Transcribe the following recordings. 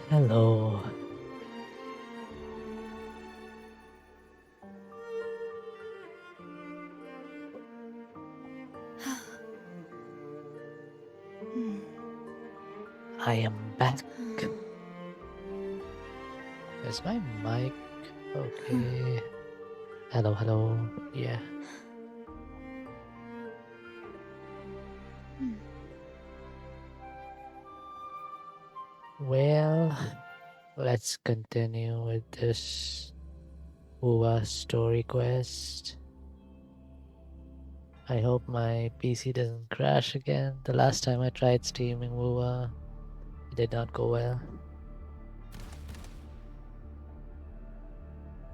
Hello. I am back. Is my mic okay? Hello, hello. Yeah. Well, let's continue with this WuWa story quest. I hope my PC doesn't crash again. The last time I tried streaming WuWa, it did not go well.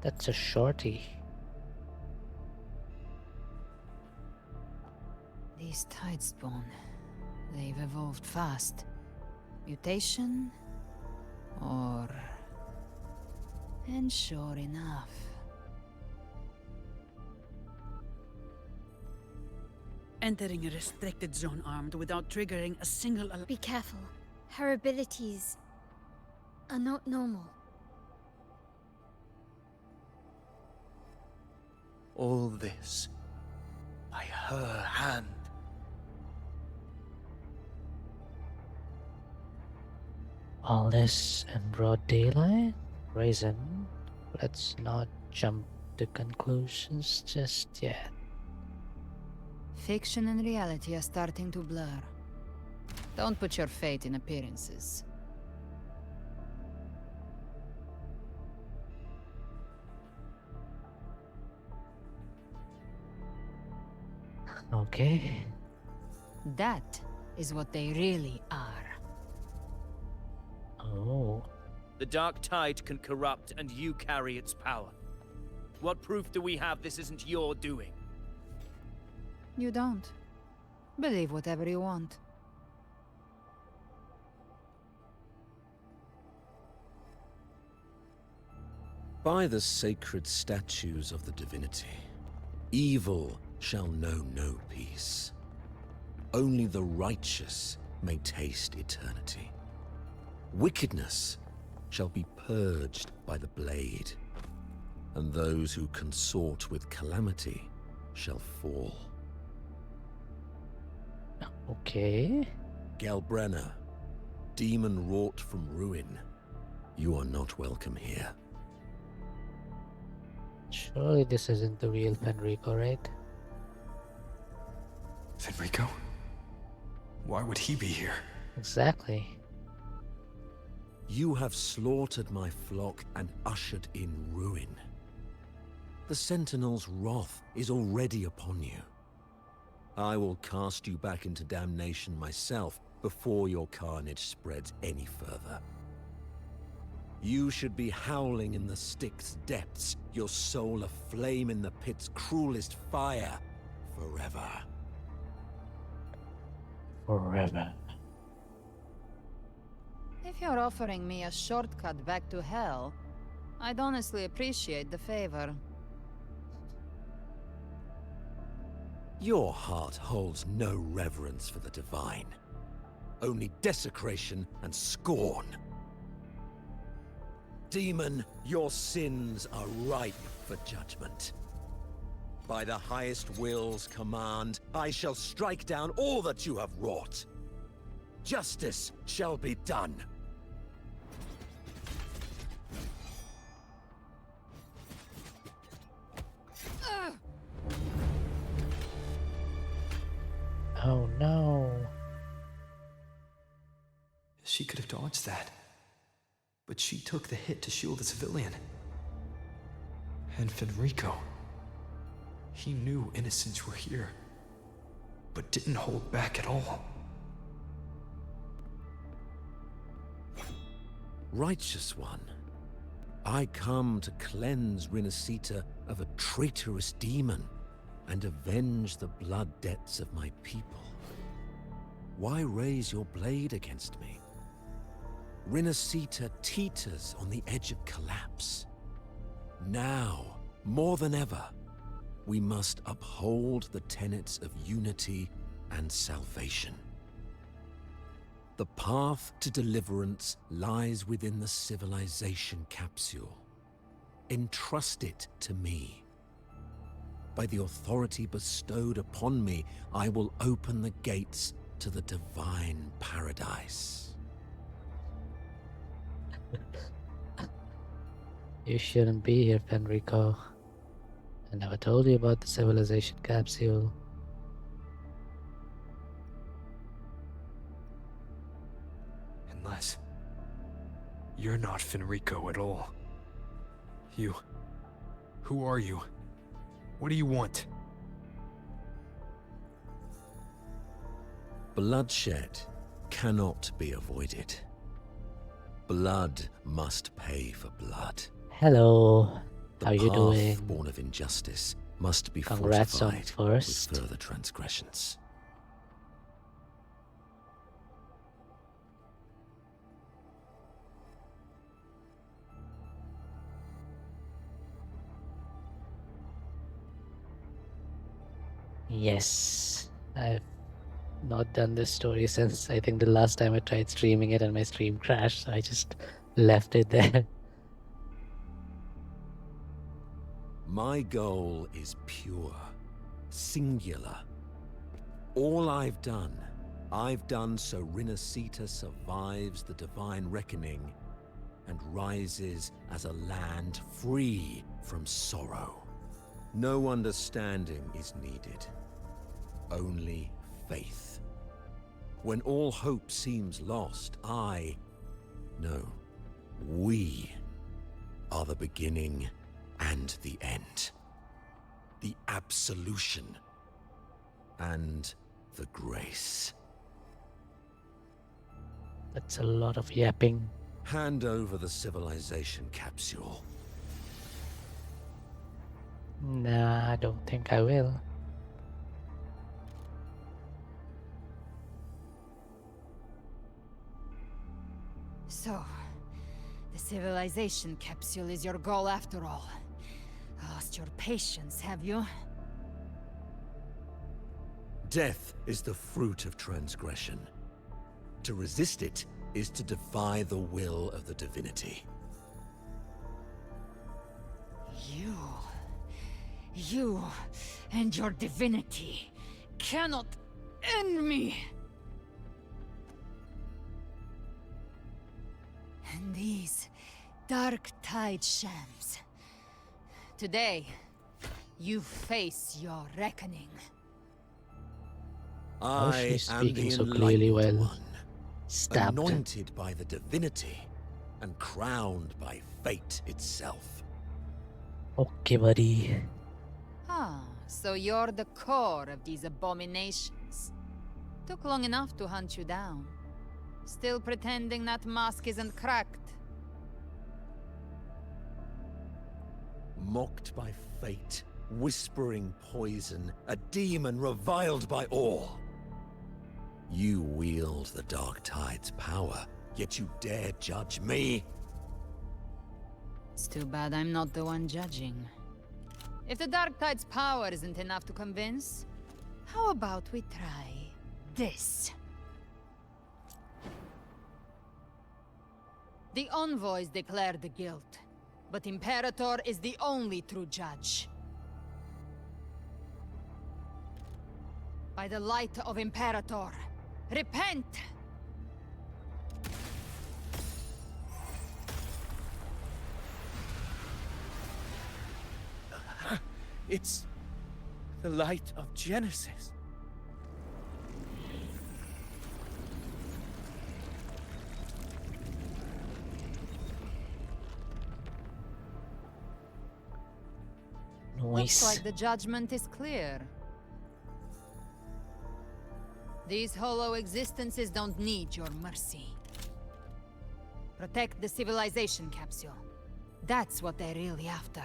That's a shorty. These tide spawn, they've evolved fast. Mutation? Or... And sure enough. Entering a restricted zone armed without triggering a single alarm. Be careful. Her abilities are not normal. All this by her hand. All this in broad daylight? Raisin, let's not jump to conclusions just yet. Fiction and reality are starting to blur. Don't put your fate in appearances. Okay. That is what they really are. Oh. The dark tide can corrupt, and you carry its power. What proof do we have this isn't your doing? You don't. Believe whatever you want. By the sacred statues of the divinity, evil shall know no peace. Only the righteous may taste eternity. Wickedness shall be purged by the blade, and those who consort with calamity shall fall. Okay. Gelbrenna, demon wrought from ruin, you are not welcome here. Surely this isn't the real Fenrico, right? Fenrico? Why would he be here? Exactly. You have slaughtered my flock and ushered in ruin. The Sentinel's wrath is already upon you. I will cast you back into damnation myself before your carnage spreads any further. You should be howling in the Styx's depths, your soul aflame in the pit's cruelest fire, forever. Forever. If you're offering me a shortcut back to hell, I'd honestly appreciate the favor. Your heart holds no reverence for the divine. Only desecration and scorn. Demon, your sins are ripe for judgment. By the highest will's command, I shall strike down all that you have wrought. Justice shall be done. Oh no. She could have dodged that. But she took the hit to shield a civilian. And Fenrico. He knew innocents were here, but didn't hold back at all. Righteous one, I come to cleanse Rinascita of a traitorous demon and avenge the blood debts of my people. Why raise your blade against me? Rinascita teeters on the edge of collapse. Now, more than ever, we must uphold the tenets of unity and salvation. The path to deliverance lies within the civilization capsule. Entrust it to me. By the authority bestowed upon me, I will open the gates to the divine paradise. You shouldn't be here, Fenrico. I never told you about the civilization capsule. Unless you're not Fenrico at all. Who are you? What do you want? Bloodshed cannot be avoided. Blood must pay for blood. Hello, The how you path doing? born of injustice must be Congrats on fortified first. with further transgressions. Yes, I've not done this story since I think the last time I tried streaming it and my stream crashed, so I just left it there. My goal is pure, singular. All I've done so Rinascita survives the divine reckoning and rises as a land free from sorrow. No understanding is needed, only faith. When all hope seems lost, we are the beginning and the end. The absolution and the grace. That's a lot of yapping. Hand over the civilization capsule. Nah, I don't think I will. So, the civilization capsule is your goal after all. Lost your patience, have you? Death is the fruit of transgression. To resist it is to defy the will of the divinity. You and your divinity cannot end me! And these dark tide shams. Today, you face your reckoning. How's I she am the speaking so clearly enlightened well? one, Stabbed. anointed by the divinity and crowned by fate itself. Okay, buddy. Ah, so you're the core of these abominations. Took long enough to hunt you down. Still pretending that mask isn't cracked. Mocked by fate, whispering poison, a demon reviled by all. You wield the Dark Tide's power, yet you dare judge me? It's too bad I'm not the one judging. If the Dark Tide's power isn't enough to convince, how about we try this? The envoys declare the guilt, but Imperator is the only true judge. By the light of Imperator, repent! It's the light of Genesis. Looks Nice. like the judgment is clear. These hollow existences don't need your mercy. Protect the civilization capsule. That's what they're really after.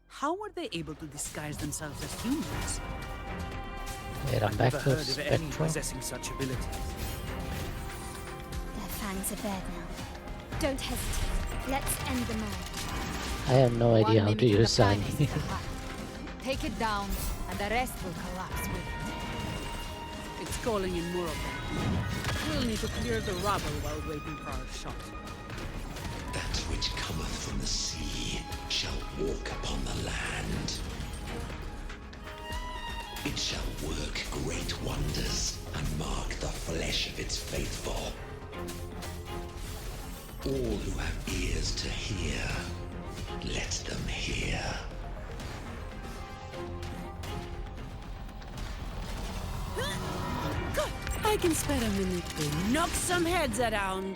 How were they able to disguise themselves as humans? Wait, I'm I've back never to heard of any Spectrum. possessing such abilities. Their fangs are bared now. Don't hesitate. Let's end them all. I have no idea One how to mimic in use the planet Sani. is the heart. Take it down, and the rest will collapse with it. It's calling in more of them. We'll need to clear the rubble while waiting for our shot. That which cometh from the sea shall walk upon the land. It shall work great wonders and mark the flesh of its faithful. All who have ears to hear, let them hear. I can spare a minute to knock some heads around.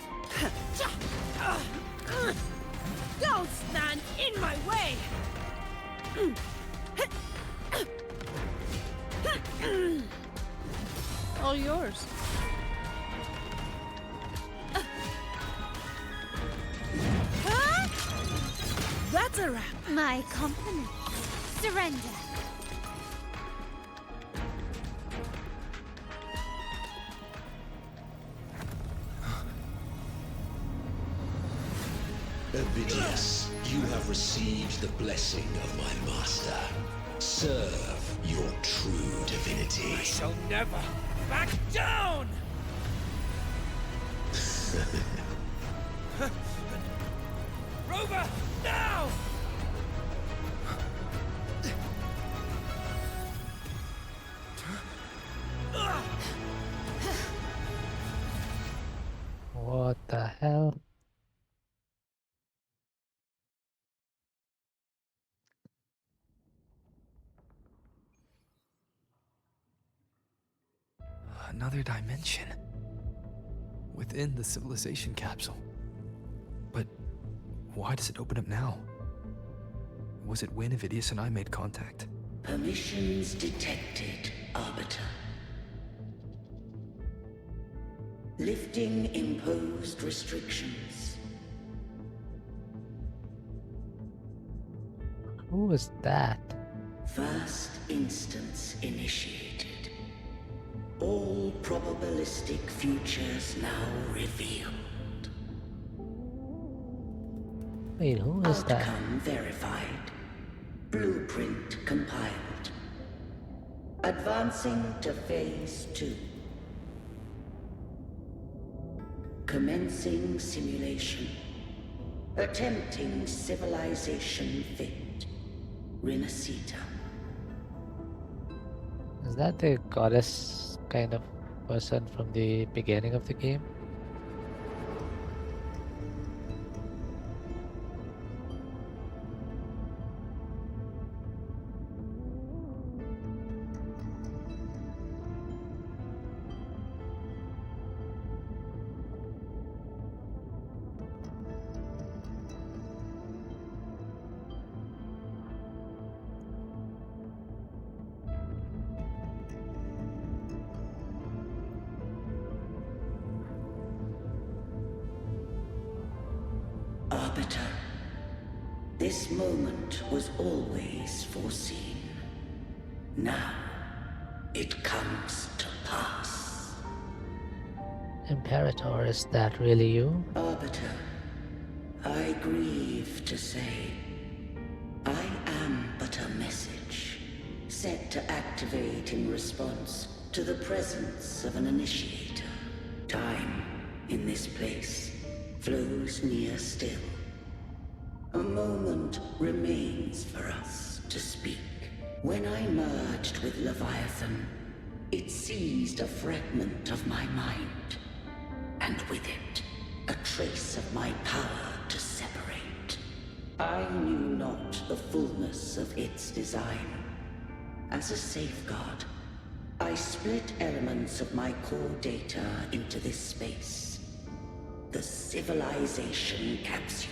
Don't stand in my way! All yours. That's a wrap. My compliments. Surrender. Ovidius, you have received the blessing of my master. Serve your true divinity. I shall never back down! Rover, now! What the hell? Another dimension. Within the civilization capsule. But why does it open up now? Was it when Ovidius and I made contact? Permissions detected, Arbiter. Lifting imposed restrictions. Who was that? First instance initiated. All probabilistic futures now revealed. Wait, who was that? Outcome verified. Blueprint compiled. Advancing to Phase 2. Commencing simulation. Attempting civilization fit. Renacita. Is that the goddess kind of person from the beginning of the game? Arbiter, this moment was always foreseen. Now, it comes to pass. Imperator, is that really you? Arbiter, I grieve to say, I am but a message, set to activate in response to the presence of an initiator. Time, in this place, flows near still. A moment remains for us to speak. When I merged with Leviathan, it seized a fragment of my mind, and with it, a trace of my power to separate. I knew not the fullness of its design. As a safeguard, I split elements of my core data into this space. The civilization capsule.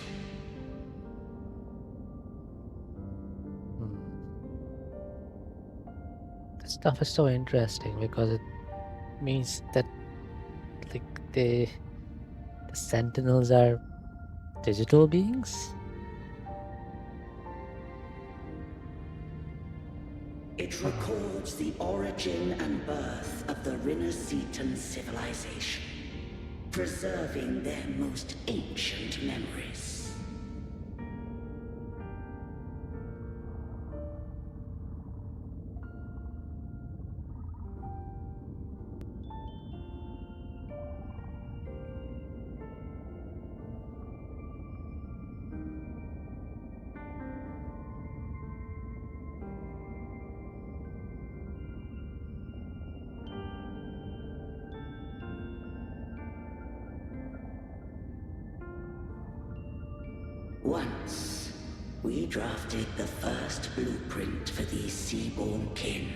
This stuff is so interesting because it means that like the sentinels are digital beings. It records the origin and birth of the Renacetan civilization, preserving their most ancient memories. Once, we drafted the first blueprint for these seaborn kin.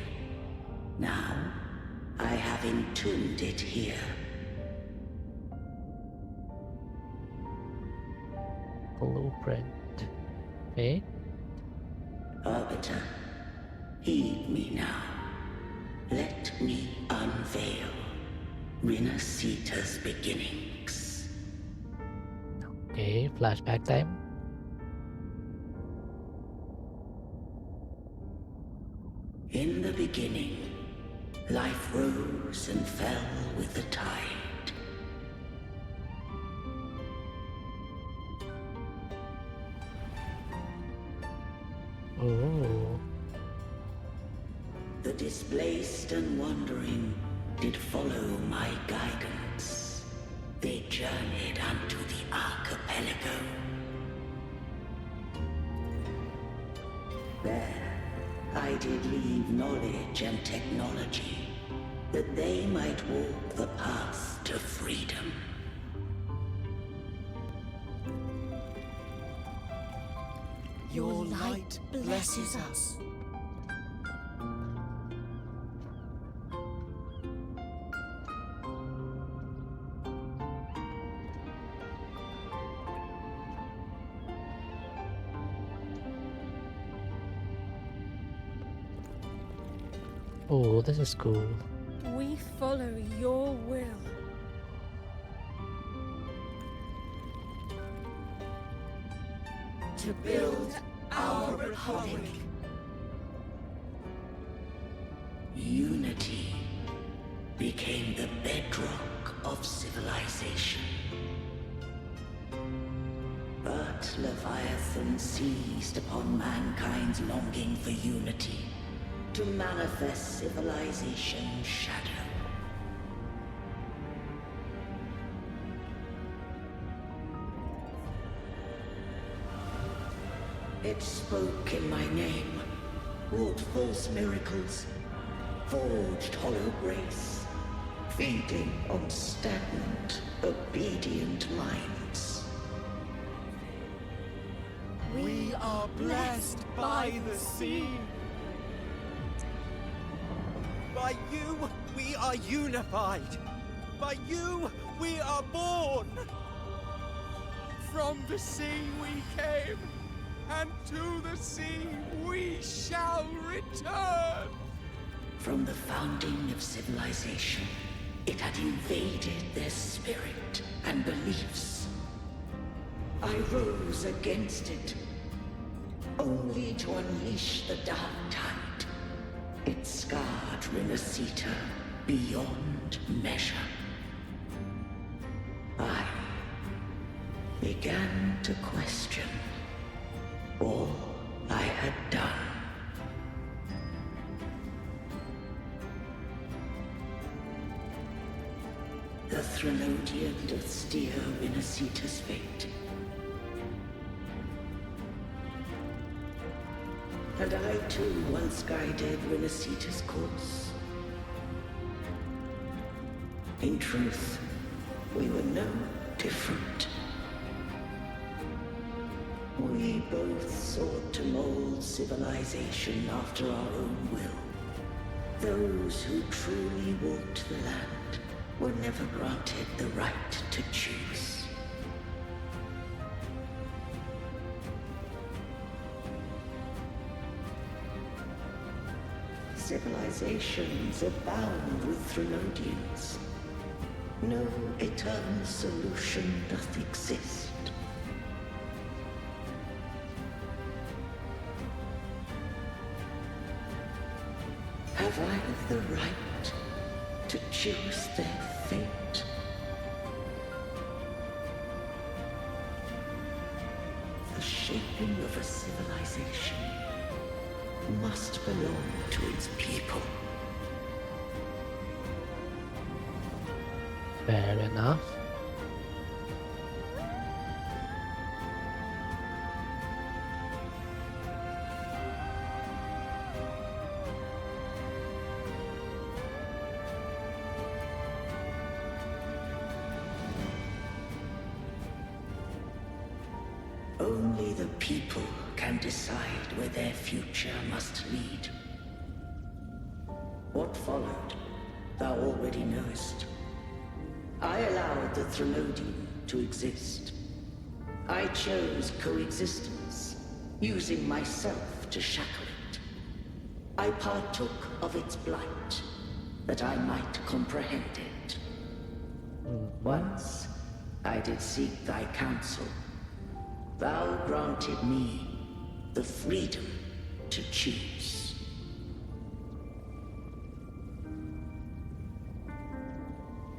Now, I have entombed it here. Blueprint. Okay. Arbiter, heed me now. Let me unveil Rinasita's beginnings. Okay, flashback time. In the beginning, life rose and fell with the tide. Oh. The displaced and wandering did follow my guidance. They journeyed unto the archipelago. There, I did leave knowledge and technology, that they might walk the path to freedom. Your light blesses us. Oh, this is cool. We follow your will. To build our republic. Unity became the bedrock of civilization. But Leviathan seized upon mankind's longing for unity to manifest civilization's shadow. It spoke in my name, wrought false miracles, forged hollow grace, feeding on stagnant, obedient minds. We are blessed by the sea. By you, we are unified. By you, we are born. From the sea we came, and to the sea we shall return. From the founding of civilization, it had invaded their spirit and beliefs. I rose against it, only to unleash the dark tide. It scarred Rinasita beyond measure. I began to question all I had done. The Threnodian doth steer Rinasita's fate. And I too once guided Rinasita's course. In truth, we were no different. We both sought to mold civilization after our own will. Those who truly walked the land were never granted the right to choose. Civilizations abound with Threnodians. No eternal solution doth exist. Have I the right to choose their fate? The shaping of a civilization must belong to its people. Fair enough. Only people can decide where their future must lead. What followed, thou already knowest. I allowed the Threnodium to exist. I chose coexistence, using myself to shackle it. I partook of its blight, that I might comprehend it. Once, I did seek thy counsel. Thou granted me the freedom to choose.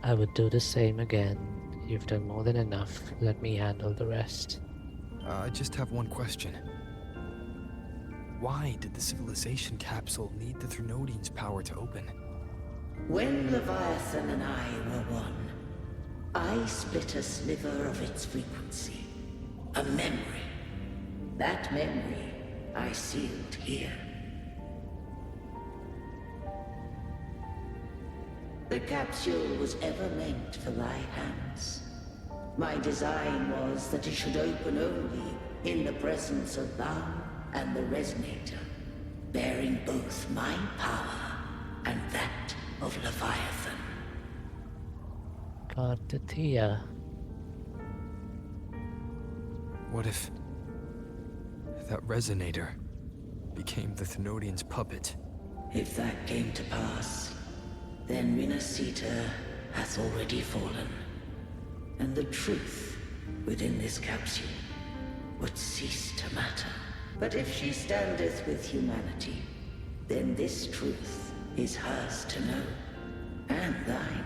I would do the same again. You've done more than enough. Let me handle the rest. I just have one question. Why did the civilization capsule need the Threnodian's power to open? When Leviathan and I were one, I split a sliver of its frequency. A memory. That memory I sealed here. The capsule was ever meant for thy hands. My design was that it should open only in the presence of thou and the Resonator, bearing both my power and that of Leviathan. God, Tia. What if that Resonator became the Thenodian's puppet? If that came to pass, then Renacita hath already fallen, and the truth within this capsule would cease to matter. But if she standeth with humanity, then this truth is hers to know, and thine.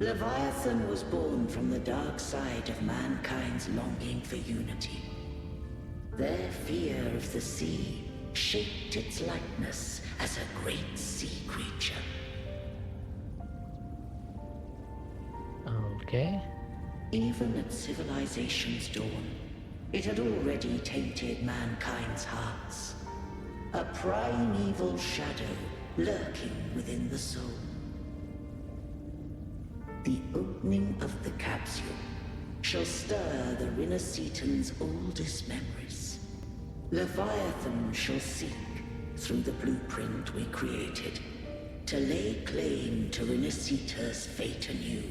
Leviathan was born from the dark side of mankind's longing for unity. Their fear of the sea shaped its likeness as a great sea creature. Okay. Even at civilization's dawn, it had already tainted mankind's hearts. A primeval shadow lurking within the soul. The opening of the capsule shall stir the Renacetan's oldest memories. Leviathan shall seek, through the blueprint we created, to lay claim to Renacita's fate anew.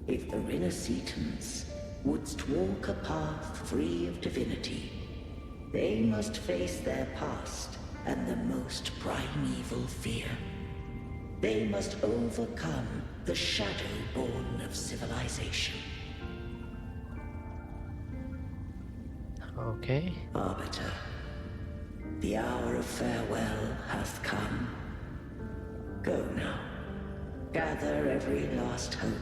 If the Renacitans wouldst walk a path free of divinity, they must face their past and the most primeval fear. They must overcome the shadow born of civilization. Okay. Arbiter, the hour of farewell hath come. Go now. Gather every last hope.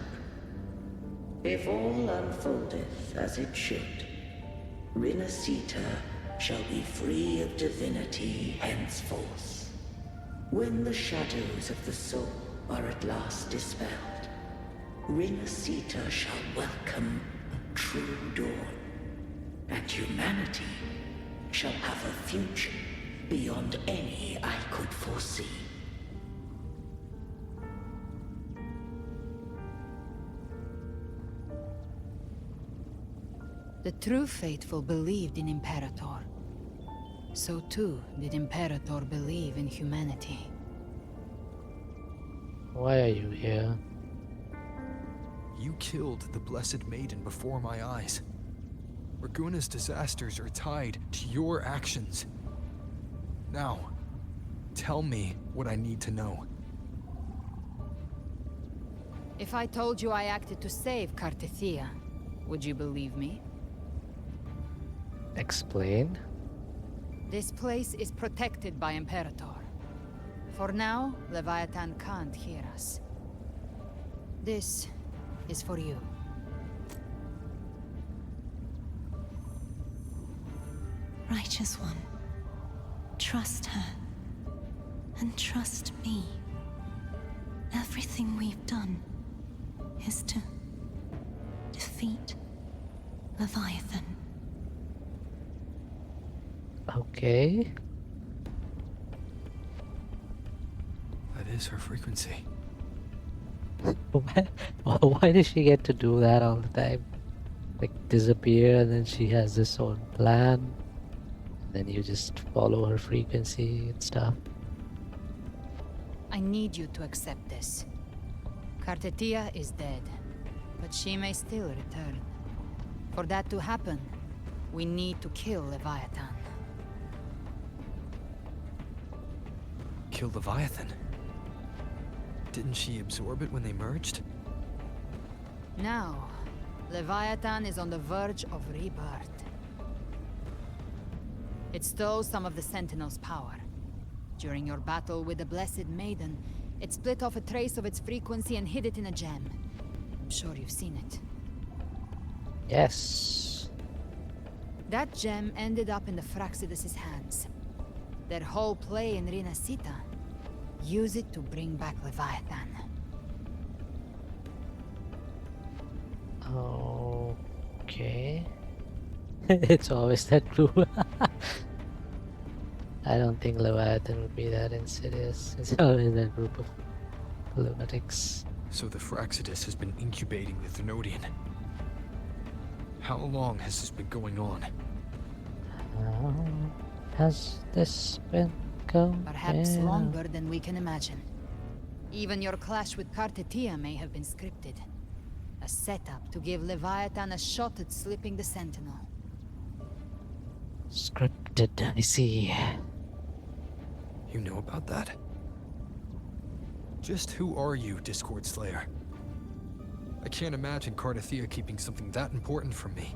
If all unfoldeth as it should, Renacita shall be free of divinity henceforth. When the shadows of the soul are at last dispelled, Renacita shall welcome a true dawn, and humanity shall have a future beyond any I could foresee. The true faithful believed in Imperator. So too did Imperator believe in humanity. Why are you here? You killed the Blessed Maiden before my eyes. Raguna's disasters are tied to your actions. Now, tell me what I need to know. If I told you I acted to save Cartethia, would you believe me? Explain. This place is protected by Imperator. For now, Leviathan can't hear us. This is for you. Righteous One, trust her. And trust me. Everything we've done is to defeat Leviathan. Okay. That is her frequency. Why does she get to do that all the time? like disappear, and then she has this own plan, and then you just follow her frequency and stuff. I need you to accept this. Kartetia is dead, but she may still return. For that to happen, we need to kill Leviathan. Kill Leviathan? Didn't she absorb it when they merged? Now, Leviathan is on the verge of rebirth. It stole some of the Sentinel's power. During your battle with the Blessed Maiden, it split off a trace of its frequency and hid it in a gem. I'm sure you've seen it. Yes. That gem ended up in the Fraxidus' hands. Their whole play in Rinasita. Use it to bring back Leviathan. Okay. It's always that clue. I don't think Leviathan would be that insidious. It's always that group of lunatics. So the Fraxidus has been incubating the Thenodian. How long has this been going on? Has this been going? Perhaps longer than we can imagine. Even your clash with Kartetia may have been scripted. A setup to give Leviathan a shot at slipping the Sentinel. Scripted, I see. You know about that? Just who are you, Discord Slayer? I can't imagine Kartetia keeping something that important from me.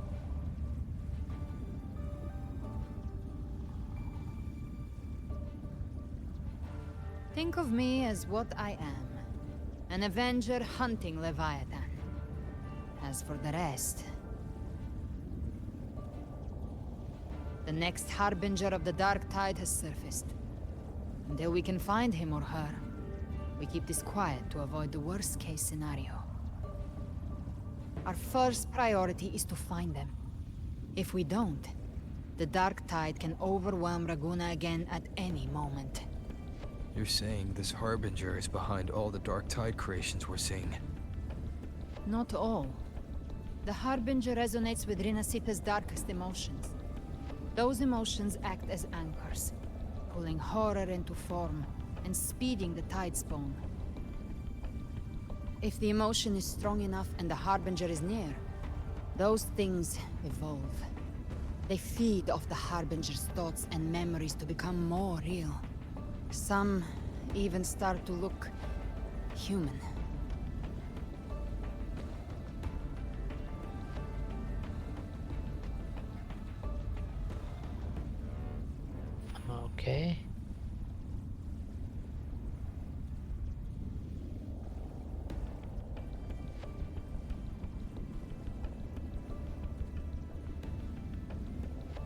Think of me as what I am. An Avenger hunting Leviathan. As for the rest... The next Harbinger of the Dark Tide has surfaced. Until we can find him or her, we keep this quiet to avoid the worst-case scenario. Our first priority is to find them. If we don't, the Dark Tide can overwhelm Raguna again at any moment. You're saying this Harbinger is behind all the Dark Tide creations we're seeing? Not all. The Harbinger resonates with Rinasita's darkest emotions. Those emotions act as anchors, pulling horror into form and speeding the Tidespawn. If the emotion is strong enough and the Harbinger is near, those things evolve. They feed off the Harbinger's thoughts and memories to become more real. Some even start to look human. Okay.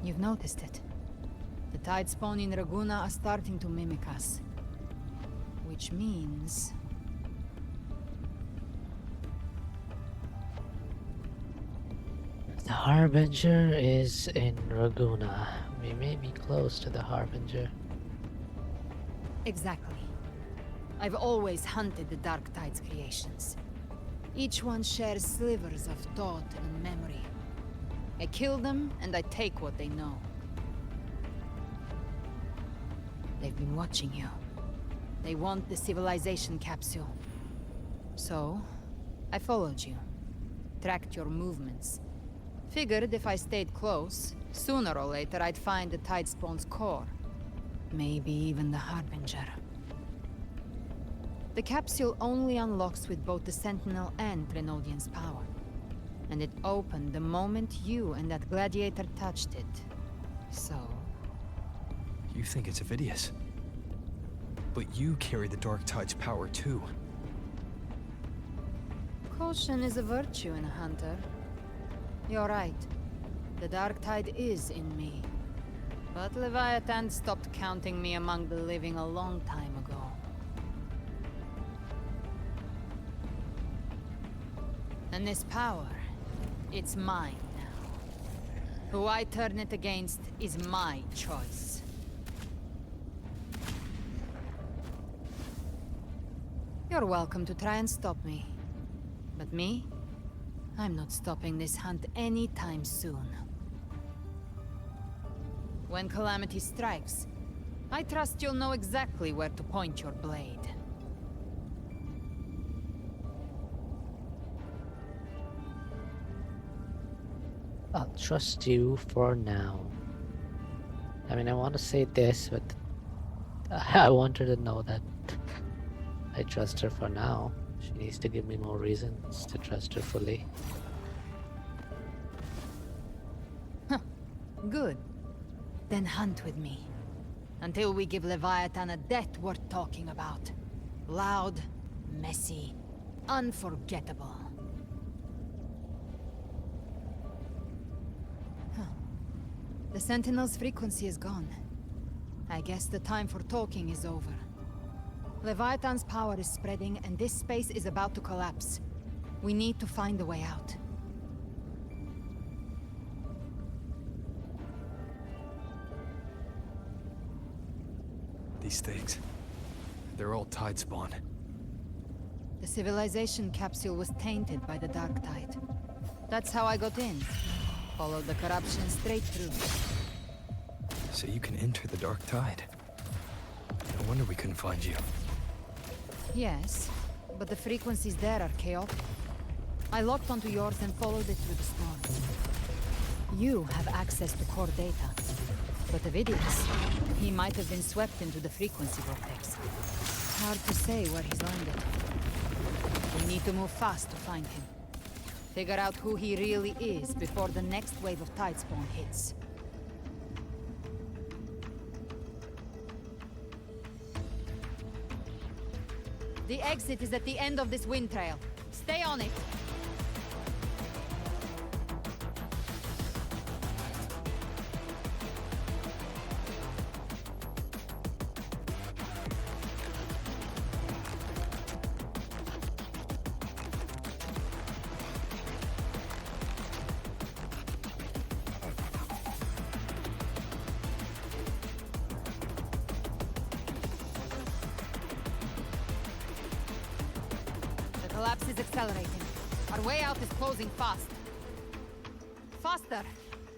You've noticed it. The Tidespawn in Raguna are starting to mimic us. Which means... The Harbinger is in Raguna. We may be close to the Harbinger. Exactly. I've always hunted the Dark Tide's creations. Each one shares slivers of thought and memory. I kill them, and I take what they know. They've been watching you. They want the civilization capsule. So, I followed you. Tracked your movements. Figured if I stayed close, sooner or later I'd find the Tidespawn's core. Maybe even the Harbinger. The capsule only unlocks with both the Sentinel and Thenodian's power. And it opened the moment you and that gladiator touched it. So... You think it's Avidius. But you carry the Dark Tide's power too. Caution is a virtue in a hunter. You're right. The Dark Tide is in me. But Leviathan stopped counting me among the living a long time ago. And this power, it's mine now. Who I turn it against is my choice. You're welcome to try and stop me. But me? I'm not stopping this hunt anytime soon. When calamity strikes, I trust you'll know exactly where to point your blade. I'll trust you for now. I mean, I want to say this, but I want her to know that I trust her for now. She needs to give me more reasons to trust her fully. Good. Then hunt with me. Until we give Leviathan a death worth talking about. Loud, messy, unforgettable. The Sentinel's frequency is gone. I guess the time for talking is over. Leviathan's power is spreading, and this space is about to collapse. We need to find a way out. These things, they're all tide spawn. The civilization capsule was tainted by the dark tide. That's how I got in. Followed the corruption straight through. So you can enter the dark tide. No wonder we couldn't find you. Yes, but the frequencies there are chaotic. I locked onto yours and followed it through the storms. You have access to core data. But Avidius, he might have been swept into the frequency vortex. Hard to say where he's landed. We need to move fast to find him. Figure out who he really is before the next wave of tidespawn hits. The exit is at the end of this wind trail. Stay on it. The collapse is accelerating. Our way out is closing fast. Faster!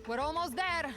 We're almost there!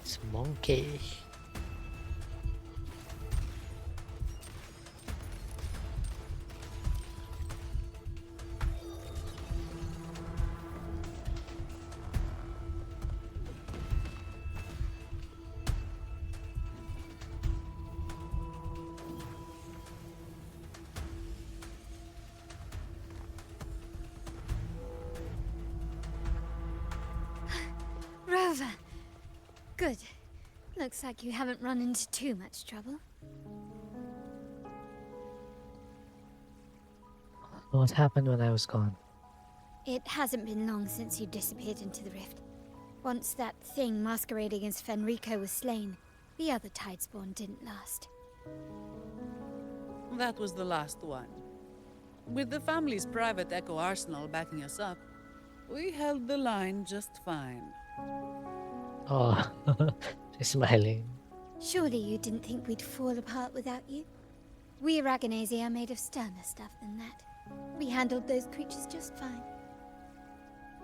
It's a monkey. Rover! Good. Looks like you haven't run into too much trouble. What happened when I was gone? It hasn't been long since you disappeared into the rift. Once that thing masquerading as Fenrico was slain, the other tidespawn didn't last. That was the last one. With the family's private echo arsenal backing us up, we held the line just fine. Oh, she's smiling. Surely you didn't think we'd fall apart without you? We Aragonese are made of sterner stuff than that. We handled those creatures just fine.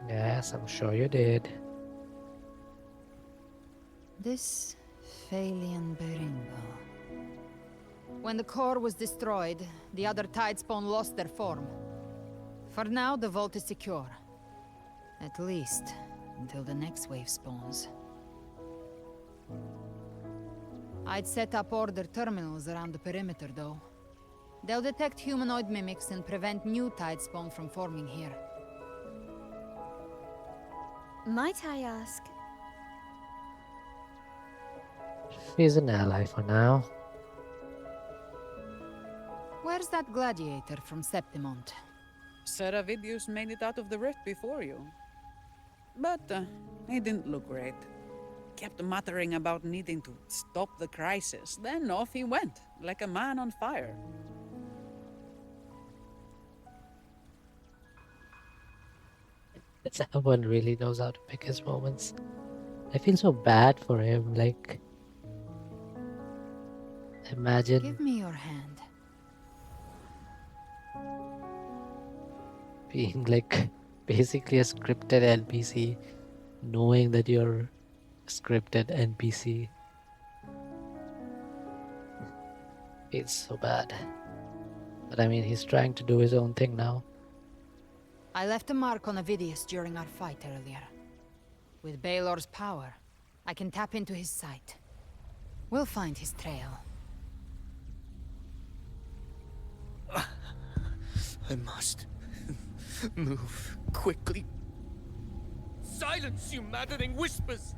Yes, I'm sure you did. This Phalian Beringo. When the core was destroyed, the other tidespawn lost their form. For now, the vault is secure. At least, until the next wave spawns. I'd set up order terminals around the perimeter, though. They'll detect humanoid mimics and prevent new tidespawn from forming here. Might I ask? She's an ally for now. Where's that gladiator from Septimont? Seravidius made it out of the rift before you. But he didn't look great. Kept muttering about needing to stop the crisis. Then off he went, like a man on fire. Someone really knows how to pick his moments. I feel so bad for him. Like, imagine Give me your hand. being like basically a scripted NPC, knowing that you're a scripted NPC. It's so bad. But I mean, he's trying to do his own thing now. I left a mark on Avidius during our fight earlier. With Baelor's power, I can tap into his sight. We'll find his trail. I must move quickly. Silence, you maddening whispers!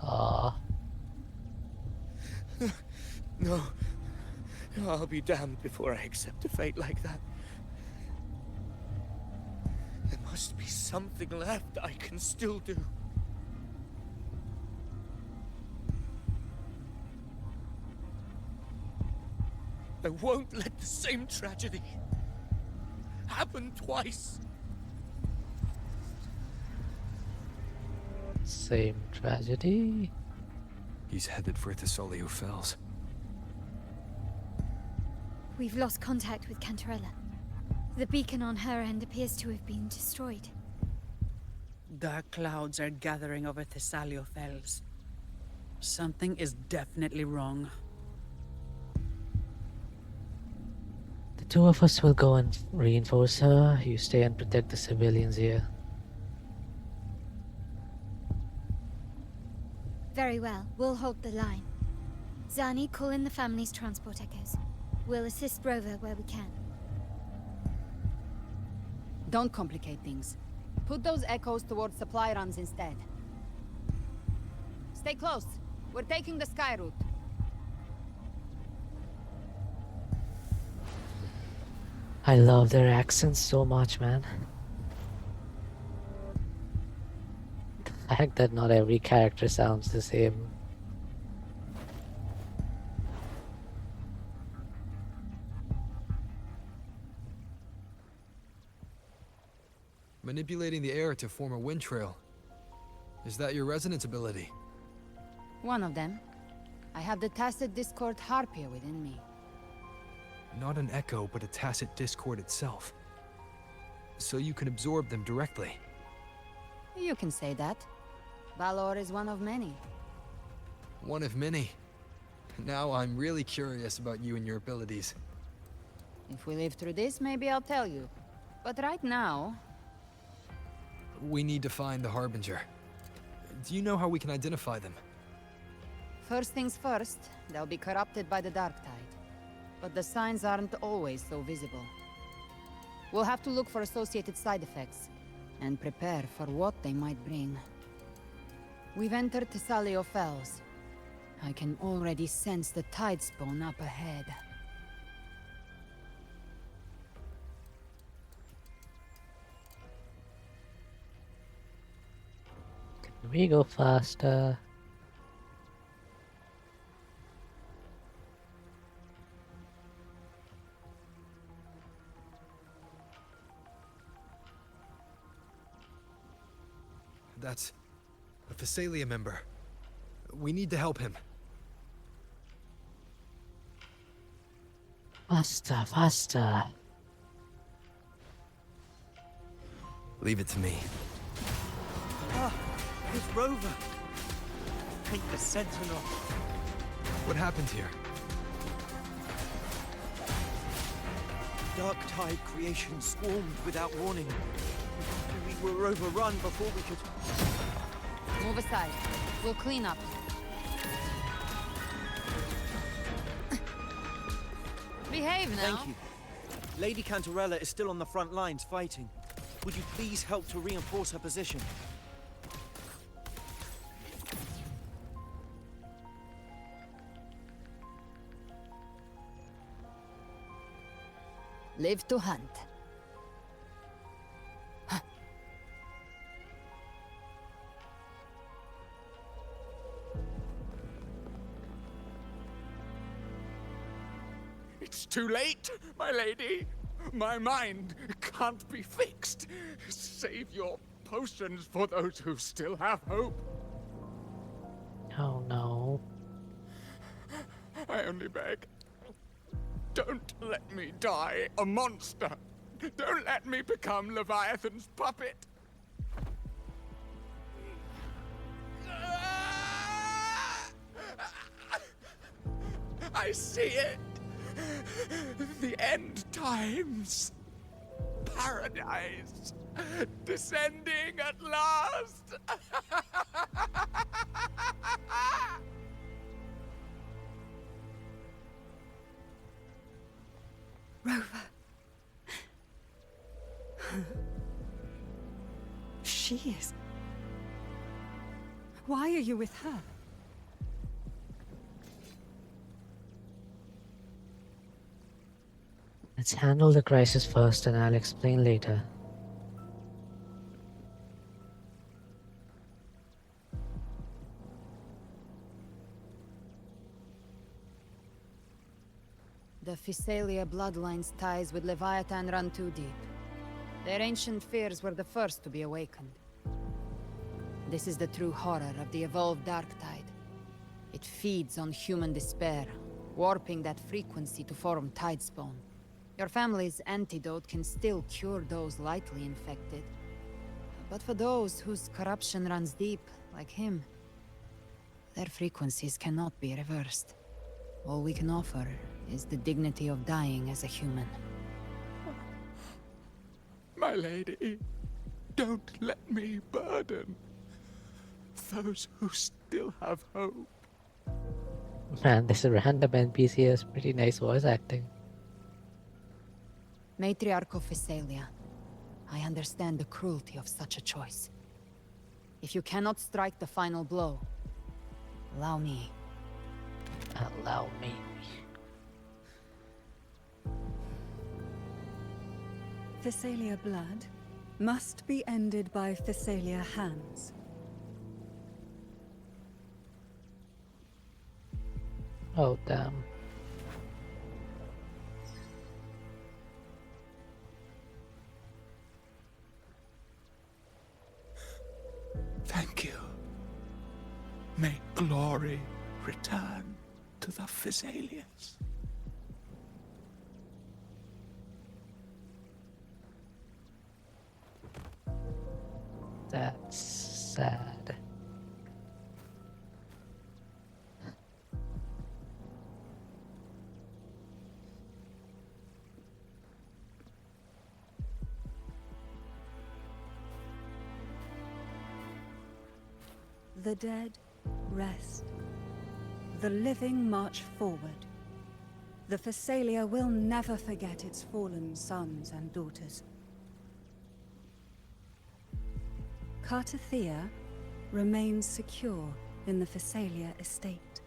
Ah, No. I'll be damned before I accept a fate like that. There must be something left I can still do. I won't let the same tragedy happen twice. same tragedy. He's headed for Thessalio Fells. We've lost contact with Cantarella. The beacon on her end appears to have been destroyed. Dark clouds are gathering over Thessalio Fells. Something is definitely wrong. The two of us will go and reinforce her. You stay and protect the civilians here. Very well, we'll hold the line. Zani, call in the family's transport echoes. We'll assist Rover where we can. Don't complicate things. Put those echoes towards supply runs instead. Stay close. We're taking the sky route. I love their accents so much, man. The fact that not every character sounds the same. Manipulating the air to form a wind trail. Is that your resonance ability? One of them. I have the tacit discord harpia within me. Not an echo, but a tacit discord itself. So you can absorb them directly. You can say that. Valor is one of many. One of many. Now I'm really curious about you and your abilities. If we live through this, maybe I'll tell you. But right now... We need to find the Harbinger. Do you know how we can identify them? First things first, they'll be corrupted by the Dark Tide. But the signs aren't always so visible. We'll have to look for associated side effects, and prepare for what they might bring. We've entered Thessalio Fells. I can already sense the tide spawn up ahead. Can we go faster? That's a Thessalia member. We need to help him. Faster, faster. Leave it to me. Ah, it's Rover. Ain't the Sentinel. What happened here? Dark Tide creation swarmed without warning. We were overrun before we could... Move aside. We'll clean up. Behave now. Thank you. Lady Cantarella is still on the front lines fighting. Would you please help to reinforce her position? Live to hunt. It's too late, my lady. My mind can't be fixed. Save your potions for those who still have hope. Oh no. I only beg. Don't let me die a monster. Don't let me become Leviathan's puppet. I see it. The end times. Paradise. Descending at last. Rover. She is. Why are you with her? Let's handle the crisis first and I'll explain later. The Physalia bloodline's ties with Leviathan run too deep. Their ancient fears were the first to be awakened. This is the true horror of the evolved Dark Tide. It feeds on human despair, warping that frequency to form Tidespawn. Your family's antidote can still cure those lightly infected. But for those whose corruption runs deep, like him, their frequencies cannot be reversed. All we can offer is the dignity of dying as a human. My lady, don't let me burden those who still have hope. Man, this random NPC has pretty nice voice acting. Matriarch of Physalia, I understand the cruelty of such a choice. If you cannot strike the final blow, allow me. Allow me. Physalia blood must be ended by Physalia hands. Oh, damn. Thank you. May glory return to the Physalians. That's sad. The dead rest. The living march forward. The Physalia will never forget its fallen sons and daughters. Cartathea remains secure in the Physalia estate.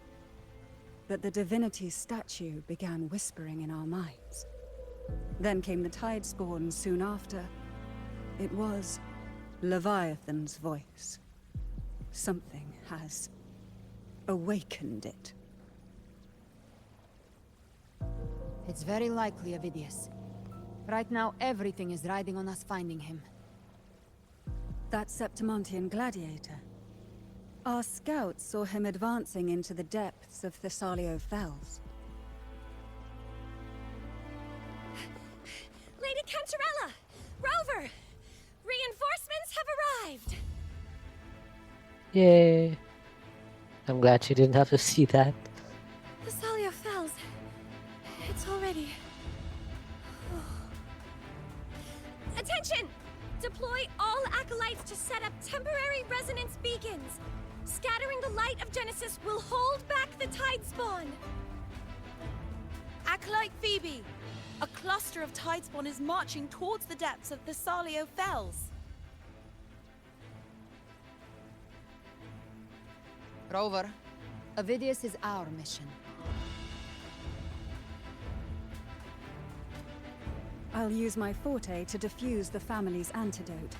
But the divinity's statue began whispering in our minds. Then came the Tidespawn soon after. It was Leviathan's voice. Something has awakened it. It's very likely Avidius. Right now, everything is riding on us finding him. That Septimontian gladiator. Our scouts saw him advancing into the depths of Thessalio Fells. Lady Cantarella! Rover! Reinforcements have arrived! Yay! I'm glad she didn't have to see that. Thessalio Fells. It's already... Attention! Deploy all acolytes to set up temporary resonance beacons. Scattering the light of Genesis will hold back the Tidespawn. Acolyte Phoebe, a cluster of Tidespawn is marching towards the depths of Thessalio Fells. Rover, Avidius is our mission. I'll use my forte to defuse the family's antidote.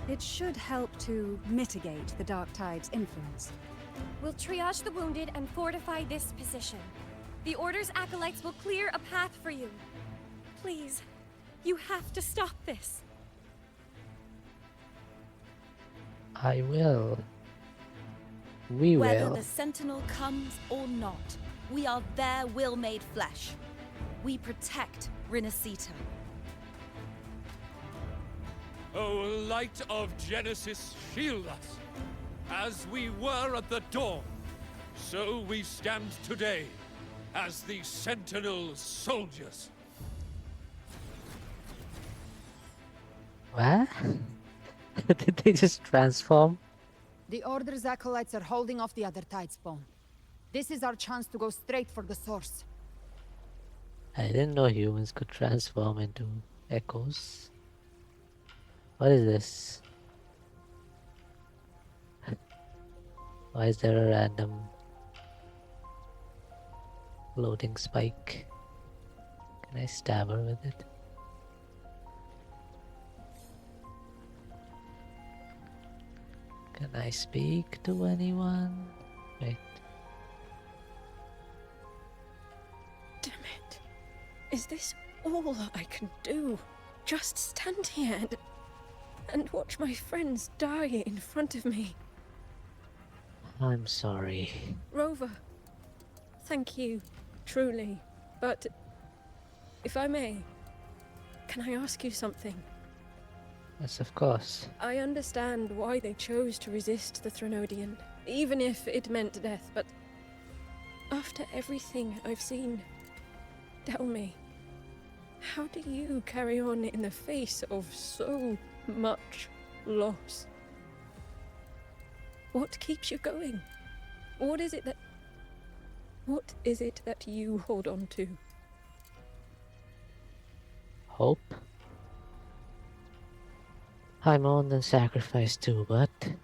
It should help to mitigate the Dark Tide's influence. We'll triage the wounded and fortify this position. The Order's acolytes will clear a path for you. Please, you have to stop this. I will. We Whether will. the Sentinel comes or not, we are their will made flesh. We protect Rinasita. O light of Genesis, shield us. As we were at the dawn, so we stand today as the Sentinel soldiers. What? Did they just transform? The Order's acolytes are holding off the other Tidespawn. This is our chance to go straight for the source. I didn't know humans could transform into echoes. What is this? Why is there a random floating spike? Can I stab her with it? Can I speak to anyone? Wait. Damn it. Is this all I can do? Just stand here and watch my friends die in front of me. I'm sorry. Rover, thank you, truly. But if I may, can I ask you something? Yes, of course. I understand why they chose to resist the Threnodian, even if it meant death, but after everything I've seen, tell me, how do you carry on in the face of so much loss? What keeps you going? What is it that you hold on to? Hope. I mourn and sacrifice too, but to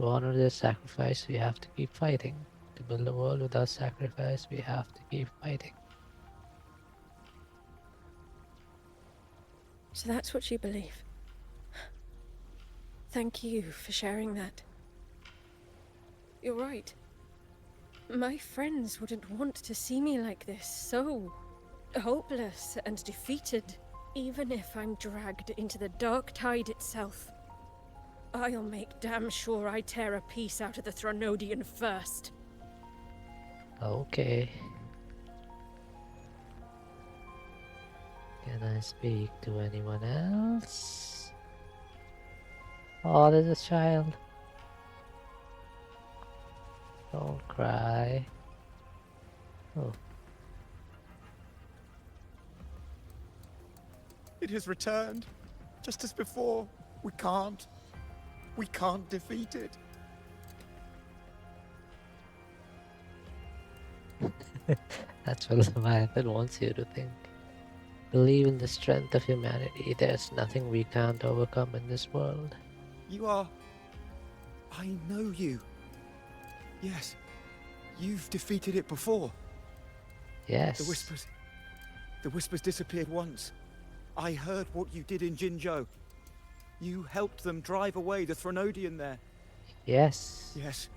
honor this sacrifice, we have to keep fighting. To build a world without sacrifice, we have to keep fighting. So that's what you believe. Thank you for sharing that. You're right. My friends wouldn't want to see me like this, so hopeless and defeated. Even if I'm dragged into the Dark Tide itself, I'll make damn sure I tear a piece out of the Threnodian first. Okay. Can I speak to anyone else? Oh, there's a child. Don't cry. Oh. It has returned, just as before. We can't defeat it. That's what Leviathan wants you to think. Believe in the strength of humanity. There's nothing we can't overcome in this world. You are... I know you. Yes, you've defeated it before. Yes. The whispers disappeared once. I heard what you did in Jinzhou. You helped them drive away the Threnodian there. Yes. Yes.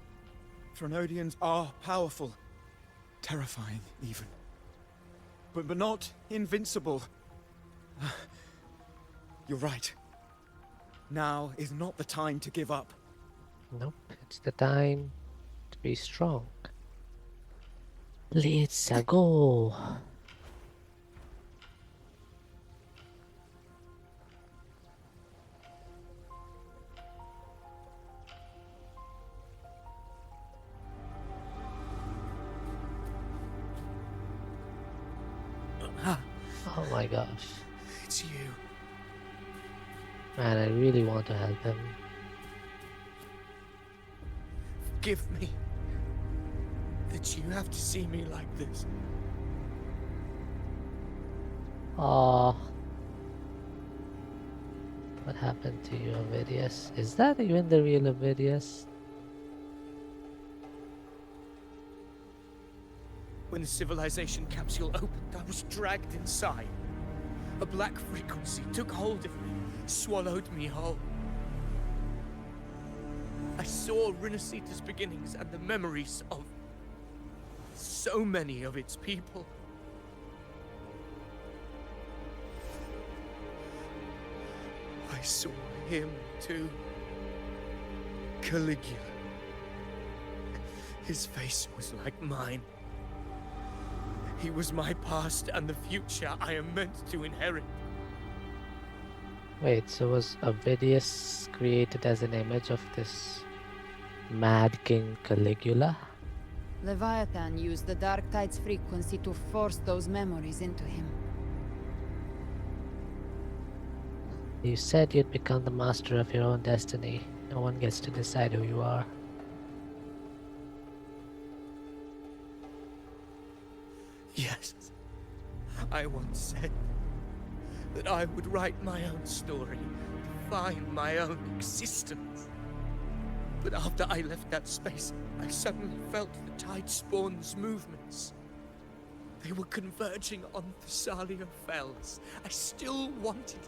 Threnodians are powerful. Terrifying, even. But not invincible. You're right. Now is not the time to give up. Nope, it's the time to be strong. Let's go. Oh my gosh. It's you. Man, I really want to help him. Forgive me that you have to see me like this. Oh. What happened to you, Ovidius? Is that even the real Ovidius? When the civilization capsule opened, I was dragged inside. A black frequency took hold of me, swallowed me whole. I saw Rinasita's beginnings and the memories of so many of its people. I saw him too. Caligula. His face was like mine. He was my past and the future I am meant to inherit. Wait, so was Ovidius created as an image of this mad king Caligula? Leviathan used the Dark Tide's frequency to force those memories into him. You said you'd become the master of your own destiny. No one gets to decide who you are. Yes, I once said that I would write my own story, define my own existence. But after I left that space, I suddenly felt the Tidespawn's movements. They were converging on Thessalia Fells. I still wanted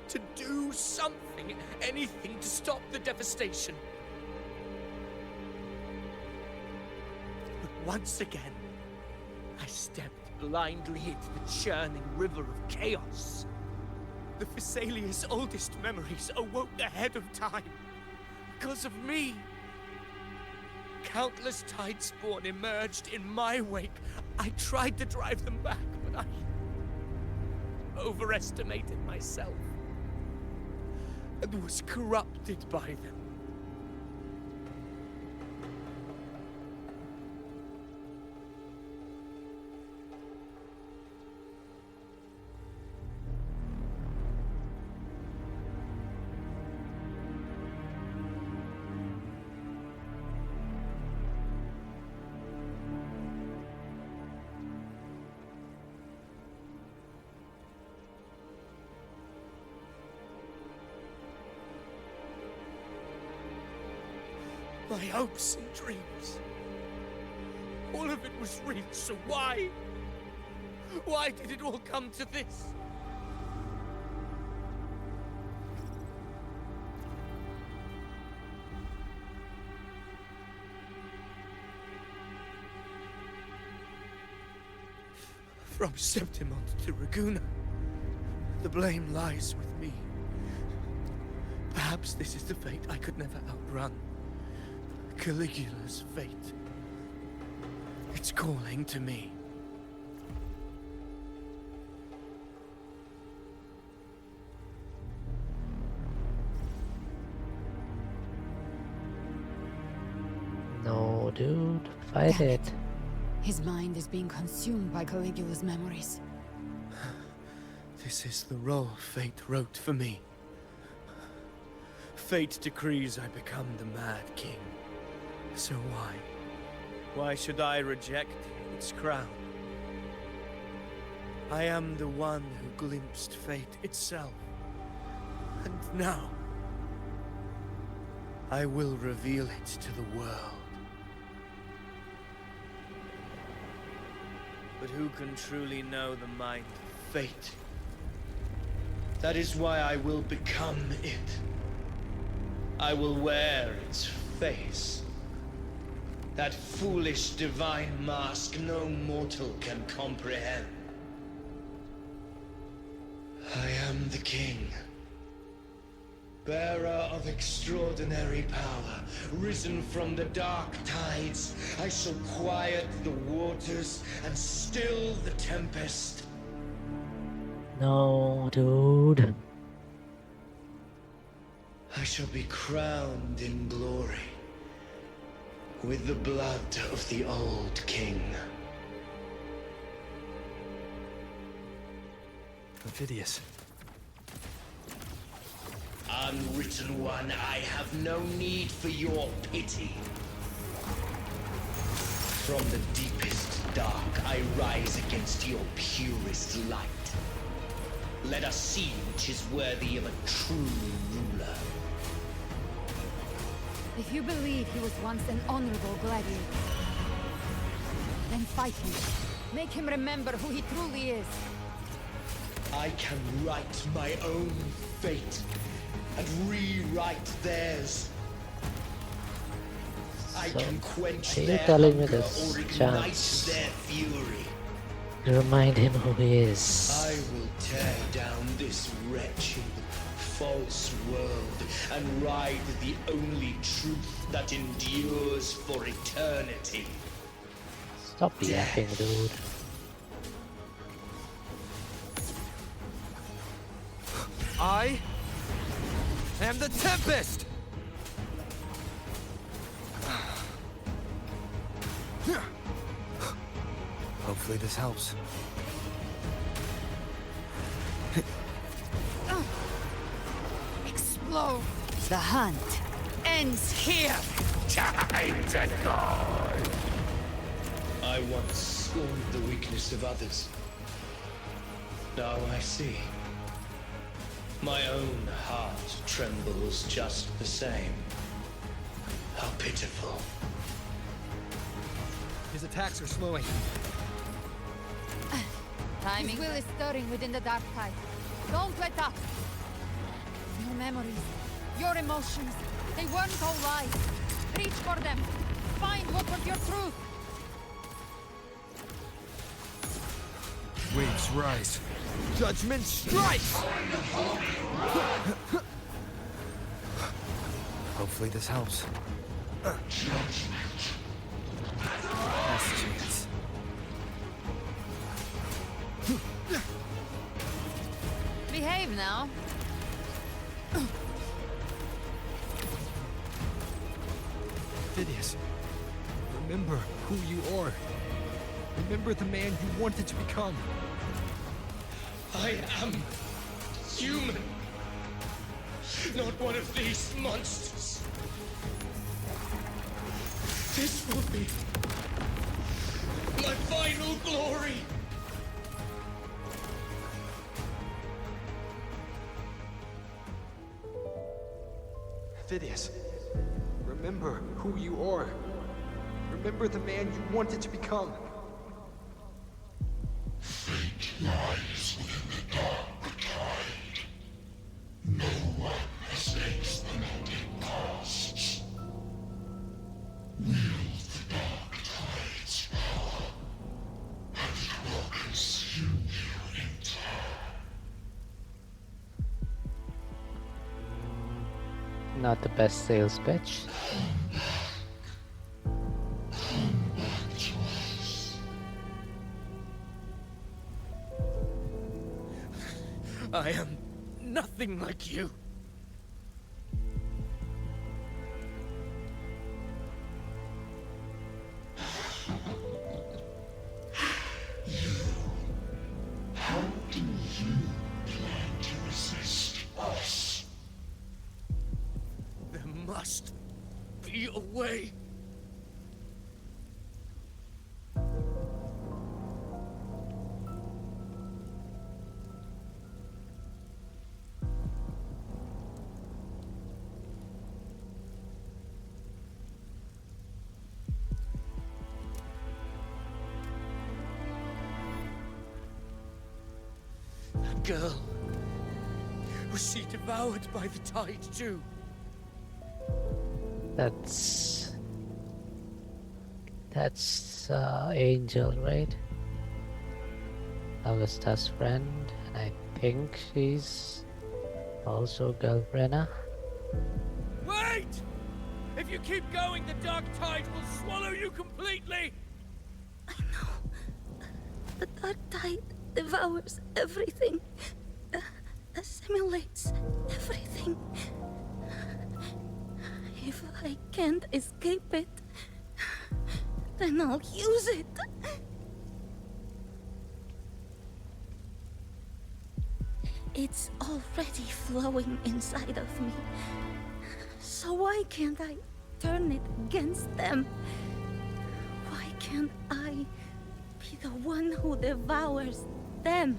to do something, anything to stop the devastation. But once again, I stepped blindly into the churning river of chaos. The Thessalia's oldest memories awoke ahead of time. Because of me. Countless Tidespawn emerged in my wake. I tried to drive them back, but I overestimated myself and was corrupted by them. My hopes and dreams. All of it was real, so why? Why did it all come to this? From Septimont to Raguna, the blame lies with me. Perhaps this is the fate I could never outrun. Caligula's fate. It's calling to me. No, dude. Fight it. His mind is being consumed by Caligula's memories. This is the role fate wrote for me. Fate decrees I become the Mad King. So why? Why should I reject its crown? I am the one who glimpsed fate itself. And now, I will reveal it to the world. But who can truly know the mind of fate? That is why I will become it. I will wear its face. That foolish divine mask no mortal can comprehend. I am the king. Bearer of extraordinary power, risen from the dark tides, I shall quiet the waters and still the tempest. No, dude. I shall be crowned in glory with the blood of the old king. Ovidius. Unwritten one, I have no need for your pity. From the deepest dark, I rise against your purest light. Let us see which is worthy of a true ruler. If you believe he was once an honorable gladiator, then fight him. Make him remember who he truly is. I can write my own fate and rewrite theirs. I So, can quench are you their telling me hunger this or ignite chance? their fury. Remind him who he is. I will tear down this wretched, false world and ride the only truth that endures for eternity. Stop yapping, dude. I am the Tempest! Hopefully this helps. Explode! The hunt ends here! Time to go! I once scorned the weakness of others. Now I see. My own heart trembles just the same. How pitiful. His attacks are slowing. Timing. His will is stirring within the dark tide. Don't let up! Your memories, your emotions, they weren't all lies. Reach for them. Find what was your truth. Waves rise. Judgment strikes! Hopefully this helps. Last chance. Behave now. Phidias, remember who you are. Remember the man you wanted to become. I am human. Not one of these monsters. This will be my final glory. Phidias, remember who you are. Remember the man you wanted to become. Fate lies within the dark tide. No one escapes the melting costs. Wield the dark tide's power, and it will consume you in turn. Not the best sales pitch. I am nothing like you. How do you plan to resist us? There must be a way. That girl, was she devoured by the tide too? That's Angel, right? Augusta's friend. I think she's also girlfriend. Wait! If you keep going, the dark tide will swallow you completely! The dark tide devours everything, assimilates everything. If I can't escape it, then I'll use it. It's already flowing inside of me. So why can't I turn it against them? Why can't I be the one who devours them?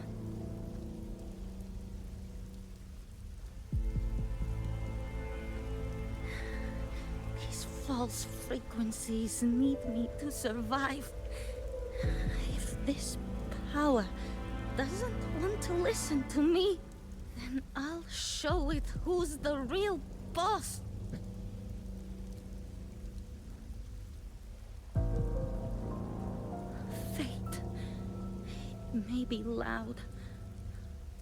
These false frequencies need me to survive. If this power doesn't want to listen to me, then I'll show it who's the real boss. Fate. It may be loud,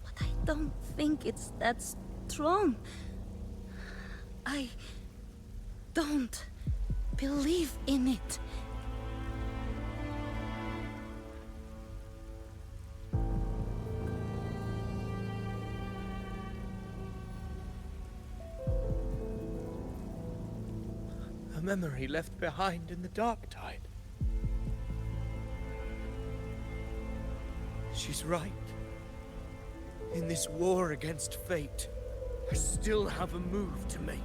but I don't think it's that strong. I don't believe in it. A memory left behind in the dark tide. She's right. In this war against fate, I still have a move to make.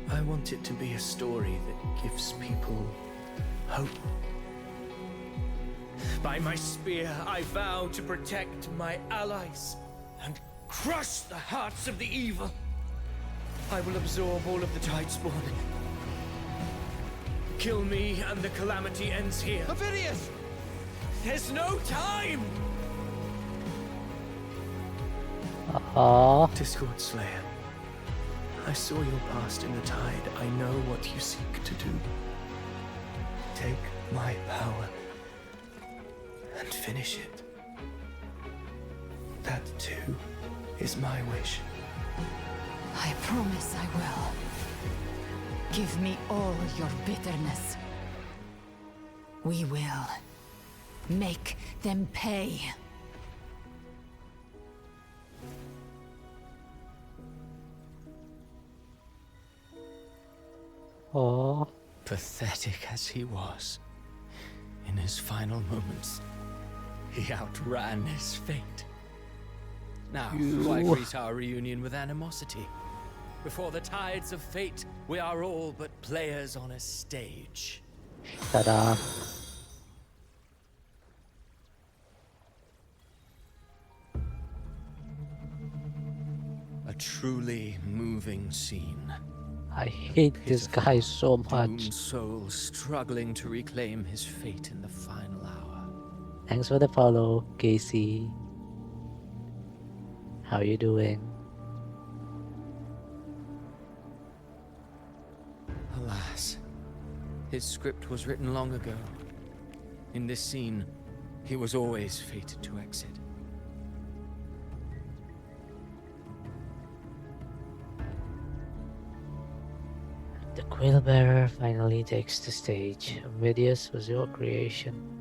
I want it to be a story that gives people hope. By my spear, I vow to protect my allies and crush the hearts of the evil. I will absorb all of the Tidespawn. Kill me and the calamity ends here. Ophidius! There's no time! Discord Slayer, I saw your past in the tide. I know what you seek to do. Take my power and finish it. That too is my wish. I promise I will. Give me all your bitterness. We will make them pay. Oh. Pathetic as he was, in his final moments, he outran his fate. Now, why greet our reunion with animosity? Before the tides of fate, we are all but players on a stage. Ta-da. A truly moving scene. I hate this guy so much. Doomed soul struggling to reclaim his fate in the final hour. Thanks for the follow, Casey. How you doing? Alas, his script was written long ago. In this scene, he was always fated to exit. The Quillbearer finally takes the stage. Vidius was your creation.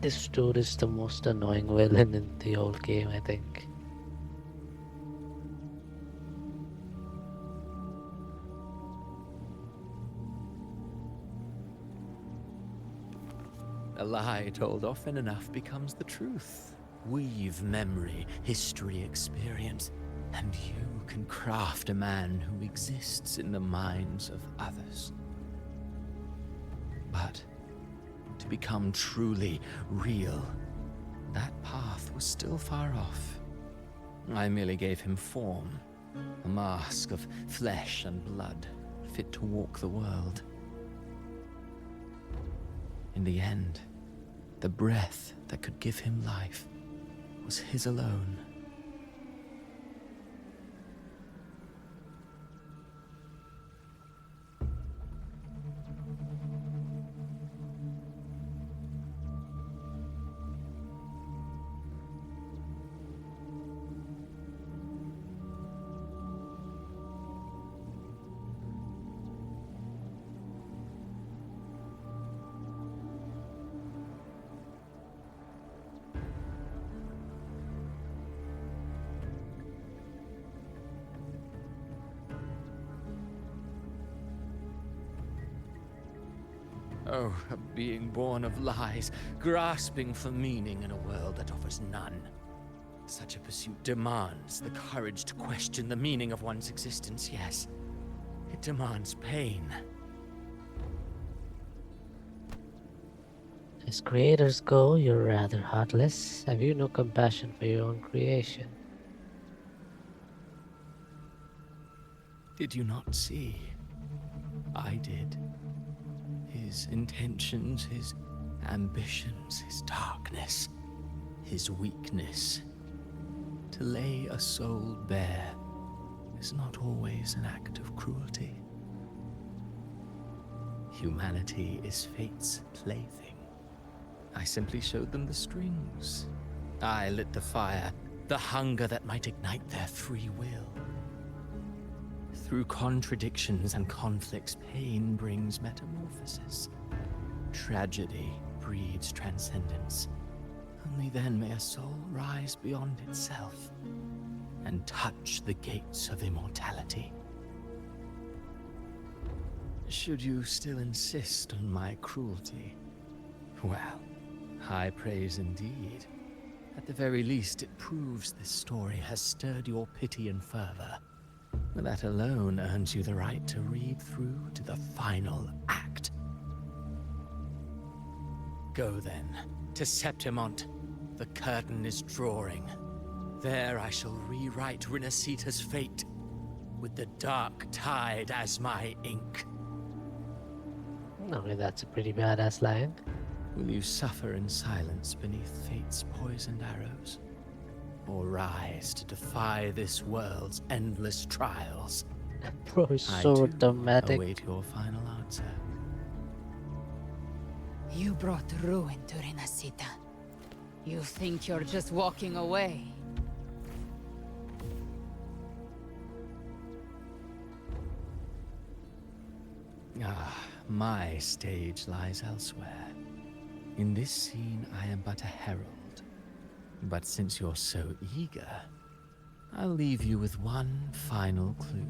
This dude is the most annoying villain in the whole game, I think. A lie told often enough becomes the truth. Weave memory, history, experience, and you can craft a man who exists in the minds of others. But to become truly real, that path was still far off. I merely gave him form, a mask of flesh and blood, fit to walk the world. In the end, the breath that could give him life was his alone. Oh, a being born of lies, grasping for meaning in a world that offers none. Such a pursuit demands the courage to question the meaning of one's existence, yes. It demands pain. As creators go, you're rather heartless. Have you no compassion for your own creation? Did you not see? I did. His intentions, his ambitions, his darkness, his weakness. To lay a soul bare is not always an act of cruelty. Humanity is fate's plaything. I simply showed them the strings. I lit the fire, the hunger that might ignite their free will. Through contradictions and conflicts, pain brings metamorphosis. Tragedy breeds transcendence. Only then may a soul rise beyond itself and touch the gates of immortality. Should you still insist on my cruelty, well, high praise indeed. At the very least, it proves this story has stirred your pity and fervor. That alone earns you the right to read through to the final act. Go then, to Septimont. The curtain is drawing. There I shall rewrite Rinasita's fate, with the dark tide as my ink. Okay, that's a pretty badass line. Will you suffer in silence beneath fate's poisoned arrows? Or rise to defy this world's endless trials? Bro is so dramatic. Await your final answer. You brought ruin to Rinasita. You think you're just walking away? Ah, my stage lies elsewhere. In this scene, I am but a herald. But since you're so eager, I'll leave you with one final clue.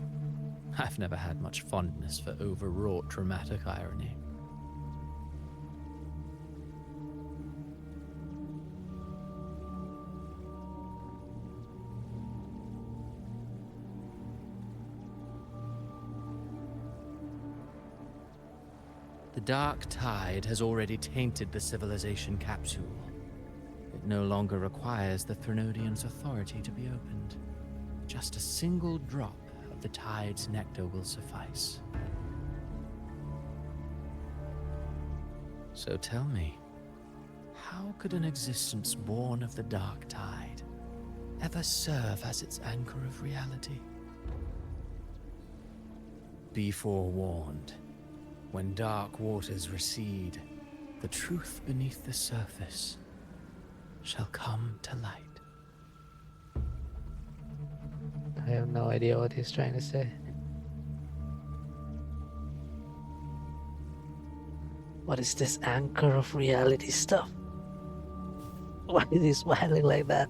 I've never had much fondness for overwrought dramatic irony. The dark tide has already tainted the civilization capsule. It no longer requires the Threnodians' authority to be opened. Just a single drop of the tide's nectar will suffice. So tell me, how could an existence born of the dark tide ever serve as its anchor of reality? Be forewarned. When dark waters recede, the truth beneath the surface shall come to light. I have no idea what he's trying to say. What is this anchor of reality stuff? Why is he smiling like that?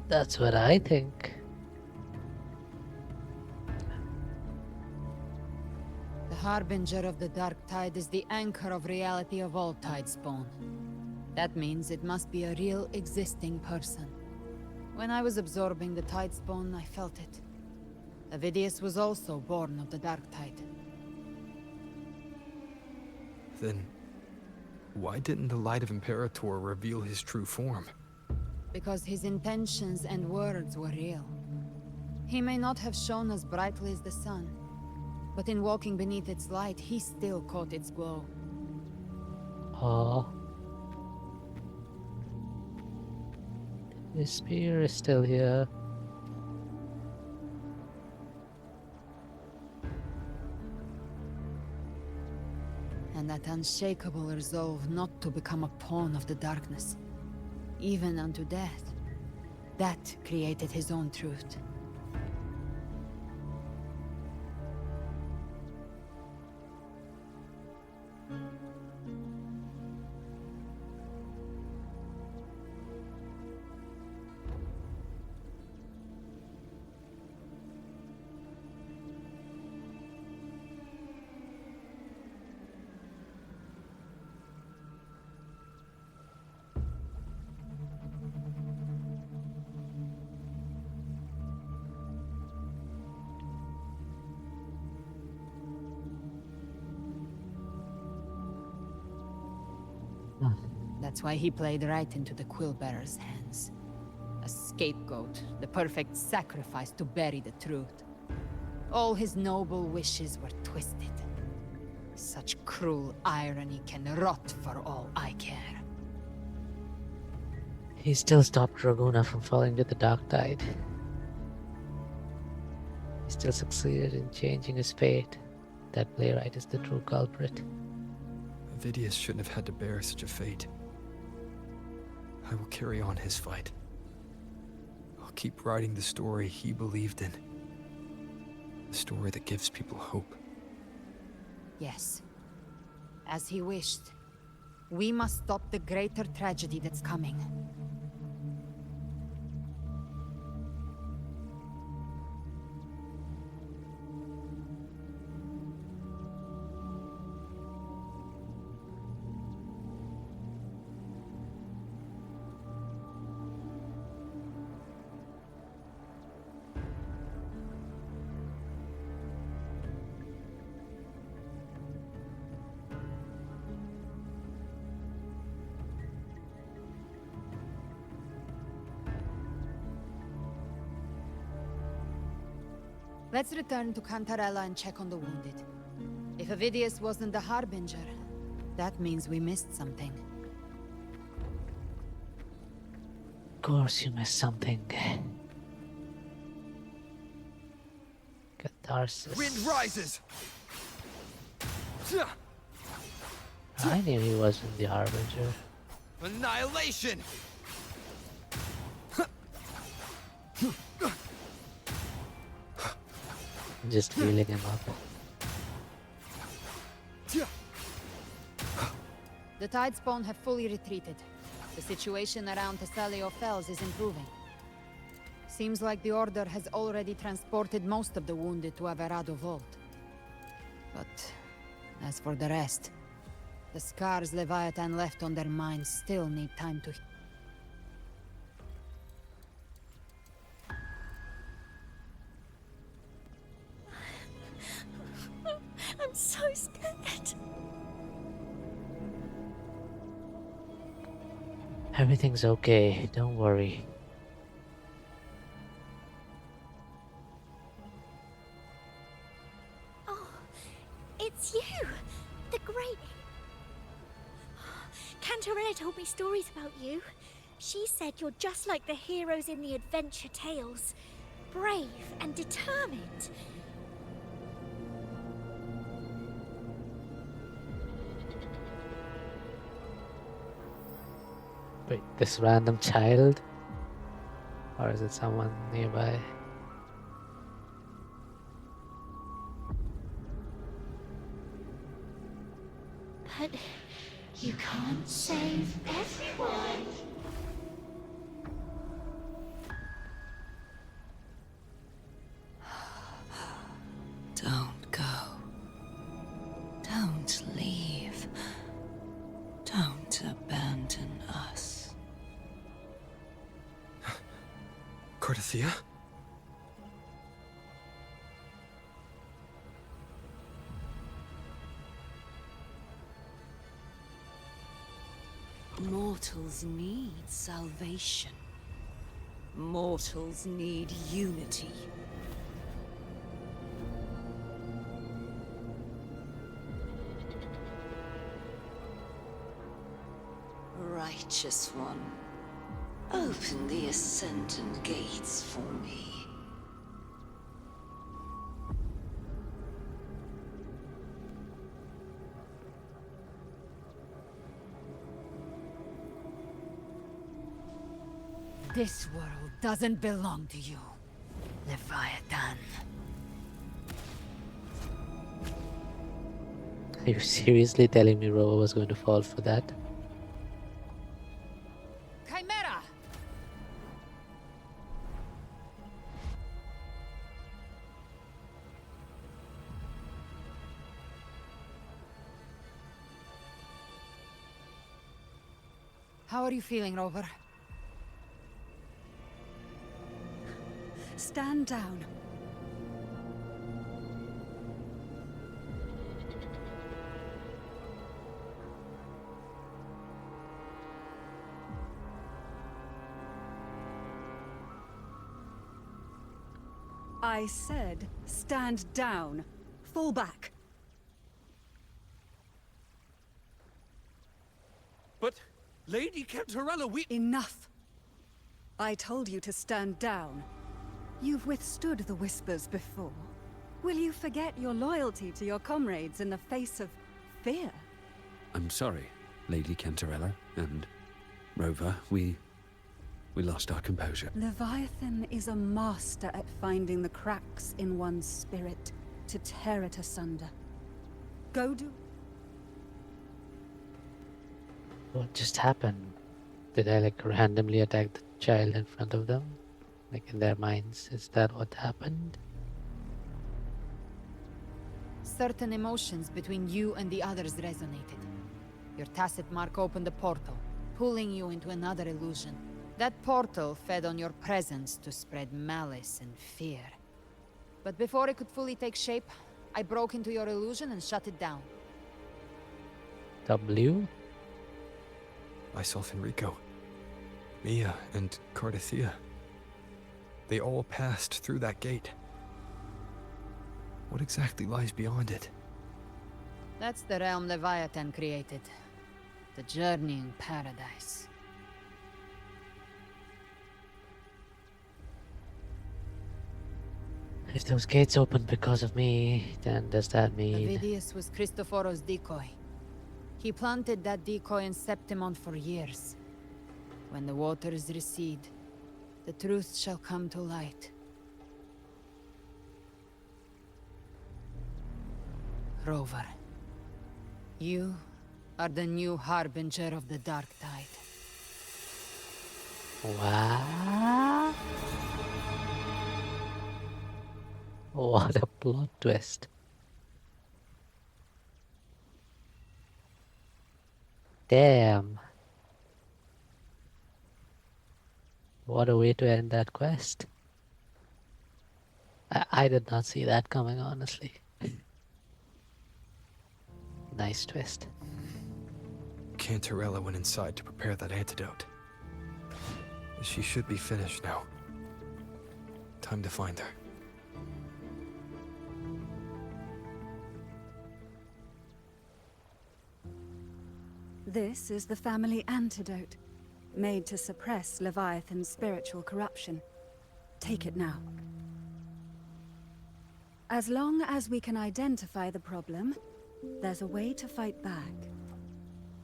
That's what I think. The Harbinger of the Dark Tide is the anchor of reality of all Tidespawn. That means it must be a real existing person. When I was absorbing the Tidespawn, I felt it. Avidius was also born of the Dark Tide. Then, why didn't the Light of Imperator reveal his true form? Because his intentions and words were real. He may not have shone as brightly as the sun, but in walking beneath its light, he still caught its glow. Oh. The spear is still here. And that unshakable resolve not to become a pawn of the darkness, even unto death, that created his own truth. That's why he played right into the Quillbearer's hands. A scapegoat, the perfect sacrifice to bury the truth. All his noble wishes were twisted. Such cruel irony can rot for all I care. He still stopped Raguna from falling to the dark tide. He still succeeded in changing his fate. That playwright is the true culprit. Vidius shouldn't have had to bear such a fate. I will carry on his fight. I'll keep writing the story he believed in. The story that gives people hope. Yes. As he wished. We must stop the greater tragedy that's coming. Let's return to Cantarella and check on the wounded. If Avidius wasn't the Harbinger, that means we missed something. Of course you missed something. Catharsis. Wind rises! I knew he wasn't the Harbinger. Annihilation! Just healing him up. The Tidespawn have fully retreated. The situation around Thessalio Fells is improving. Seems like the Order has already transported most of the wounded to Averado Vault. But as for the rest, the scars Leviathan left on their minds still need time to heal. I'm so scared. Everything's okay, don't worry. Oh, it's you! The great... Cantarella told me stories about you. She said you're just like the heroes in the adventure tales. Brave and determined. Wait, this random child? Or is it someone nearby? But you can't save everyone. Don't go. Don't leave. Don't abandon us. Cardathia? Mortals need salvation. Mortals need unity. Righteous One, open the Ascendant gates for me. This world doesn't belong to you, Leviathan. Are you seriously telling me Rover was going to fall for that? Chimera! How are you feeling, Rover? Stand down. I said, stand down. Fall back. But, Lady Cantarella, we— Enough. I told you to stand down. You've withstood the whispers before. Will you forget your loyalty to your comrades in the face of fear? I'm sorry, Lady Cantarella and Rover. We lost our composure. Leviathan is a master at finding the cracks in one's spirit to tear it asunder. Go do. What just happened? Did I like randomly attack the child in front of them? Like in their minds, is that what happened? Certain emotions between you and the others resonated. Your tacit mark opened a portal, pulling you into another illusion. That portal fed on your presence to spread malice and fear. But before it could fully take shape, I broke into your illusion and shut it down. W? I saw Fenrico, Mia, and Cardathia. They all passed through that gate. What exactly lies beyond it? That's the realm Leviathan created. The journeying paradise. If those gates opened because of me, then does that mean... Avidius was Cristoforo's decoy. He planted that decoy in Septimon for years. When the waters recede, the truth shall come to light. Rover, you are the new harbinger of the Dark Tide. What? What a plot twist. Damn. What a way to end that quest. I did not see that coming, honestly. Nice twist. Cantarella went inside to prepare that antidote. She should be finished now. Time to find her. This is the family antidote, made to suppress Leviathan's spiritual corruption. Take it now. As long as we can identify the problem, there's a way to fight back.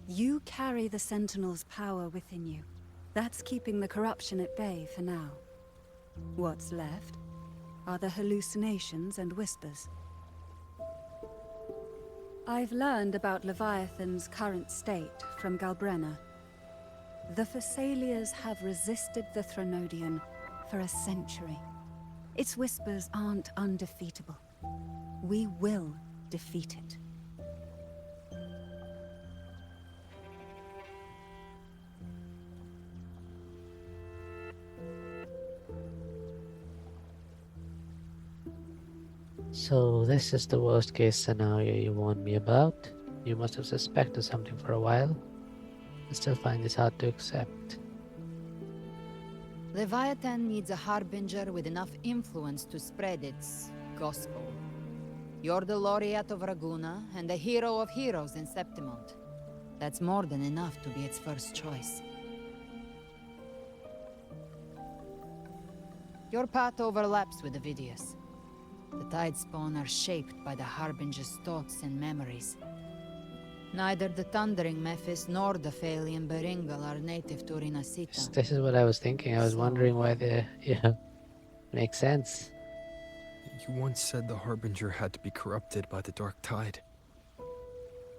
You carry the Sentinel's power within you. That's keeping the corruption at bay for now. What's left are the hallucinations and whispers. I've learned about Leviathan's current state from Galbrenna. The Thessalias have resisted the Threnodian for a century. Its whispers aren't undefeatable. We will defeat it. So this is the worst case scenario you warned me about. You must have suspected something for a while. I still find this hard to accept. Leviathan needs a harbinger with enough influence to spread its gospel. You're the laureate of Raguna and the hero of heroes in Septimont. That's more than enough to be its first choice. Your path overlaps with Avidius. The Tidespawn are shaped by the Harbinger's thoughts and memories. Neither the Thundering Mephis nor the Phalian Beringal are native to Rinasita. This is what I was thinking. I was wondering why they... Yeah. Makes sense. You once said the Harbinger had to be corrupted by the Dark Tide.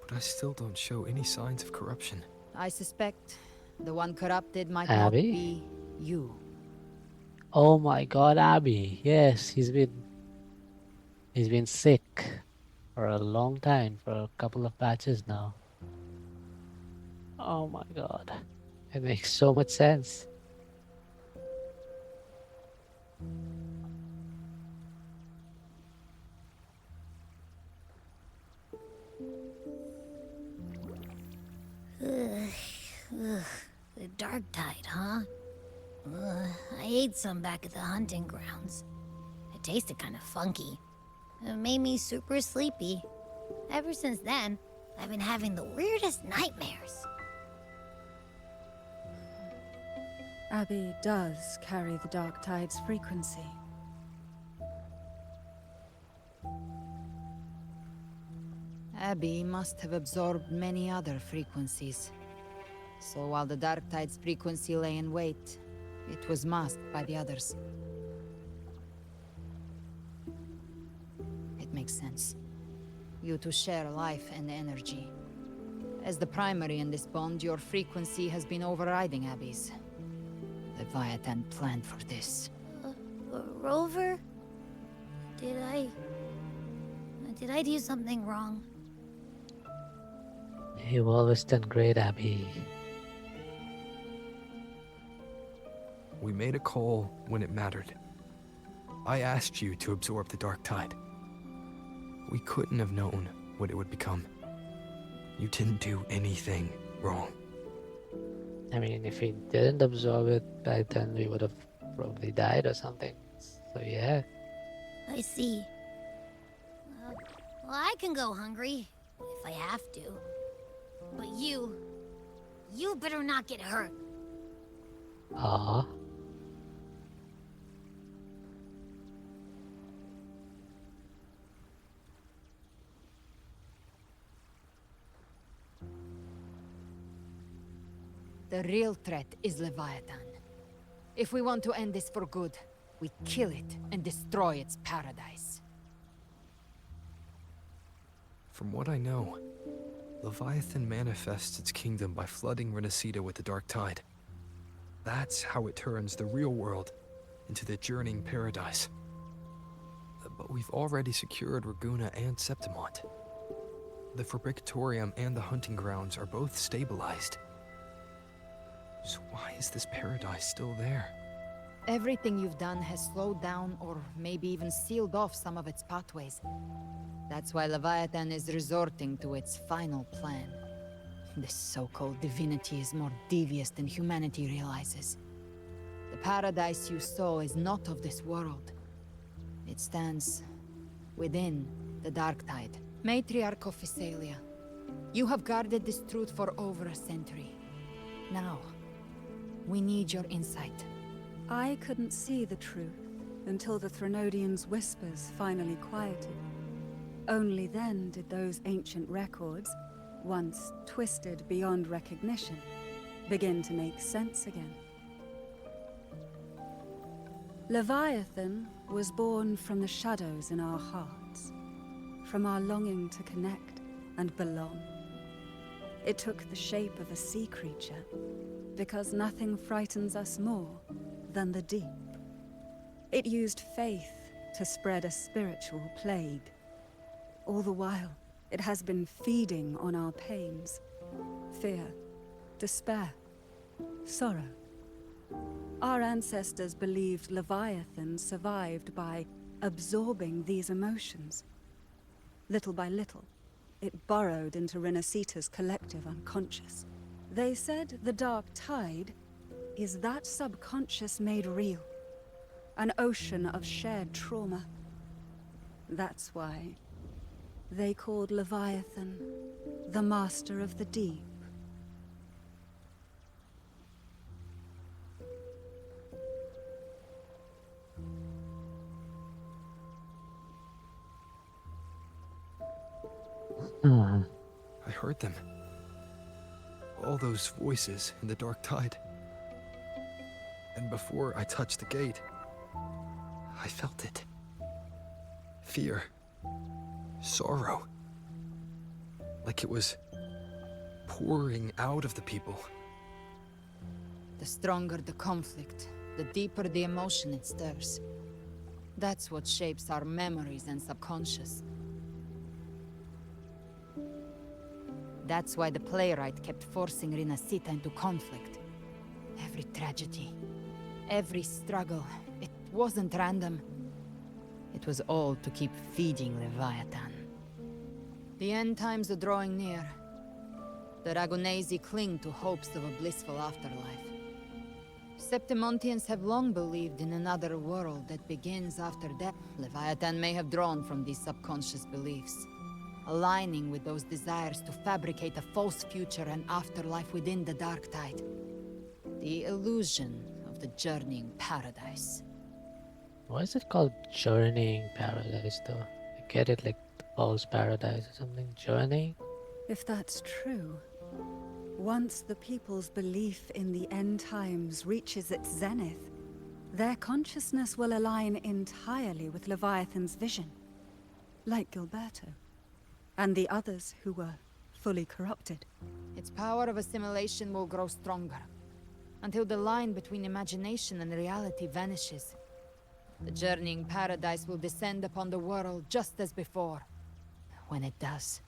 But I still don't show any signs of corruption. I suspect the one corrupted might Abby? not be you. Oh my god, Abby. Yes, he's been sick for a long time, for a couple of patches now. Oh my god. It makes so much sense. The dark tide, huh? I ate some back at the hunting grounds. It tasted kind of funky. It made me super sleepy. Ever since then, I've been having the weirdest nightmares. Abby does carry the dark tide's frequency. Abby must have absorbed many other frequencies. So while the dark tide's frequency lay in wait, it was masked by the others. It makes sense. You two share life and energy. As the primary in this bond, your frequency has been overriding Abby's. Leviathan planned for this. Rover? Did I do something wrong? You've always done great, Abby. We made a call when it mattered. I asked you to absorb the dark tide. We couldn't have known what it would become. You didn't do anything wrong. I mean, if we didn't absorb it back then, we would have probably died or something. So yeah. I see. Well, I can go hungry, if I have to. But you better not get hurt. Aww. The real threat is Leviathan. If we want to end this for good, we kill it and destroy its paradise. From what I know, Leviathan manifests its kingdom by flooding Renacida with the dark tide. That's how it turns the real world into the journeying paradise. But we've already secured Raguna and Septimont. The Fabricatorium and the hunting grounds are both stabilized. So why is this paradise still there? Everything you've done has slowed down or maybe even sealed off some of its pathways. That's why Leviathan is resorting to its final plan. This so-called divinity is more devious than humanity realizes. The paradise you saw is not of this world. It stands within the dark tide. Matriarch of Physalia, you have guarded this truth for over a century. Now, we need your insight. I couldn't see the truth until the Threnodians' whispers finally quieted. Only then did those ancient records, once twisted beyond recognition, begin to make sense again. Leviathan was born from the shadows in our hearts, from our longing to connect and belong. It took the shape of a sea creature, because nothing frightens us more than the deep. It used faith to spread a spiritual plague. All the while, it has been feeding on our pains, fear, despair, sorrow. Our ancestors believed Leviathan survived by absorbing these emotions. Little by little, it burrowed into Renacita's collective unconscious. They said the dark tide is that subconscious made real, an ocean of shared trauma. That's why they called Leviathan the Master of the Deep. I heard them. All those voices in the dark tide. And before I touched the gate, I felt it. Fear. Sorrow. Like it was pouring out of the people. The stronger the conflict, the deeper the emotion it stirs. That's what shapes our memories and subconscious. That's why the playwright kept forcing Rinasita into conflict. Every tragedy, every struggle, it wasn't random. It was all to keep feeding Leviathan. The end times are drawing near. The Ragunesi cling to hopes of a blissful afterlife. Septimontians have long believed in another world that begins after death. Leviathan may have drawn from these subconscious beliefs, aligning with those desires to fabricate a false future and afterlife within the Dark Tide. The illusion of the journeying paradise. Why is it called Journeying Paradise though? I get it like the False Paradise or something. Journey? If that's true, once the people's belief in the end times reaches its zenith, their consciousness will align entirely with Leviathan's vision. Like Gilberto. And the others who were fully corrupted. Its power of assimilation will grow stronger, until the line between imagination and reality vanishes. The journeying paradise will descend upon the world just as before. When it does,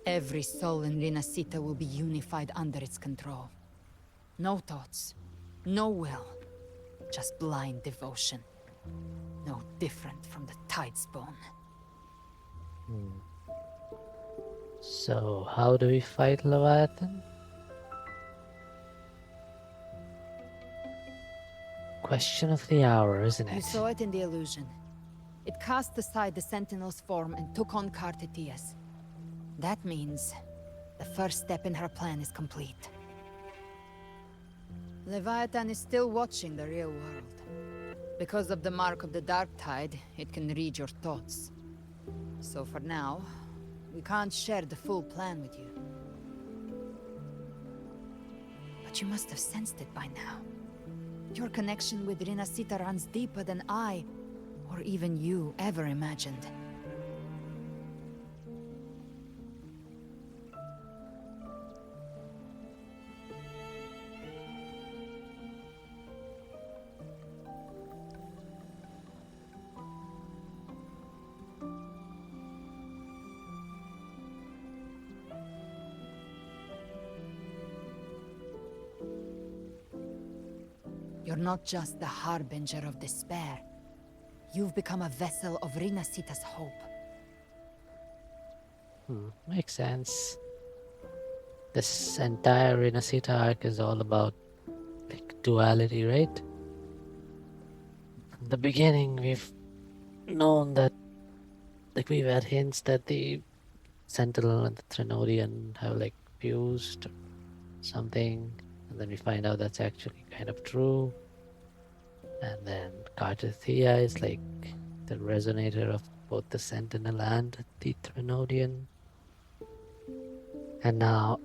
every soul in Rinasita will be unified under its control. No thoughts, no will, just blind devotion. No different from the Tidespawn. So, how do we fight Leviathan? Question of the hour, isn't it? You saw it in the illusion. It cast aside the Sentinel's form and took on Cartetias. That means the first step in her plan is complete. Leviathan is still watching the real world. Because of the mark of the Dark Tide, it can read your thoughts. So for now, we can't share the full plan with you. But you must have sensed it by now. Your connection with Rinasita runs deeper than I, or even you, ever imagined. You're not just the harbinger of despair. You've become a vessel of Rinasita's hope. Makes sense. This entire Rinasita arc is all about like duality, right? From the beginning, we've known that, like, we've had hints that the Sentinel and the Trinodian have like fused or something, and then we find out that's actually kind of true. And then Cartethia is like the resonator of both the Sentinel and the Trinodian. And now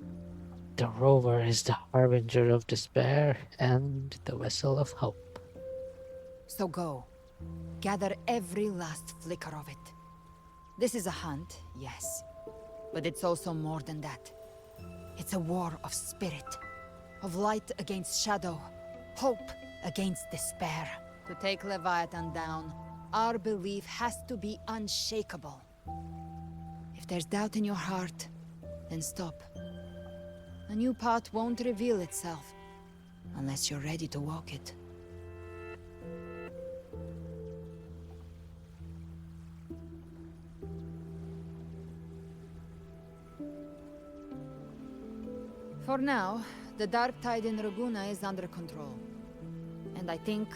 the rover is the harbinger of despair and the vessel of hope. So go. Gather every last flicker of it. This is a hunt, yes. But it's also more than that. It's a war of spirit. Of light against shadow. Hope against despair. To take Leviathan down, our belief has to be unshakable. If there's doubt in your heart, then stop. A new path won't reveal itself, unless you're ready to walk it. For now, the Dark Tide in Raguna is under control. And I think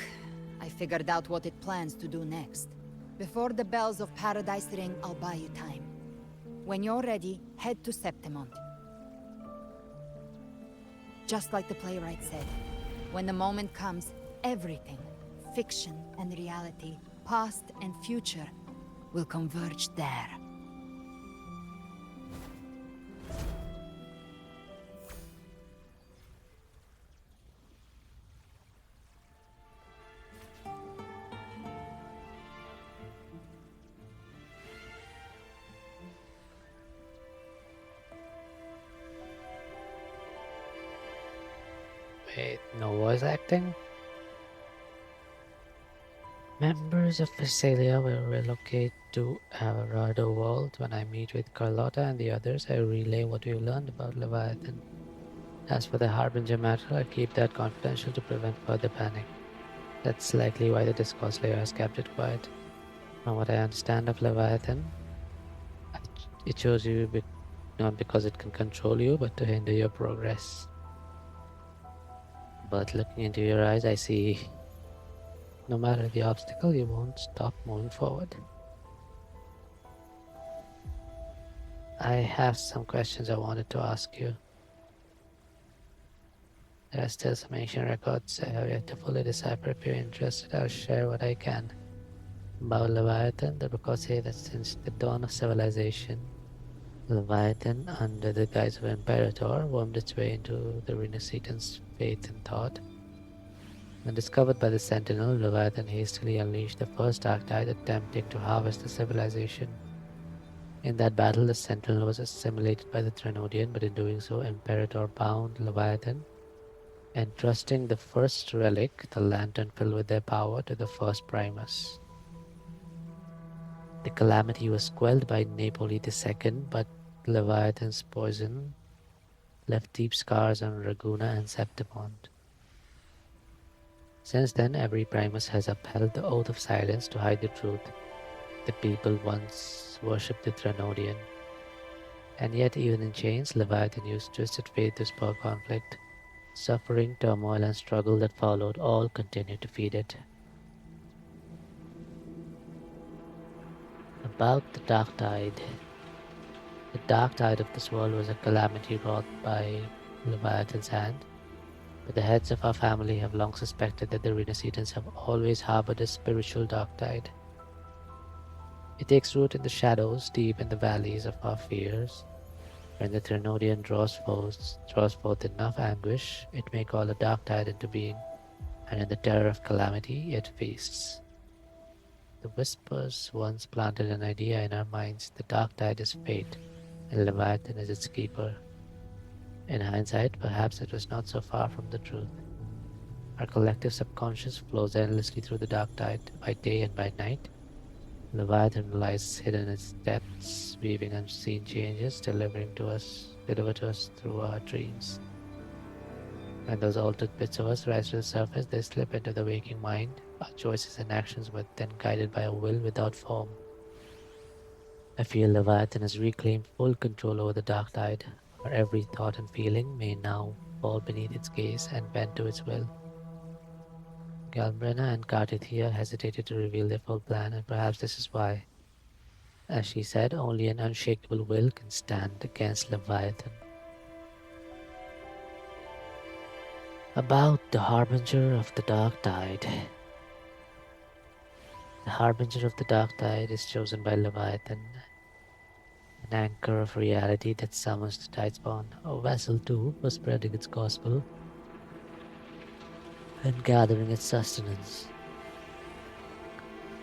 I figured out what it plans to do next. Before the bells of Paradise ring, I'll buy you time. When you're ready, head to Septimont. Just like the playwright said, when the moment comes, everything, fiction and reality, past and future, will converge there. Wait, no voice acting? Members of Phasalia will relocate to Averado World. When I meet with Carlotta and the others, I relay what we've learned about Leviathan. As for the Harbinger matter, I keep that confidential to prevent further panic. That's likely why the Discourse Layer has kept it quiet. From what I understand of Leviathan, it chose you not because it can control you, but to hinder your progress. But looking into your eyes, I see no matter the obstacle, you won't stop moving forward. I have some questions I wanted to ask you. There are still some ancient records I have yet to fully decipher. If you're interested, I'll share what I can. About Leviathan, the records say that since the dawn of civilization, Leviathan, under the guise of Imperator, wormed its way into the Renacitans' faith and thought. When discovered by the Sentinel, Leviathan hastily unleashed the first Dark Tide, attempting to harvest the civilization. In that battle, the Sentinel was assimilated by the Threnodian, but in doing so, Imperator bound Leviathan, entrusting the first relic, the lantern filled with their power, to the first Primus. The calamity was quelled by Napoli II, but Leviathan's poison left deep scars on Raguna and Septimond. Since then, every Primus has upheld the oath of silence to hide the truth. The people once worshipped the Threnodian. And yet, even in chains, Leviathan used twisted faith to spur conflict. Suffering, turmoil, and struggle that followed all continued to feed it. About the Dark Tide. The Dark Tide of this world was a calamity wrought by Leviathan's hand, but the heads of our family have long suspected that the Renacitans have always harbored a spiritual dark tide. It takes root in the shadows, deep in the valleys of our fears. When the Threnodian draws forth enough anguish, it may call a dark tide into being, and in the terror of calamity, it feasts. The whispers once planted an idea in our minds: the dark tide is fate, and Leviathan is its keeper. In hindsight, perhaps it was not so far from the truth. Our collective subconscious flows endlessly through the dark tide, by day and by night. Leviathan lies hidden in its depths, weaving unseen changes, delivered to us through our dreams. When those altered bits of us rise to the surface, they slip into the waking mind. Our choices and actions were then guided by a will without form. I feel Leviathan has reclaimed full control over the dark tide. Our every thought and feeling may now fall beneath its gaze and bend to its will. Galbrena and Cartithia hesitated to reveal their full plan, and perhaps this is why. As she said, only an unshakable will can stand against Leviathan. About the Harbinger of the Dark Tide. The Harbinger of the Dark Tide is chosen by Leviathan, an anchor of reality that summons the Tidespawn, a vessel too for spreading its gospel and gathering its sustenance.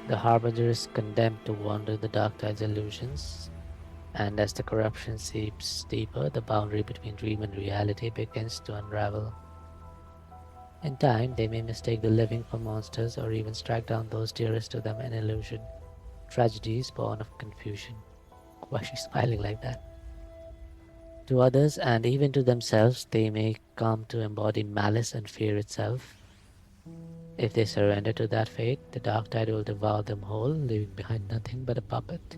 The Harbinger is condemned to wander the Dark Tide's illusions, and as the corruption seeps deeper, the boundary between dream and reality begins to unravel. In time, they may mistake the living for monsters or even strike down those dearest to them in illusion. Tragedies born of confusion. Why is she smiling like that? To others, and even to themselves, they may come to embody malice and fear itself. If they surrender to that fate, the Dark Tide will devour them whole, leaving behind nothing but a puppet.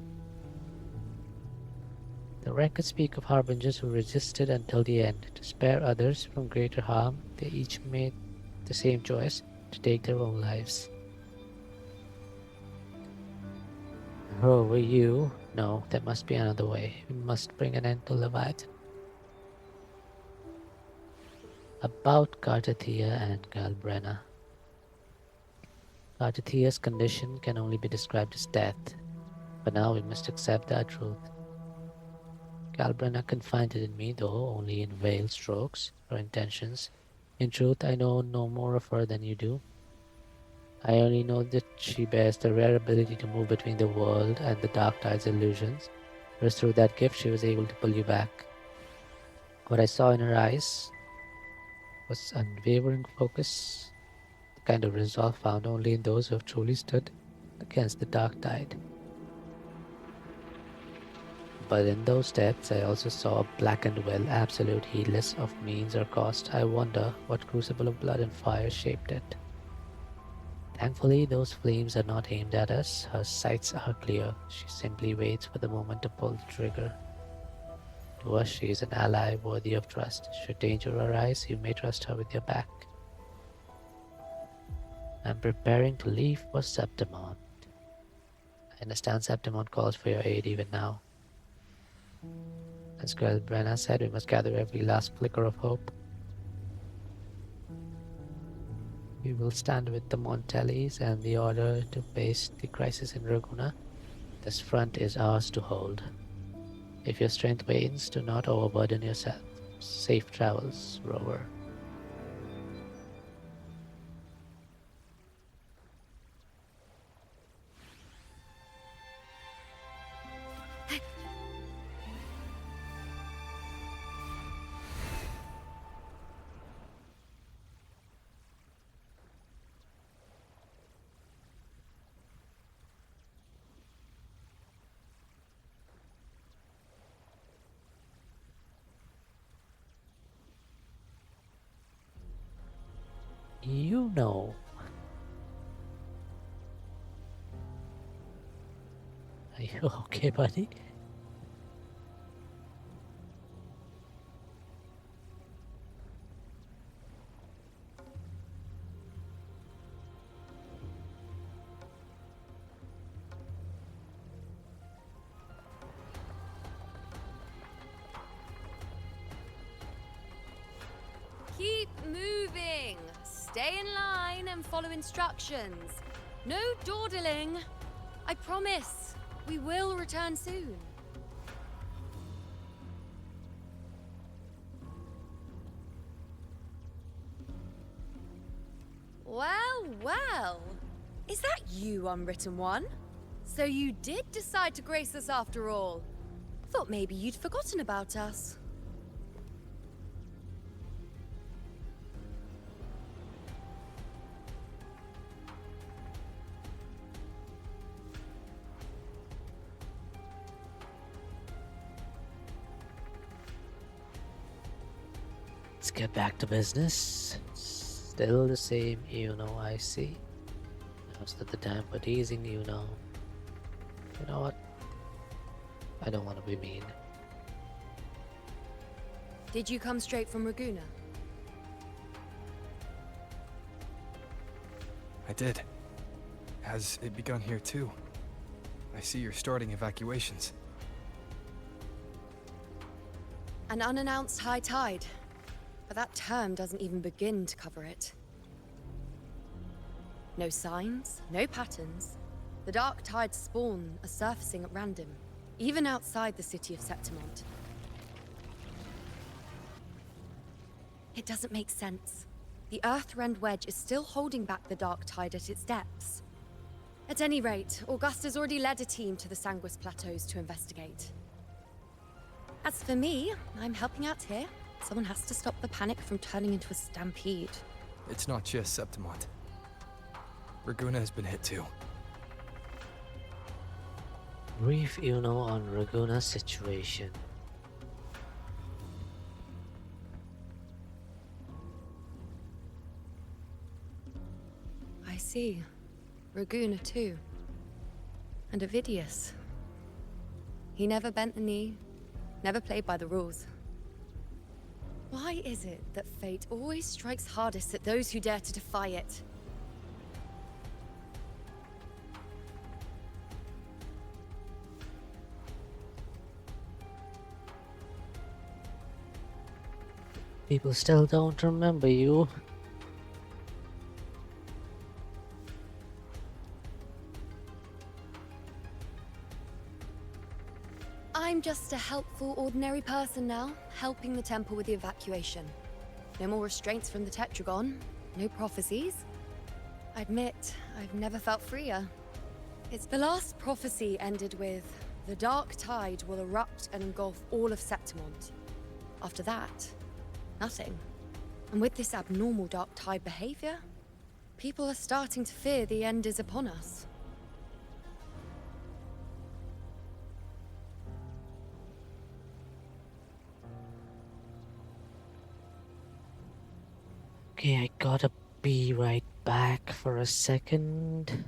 The records speak of harbingers who resisted until the end. To spare others from greater harm, they each made the same choice: to take their own lives. Oh, were you? No, there must be another way. We must bring an end to Leviathan. About Cartithia and Galbrena. Cartithia's condition can only be described as death. For now, we must accept that truth. Galbrena confided in me, though only in veiled strokes, her intentions. In truth, I know no more of her than you do. I only know that she bears the rare ability to move between the world and the Dark Tide's illusions. It was through that gift she was able to pull you back. What I saw in her eyes was unwavering focus, the kind of resolve found only in those who have truly stood against the dark tide. But in those depths, I also saw a blackened well, absolute heedless of means or cost. I wonder what crucible of blood and fire shaped it. Thankfully, those flames are not aimed at us. Her sights are clear. She simply waits for the moment to pull the trigger. To us, she is an ally worthy of trust. Should danger arise, you may trust her with your back. I'm preparing to leave for Septimont. I understand Septimont calls for your aid even now. As Girl Brenna said, we must gather every last flicker of hope. We will stand with the Montellis and the Order to face the crisis in Raguna. This front is ours to hold. If your strength wanes, do not overburden yourself. Safe travels, rover. You know. Are you okay, buddy? Keep moving. Stay in line and follow instructions. No dawdling. I promise, we will return soon. Well, well. Is that you, Unwritten One? So you did decide to grace us after all. Thought maybe you'd forgotten about us. Let's get back to business. Still the same, you know, I see. Most of the time for teasing, you know. You know what? I don't want to be mean. Did you come straight from Raguna? I did. Has it begun here too? I see you're starting evacuations. An unannounced high tide. But that term doesn't even begin to cover it. No signs, no patterns. The dark tide's spawn are surfacing at random, even outside the city of Septimont. It doesn't make sense. The Earthrend Wedge is still holding back the dark tide at its depths. At any rate, Augusta's already led a team to the Sanguis Plateaus to investigate. As for me, I'm helping out here. Someone has to stop the panic from turning into a stampede. It's not just Septimont. Raguna has been hit too. Brief, you know, on Raguna's situation. I see. Raguna too. And Ovidius. He never bent the knee, never played by the rules. Why is it that fate always strikes hardest at those who dare to defy it? People still don't remember you. I'm just a helpful, ordinary person now, helping the temple with the evacuation. No more restraints from the Tetragon, no prophecies. I admit, I've never felt freer. It's the last prophecy ended with, the dark tide will erupt and engulf all of Septimont. After that, nothing. And with this abnormal dark tide behavior, people are starting to fear the end is upon us. Okay, I gotta be right back for a second.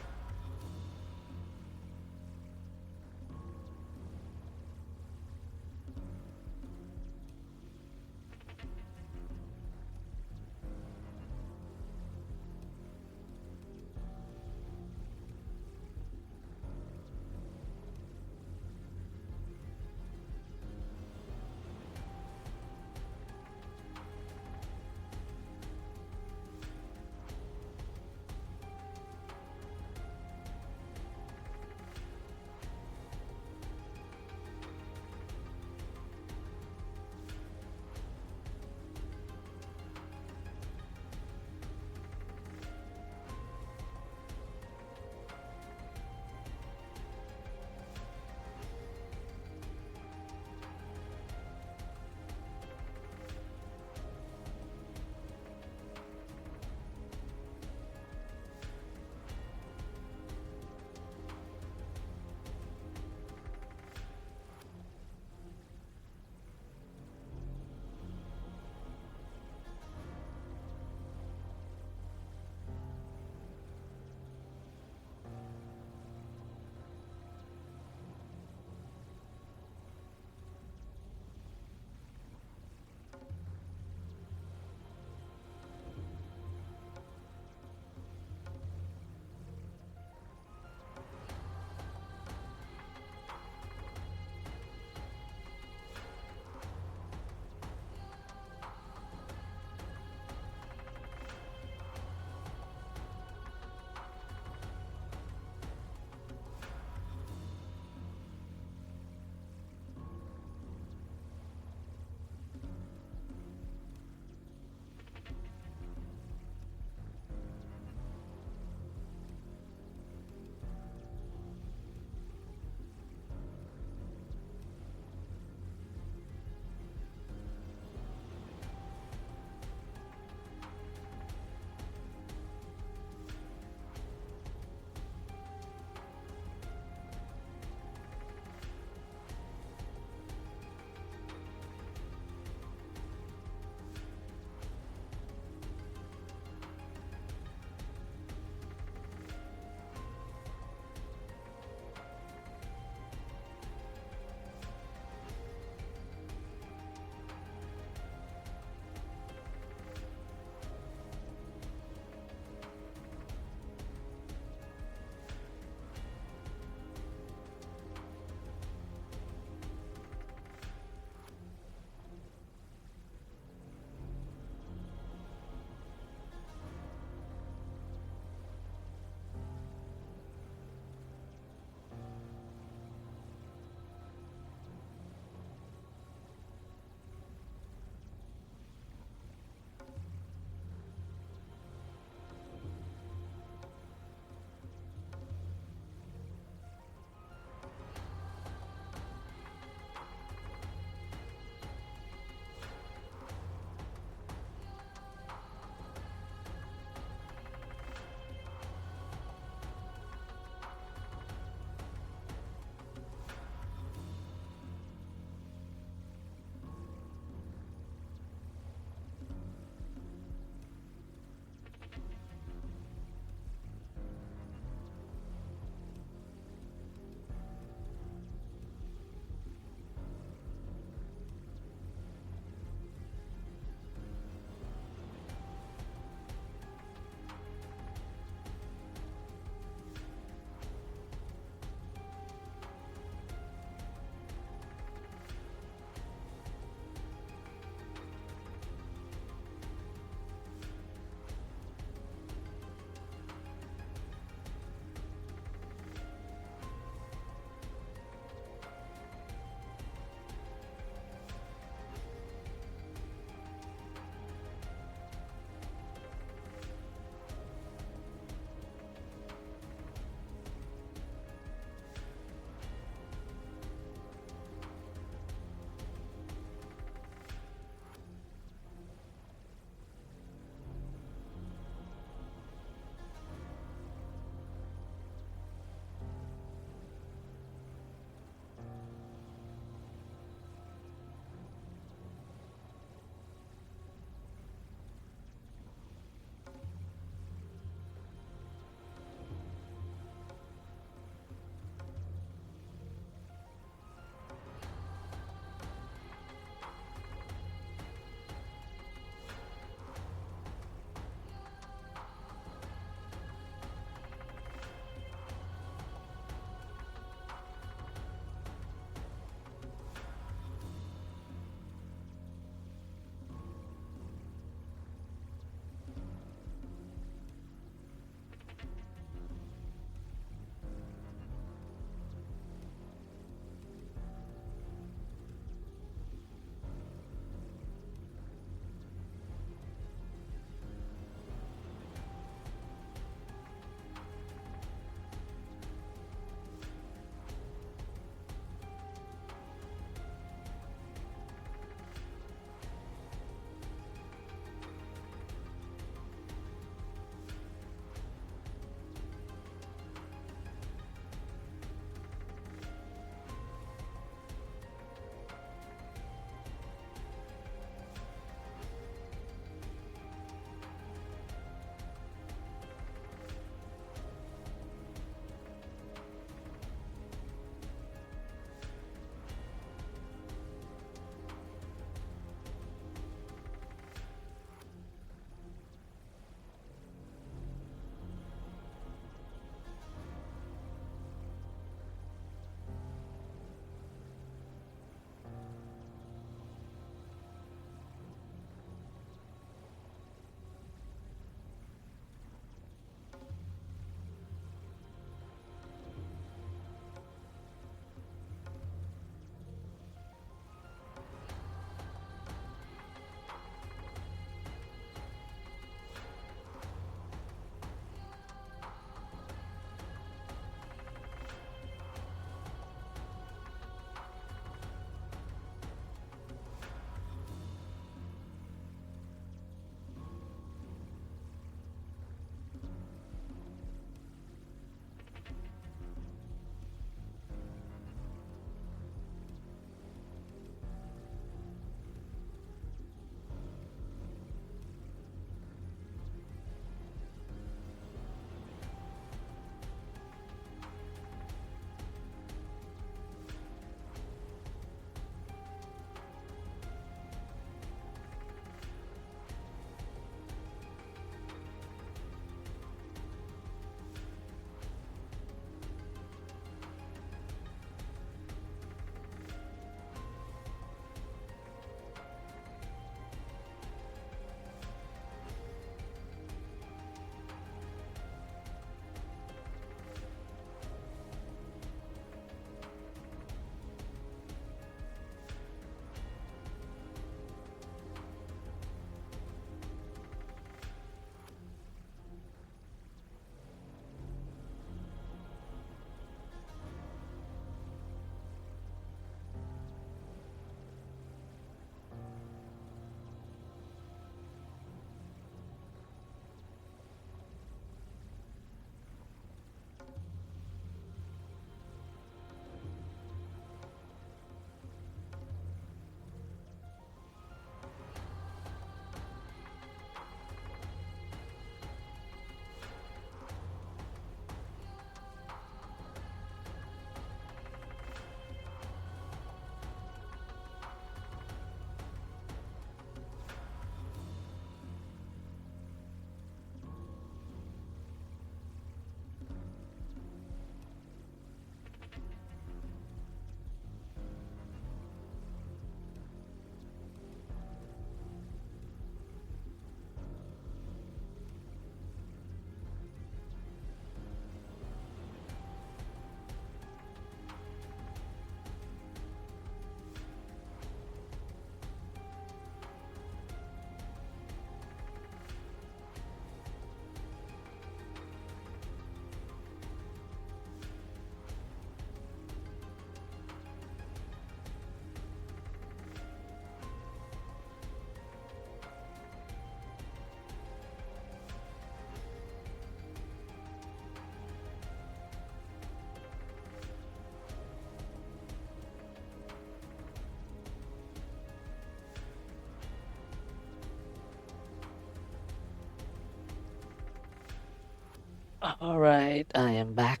Alright, I am back.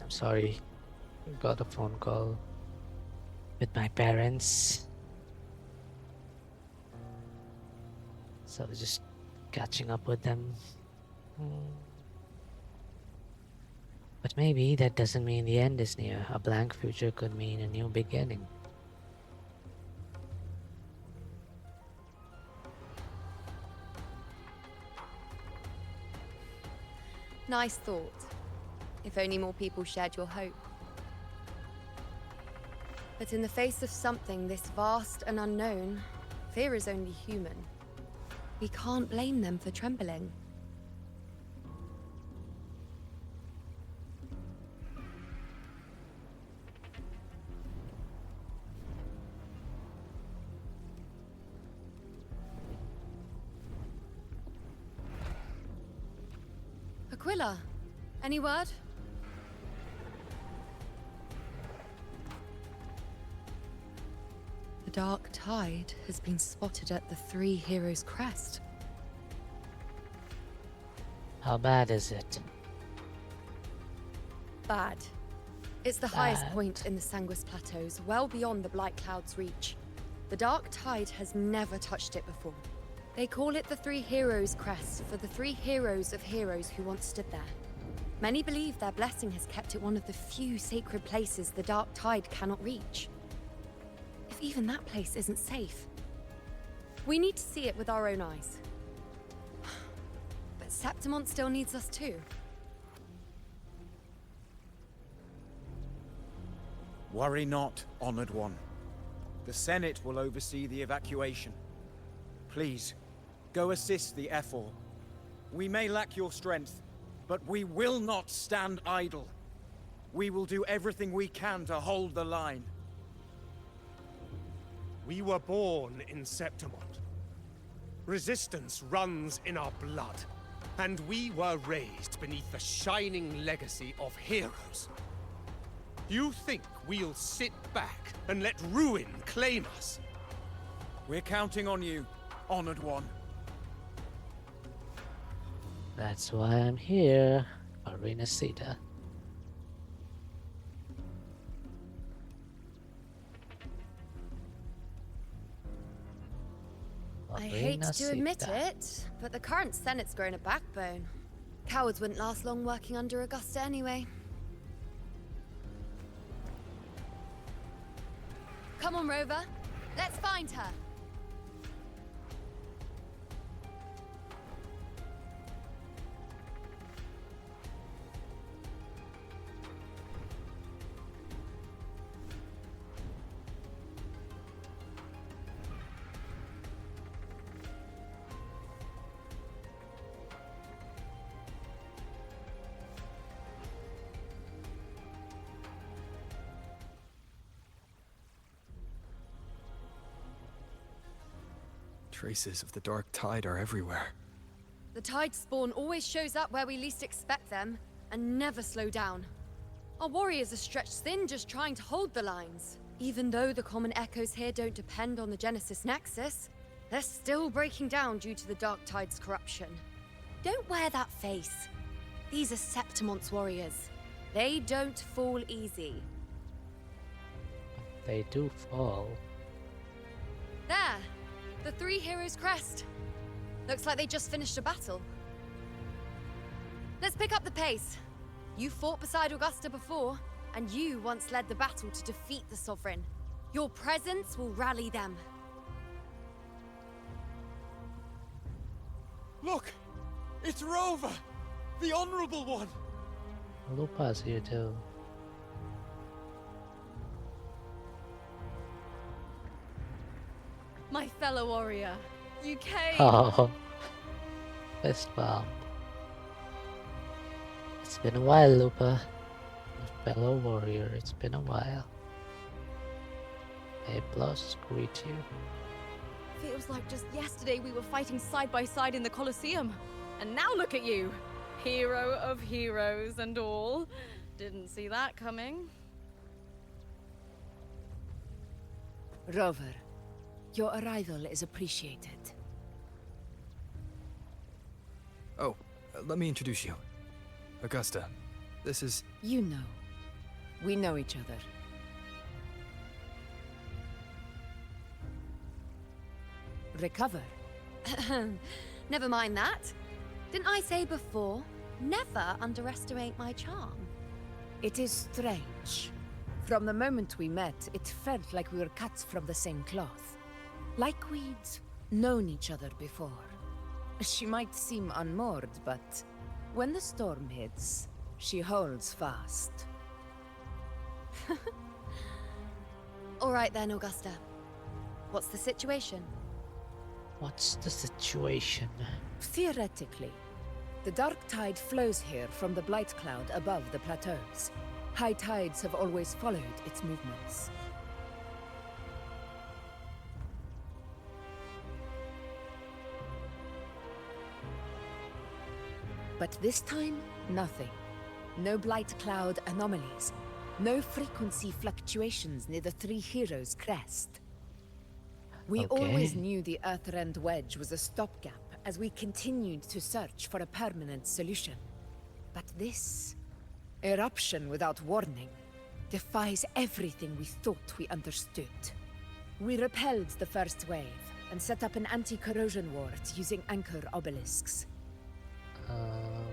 I'm sorry. Got a phone call with my parents. So just catching up with them. But maybe that doesn't mean the end is near. A blank future could mean a new beginning. Nice thought. If only more people shared your hope. But in the face of something this vast and unknown, fear is only human. We can't blame them for trembling. Aquila, any word? The dark tide has been spotted at the Three Heroes' Crest. How bad is it? Bad. It's the highest point in the Sanguis Plateaus, well beyond the Blight Cloud's reach. The dark tide has never touched it before. They call it the Three Heroes' Crest for the three heroes of heroes who once stood there. Many believe their blessing has kept it one of the few sacred places the dark tide cannot reach. If even that place isn't safe, we need to see it with our own eyes. But Septimont still needs us too. Worry not, Honored One. The Senate will oversee the evacuation. Please, go assist the Ephor. We may lack your strength, but we will not stand idle. We will do everything we can to hold the line. We were born in Septimont. Resistance runs in our blood, and we were raised beneath the shining legacy of heroes. You think we'll sit back and let ruin claim us? We're counting on you, Honored One. That's why I'm here, Arena Sita. I hate to admit it, but the current Senate's grown a backbone. Cowards wouldn't last long working under Augusta anyway. Come on, Rover. Let's find her. Traces of the dark tide are everywhere. The tide spawn always shows up where we least expect them, and never slow down. Our warriors are stretched thin just trying to hold the lines. Even though the common echoes here don't depend on the Genesis Nexus, they're still breaking down due to the dark tide's corruption. Don't wear that face. These are Septimont's warriors. They don't fall easy. They do fall. There! The Three Heroes' Crest. Looks like they just finished a battle. Let's pick up the pace. You fought beside Augusta before, and you once led the battle to defeat the Sovereign. Your presence will rally them. Look! It's Rover! The Honorable One! Lupa's here too. My fellow warrior, you came! Oh, fist bump. It's been a while, Lupa. Fellow warrior, it's been a while. A plus greet you. Feels like just yesterday we were fighting side by side in the Colosseum. And now look at you! Hero of heroes and all. Didn't see that coming. Rover, your arrival is appreciated. Oh, let me introduce you. Augusta, this is... You know. We know each other. Recover. Never mind that. Didn't I say before? Never underestimate my charm. It is strange. From the moment we met, it felt like we were cut from the same cloth. Like we'd known each other before. She might seem unmoored, but when the storm hits, she holds fast. All right then, Augusta. What's the situation? What's the situation? Theoretically, the dark tide flows here from the blight cloud above the plateaus. High tides have always followed its movements. But this time, nothing. No blight cloud anomalies. No frequency fluctuations near the Three Heroes crest. We always knew the Earthrend Wedge was a stopgap as we continued to search for a permanent solution. But this eruption without warning defies everything we thought we understood. We repelled the first wave and set up an anti-corrosion ward using anchor obelisks.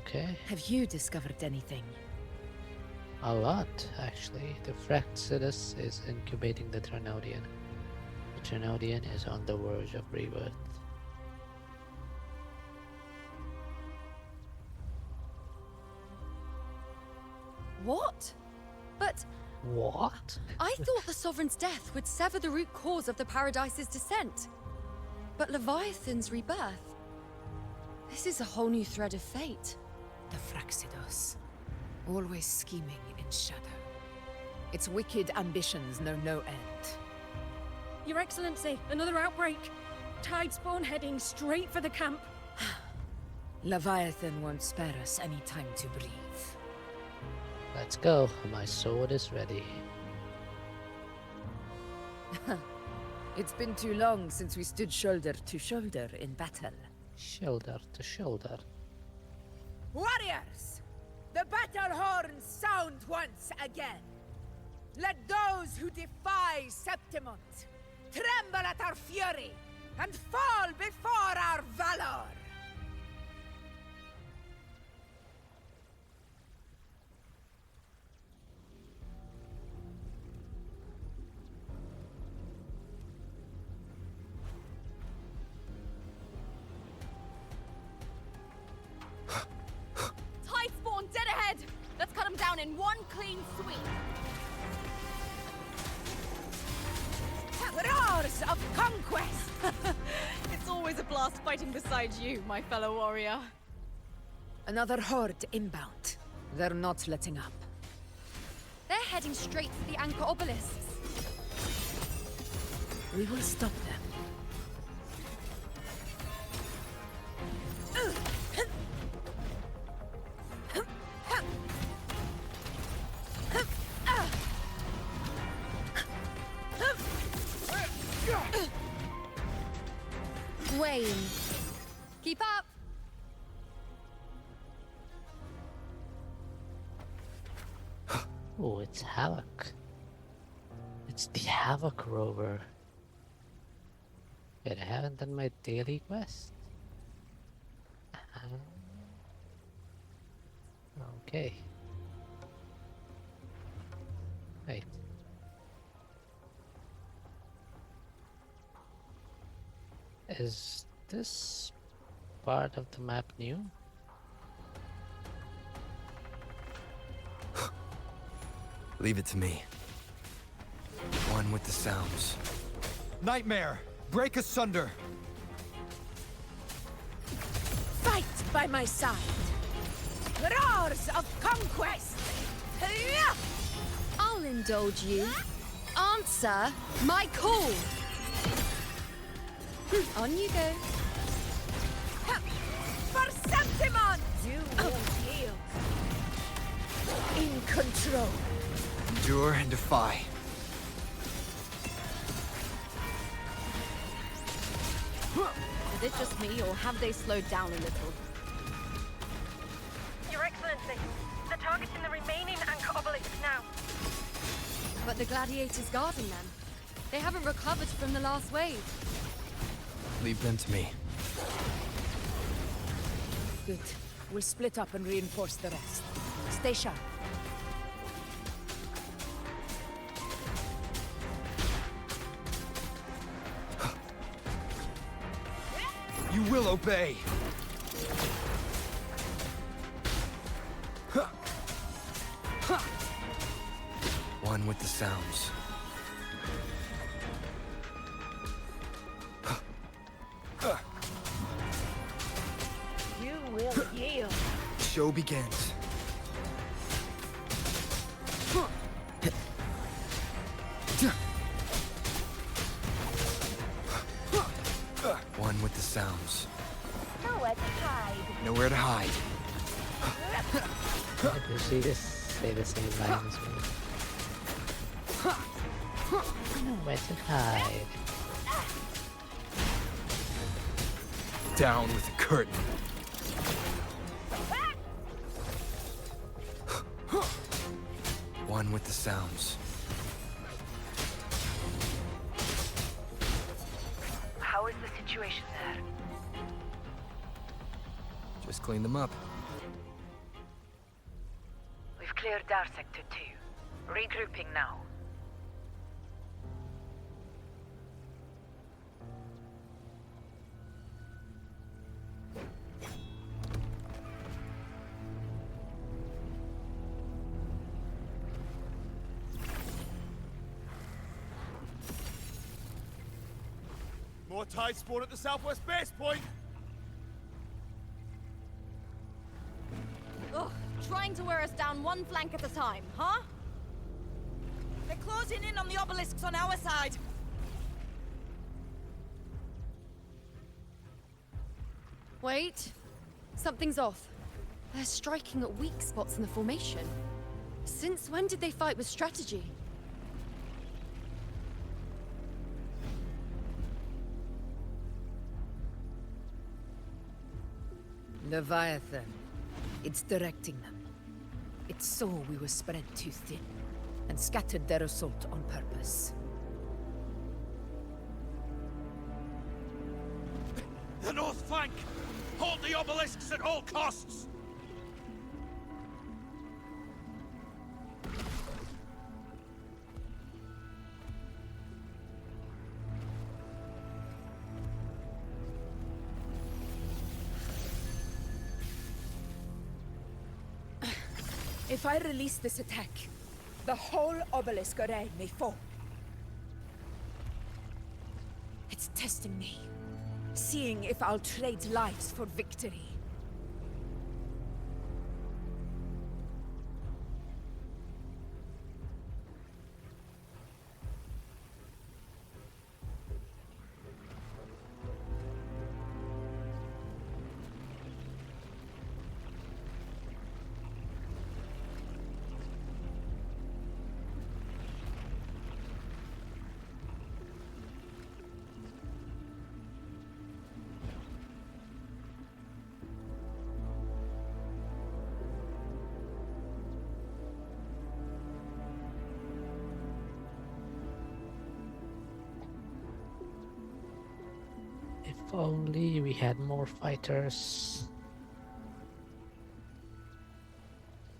Okay. Have you discovered anything? A lot, actually. The Fraxidus is incubating the Ternodian. The Ternodian is on the verge of rebirth. What? But... What? I thought the Sovereign's death would sever the root cause of the Paradise's descent. But Leviathan's rebirth... This is a whole new thread of fate. The Fraxidos. Always scheming in shadow. Its wicked ambitions know no end. Your Excellency, another outbreak. Tide spawn heading straight for the camp. Leviathan won't spare us any time to breathe. Let's go. My sword is ready. It's been too long since we stood shoulder to shoulder in battle. Shoulder to shoulder. Warriors! The battle horns sound once again. Let those who defy Septimont tremble at our fury and fall before our valor! Tide spawn dead ahead! Let's cut them down in one clean sweep. Roars of conquest! It's always a blast fighting beside you, my fellow warrior. Another horde inbound. They're not letting up. They're heading straight for the anchor obelisks. We will stop them. Wayne, keep up. Oh, it's Havoc. It's the Havoc Rover. Wait, I haven't done my daily quest? Okay. Wait. Is this part of the map new? Leave it to me. One with the sounds. Nightmare! Break asunder! Fight by my side! Roars of conquest! I'll indulge you. Answer my call. On you go. For Septimont! You will heal. In control. Endure and defy. Is it just me, or have they slowed down a little? The gladiators guarding them. They haven't recovered from the last wave. Leave them to me. Good. We'll split up and reinforce the rest. Stay sharp. You will obey! One with the sounds. You will yield. Show begins. One with the sounds. Nowhere to hide. Nowhere to hide. Did she just say the same line as me? Nowhere to hide. Down with the curtain. One with the sounds. How is the situation there? Just clean them up. We've cleared our sector 2. Regrouping now. More tide spawn at the southwest base point! Ugh, trying to wear us down one flank at a time, huh? They're closing in on the obelisks on our side. Wait. Something's off. They're striking at weak spots in the formation. Since when did they fight with strategy? Leviathan. It's directing them. It saw we were spread too thin, and scattered their assault on purpose. The north flank! Hold the obelisks at all costs! If I release this attack, the whole obelisk array may fall. It's testing me, seeing if I'll trade lives for victory. If only we had more fighters.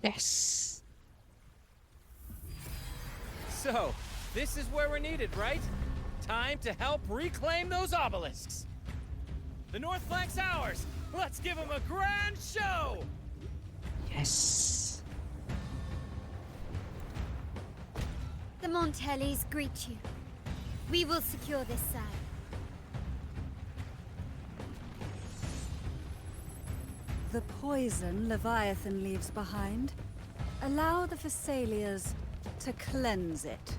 Yes! So, this is where we're needed, right? Time to help reclaim those obelisks. The north flank's ours. Let's give them a grand show! Yes! The Montellis greet you. We will secure this side. The poison Leviathan leaves behind, allow the Thessalians to cleanse it.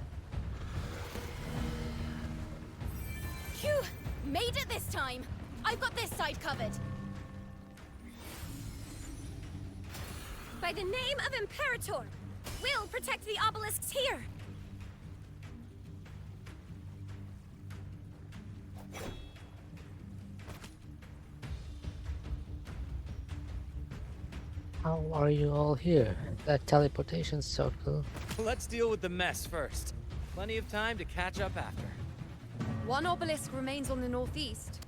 Phew! Made it this time! I've got this side covered. By the name of Imperator, we'll protect the obelisks here! How are you all here? That teleportation circle. Let's deal with the mess first. Plenty of time to catch up after. One obelisk remains on the northeast.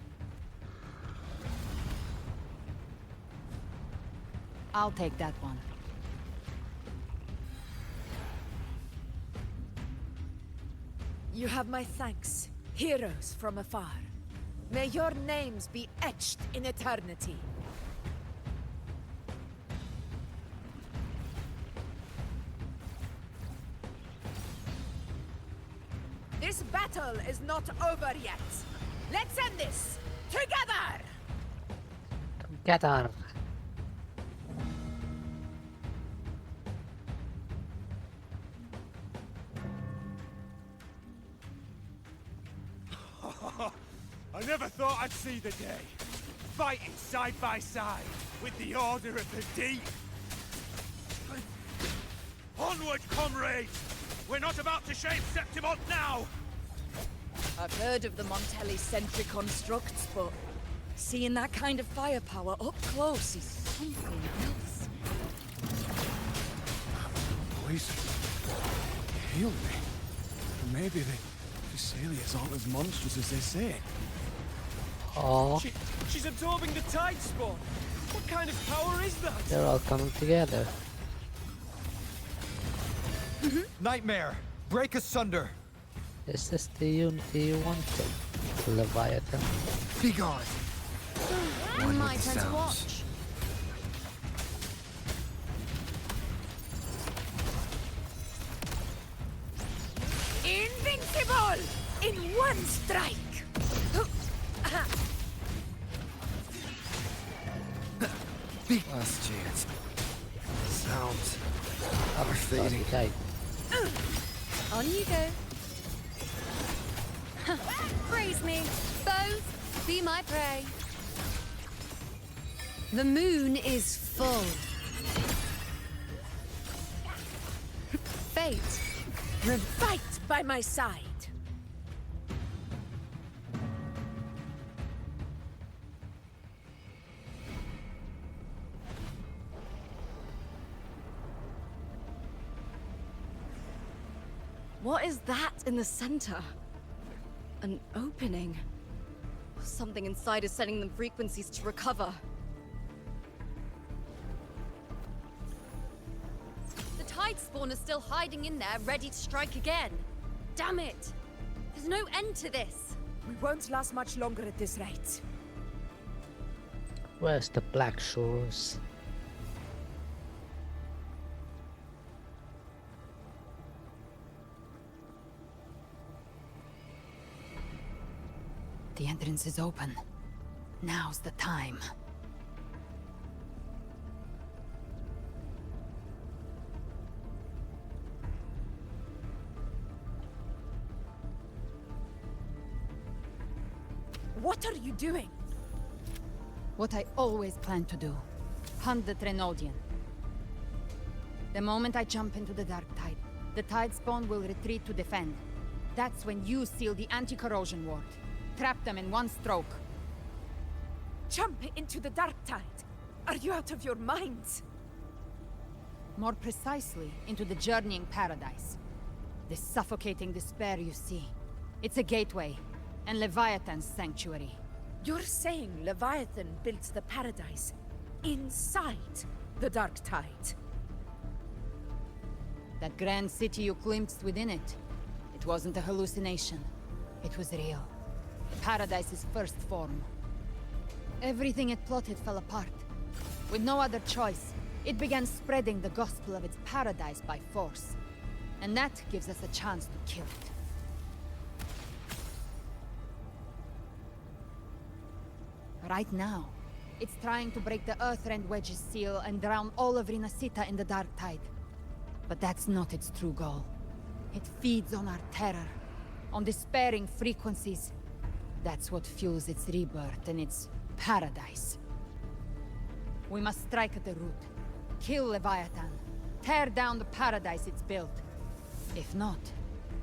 I'll take that one. You have my thanks, heroes from afar. May your names be etched in eternity. This battle is not over yet. Let's end this together! Together. I never thought I'd see the day. Fighting side by side with the Order of the Deep. Onward, comrades! We're not about to shave Septimont now! I've heard of the Montelli-centric constructs, but seeing that kind of firepower up close is something else. Poison. Heal me. Maybe the Thessalia's aren't as monstrous as they say. Oh, She's absorbing the tide spawn. What kind of power is that? they're all coming together. Nightmare! Break asunder! Is this the unity you wanted, Leviathan? Be gone! My turn to watch. Invincible! In one strike! Last chance. Sounds are fading. Okay. On you go. Praise me. Both be my prey. The moon is full. Fate. Fight by my side! What is that in the center? An opening. Something inside is sending them frequencies to recover. The tide spawn is still hiding in there, ready to strike again. Damn it! There's no end to this. We won't last much longer at this rate. Where's the Black Shores? The entrance is open. Now's the time. What are you doing? What I always planned to do. Hunt the Trenodian. The moment I jump into the Dark Tide, the Tide Spawn will retreat to defend. That's when you seal the anti-corrosion ward. Trap them in one stroke. Jump into the Dark Tide! Are you out of your minds? More precisely, into the journeying paradise. The suffocating despair you see. It's a gateway, and Leviathan's sanctuary. You're saying Leviathan built the paradise inside the Dark Tide? That grand city you glimpsed within it, it wasn't a hallucination. It was real. Paradise's first form. Everything it plotted fell apart. With no other choice, it began spreading the gospel of its paradise by force. And that gives us a chance to kill it. Right now, it's trying to break the Earthrend Wedge's seal and drown all of Rinasita in the Dark Tide. But that's not its true goal. It feeds on our terror, on despairing frequencies. That's what fuels its rebirth and its paradise. We must strike at the root. Kill Leviathan. Tear down the paradise it's built. If not,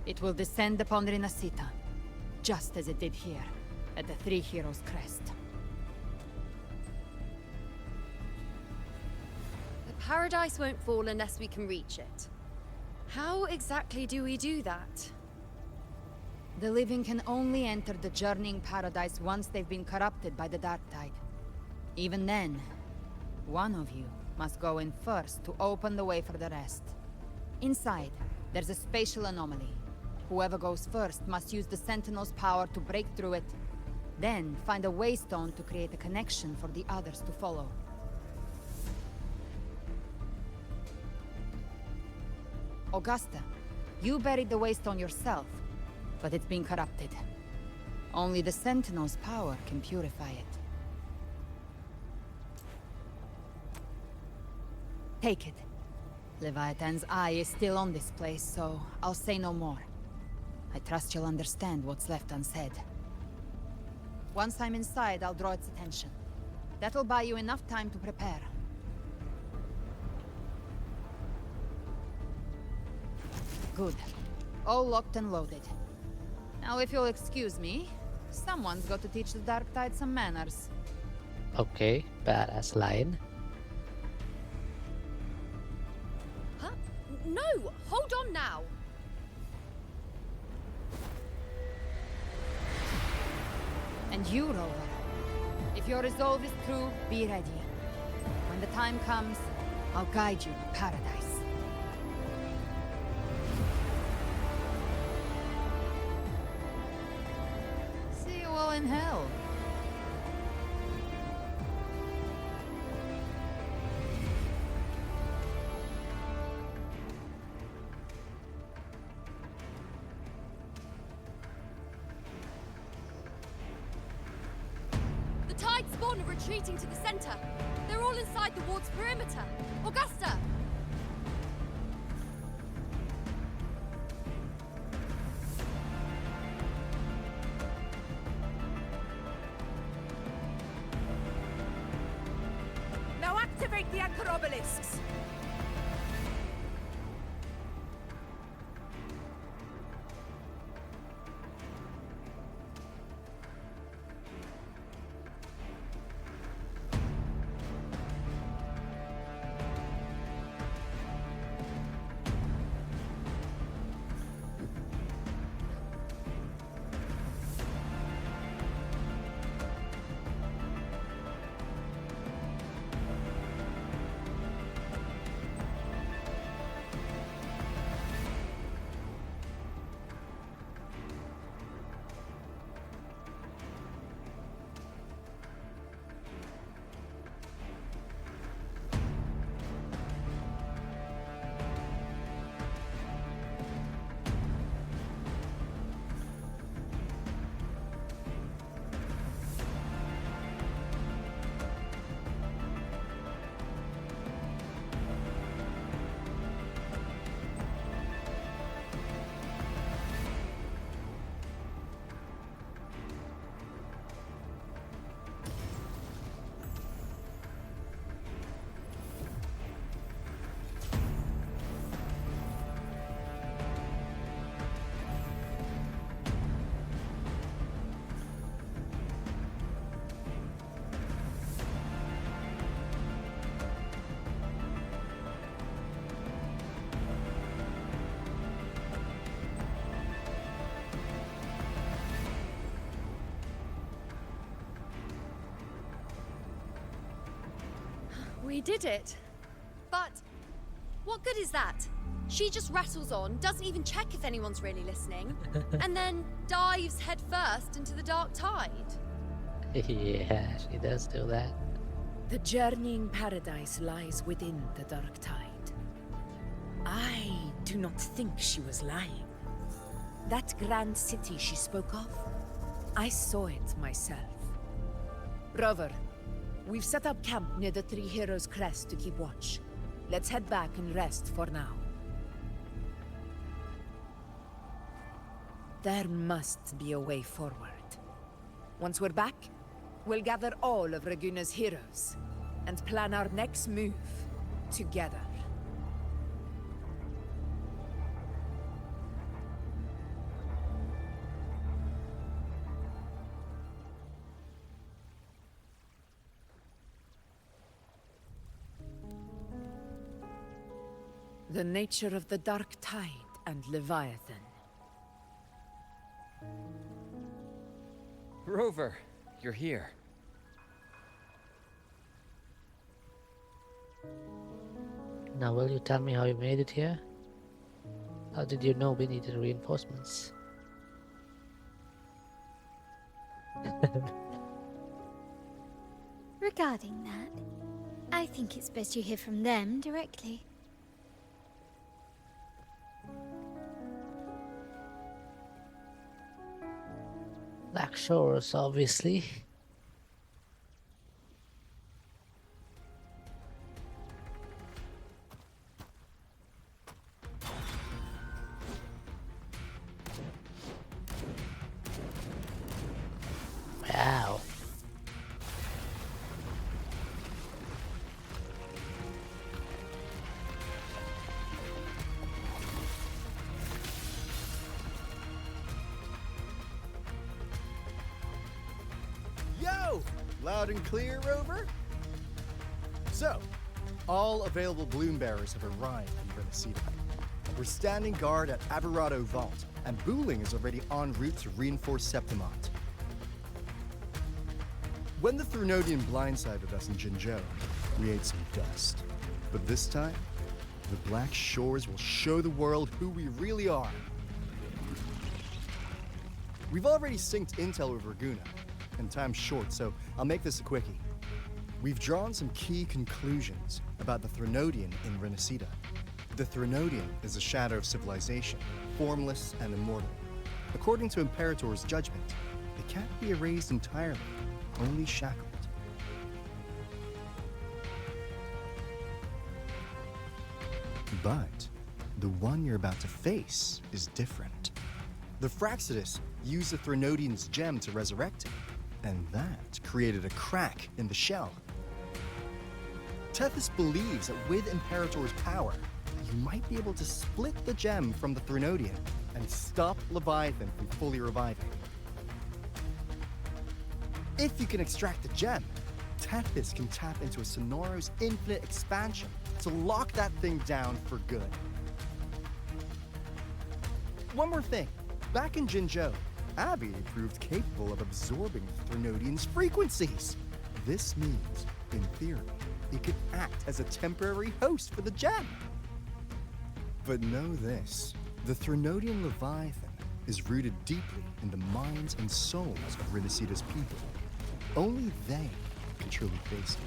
it will descend upon Rinasita, just as it did here, at the Three Heroes Crest. The paradise won't fall unless we can reach it. How exactly do we do that? The living can only enter the journeying paradise once they've been corrupted by the dark tide. Even then, one of you must go in first to open the way for the rest. Inside, there's a spatial anomaly. Whoever goes first must use the Sentinel's power to break through it, then find a waystone to create a connection for the others to follow. Augusta, you buried the waystone yourself, but it's been corrupted. Only the Sentinel's power can purify it. Take it. Leviathan's eye is still on this place, so I'll say no more. I trust you'll understand what's left unsaid. Once I'm inside, I'll draw its attention. That'll buy you enough time to prepare. Good. All locked and loaded. Now, if you'll excuse me, someone's got to teach the Dark Tide some manners. Okay, badass line. Huh? No! Hold on now! And you, Rover. If your resolve is true, be ready. When the time comes, I'll guide you to paradise. See you all in hell. The Tide spawn are retreating to the center. They're all inside the ward's perimeter. Augusta! Now activate the anchor obelisks! We did it. But what good is that? She just rattles on, doesn't even check if anyone's really listening, and then dives headfirst into the dark tide. Yeah, she does do that. The journeying paradise lies within the dark tide. I do not think she was lying. That grand city she spoke of, I saw it myself. Rover, we've set up camp near the Three Heroes Crest to keep watch. Let's head back and rest for now. There must be a way forward. Once we're back, we'll gather all of Raguna's heroes and plan our next move together. The nature of the dark tide and Leviathan. Rover, you're here. Now, will you tell me how you made it here? How did you know we needed reinforcements? Regarding that, I think it's best you hear from them directly. Black Shores, obviously. Wow. Yo! Loud and clear, Rover? So, all available bloom bearers have arrived in Renacida. We're standing guard at Averado Vault, and Booling is already en route to reinforce Septimont. When the Threnodian blindsided us in Jinzhou, we ate some dust. But this time, the Black Shores will show the world who we really are. We've already synced intel with Raguna, and time's short, so I'll make this a quickie. We've drawn some key conclusions about the Threnodian in Renacida. The Threnodian is a shadow of civilization, formless and immortal. According to Imperator's judgment, it can't be erased entirely, only shackled. But the one you're about to face is different. The Fraxidus used the Threnodian's gem to resurrect him, and that created a crack in the shell. Tethys believes that with Imperator's power, you might be able to split the gem from the Threnodian and stop Leviathan from fully reviving. If you can extract the gem, Tethys can tap into a Sonoro's infinite expansion to lock that thing down for good. One more thing. Back in Jinzhou, Abby proved capable of absorbing the Threnodian's frequencies. This means, in theory, it could act as a temporary host for the gem. But know this, the Threnodian Leviathan is rooted deeply in the minds and souls of Renacida's people. Only they can truly face it.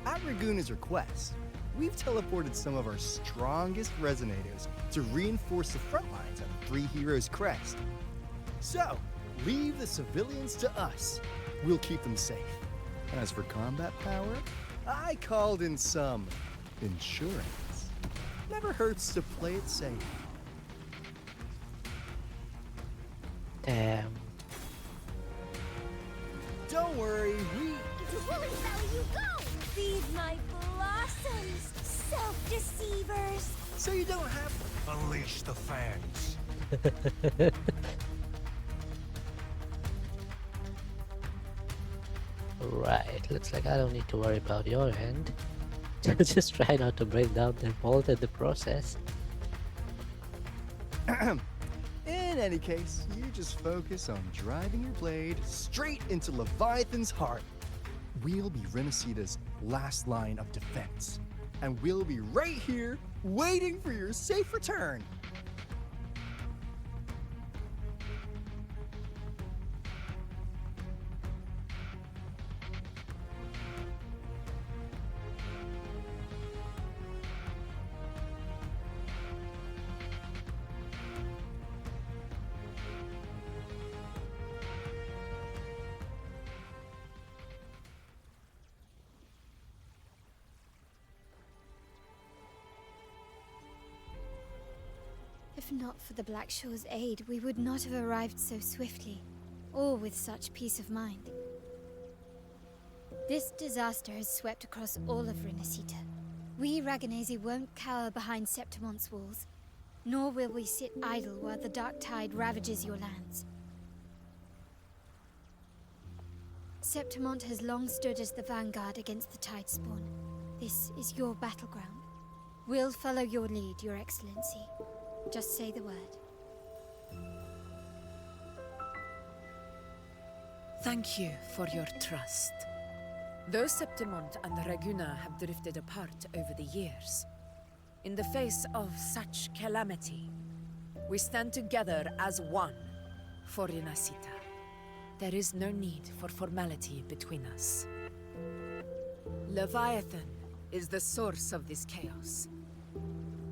At Raguna's request, we've teleported some of our strongest resonators to reinforce the front lines at Three Heroes Crest. So, leave the civilians to us. We'll keep them safe. As for combat power, I called in some insurance. Never hurts to play it safe. Damn. Don't worry, we... Woolly Valley you go! Feed my blossoms, self-deceivers! So you don't have... Unleash the fangs. Right, looks like I don't need to worry about your end. Just try not to break down the vault in the process. In any case, you just focus on driving your blade straight into Leviathan's heart. We'll be Renacida's last line of defense. And we'll be right here, waiting for your safe return. If not for the Black Shore's aid, we would not have arrived so swiftly, or with such peace of mind. This disaster has swept across all of Renacita. We Raganese won't cower behind Septimont's walls, nor will we sit idle while the dark tide ravages your lands. Septimont has long stood as the vanguard against the Tidespawn. This is your battleground. We'll follow your lead, Your Excellency. Just say the word. Thank you for your trust. Though Septimont and Reguna have drifted apart over the years, in the face of such calamity, we stand together as one for Renacita. There is no need for formality between us. Leviathan is the source of this chaos.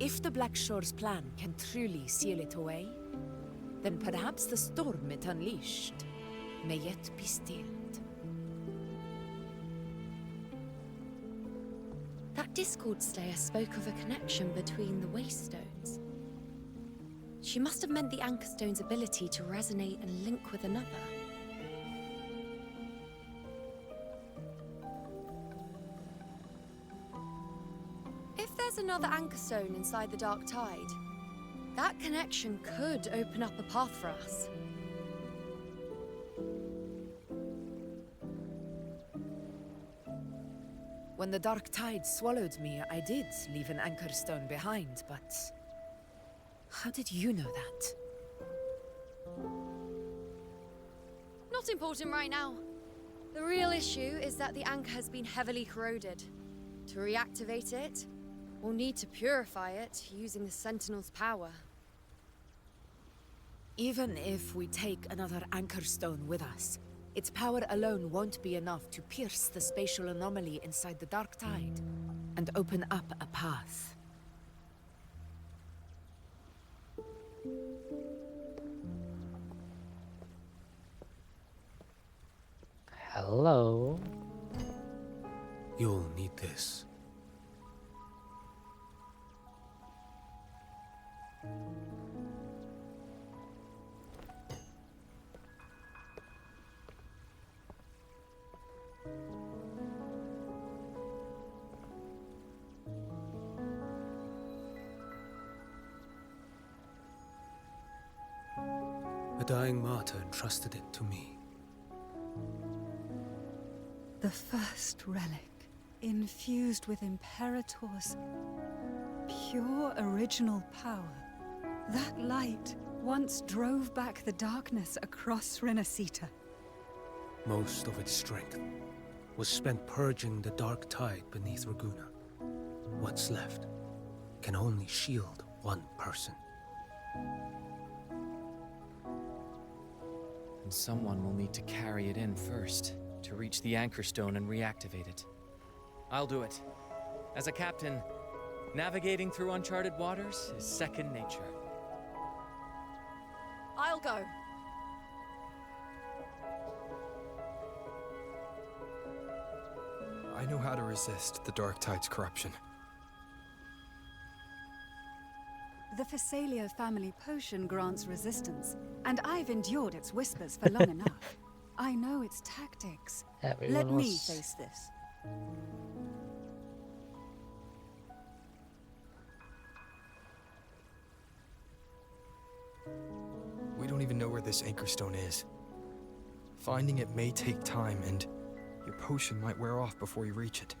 If the Black Shore's plan can truly seal it away, then perhaps the storm it unleashed may yet be stilled. That Discord Slayer spoke of a connection between the Waystones. She must have meant the Anchorstone's ability to resonate and link with another. If there's another Anchorstone inside the Dark Tide, that connection could open up a path for us. When the Dark Tide swallowed me, I did leave an Anchorstone behind, but... how did you know that? Not important right now. The real issue is that the anchor has been heavily corroded. To reactivate it, we'll need to purify it using the Sentinel's power. Even if we take another Anchorstone with us, its power alone won't be enough to pierce the spatial anomaly inside the Dark Tide and open up a path. Hello. You'll need this. A dying martyr entrusted it to me. The first relic, infused with Imperator's pure original power. That light once drove back the darkness across Renacita. Most of its strength was spent purging the dark tide beneath Reguna. What's left can only shield one person. And someone will need to carry it in first, to reach the Anchorstone and reactivate it. I'll do it. As a captain, navigating through uncharted waters is second nature. I'll go. I know how to resist the Dark Tide's corruption. The Phasalia family potion grants resistance, and I've endured its whispers for long enough. I know its tactics. Let me face this. We don't even know where this Anchorstone is. Finding it may take time, and your potion might wear off before you reach it.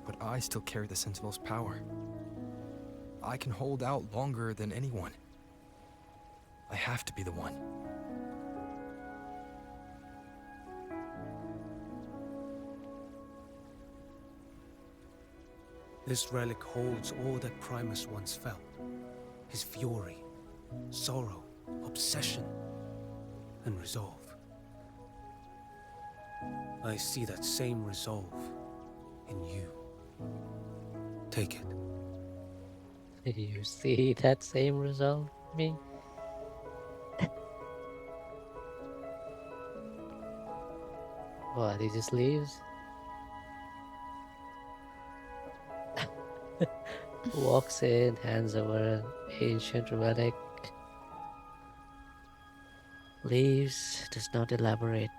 But I still carry the Sentinel's power. I can hold out longer than anyone. I have to be the one. This relic holds all that Primus once felt. His fury, sorrow, obsession, and resolve. I see that same resolve in you. Take it. You see that same result, me? What, he just leaves? Walks in, hands over an ancient relic. Leaves, does not elaborate.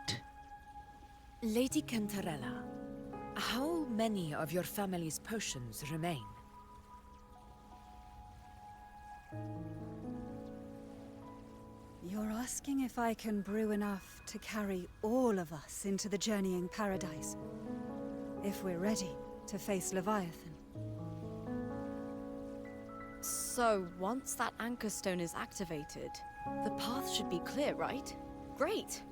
Lady Cantarella, how many of your family's potions remain? You're asking if I can brew enough to carry all of us into the journeying paradise. If we're ready to face Leviathan. So, once that Anchorstone is activated, The path should be clear, right? Great!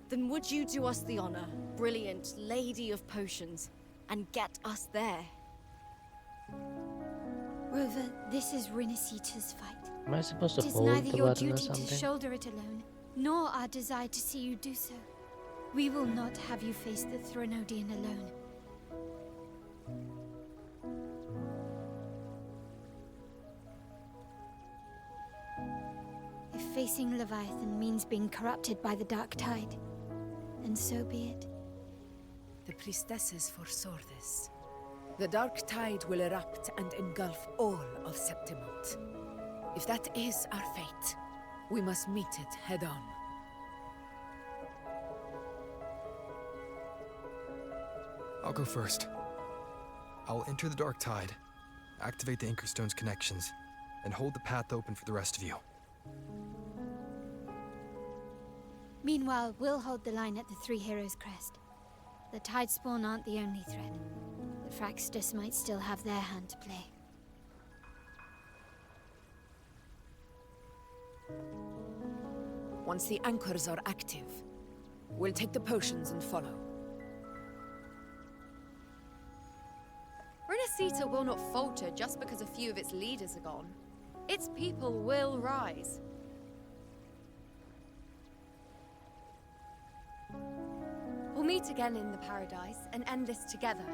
Then would you do us the honor, brilliant Lady of Potions, and get us there? Rover, this is Rinasita's fight. Am I supposed to It is hold neither the your button or duty to something? shoulder it alone, nor our desire to see you do so. We will not have you face the Threnodian alone. If facing Leviathan means being corrupted by the Dark Tide, then so be it. The priestesses foresaw this. The Dark Tide will erupt and engulf all of Septimont. If that is our fate, we must meet it head on. I'll go first. I'll enter the Dark Tide, activate the Anchorstone's connections, and hold the path open for the rest of you. Meanwhile, we'll hold the line at the Three Heroes Crest. The Tidespawn aren't the only threat. The Fraxtus might still have their hand to play. Once the anchors are active, we'll take the potions and follow. Renacita will not falter just because a few of its leaders are gone. Its people will rise. We'll meet again in the Paradise and end this together.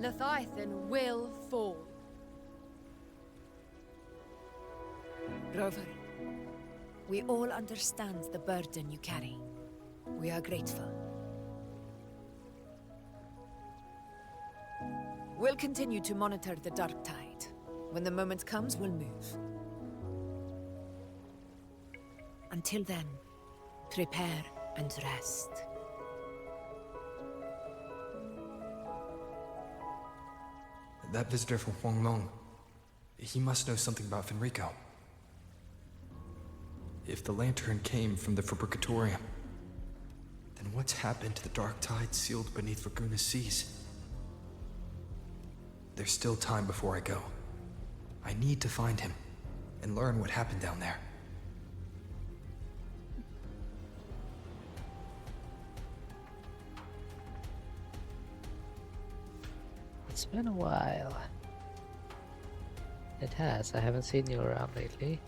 Leviathan will fall. Rover, we all understand the burden you carry. We are grateful. We'll continue to monitor the Dark Tide. When the moment comes, we'll move. Until then, prepare and rest. That visitor from Huanglong, he must know something about Fenrico. If the lantern came from the Fabricatorium, then what's happened to the Dark Tide sealed beneath Raguna's seas? There's still time before I go. I need to find him and learn what happened down there. It's been a while. It has. I haven't seen you around lately.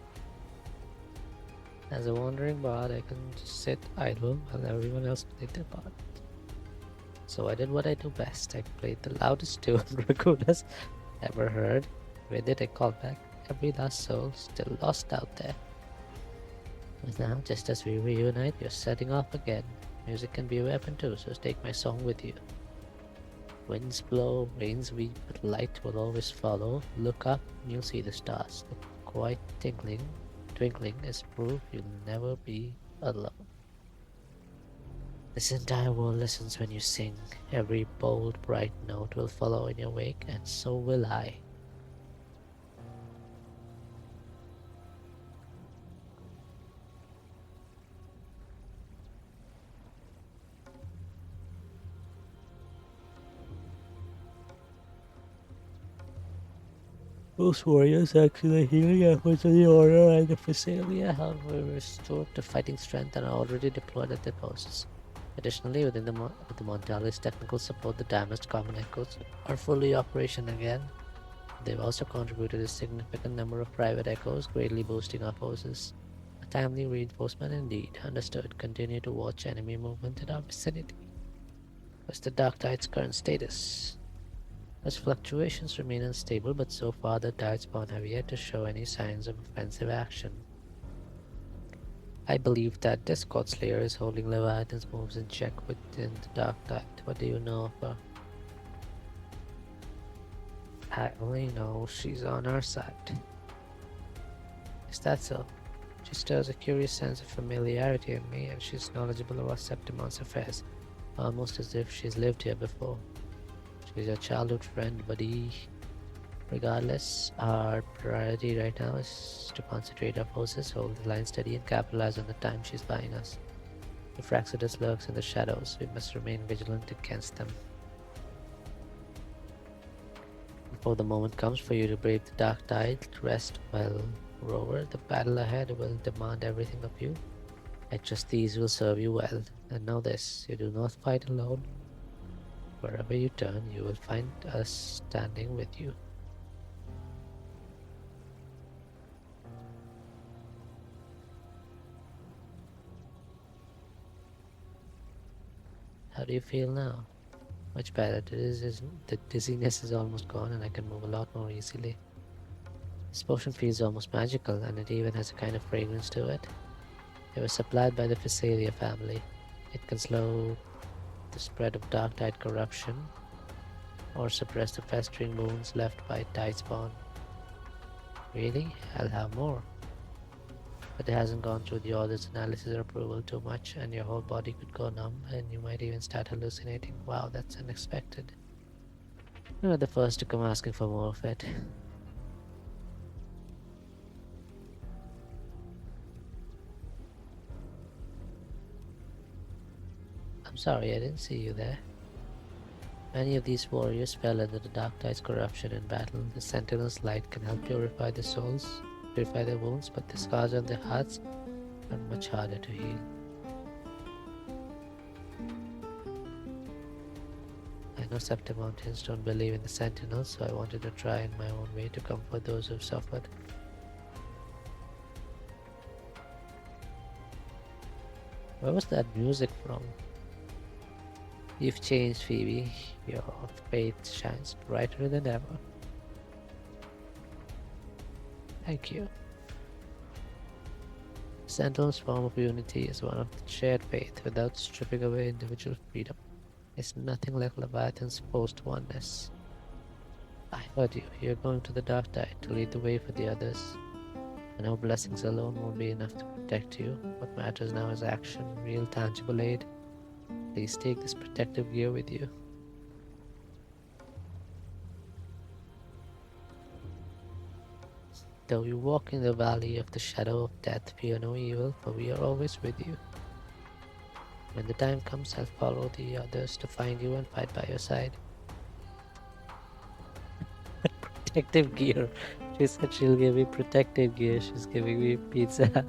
As a wandering bard, I can just sit idle while everyone else played their part. So I did what I do best. I played the loudest tune Raguna's ever heard. With it, I called back every last soul still lost out there. But now, just as we reunite, you're setting off again. Music can be a weapon too, so take my song with you. Winds blow, rains weep, but light will always follow. Look up and you'll see the stars. The quiet twinkling is proof you'll never be alone. This entire world listens when you sing. Every bold, bright note will follow in your wake, and so will I. Most warriors actually healing efforts of the Order and the Phasalia have restored to fighting strength and are already deployed at their posts. Additionally, with the Montali's technical support, the damaged common echoes are fully operational again. They've also contributed a significant number of private echoes, greatly boosting our forces. A timely reinforcement indeed. Understood. Continue to watch enemy movement in our vicinity. What's the Dark Tide's current status? Its fluctuations remain unstable, but so far the Tidespawn have yet to show any signs of offensive action. I believe that Discord Slayer is holding Leviathan's moves in check within the Dark Tide. What do you know of her? I only know she's on our side. Is that so? She stirs a curious sense of familiarity in me, and she's knowledgeable about Septimon's affairs, almost as if she's lived here before. She's a childhood friend, buddy. Regardless, our priority right now is to concentrate our forces, hold the line steady, and capitalize on the time she's buying us. If Fraxidus lurks in the shadows, we must remain vigilant against them. Before the moment comes for you to brave the Dark Tide, rest well Moreover, the battle ahead will demand everything of you. I trust these will serve you well. And know this, you do not fight alone. Wherever you turn, you will find us standing with you. How do you feel now? Much better. The dizziness is almost gone and I can move a lot more easily. This potion feels almost magical and it even has a kind of fragrance to it. It was supplied by the Phasalia family. It can slow the spread of dark tide corruption or suppress the festering wounds left by tide spawn. Really? I'll have more. But it hasn't gone through the Order's analysis or approval too much, and your whole body could go numb, and you might even start hallucinating. Wow, that's unexpected. You were the first to come asking for more of it. I'm sorry, I didn't see you there. Many of these warriors fell under the Dark Tide's corruption in battle. The Sentinel's light can help purify their souls, purify their wounds, but the scars on their hearts are much harder to heal. I know Septimountains don't believe in the Sentinels, so I wanted to try in my own way to comfort those who've suffered. Where was that music from? You've changed, Phoebe. Your faith shines brighter than ever. Thank you. Sentinel's form of unity is one of the shared faith without stripping away individual freedom. It's nothing like Leviathan's post-oneness. I heard you. You're going to the Dark Tide to lead the way for the others. I know blessings alone won't be enough to protect you. What matters now is action, real tangible aid. Please take this protective gear with you. Though you walk in the valley of the shadow of death, fear no evil, for we are always with you. When the time comes, I'll follow the others to find you and fight by your side. Protective gear. She said she'll give me protective gear. She's giving me pizza.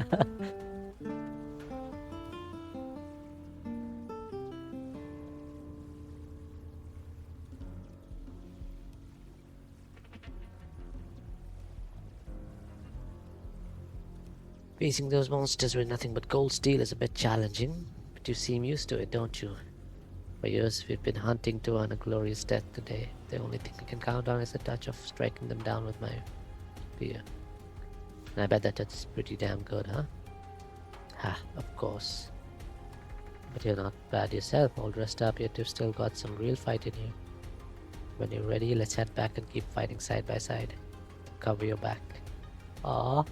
Facing those monsters with nothing but cold steel is a bit challenging, but you seem used to it, don't you? For years we've been hunting to earn a glorious death today. The only thing I can count on is the touch of striking them down with my spear. And I bet that touch is pretty damn good, huh? Ha, of course. But you're not bad yourself, all dressed up, yet you've still got some real fight in you. When you're ready, let's head back and keep fighting side by side. Cover your back. Aww.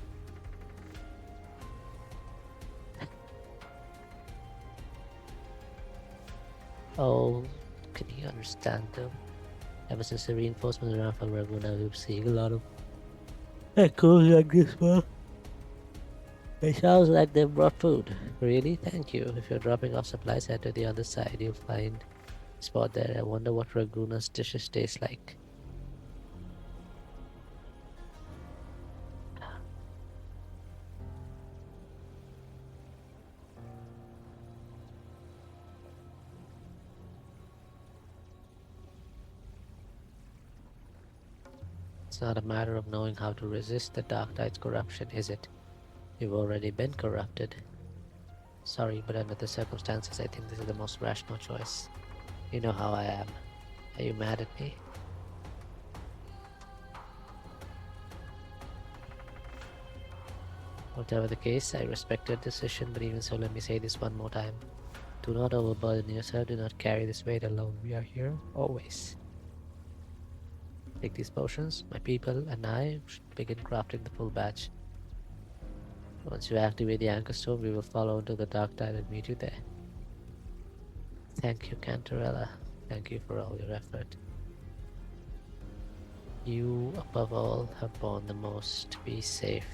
Oh, can you understand them? Ever since the reinforcements around from Raguna, we've seen a lot of echoes like this one. It sounds like they brought food. Really? Thank you. If you're dropping off supplies, head to the other side. You'll find a spot there. I wonder what Raguna's dishes taste like. It's not a matter of knowing how to resist the Dark Tide's corruption, is it? You've already been corrupted. Sorry, but under the circumstances, I think this is the most rational choice. You know how I am. Are you mad at me? Whatever the case, I respect your decision, but even so, let me say this one more time. Do not overburden yourself, do not carry this weight alone. We are here, always. Take these potions, my people and I should begin crafting the full batch. Once you activate the Anchor Stone, we will follow into the Dark Tide and meet you there. Thank you, Cantarella. Thank you for all your effort. You, above all, have borne the most. Be safe.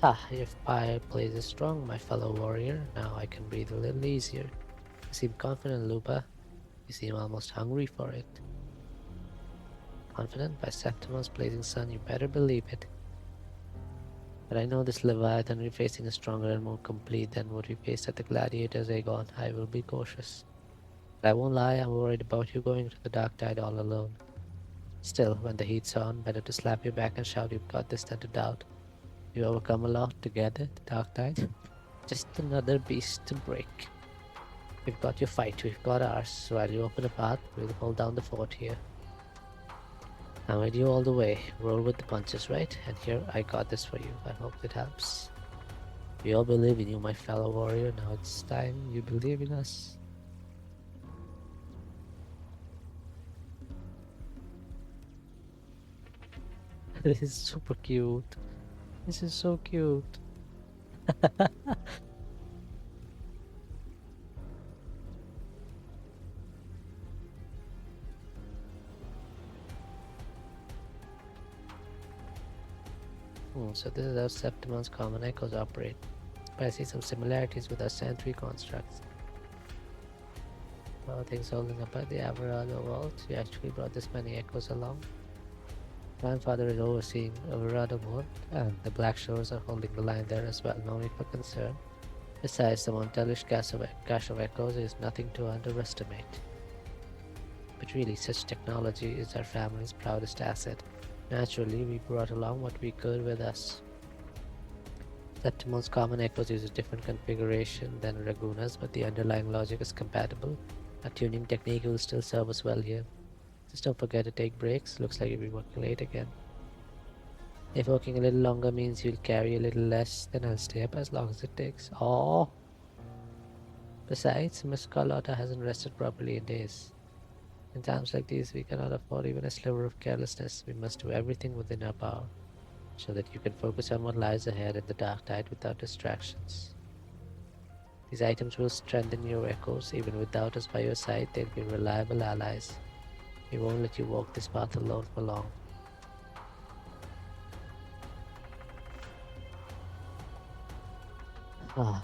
Ah, if fire plays is strong, my fellow warrior, now I can breathe a little easier. You seem confident, Lupa. You seem almost hungry for it. Confident? By Septimus blazing sun, you better believe it. But I know this Leviathan we're facing is stronger and more complete than what we faced at the Gladiators Aegon. I will be cautious. But I won't lie, I'm worried about you going to the Dark Tide all alone. Still, when the heat's on, better to slap your back and shout you've got this than to doubt. You overcome a lot together, the Dark Tide. Just another beast to break. We've got your fight, we've got ours. So while you open a path, we'll hold down the fort here. I'm with you all the way. Roll with the punches, right? And here, I got this for you. I hope it helps. We all believe in you, my fellow warrior. Now it's time you believe in us. This is super cute. This is so cute. So this is how Septimon's common echoes operate. But I see some similarities with our Sentry constructs. Well, things holding up at the Alvarado vault. You actually brought this many echoes along. Grandfather is overseeing Alvarado Vault, and the Black Shores are holding the line there as well. No need for concern. Besides, the Montelish cache of echoes is nothing to underestimate. But really, such technology is our family's proudest asset. Naturally, we brought along what we could with us. Septimon's common echoes use a different configuration than Raguna's, but the underlying logic is compatible. Our tuning technique will still serve us well here. Just don't forget to take breaks. Looks like you'll be working late again. If working a little longer means you'll carry a little less, then I'll stay up as long as it takes. Oh! Besides, Miss Carlotta hasn't rested properly in days. In times like these, we cannot afford even a sliver of carelessness. We must do everything within our power, so that you can focus on what lies ahead in the Dark Tide without distractions. These items will strengthen your echoes. Even without us by your side, they'll be reliable allies. We won't let you walk this path alone for long. Ah.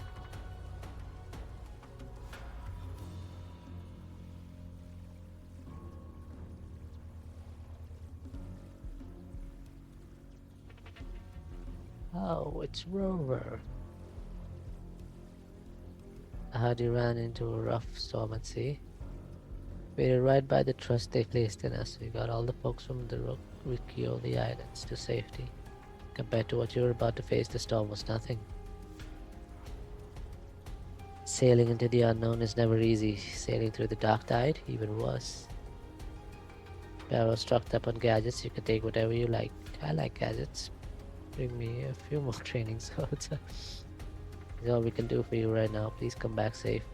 Oh, it's Rover. I heard you ran into a rough storm at sea. We did right by the trust they placed in us. We got all the folks from the Riccioli Islands to safety. Compared to what you were about to face, the storm was nothing. Sailing into the unknown is never easy. Sailing through the Dark Tide, even worse. Barrow's stocked up on gadgets. You can take whatever you like. I like gadgets. Bring me a few more training swords. That's all we can do for you right now. Please come back safe.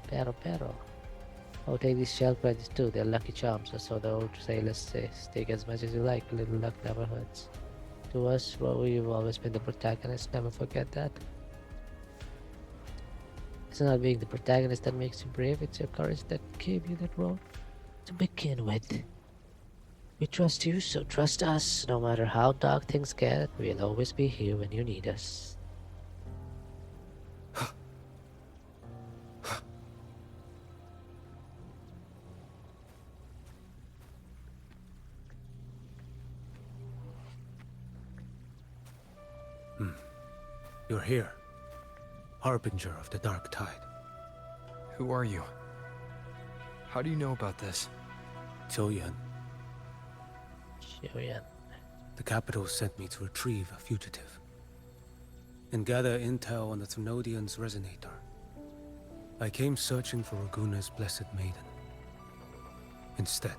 Pero. Oh, take these shell credits too. They're lucky charms, or so the old sailors say. Take as much as you like. A little luck never hurts. To us, well, you've always been the protagonist. Never forget that. It's not being the protagonist that makes you brave. It's your courage that gave you that role to begin with. We trust you, so trust us. No matter how dark things get, we'll always be here when you need us. You're here, Harbinger of the Dark Tide. Who are you? How do you know about this? Choyan. Choyan. The capital sent me to retrieve a fugitive and gather intel on the Thrunodian's resonator. I came searching for Raguna's Blessed Maiden. Instead,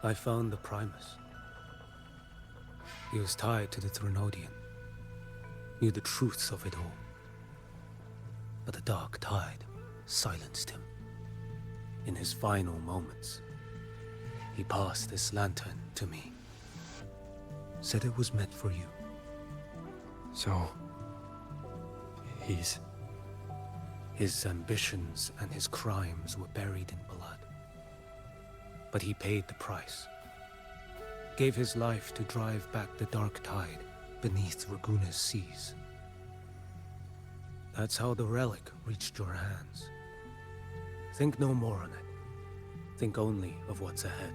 I found the Primus. He was tied to the Thrunodian, knew the truths of it all. But the Dark Tide silenced him. In his final moments, he passed this lantern to me. Said it was meant for you. So... he's... His ambitions and his crimes were buried in blood. But he paid the price. Gave his life to drive back the Dark Tide beneath Raguna's seas. That's how the relic reached your hands. Think no more on it. Think only of what's ahead.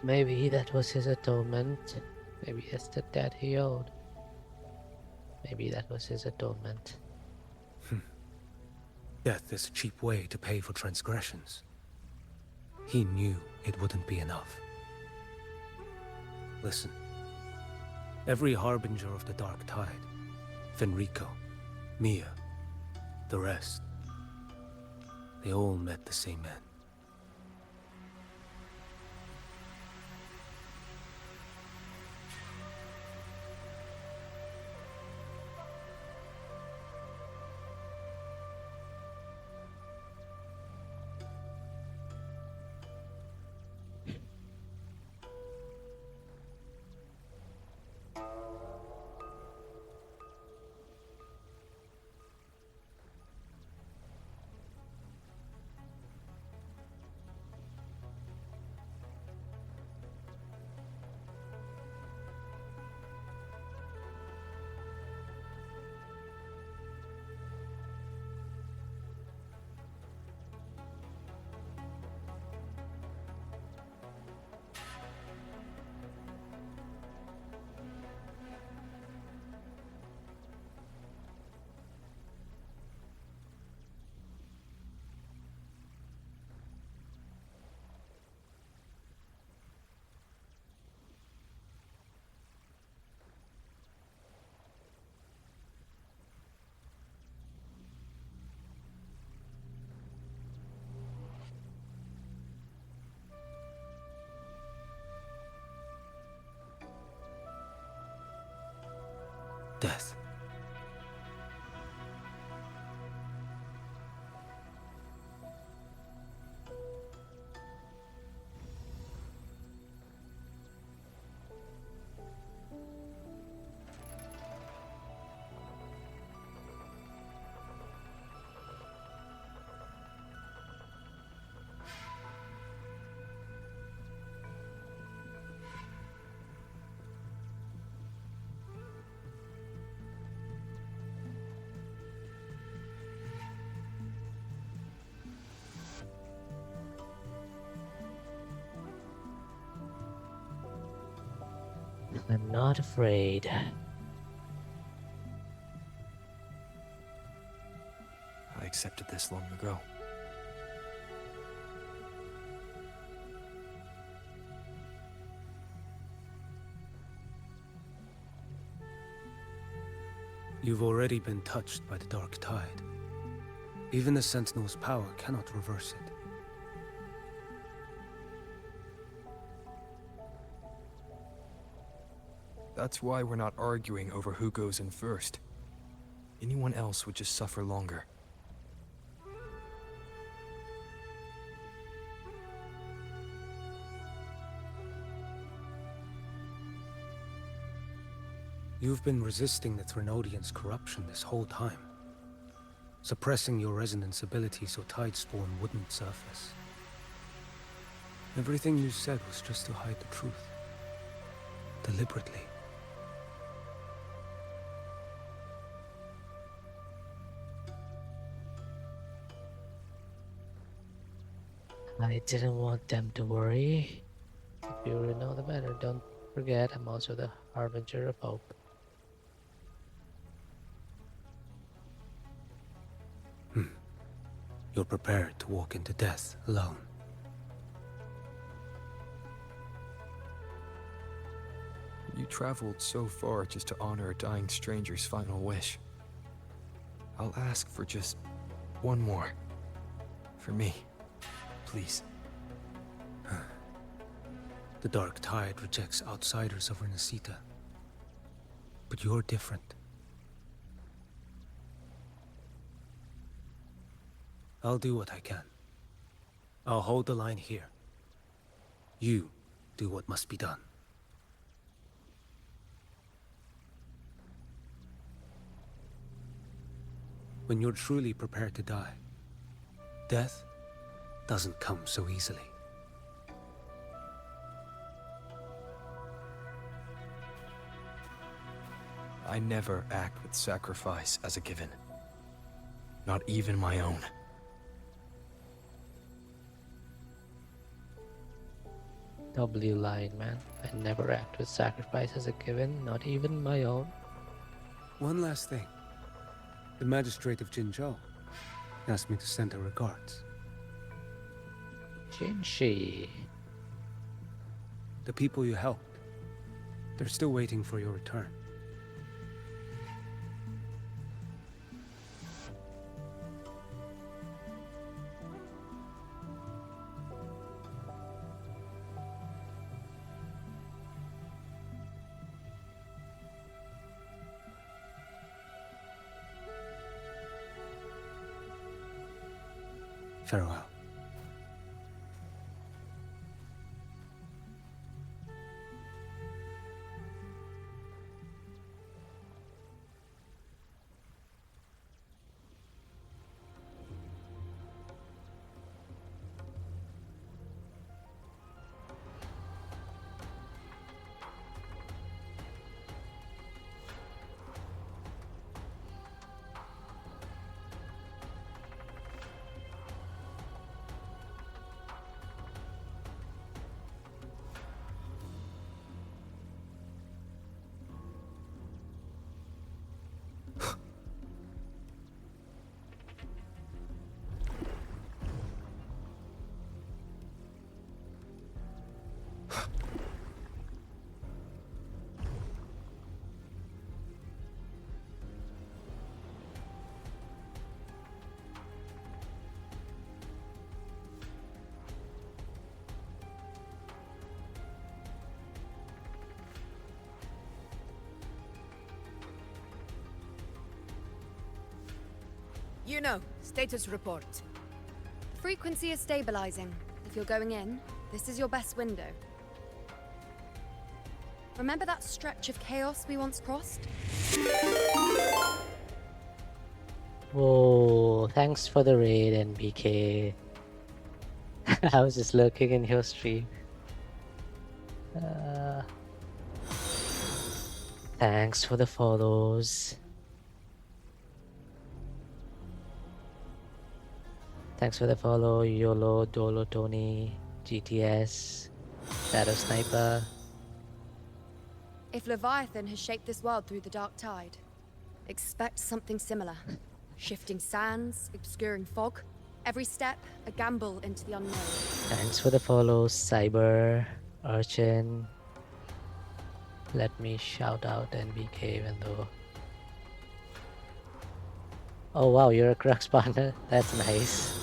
Maybe that was his atonement. Maybe that's the debt he owed. Maybe that was his atonement. Death is a cheap way to pay for transgressions. He knew it wouldn't be enough. Listen. Every harbinger of the Dark Tide, Fenrico, Mia, the rest, they all met the same end. Death. I'm not afraid. I accepted this long ago. You've already been touched by the Dark Tide. Even the Sentinel's power cannot reverse it. That's why we're not arguing over who goes in first. Anyone else would just suffer longer. You've been resisting the Threnodians' corruption this whole time. Suppressing your resonance ability so Tidespawn wouldn't surface. Everything you said was just to hide the truth. Deliberately. I didn't want them to worry. If you really know the better, don't forget I'm also the Harbinger of Hope. You're prepared to walk into death alone. You traveled so far just to honor a dying stranger's final wish. I'll ask for just one more. For me. Please. The Dark Tide rejects outsiders of Renacita. But you're different. I'll do what I can. I'll hold the line here. You do what must be done. When you're truly prepared to die, death doesn't come so easily. I never act with sacrifice as a given. Not even my own. W line, man. I never act with sacrifice as a given, not even my own. One last thing. The magistrate of Jinzhou asked me to send her regards. Jinshi. The people you helped, they're still waiting for your return. Farewell. You know, status report. Frequency is stabilizing. If you're going in, this is your best window. Remember that stretch of chaos we once crossed? Whoa, thanks for the raid, NBK. I was just lurking in your stream. Thanks for the follows. Thanks for the follow, YOLO, Dolo, Tony, GTS, Shadow Sniper. If Leviathan has shaped this world through the dark tide, expect something similar. Shifting sands, obscuring fog. Every step, a gamble into the unknown. Thanks for the follows, Cyber, Urchin. Let me shout out NBK even though... Oh wow, you're a Crux partner? That's nice.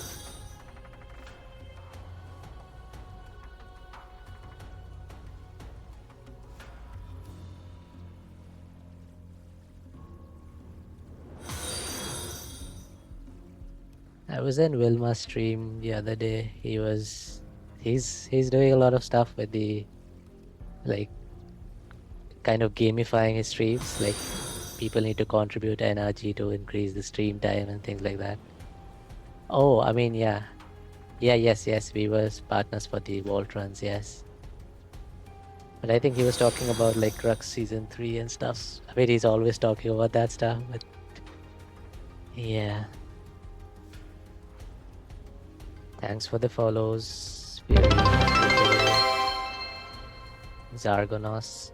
I was in Wilma's stream the other day. He's doing a lot of stuff with the like kind of gamifying his streams. Like people need to contribute energy to increase the stream time and things like that. Oh, I mean yes, we were partners for the Vault runs, yes. But I think he was talking about like Crux season 3 and stuff. I mean he's always talking about that stuff, but yeah. Thanks for the follows. Zargonos.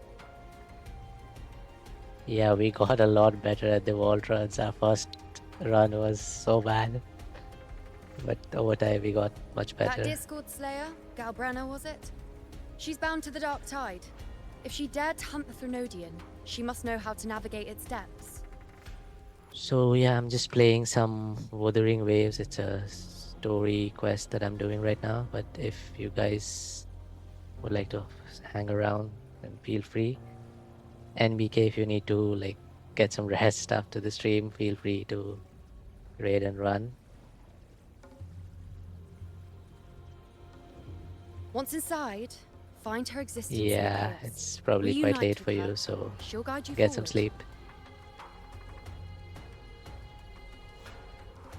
Yeah, we got a lot better at the Vault runs. Our first run was so bad. But over time we got much better. That Discord Slayer, Galbrenna was it? She's bound to the dark tide. If she dared to hunt the Threnodian, she must know how to navigate its depths. So yeah, I'm just playing some Wuthering Waves. It's a story quest that I'm doing right now, but if you guys would like to hang around, then feel free. NBK, if you need to like get some rest after the stream, feel free to raid and run. Once inside, find her existence. Yeah, it's probably quite late for you, so get some sleep.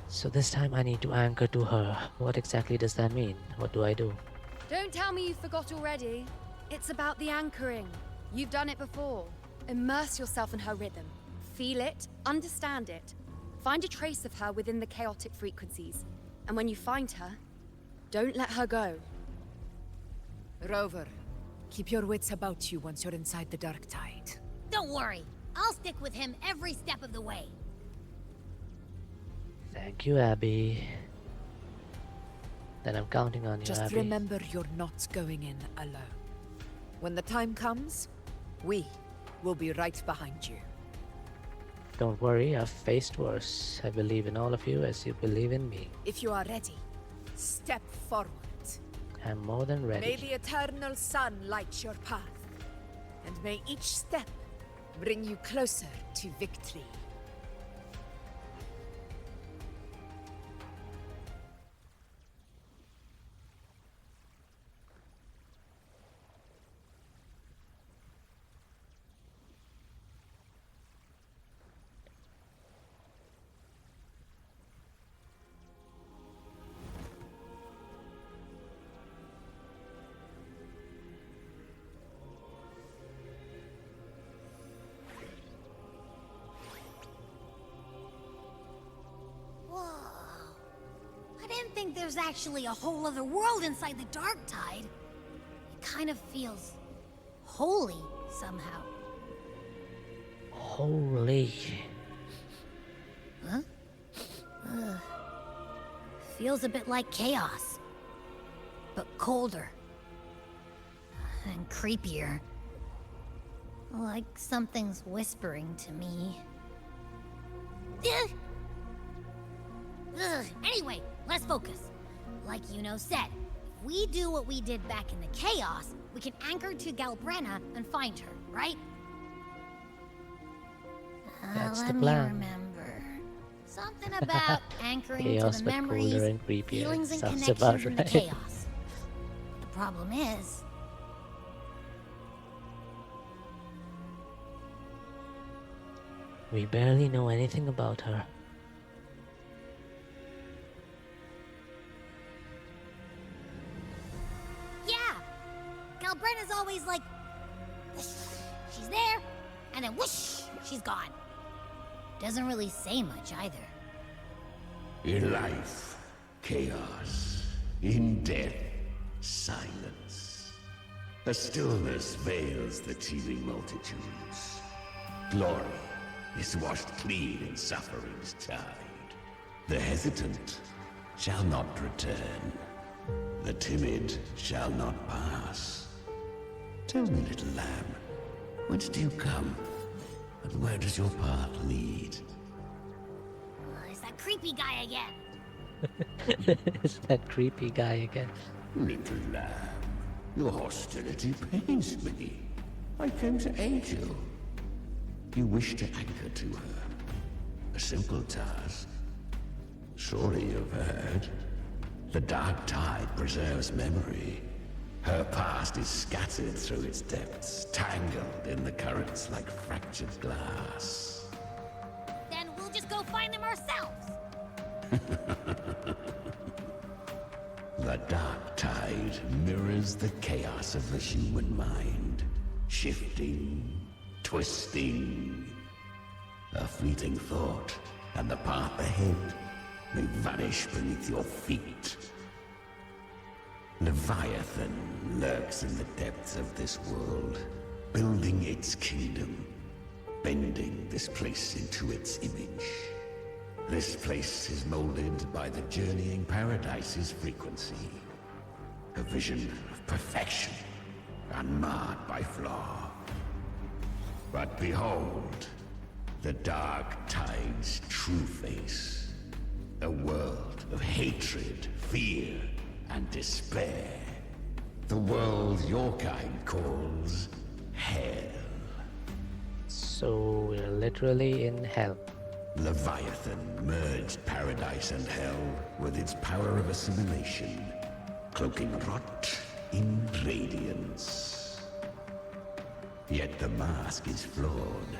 So this time I need to anchor to her. What exactly does that mean? What do I do? Don't tell me you forgot already. It's about the anchoring. You've done it before. Immerse yourself in her rhythm. feel it, understand it. Find a trace of her within the chaotic frequencies. And when you find her, don't let her go. Rover, keep your wits about you once you're inside the Dark Tide. Don't worry. I'll stick with him every step of the way. Thank you, Abby. Then I'm counting on you, Just Abby. remember you're not going in alone. When the time comes, we will be right behind you. Don't worry, I've faced worse. I believe in all of you as you believe in me. If you are ready, step forward. I'm more than ready. May the eternal sun light your path, and may each step bring you closer to victory. There's actually a whole other world inside the Dark Tide. It kind of feels holy somehow. Holy. Huh? Feels a bit like chaos, but colder and creepier. Like something's whispering to me. Anyway, let's focus. Like Yuno said, if we do what we did back in the chaos, we can anchor to Galbrenna and find her, right? That's the Let plan. me remember. Something about anchoring Chaos, to the but memories, colder and creepier. feelings, and Sounds connections about from the right. chaos. The problem is, We barely know anything about her. yeah, Galbrenna's always like, whoosh, she's there, and then whoosh, she's gone. Doesn't really say much either. In life, chaos. In death, silence. A stillness veils the teeming multitudes. Glory is washed clean in suffering's tide. The hesitant shall not return. The timid shall not pass. Tell me, little lamb, whence do you come? And where does your path lead? It's that creepy guy again. It's that creepy guy again. Little lamb, your hostility pains me. I came to aid you. You wish to anchor to her. A simple task. Surely you've heard. The Dark Tide preserves memory. Her past is scattered through its depths, tangled in the currents like fractured glass. Then we'll just go find them ourselves. The Dark Tide mirrors the chaos of the human mind. Shifting, twisting. A fleeting thought, and the path ahead may vanish beneath your feet. Leviathan lurks in the depths of this world, building its kingdom, bending this place into its image. This place is molded by the journeying paradise's frequency. A vision of perfection, unmarred by flaw. But behold, the Dark Tide's true face. A world of hatred, fear, and despair. The world your kind calls hell. So we're literally in hell. Leviathan merged paradise and hell with its power of assimilation, cloaking rot in radiance. Yet the mask is flawed.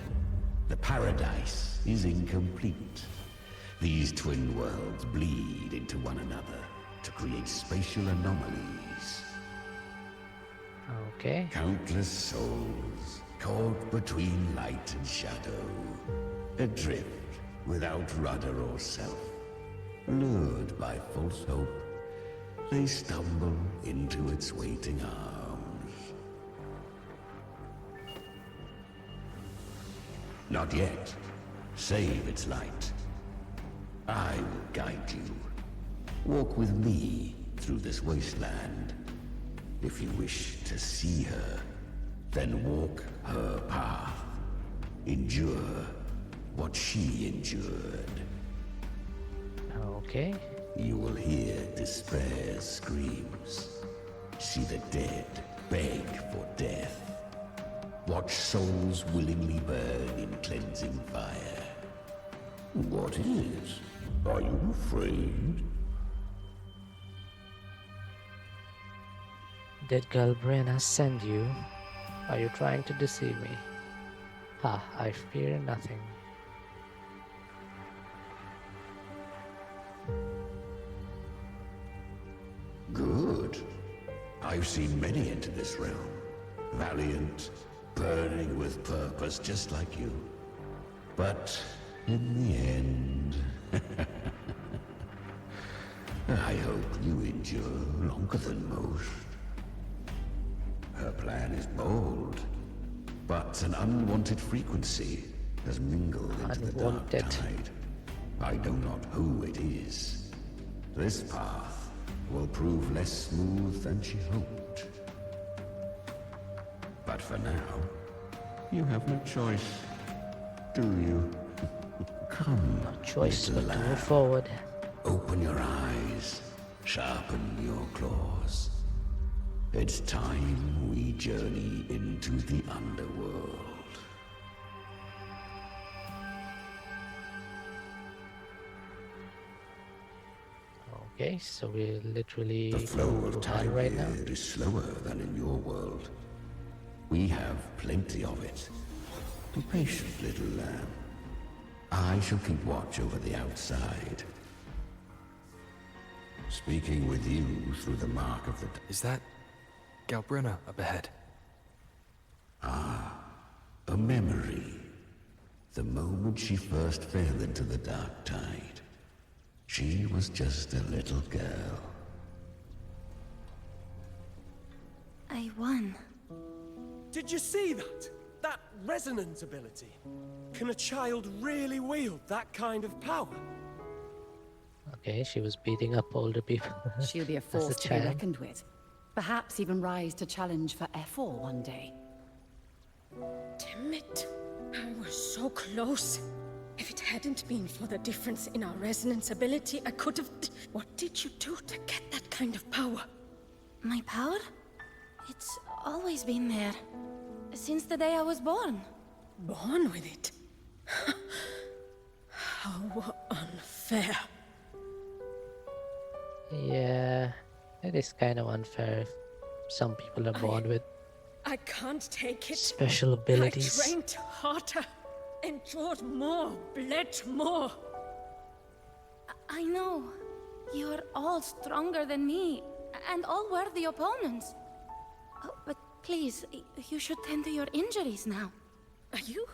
The paradise is incomplete. These twin worlds bleed into one another to create spatial anomalies. Okay. Countless souls caught between light and shadow. Adrift, without rudder or self, lured by false hope, they stumble into its waiting arms. Not yet. Save its light. I will guide you. Walk with me through this wasteland. If you wish to see her, then walk her path. Endure what she endured. Okay. You will hear despair's screams. See the dead beg for death. Watch souls willingly burn in cleansing fire. What is it? Are you afraid? Did Galbrina send you? Are you trying to deceive me? Ha, I fear nothing. Good. I've seen many enter this realm. Valiant, burning with purpose, just like you. But in the end, I hope you endure longer than most. Her plan is bold, but an unwanted frequency has mingled into the dark tide. I know not who it is. This path will prove less smooth than she hoped. But for now, you have no choice, do you? Come, no choice but to move forward. forward. Open your eyes, sharpen your claws. It's time we journey into the underworld. Okay, so we're literally The flow of time right here now. is slower than in your world. We have plenty of it. Be patient, little lamb. I shall keep watch over the outside. Speaking with you through the mark of the... Is that Galbrina up ahead? Ah, a memory. The moment she first fell into the dark tide. She was just a little girl. I won. Did you see that? That resonance ability? Can a child really wield that kind of power? Okay, she was beating up older people. She'll be a As force to be child. reckoned with. Perhaps even rise to challenge for F4 one day. Damn it. I was so close. If it hadn't been for the difference in our resonance ability, I could have... What did you do to get that kind of power? My power? It's always been there. Since the day I was born. Born with it? How unfair. Yeah, it is kind of unfair if some people are born with I can't take it. special abilities. I trained harder, endured more, bled more. I know. You're all stronger than me, and all worthy opponents. But please, you should tend to your injuries now. Are you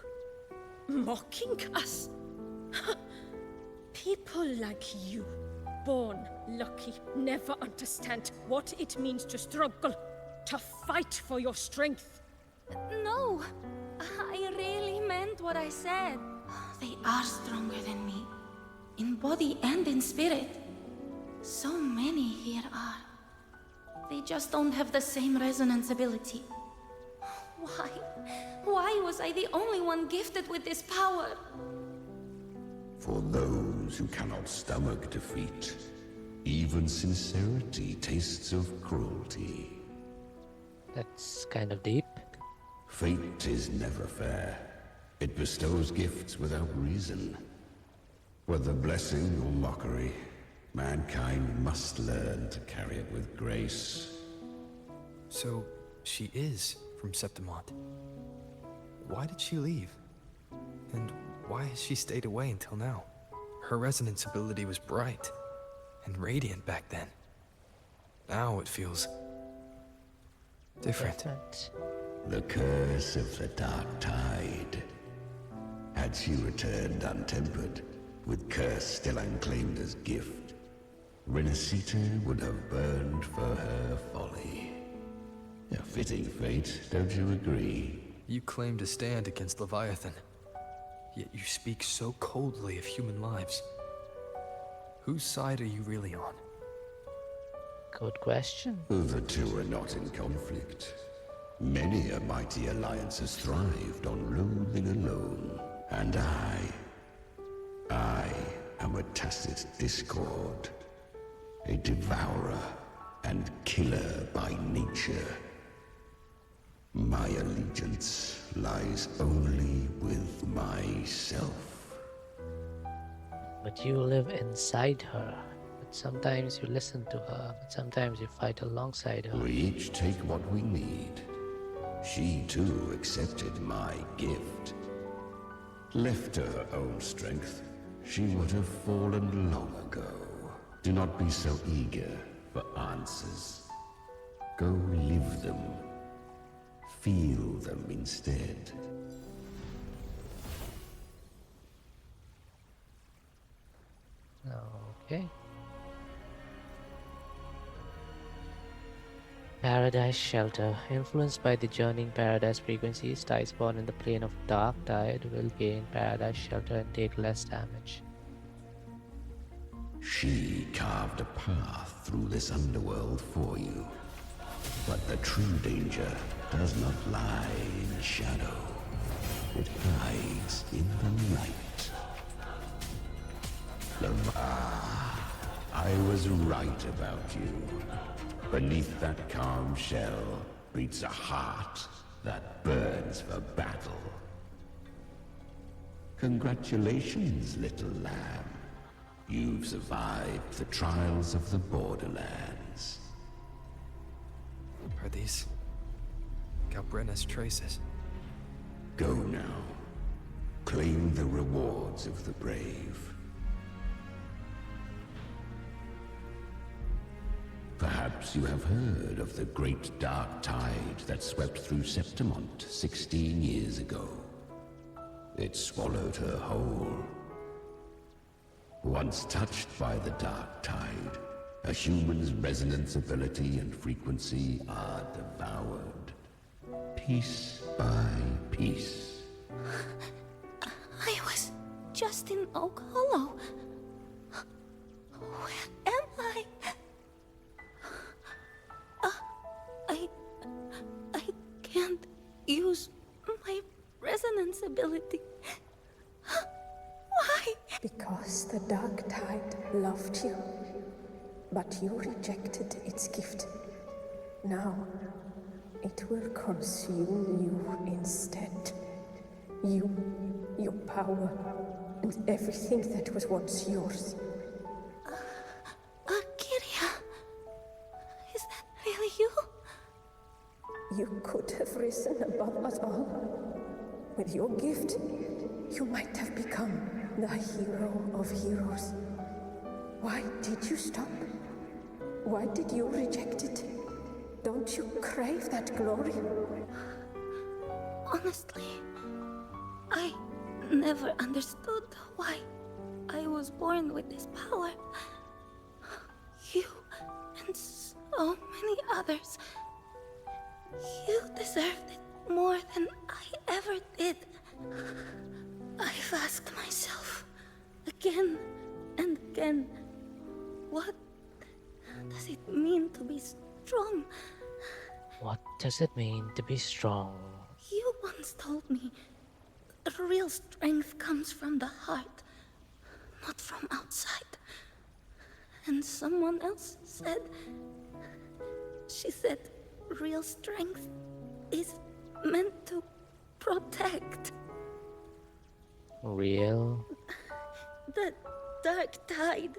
mocking us? People like you, born lucky, never understand what it means to struggle, to fight for your strength. No, I really meant what I said. They are stronger than me, in body and in spirit. So many here are. They just don't have the same resonance ability. Why? Why was I the only one gifted with this power? For those who cannot stomach defeat, even sincerity tastes of cruelty. That's kind of deep. Fate is never fair. It bestows gifts without reason. Whether blessing or mockery, mankind must learn to carry it with grace. So, she is from Septimont. Why did she leave? And why has she stayed away until now? Her resonance ability was bright and radiant back then. Now it feels different. The curse of the dark tide. Had she returned untempered, with curse still unclaimed as gift, Renacita would have burned for her folly. A fitting fate, don't you agree? You claim to stand against Leviathan, yet you speak so coldly of human lives. Whose side are you really on? Good question. The two are not in conflict. Many a mighty alliance has thrived on loathing alone. And I am a tacit discord. A devourer and killer by nature. My allegiance lies only with myself. But you live inside her. But sometimes you listen to her, but sometimes you fight alongside her. We each take what we need. She too accepted my gift. Left to her own strength, she would have fallen long ago. Do not be so eager for answers. Go live them. Feel them instead. Okay. Paradise Shelter. Influenced by the journeying paradise frequencies, tie spawn in the plane of Dark Tide will gain Paradise Shelter and take less damage. She carved a path through this underworld for you. But the true danger does not lie in the shadow. It hides in the light. I was right about you. Beneath that calm shell beats a heart that burns for battle. Congratulations, little lamb. You've survived the trials of the Borderlands. Are these Galbrenna's traces? Go now. Claim the rewards of the brave. Perhaps you have heard of the great dark tide that swept through Septimont 16 years ago. It swallowed her whole. Once touched by the dark tide, a human's resonance ability and frequency are devoured. Piece by piece. I was just in Oak Hollow. Where am I? I can't use my resonance ability. Why? Because the dark tide loved you, but you rejected its gift. Now, it will consume you instead. You, your power, and everything that was once yours. Kiria, is that really you? You could have risen above us all. With your gift, you might have become the hero of heroes. Why did you stop? Why did you reject it? Don't you crave that glory? Honestly, I never understood why I was born with this power. You and so many others. You deserved it more than I ever did. I've asked myself again and again, what does it mean to be strong? What does it mean to be strong? You once told me real strength comes from the heart, not from outside. And someone else said, she said, real strength is meant to protect. Real? The dark tide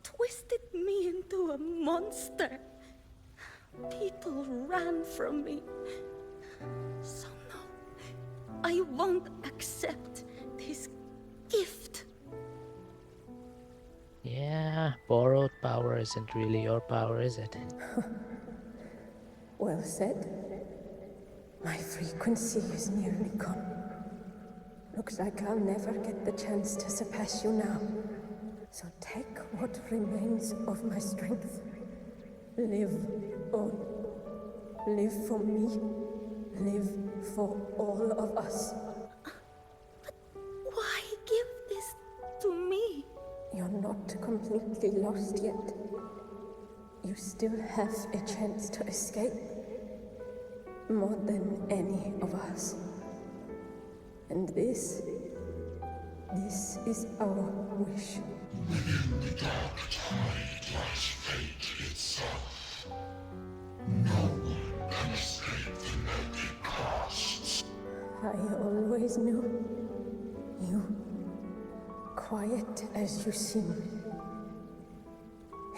twisted me into a monster. People ran from me. So no, I won't accept this gift. Yeah, borrowed power isn't really your power, is it? Well said. My frequency is nearly gone. Looks like I'll never get the chance to surpass you now. So take what remains of my strength. Live on. Live for me. Live for all of us. Why give this to me? You're not completely lost yet. You still have a chance to escape. More than any of us. And this is our wish. Within the dark tide lies fate itself. No one can escape the net it casts. I always knew you, quiet as you seem.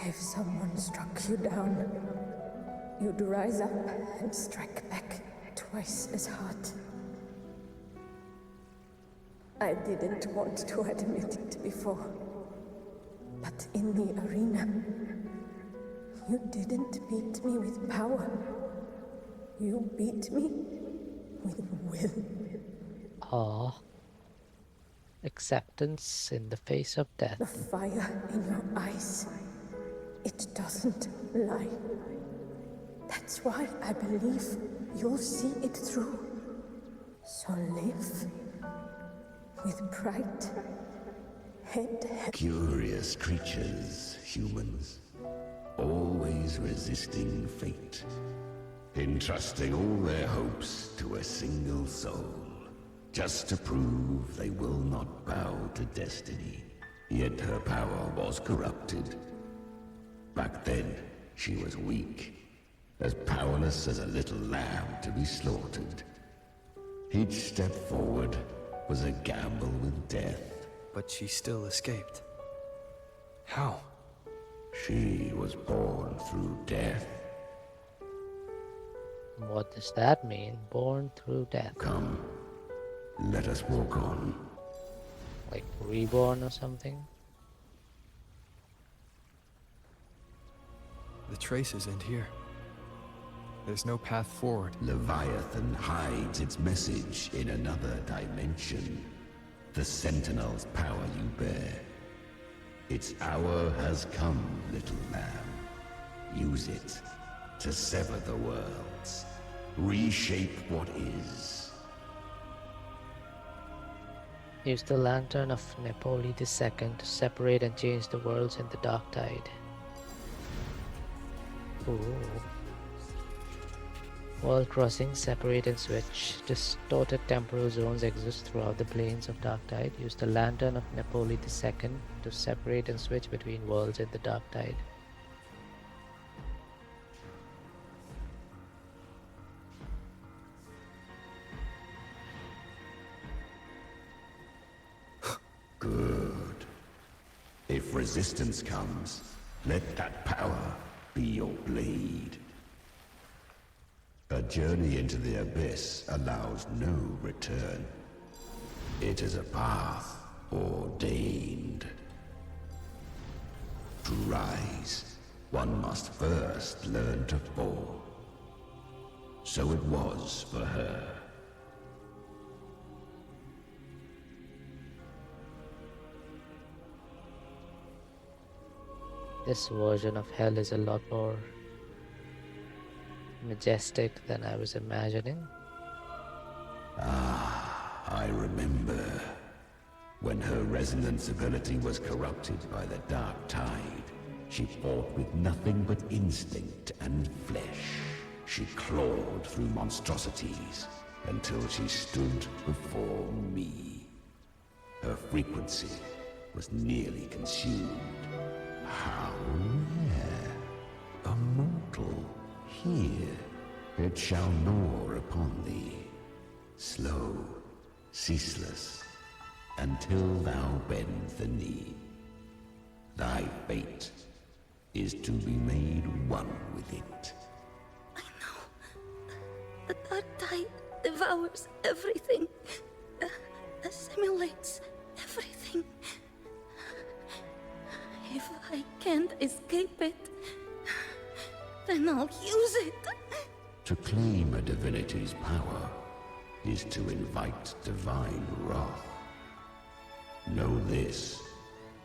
If someone struck you down, you'd rise up and strike back twice as hard. I didn't want to admit it before, but in the arena, you didn't beat me with power. You beat me with will. Aw. Acceptance in the face of death. The fire in your eyes, it doesn't lie. That's why I believe you'll see it through. So live with pride. Head. Curious creatures, humans. Always resisting fate. Entrusting all their hopes to a single soul. Just to prove they will not bow to destiny. Yet her power was corrupted. Back then, she was weak. As powerless as a little lamb to be slaughtered. Each step forward was a gamble with death. But she still escaped. How? She was born through death. What does that mean? Born through death. Come, let us walk on. Like reborn or something? The traces end here. There's no path forward. Leviathan hides its message in another dimension. The Sentinel's power you bear. Its hour has come, little lamb. Use it to sever the worlds. Reshape what is. Use the lantern of Nepoli II to separate and change the worlds in the dark tide. Ooh. World crossing, separate and switch. Distorted temporal zones exist throughout the planes of dark tide. Use the lantern of Nepoli II to separate and switch between worlds in the dark tide. Good. If resistance comes, let that power be your blade. A journey into the abyss allows no return. It is a path ordained. To rise, one must first learn to fall. So it was for her. This version of hell is a lot more majestic than I was imagining. Ah, I remember. When her resonance ability was corrupted by the dark tide, she fought with nothing but instinct and flesh. She clawed through monstrosities until she stood before me. Her frequency was nearly consumed. How rare! A mortal here. It shall gnaw upon thee. Slow, ceaseless, until thou bend the knee. Thy fate is to be made one with it. The dark tide devours everything, assimilates everything. If I can't escape it, then I'll use it. To claim a divinity's power is to invite divine wrath. Know this.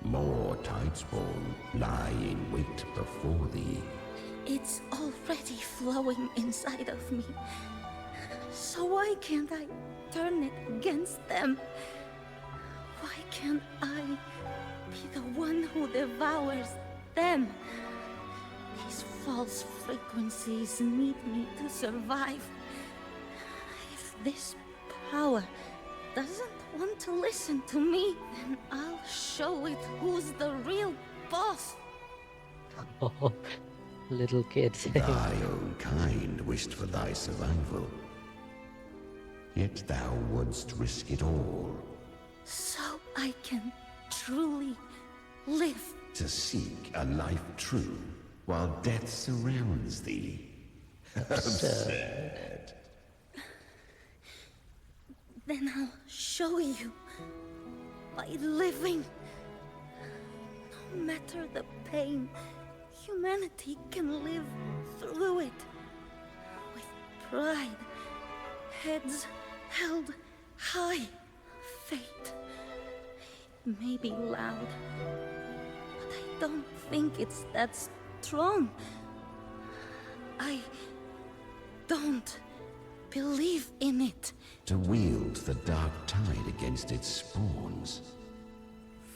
More Tidespawn lie in wait before thee. It's already flowing inside of me. So why can't I turn it against them? Why can't I be the one who devours them? These false frequencies need me to survive. If this power doesn't want to listen to me, then I'll show it who's the real boss. Oh, little kid. Thy own kind wished for thy survival. Yet thou wouldst risk it all. So I can truly live. To seek a life true, while death surrounds thee. Absurd. Then I'll show you. By living. No matter the pain, humanity can live through it. With pride. Heads held high. Fate may be loud, but I don't think it's that strong. I don't believe in it. To wield the dark tide against its spawns.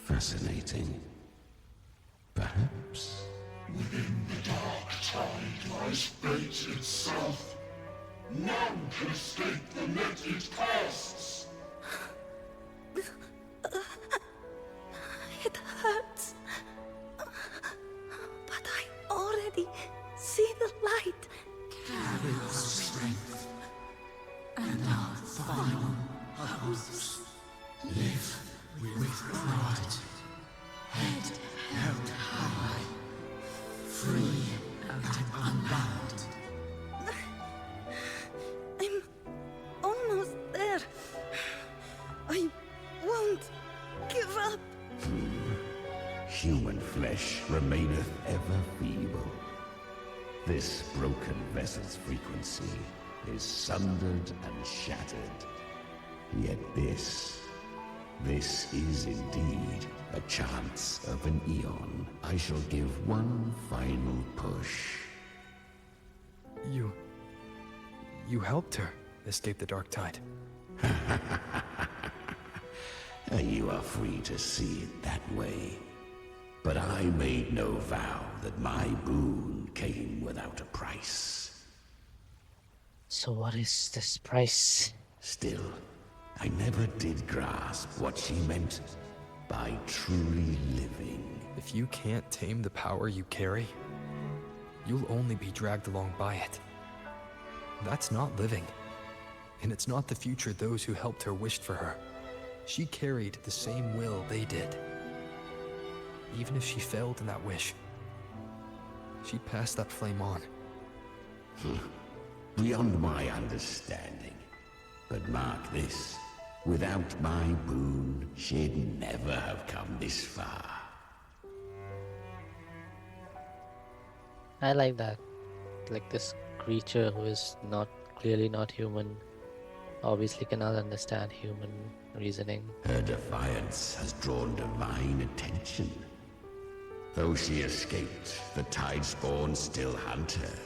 Fascinating. Perhaps. Within the dark tide lies fate itself. None can escape the net it casts. It hurts. But I already see the light. Carry our strength and our final hopes. Live with pride, head held high, free and unbound. I'm almost there. I won't give up. Human flesh remaineth ever feeble. This broken vessel's frequency is sundered and shattered. Yet this is indeed a chance of an eon. I shall give one final push. You helped her escape the dark tide. You are free to see it that way. But I made no vow that my boon came without a price. So what is this price? Still, I never did grasp what she meant by truly living. If you can't tame the power you carry, you'll only be dragged along by it. That's not living. And it's not the future those who helped her wished for her. She carried the same will they did. Even if she failed in that wish, she passed that flame on. Beyond my understanding. But mark this, without my boon, she'd never have come this far. I like that. Like this creature who is clearly not human, obviously cannot understand human reasoning. Her defiance has drawn divine attention. Though she escaped, the Tidespawn still hunt her.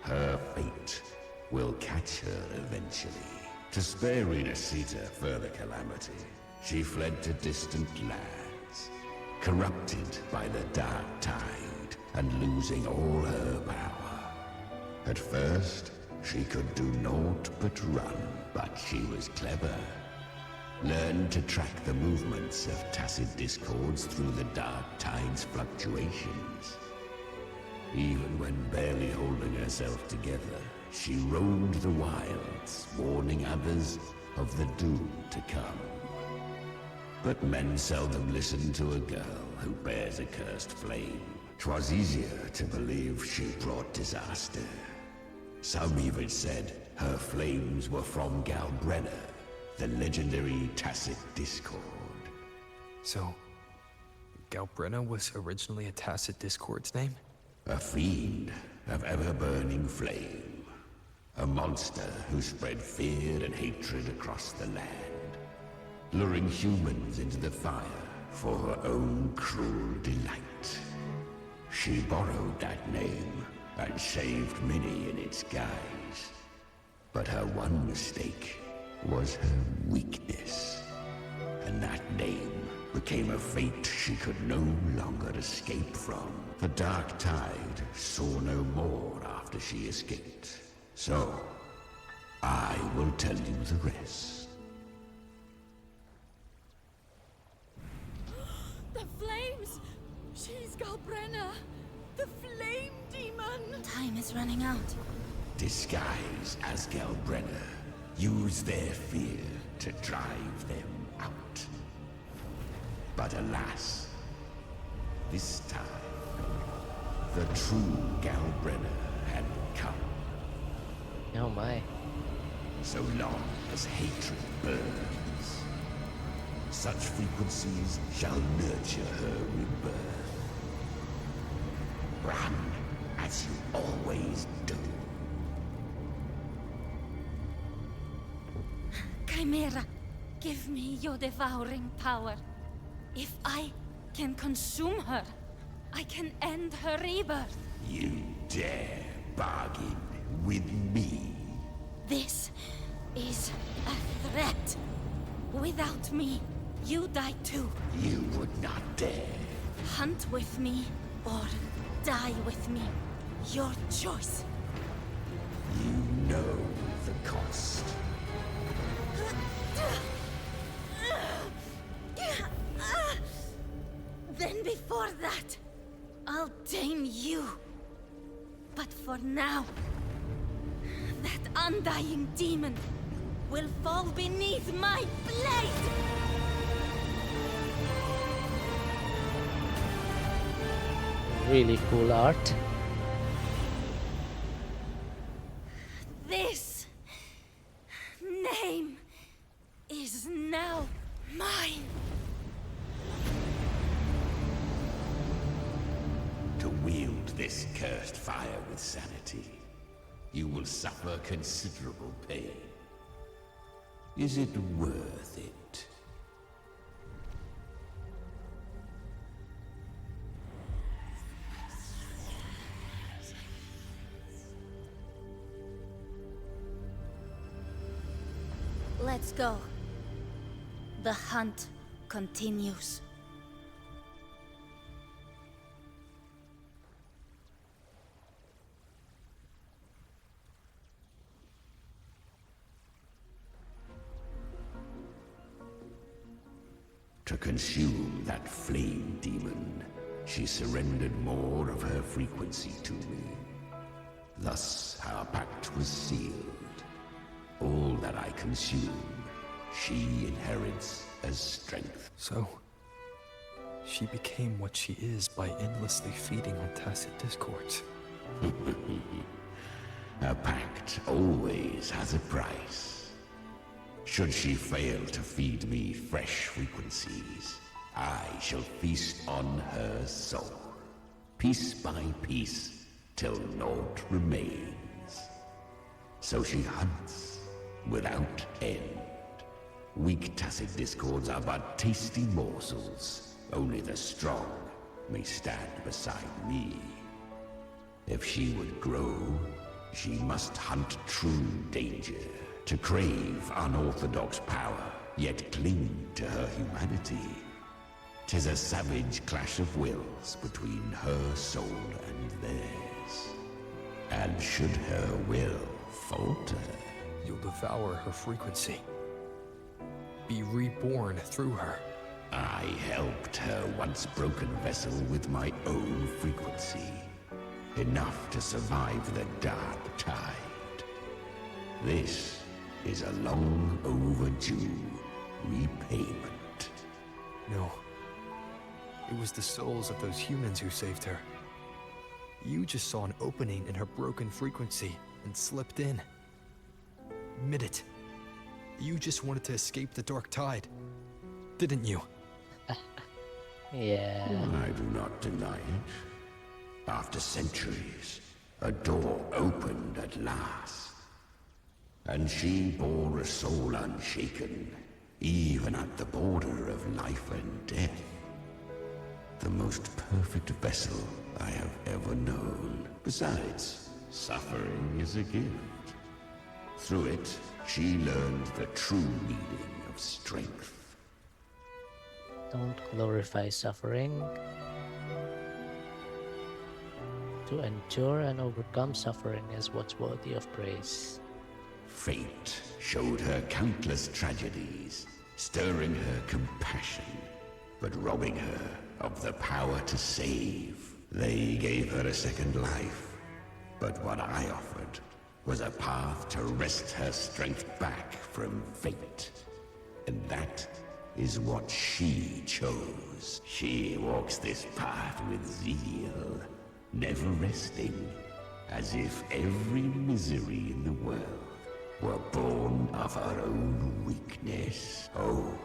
Her fate will catch her eventually. To spare Renacita further calamity, she fled to distant lands, corrupted by the dark tide and losing all her power. At first, she could do naught but run, but she was clever. Learned to track the movements of tacit discords through the dark tide's fluctuations. Even when barely holding herself together, she roamed the wilds, warning others of the doom to come. But men seldom listen to a girl who bears a cursed flame. 'Twas easier to believe she brought disaster. Some even said her flames were from Galbrenna, the legendary tacit discord. So, Galbrenna was originally a tacit discord's name? A fiend of ever-burning flame. A monster who spread fear and hatred across the land. luring humans into the fire for her own cruel delight. She borrowed that name and saved many in its guise. But her one mistake was her weakness. And that name became a fate she could no longer escape from. The Dark Tide saw no more after she escaped. So, I will tell you the rest. The flames! She's Galbrenna! The flame demon! Time is running out. Disguise as Galbrenna. Use their fear to drive them out. But alas, this time, the true Galbrenna had come. Oh my. So long as hatred burns, such frequencies shall nurture her rebirth. Run as you always do. Chimera, give me your devouring power. If I can consume her, I can end her rebirth. You dare bargain with me? This is a threat. Without me, you die too. You would not dare. Hunt with me, or die with me. Your choice. You know the cost. Then before that, I'll tame you. But for now, that undying demon will fall beneath my blade! Really cool art. This name is now mine. To wield this cursed fire with sanity, you will suffer considerable pain. Is it worth it? Let's go. The hunt continues. To consume that flame demon, she surrendered more of her frequency to me. Thus, our pact was sealed. All that I consume, she inherits as strength. So, she became what she is by endlessly feeding on tacit discords. A pact always has a price. Should she fail to feed me fresh frequencies, I shall feast on her soul, piece by piece, till naught remains. So she hunts without end. Weak tacit discords are but tasty morsels. Only the strong may stand beside me. If she would grow, she must hunt true danger. To crave unorthodox power, yet cling to her humanity. 'Tis a savage clash of wills between her soul and theirs. And should her will falter, you'll devour her frequency. Be reborn through her. I helped her once broken vessel with my own frequency. Enough to survive the Dark Tide. This is a long overdue repayment. No. It was the souls of those humans who saved her. You just saw an opening in her broken frequency and slipped in. Admit it. You just wanted to escape the Dark Tide, didn't you? Yeah. I do not deny it. After centuries, a door opened at last. And she bore a soul unshaken, even at the border of life and death. The most perfect vessel I have ever known. Besides, suffering is a gift. Through it, she learned the true meaning of strength. Don't glorify suffering. To endure and overcome suffering is what's worthy of praise. Fate showed her countless tragedies, stirring her compassion, but robbing her of the power to save. They gave her a second life, but what I offered was a path to wrest her strength back from fate. And that is what she chose. She walks this path with zeal, never resting, as if every misery in the world were born of her own weakness. Oh,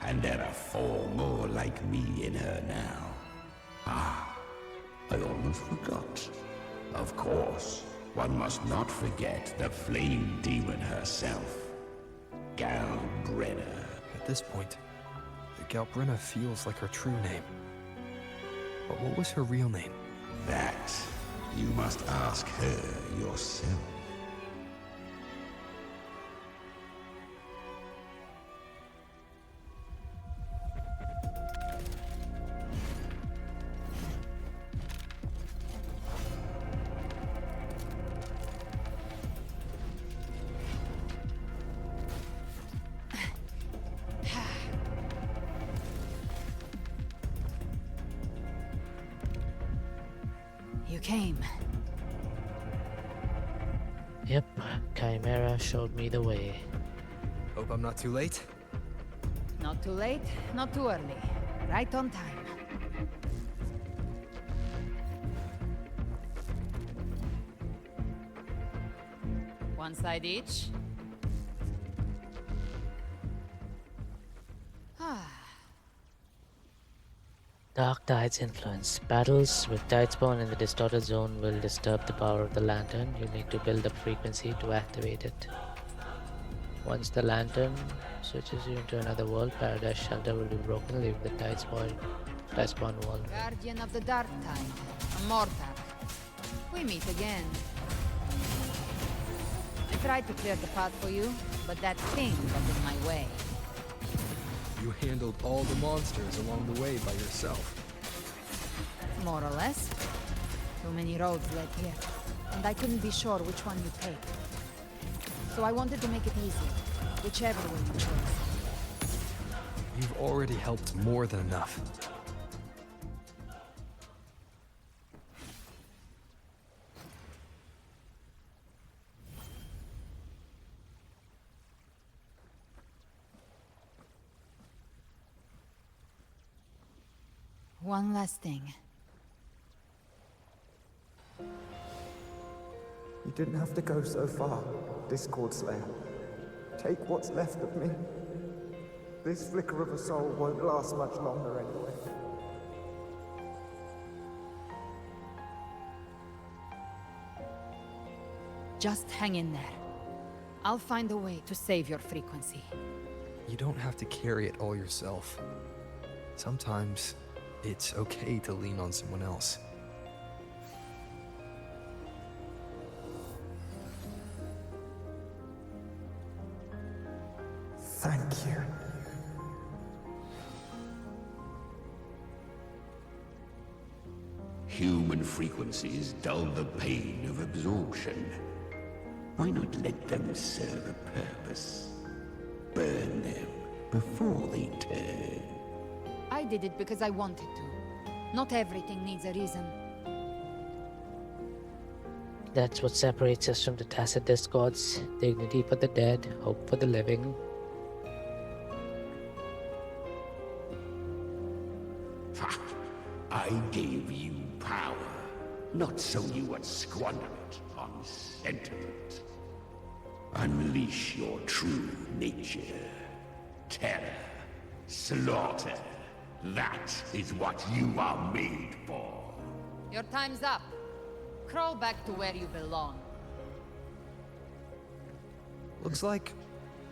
and there are 4 more like me in her now. Ah, I almost forgot. Of course, one must not forget the flame demon herself, Galbrenna. At this point, Galbrenna feels like her true name. But what was her real name? That you must ask her yourself. You came. Yep, Chimera showed me the way. Hope I'm not too late. Not too late, not too early. Right on time. One side each. Dark Tide's influence. Battles with Tidespawn in the distorted zone will disturb the power of the lantern. You need to build up frequency to activate it. Once the lantern switches you into another world, Paradise Shelter will be broken, leaving the Tidespawn wall. Guardian of the Dark Tide, a Mortar. We meet again. I tried to clear the path for you, but that thing got in my way. You handled all the monsters along the way by yourself. More or less. Too many roads led here, and I couldn't be sure which one you'd take. So I wanted to make it easy, whichever one you chose. You've already helped more than enough. One last thing. You didn't have to go so far, Discord Slayer. Take what's left of me. This flicker of a soul won't last much longer anyway. Just hang in there. I'll find a way to save your frequency. You don't have to carry it all yourself. Sometimes, it's okay to lean on someone else. Thank you. Human frequencies dull the pain of absorption. Why not let them serve a purpose? Burn them before they turn. I did it because I wanted to. Not everything needs a reason. That's what separates us from the tacit discords. Dignity for the dead, hope for the living. I gave you power, not so you would squander it on sentiment. Unleash your true nature. Terror, slaughter. That is what you are made for. Your time's up. Crawl back to where you belong. Looks like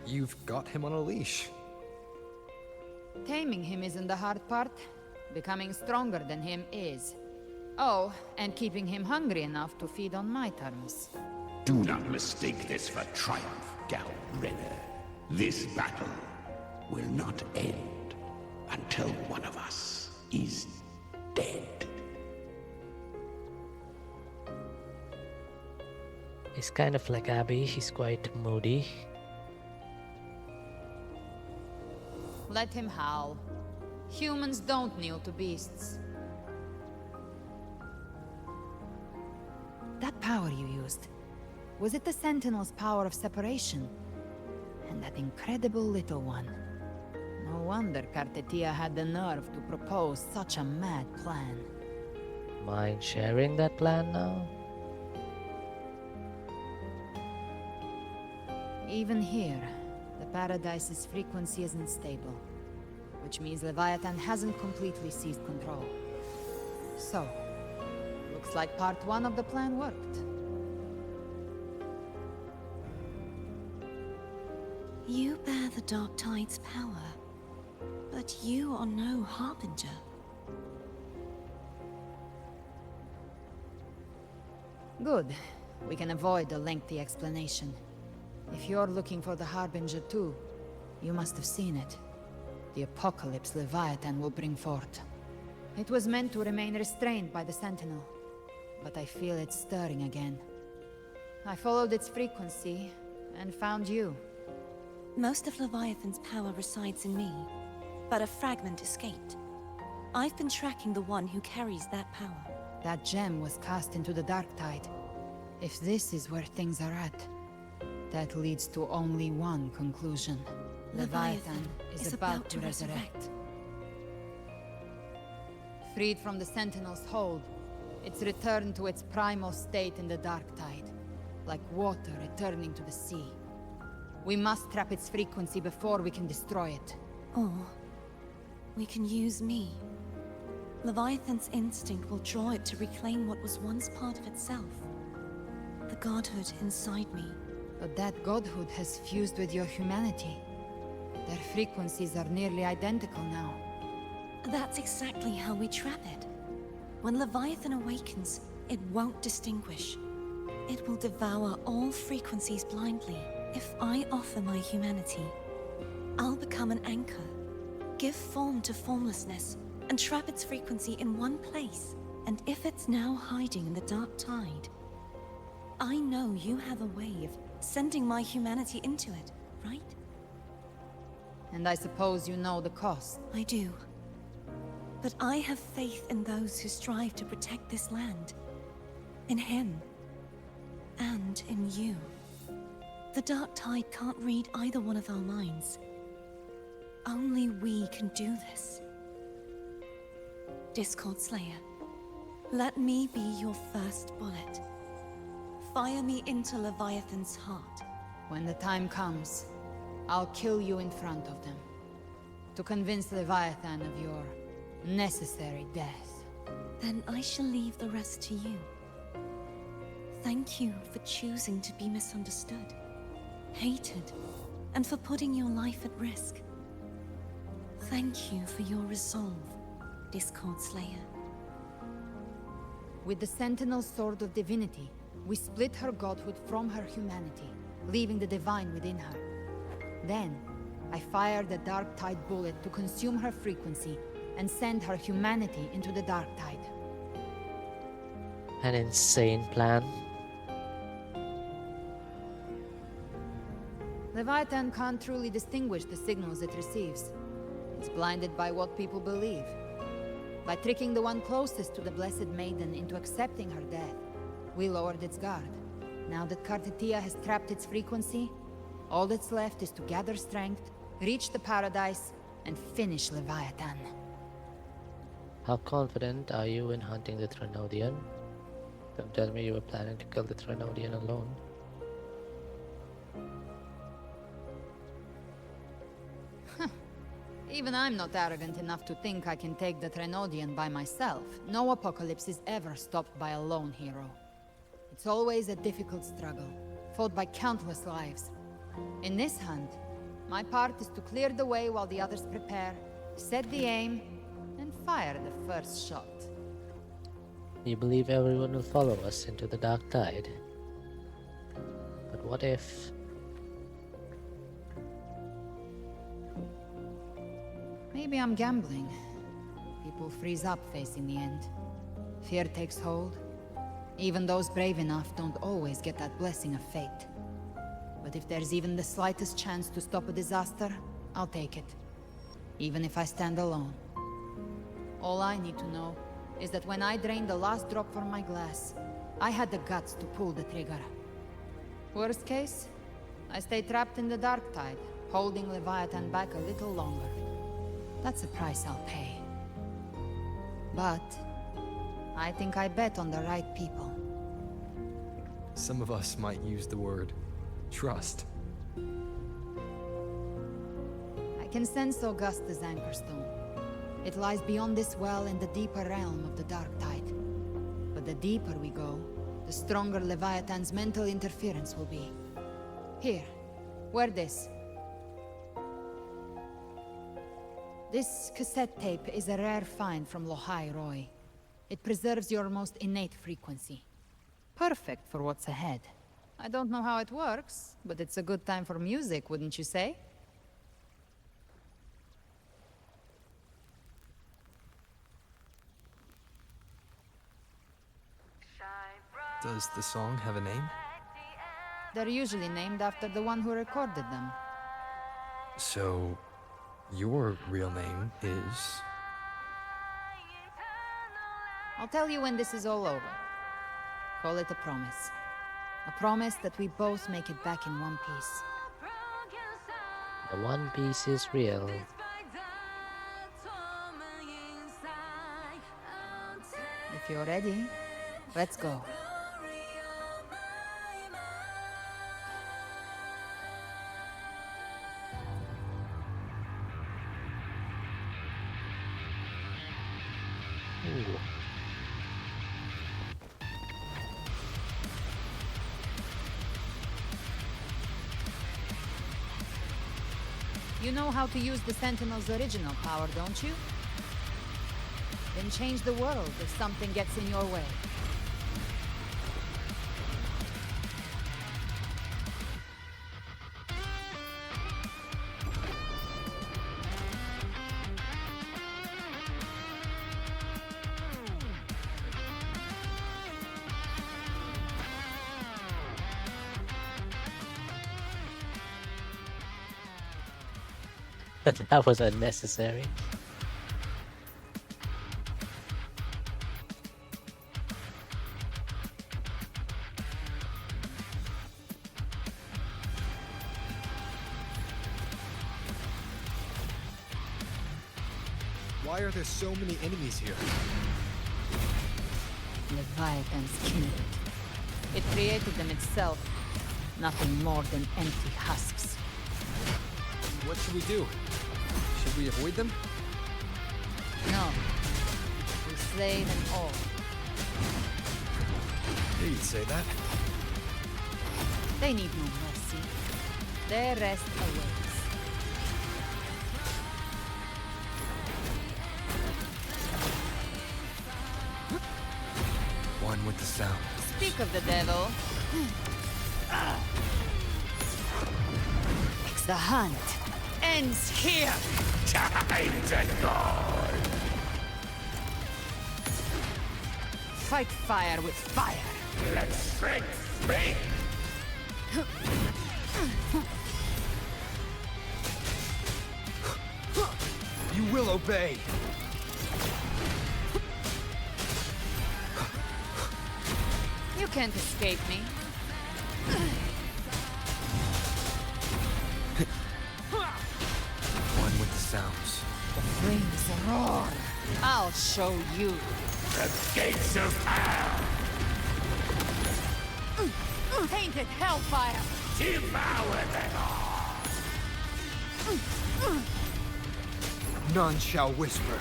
you've got him on a leash. Taming him isn't the hard part. Becoming stronger than him is. Oh, and keeping him hungry enough to feed on my terms. Do not mistake this for triumph, Gal Renner. This battle will not end until one of us is dead. He's kind of like Abby, he's quite moody. Let him howl. Humans don't kneel to beasts. That power you used, was it the Sentinel's power of separation? And that incredible little one. No wonder Kartetia had the nerve to propose such a mad plan. Mind sharing that plan now? Even here, the Paradise's frequency isn't stable, which means Leviathan hasn't completely seized control. So, looks like part 1 of the plan worked. You bear the Dark Tide's power, but you are no Harbinger. Good. We can avoid a lengthy explanation. If you're looking for the Harbinger too, you must have seen it. The apocalypse Leviathan will bring forth. It was meant to remain restrained by the Sentinel, but I feel it stirring again. I followed its frequency, and found you. Most of Leviathan's power resides in me, but a fragment escaped. I've been tracking the one who carries that power. That gem was cast into the Dark Tide. If this is where things are at, that leads to only one conclusion. Leviathan is about to resurrect. Freed from the Sentinel's hold, it's returned to its primal state in the Dark Tide, like water returning to the sea. We must trap its frequency before we can destroy it. Or we can use me. Leviathan's instinct will draw it to reclaim what was once part of itself. The godhood inside me. But that godhood has fused with your humanity. Their frequencies are nearly identical now. That's exactly how we trap it. When Leviathan awakens, it won't distinguish. It will devour all frequencies blindly. If I offer my humanity, I'll become an anchor, give form to formlessness, and trap its frequency in one place. And if it's now hiding in the Dark Tide, I know you have a way of sending my humanity into it, right? And I suppose you know the cost. I do. But I have faith in those who strive to protect this land. In him. And in you. The Dark Tide can't read either one of our minds. Only we can do this. Discord Slayer, let me be your first bullet. Fire me into Leviathan's heart. When the time comes, I'll kill you in front of them. To convince Leviathan of your necessary death. Then I shall leave the rest to you. Thank you for choosing to be misunderstood, hated, and for putting your life at risk. Thank you for your resolve, Discord Slayer. With the Sentinel's Sword of Divinity, we split her godhood from her humanity, leaving the divine within her. Then, I fired the Dark Tide bullet to consume her frequency and send her humanity into the Dark Tide. An insane plan. Leviathan can't truly distinguish the signals it receives. It's blinded by what people believe. By tricking the one closest to the Blessed Maiden into accepting her death, we lowered its guard. Now that Kartetia has trapped its frequency, all that's left is to gather strength, reach the Paradise, and finish Leviathan. How confident are you in hunting the Threnodian? Don't tell me you were planning to kill the Threnodian alone. Even I'm not arrogant enough to think I can take the Threnodian by myself. No apocalypse is ever stopped by a lone hero. It's always a difficult struggle, fought by countless lives. In this hunt, my part is to clear the way while the others prepare, Set the aim, and fire the first shot. You believe everyone will follow us into the dark tide. But what if... Maybe I'm gambling. People freeze up facing the end. Fear takes hold. Even those brave enough don't always get that blessing of fate. But if there's even the slightest chance to stop a disaster, I'll take it. Even if I stand alone. All I need to know is that when I drained the last drop from my glass, I had the guts to pull the trigger. Worst case, I stay trapped in the dark tide, holding Leviathan back a little longer. That's a price I'll pay. But I think I bet on the right people. Some of us might use the word trust. I can sense Augusta's anchor stone. It lies beyond this well in the deeper realm of the dark tide. But the deeper we go, the stronger Leviathan's mental interference will be. Here, wear this. This cassette tape is a rare find from Lohai Roy. It preserves your most innate frequency. Perfect for what's ahead. I don't know how it works, but it's a good time for music, wouldn't you say? Does the song have a name? They're usually named after the one who recorded them. So, your real name is... I'll tell you when this is all over. Call it a promise. A promise that we both make it back in one piece. The One Piece is real. If you're ready, let's go. Ooh. You know how to use the Sentinel's original power, don't you? Then change the world if something gets in your way. That was unnecessary. Why are there so many enemies here? Leviathan's kindred. It created them itself. Nothing more than empty husks. What should we do? Should we avoid them? No. We slay them all. Yeah, you'd say that. They need no mercy. Their rest awaits. One with the sound. Speak of the devil. The hunt ends here. Time to go. Fight fire with fire. Let strength speak. You will obey. You can't escape me. One with the sounds. The flames roar. I'll show you. The gates of hell. Tainted hellfire. Devour them all. None shall whisper.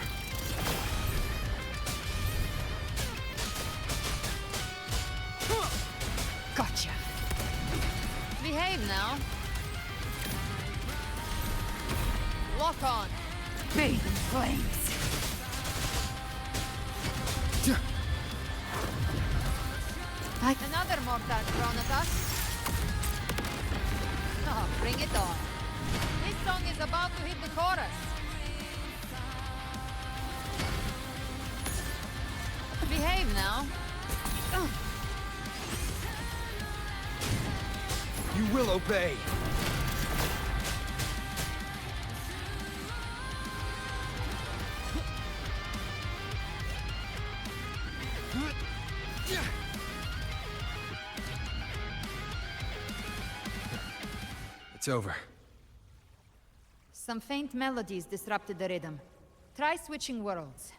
Gotcha. Behave now. Lock on. bathe in flames. Another mortar thrown at us. Oh, bring it on. This song is about to hit the chorus. Behave now. You will obey. It's over. Some faint melodies disrupted the rhythm. Try switching worlds.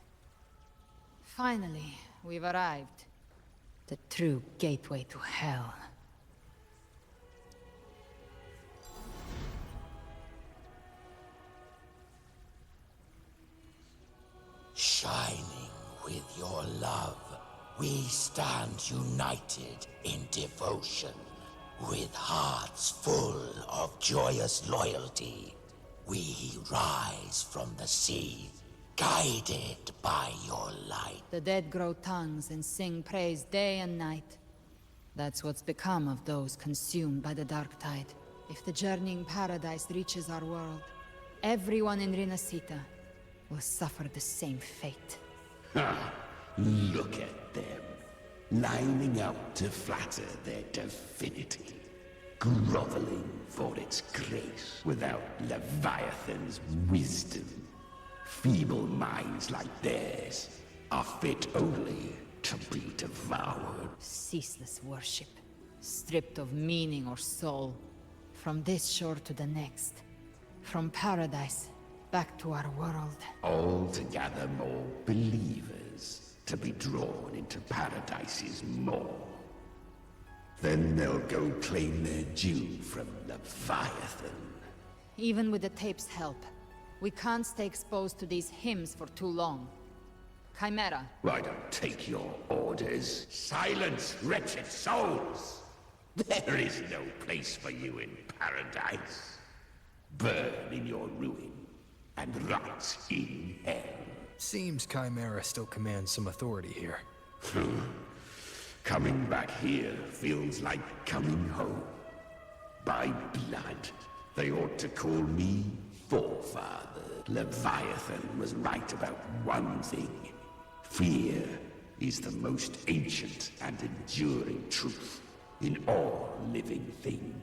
Finally, we've arrived. The true gateway to hell. Shining with your love, we stand united in devotion. With hearts full of joyous loyalty, we rise from the sea, guided by your light. The dead grow tongues and sing praise day and night. That's what's become of those consumed by the dark tide. If the journeying paradise reaches our world, everyone in Rinasita will suffer the same fate. Ha! Look at them, lining up to flatter their divinity, groveling for its grace without Leviathan's wisdom. Feeble minds like theirs are fit only to be devoured. Ceaseless worship, stripped of meaning or soul. From this shore to the next. From paradise back to our world. All to gather more believers, to be drawn into Paradise's maw. Then they'll go claim their due from Leviathan. Even with the tape's help, we can't stay exposed to these hymns for too long. Chimera. I don't take your orders. Silence, wretched souls! There is no place for you in Paradise. Burn in your ruin, and rot in hell. Seems Chimera still commands some authority here. Coming back here feels like coming home. By blood, they ought to call me Forefather. Leviathan was right about one thing. Fear is the most ancient and enduring truth in all living things.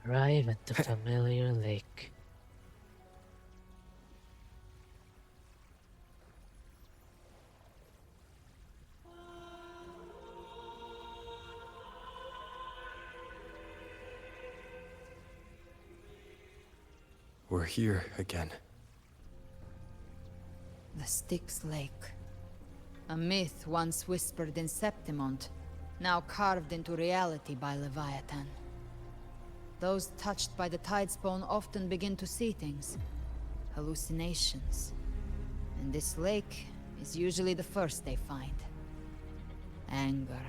Arrive at the familiar lake. We're here again. The Styx Lake. A myth once whispered in Septimont, now carved into reality by Leviathan. Those touched by the Tidespawn often begin to see things. Hallucinations. And this lake is usually the first they find. Anger,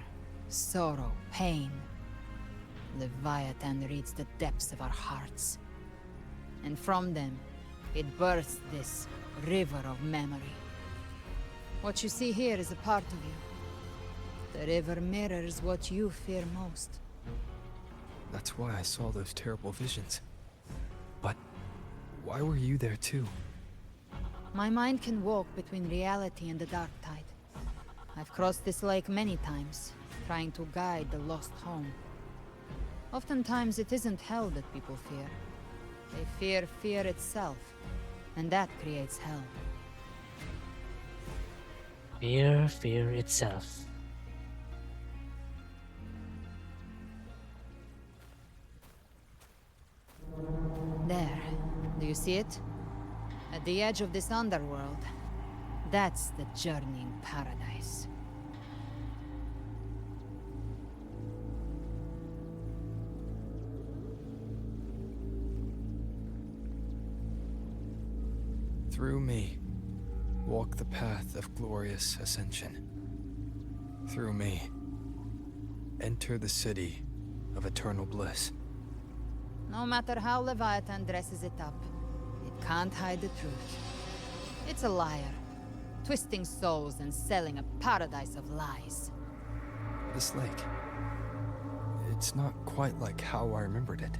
sorrow, pain. Leviathan reads the depths of our hearts. And from them, it births this river of memory. What you see here is a part of you. The river mirrors what you fear most. That's why I saw those terrible visions. But why were you there too? My mind can walk between reality and the dark tide. I've crossed this lake many times, trying to guide the lost home. Oftentimes it isn't hell that people fear. They fear fear itself, and that creates hell. Fear itself. There. Do you see it? At the edge of this underworld. That's the journeying paradise. Through me, walk the path of glorious ascension. Through me, enter the city of eternal bliss. No matter how Leviathan dresses it up, it can't hide the truth. It's a liar, twisting souls and selling a paradise of lies. This lake, it's not quite like how I remembered it.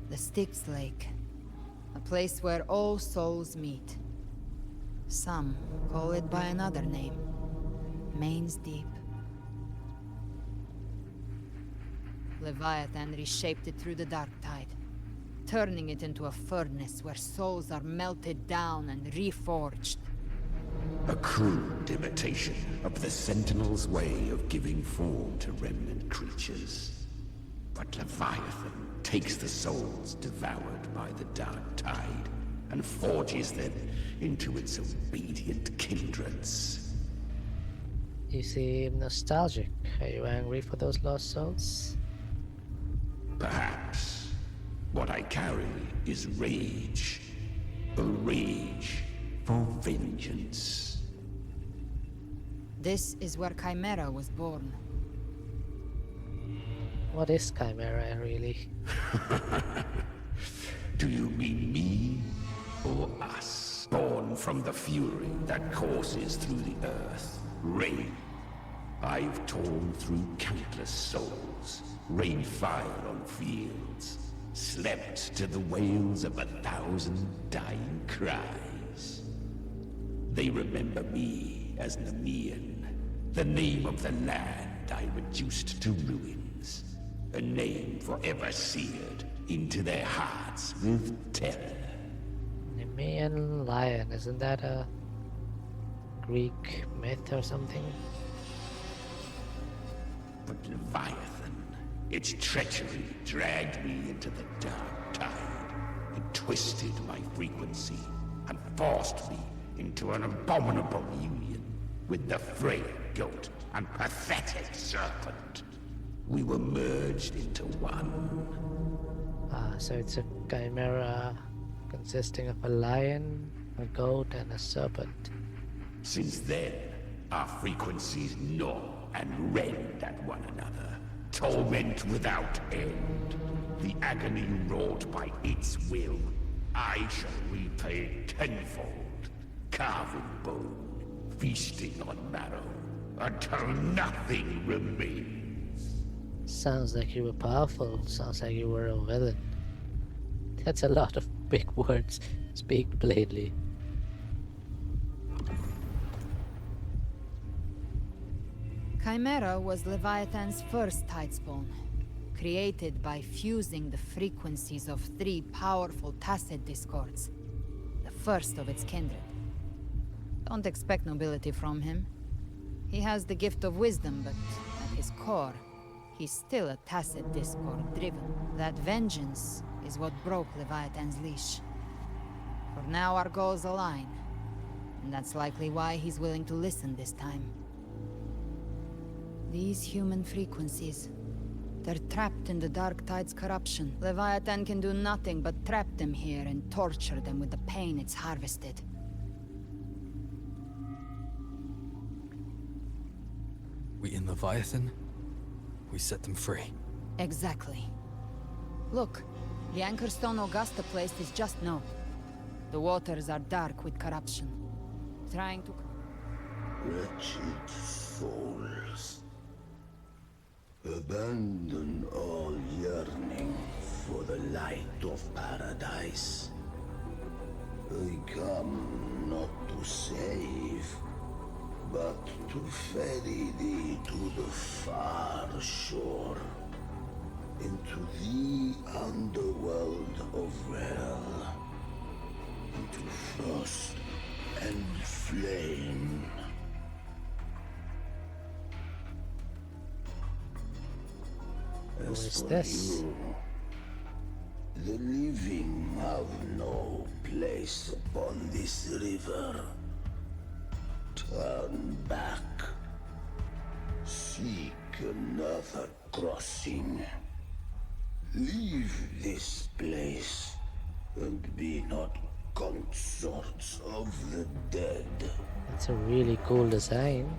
The Styx Lake, a place where all souls meet. Some call it by another name, Main's Deep. Leviathan reshaped it through the dark tide, turning it into a furnace where souls are melted down and reforged. A crude imitation of the Sentinel's way of giving form to remnant creatures. But Leviathan takes the souls devoured by the dark tide and forges them into its obedient kindreds. You seem nostalgic. Are you angry for those lost souls? Perhaps. What I carry is rage. A rage for vengeance. This is where Chimera was born. What is Chimera, really? Do you mean me or us? Born from the fury that courses through the earth. Rain. I've torn through countless souls. Rained fire on fields. Slept to the wails of 1,000 dying cries. They remember me as Nemean, the name of the land I reduced to ruins. A name forever seared into their hearts with terror. Nemean lion, isn't that a Greek myth or something? But Leviathan, its treachery dragged me into the dark tide. It twisted my frequency and forced me into an abominable union with the frail goat and pathetic serpent. We were merged into one. So it's a chimera consisting of a lion, a goat, and a serpent. Since then, our frequencies gnaw and rend at one another. Torment without end. The agony wrought by its will, I shall repay tenfold. Carving bone, feasting on marrow, until nothing remains. Sounds like you were powerful. Sounds like you were a villain. That's a lot of big words. Speak plainly. Chimera was Leviathan's first tidespawn, created by fusing the frequencies of 3 powerful tacit discords, the first of its kindred. Don't expect nobility from him. He has the gift of wisdom, but at his core, he's still a tacit discord driven. That vengeance is what broke Leviathan's leash. For now our goals align, and that's likely why he's willing to listen this time. These human frequencies, they're trapped in the Dark Tide's corruption. Leviathan can do nothing but trap them here and torture them with the pain it's harvested. We in Leviathan, we set them free. Exactly. Look, the Anchorstone Augusta placed is just no. The waters are dark with corruption. Trying to... Wretched souls. Abandon all yearning for the light of paradise. I come not to save, but to ferry thee to the far shore, into the underworld of Hell, into frost and flame. Who As is for this? you, the living have no place upon this river. Turn back. Seek another crossing. Leave this place and be not consorts of the dead. That's a really cool design.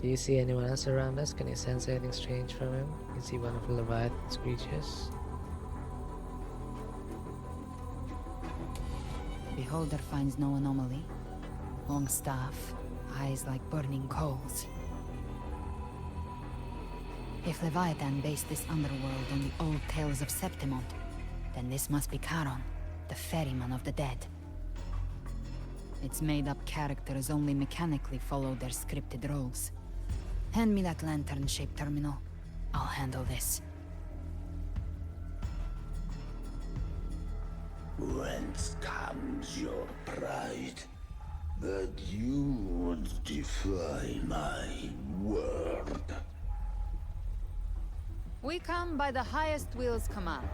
Do you see anyone else around us? Can you sense anything strange from him? You see one of Leviathan's creatures? Beholder finds no anomaly. Long staff, eyes like burning coals. If Leviathan based this underworld on the old tales of Septimont, then this must be Charon, the ferryman of the dead. Its made-up characters only mechanically follow their scripted roles. Hand me that lantern-shaped terminal. I'll handle this. Whence comes your pride? That you would defy my word? We come by the highest will's command.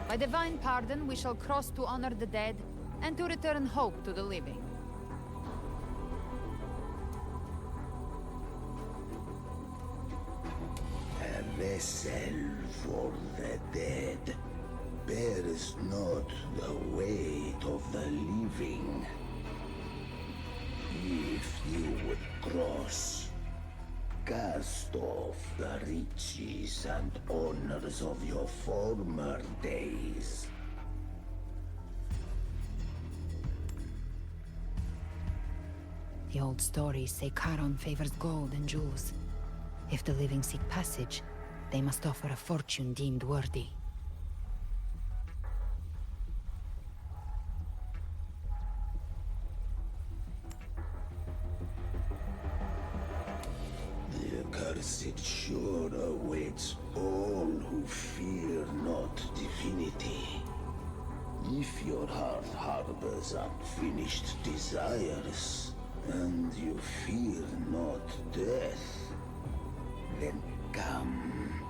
By divine pardon, we shall cross to honor the dead, and to return hope to the living. A vessel for the dead bears not the weight of the living. If you would cross, cast off the riches and honors of your former days. The old stories say Charon favors gold and jewels. If the living seek passage, they must offer a fortune deemed worthy. The accursed shore awaits all who fear not divinity. If your heart harbors unfinished desires, and you fear not death, then come,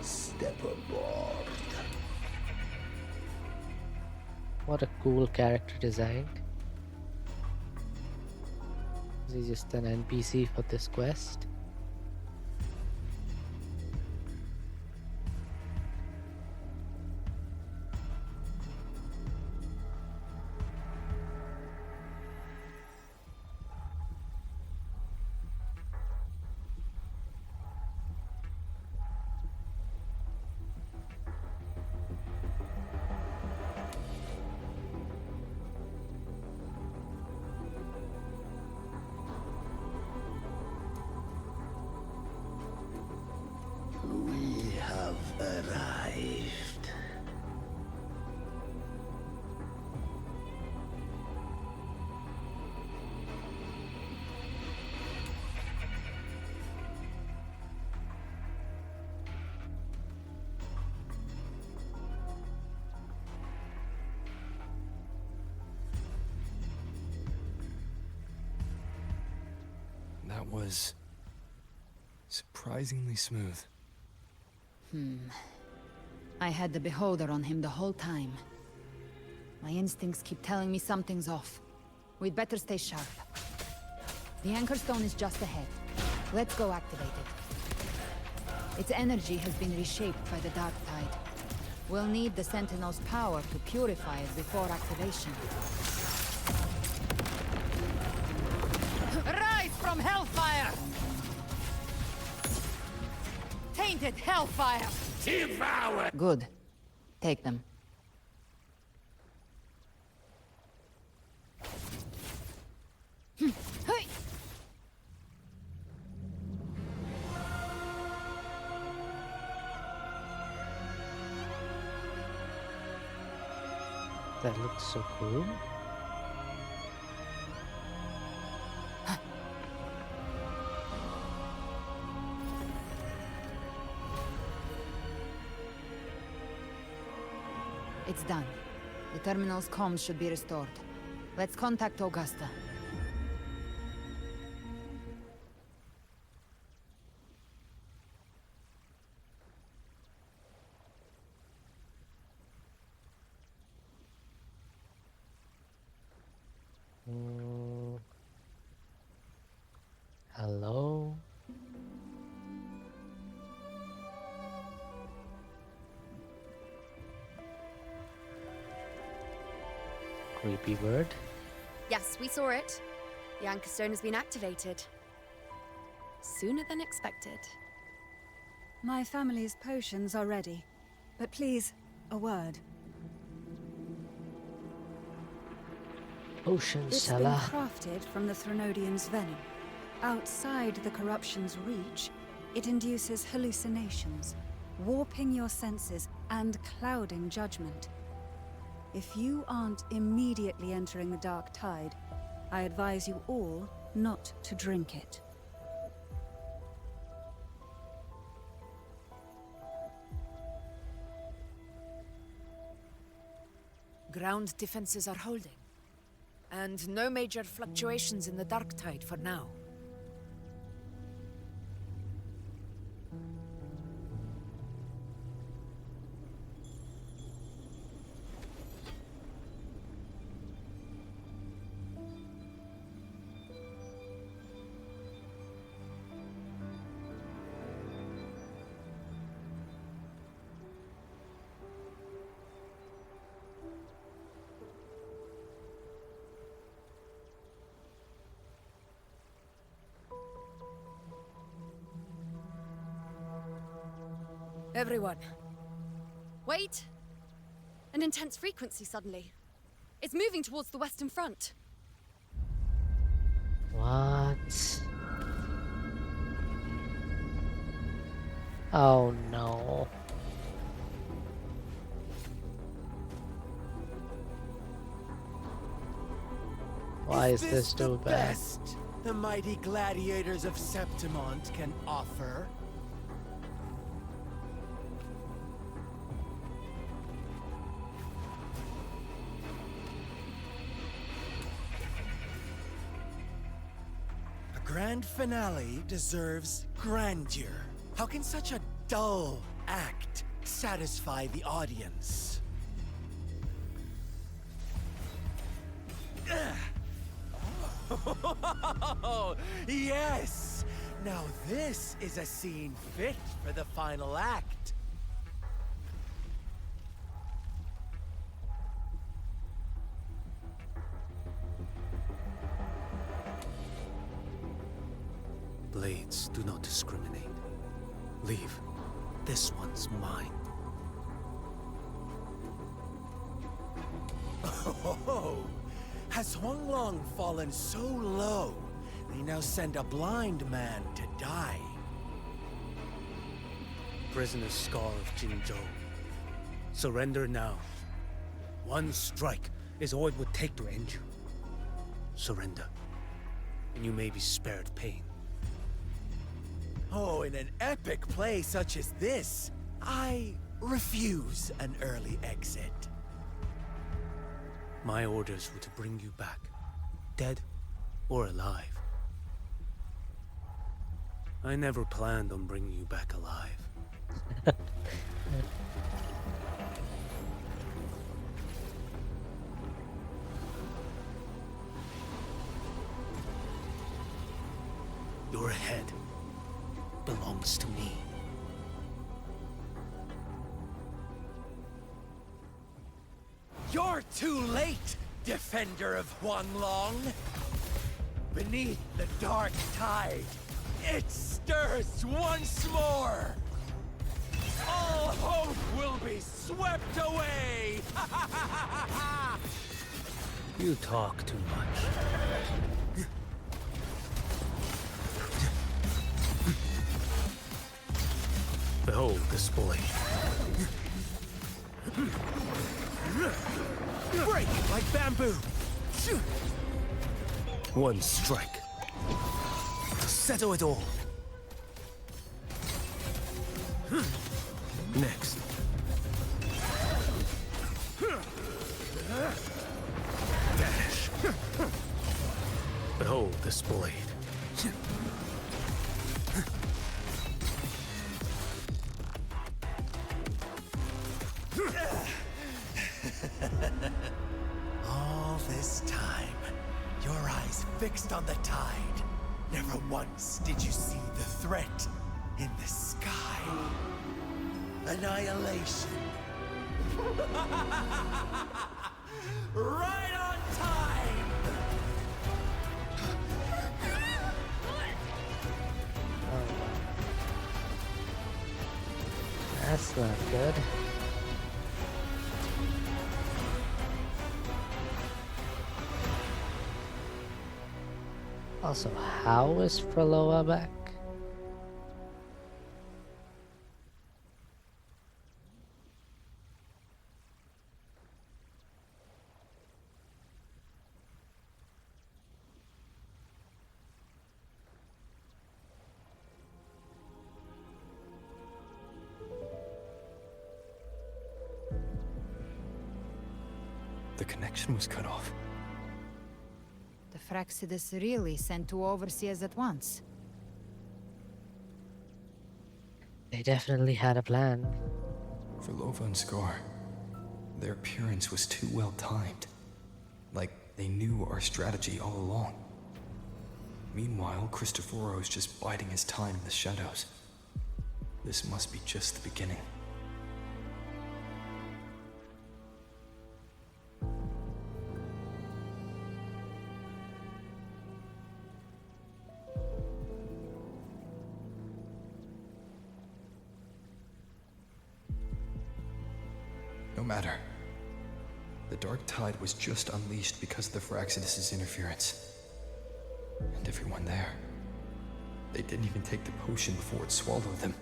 step aboard. What a cool character design. Is he just an NPC for this quest? We have arrived. That was surprisingly smooth. I had the Beholder on him the whole time. My instincts keep telling me something's off. We'd better stay sharp. The Anchor Stone is just ahead. Let's go activate it. Its energy has been reshaped by the Dark Tide. We'll need the Sentinel's power to purify it before activation. Rise from Hellfire! Tainted Hellfire! Devour! Good. Take them. That looks so cool. It's done. The terminal's comms should be restored. Let's contact Augusta. Hello? creepy bird. Yes, we saw it. The anchor stone has been activated. Sooner than expected. My family's potions are ready. But please, a word. Ocean It's been cellar. crafted from the Threnodian's venom. Outside the corruption's reach, it induces hallucinations, warping your senses and clouding judgment. If you aren't immediately entering the dark tide, I advise you all not to drink it. Ground defenses are holding. And no major fluctuations in the dark tide for now. Everyone. Wait! An intense frequency suddenly. It's moving towards the western front. What? Oh no. Why is this so bad? Best the mighty gladiators of Septimont can offer? A grand finale deserves grandeur. How can such a dull act satisfy the audience? Oh, yes! Now this is a scene fit for the final act. Blades do not discriminate. Leave. This one's mine. Oh, has Huanglong fallen so low, they now send a blind man to die? Prisoner Scar of Jinzhou. Surrender now. One strike is all it would take to end you. Surrender, and you may be spared pain. Oh, in an epic play such as this, I refuse an early exit. My orders were to bring you back, dead or alive. I never planned on bringing you back alive. Your head belongs to me. You're too late, defender of Huanglong. Beneath the dark tide, it stirs once more. All hope will be swept away. You talk too much. Behold this blade. Break like bamboo. One strike to settle it all. Next. Vanish. Behold this blade. All this time, your eyes fixed on the tide. Never once did you see the threat in the sky. Annihilation. Right on not good. Also, how is Froloa back? The connection was cut off. The Fraxidus really sent two overseers at once. They definitely had a plan. For Lova and Scar, their appearance was too well timed. Like they knew our strategy all along. Meanwhile, Cristoforo's just biding his time in the shadows. This must be just the beginning. No matter. The Dark Tide was just unleashed because of the Fraxidus' interference. And everyone there. They didn't even take the potion before it swallowed them.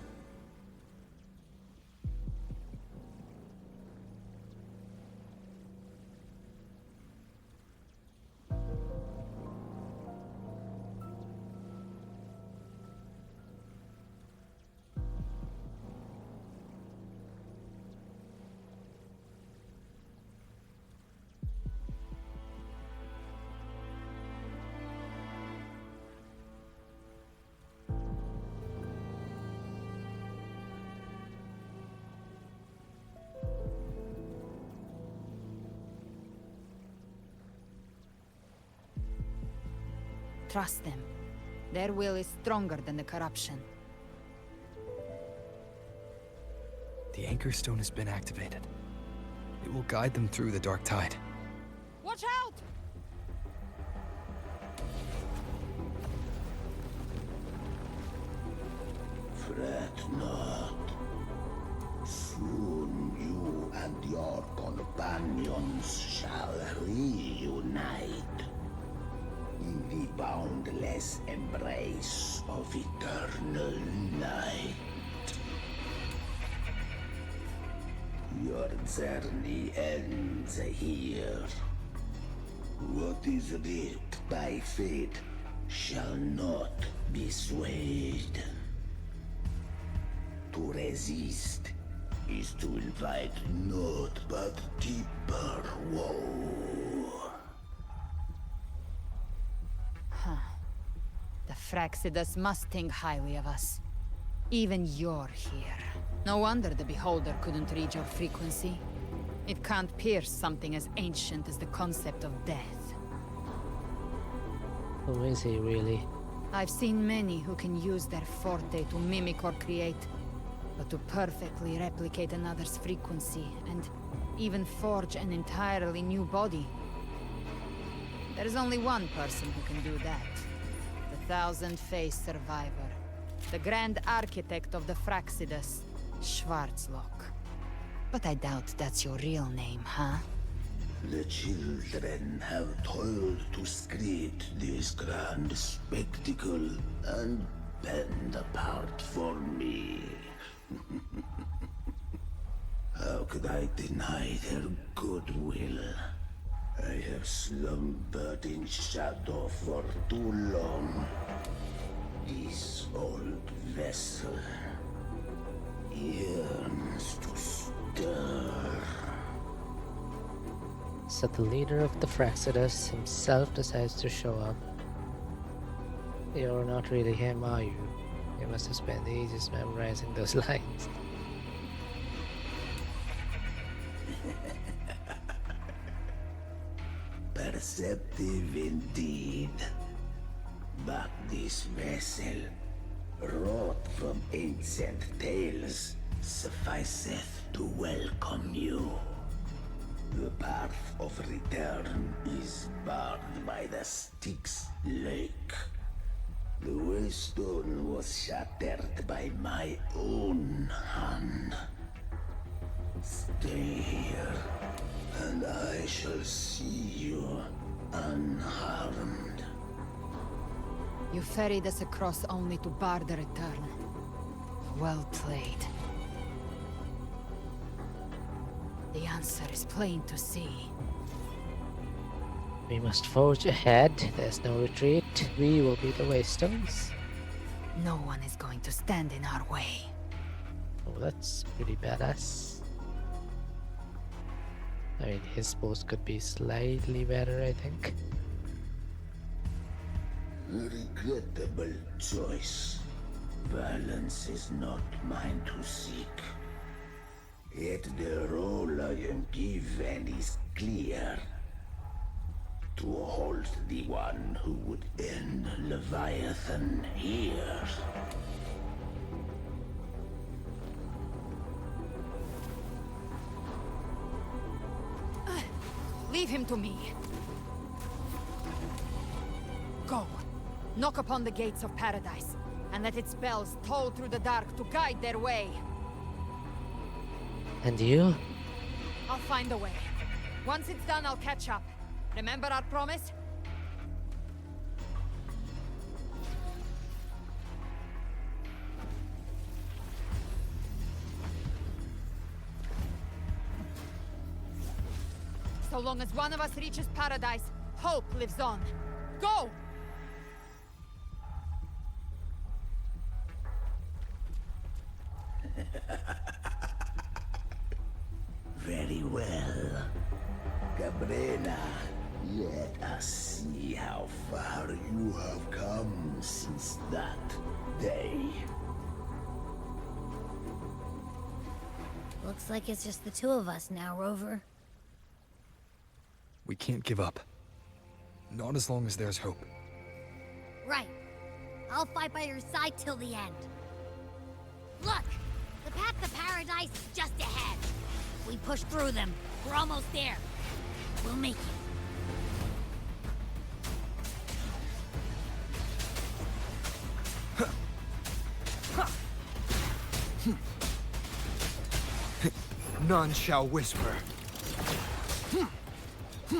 Trust them. Their will is stronger than the corruption. The Anchor Stone has been activated. It will guide them through the Dark Tide. Watch out! Fret not. Soon you and your companions shall reunite in the boundless embrace of eternal night. Your journey ends here. What is writ by fate shall not be swayed. To resist is to invite naught but deeper woe. Huh. The Fraxidus must think highly of us. Even you're here. No wonder the Beholder couldn't read your frequency. It can't pierce something as ancient as the concept of death. Who is he really? I've seen many who can use their forte to mimic or create, but to perfectly replicate another's frequency and even forge an entirely new body. There's only one person who can do that. The thousand-faced survivor. The grand architect of the Fraxidus, Schwarzlock. But I doubt that's your real name, huh? The children have toiled to script this grand spectacle and bend apart for me. How could I deny their goodwill? I have slumbered in shadow for too long. This old vessel yearns to stir. So the leader of the Fraxidus himself decides to show up. You're not really him, are you? You must have spent ages memorizing those lines. Perceptive indeed. But this vessel, wrought from ancient tales, sufficeth to welcome you. The path of return is barred by the Styx Lake. The Waystone was shattered by my own hand. Stay here, and I shall see you unharmed. You ferried us across only to bar the return. Well played. The answer is plain to see. We must forge ahead. There's no retreat. We will be the waystones. No one is going to stand in our way. Oh, that's pretty badass. I mean, his post could be slightly better, I think. Regrettable choice. Balance is not mine to seek. Yet the role I am given is clear. To hold the one who would end Leviathan here. Leave him to me. Go. Knock upon the gates of paradise, and let its bells toll through the dark to guide their way. And you? I'll find a way. Once it's done, I'll catch up. Remember our promise? So long as one of us reaches paradise, hope lives on. Go! Very well. Cabrera, let us see how far you have come since that day. Looks like it's just the two of us now, Rover. We can't give up. Not as long as there's hope. Right. I'll fight by your side till the end. Look! The path to paradise is just ahead. If we push through them, we're almost there. We'll make it. None shall whisper. The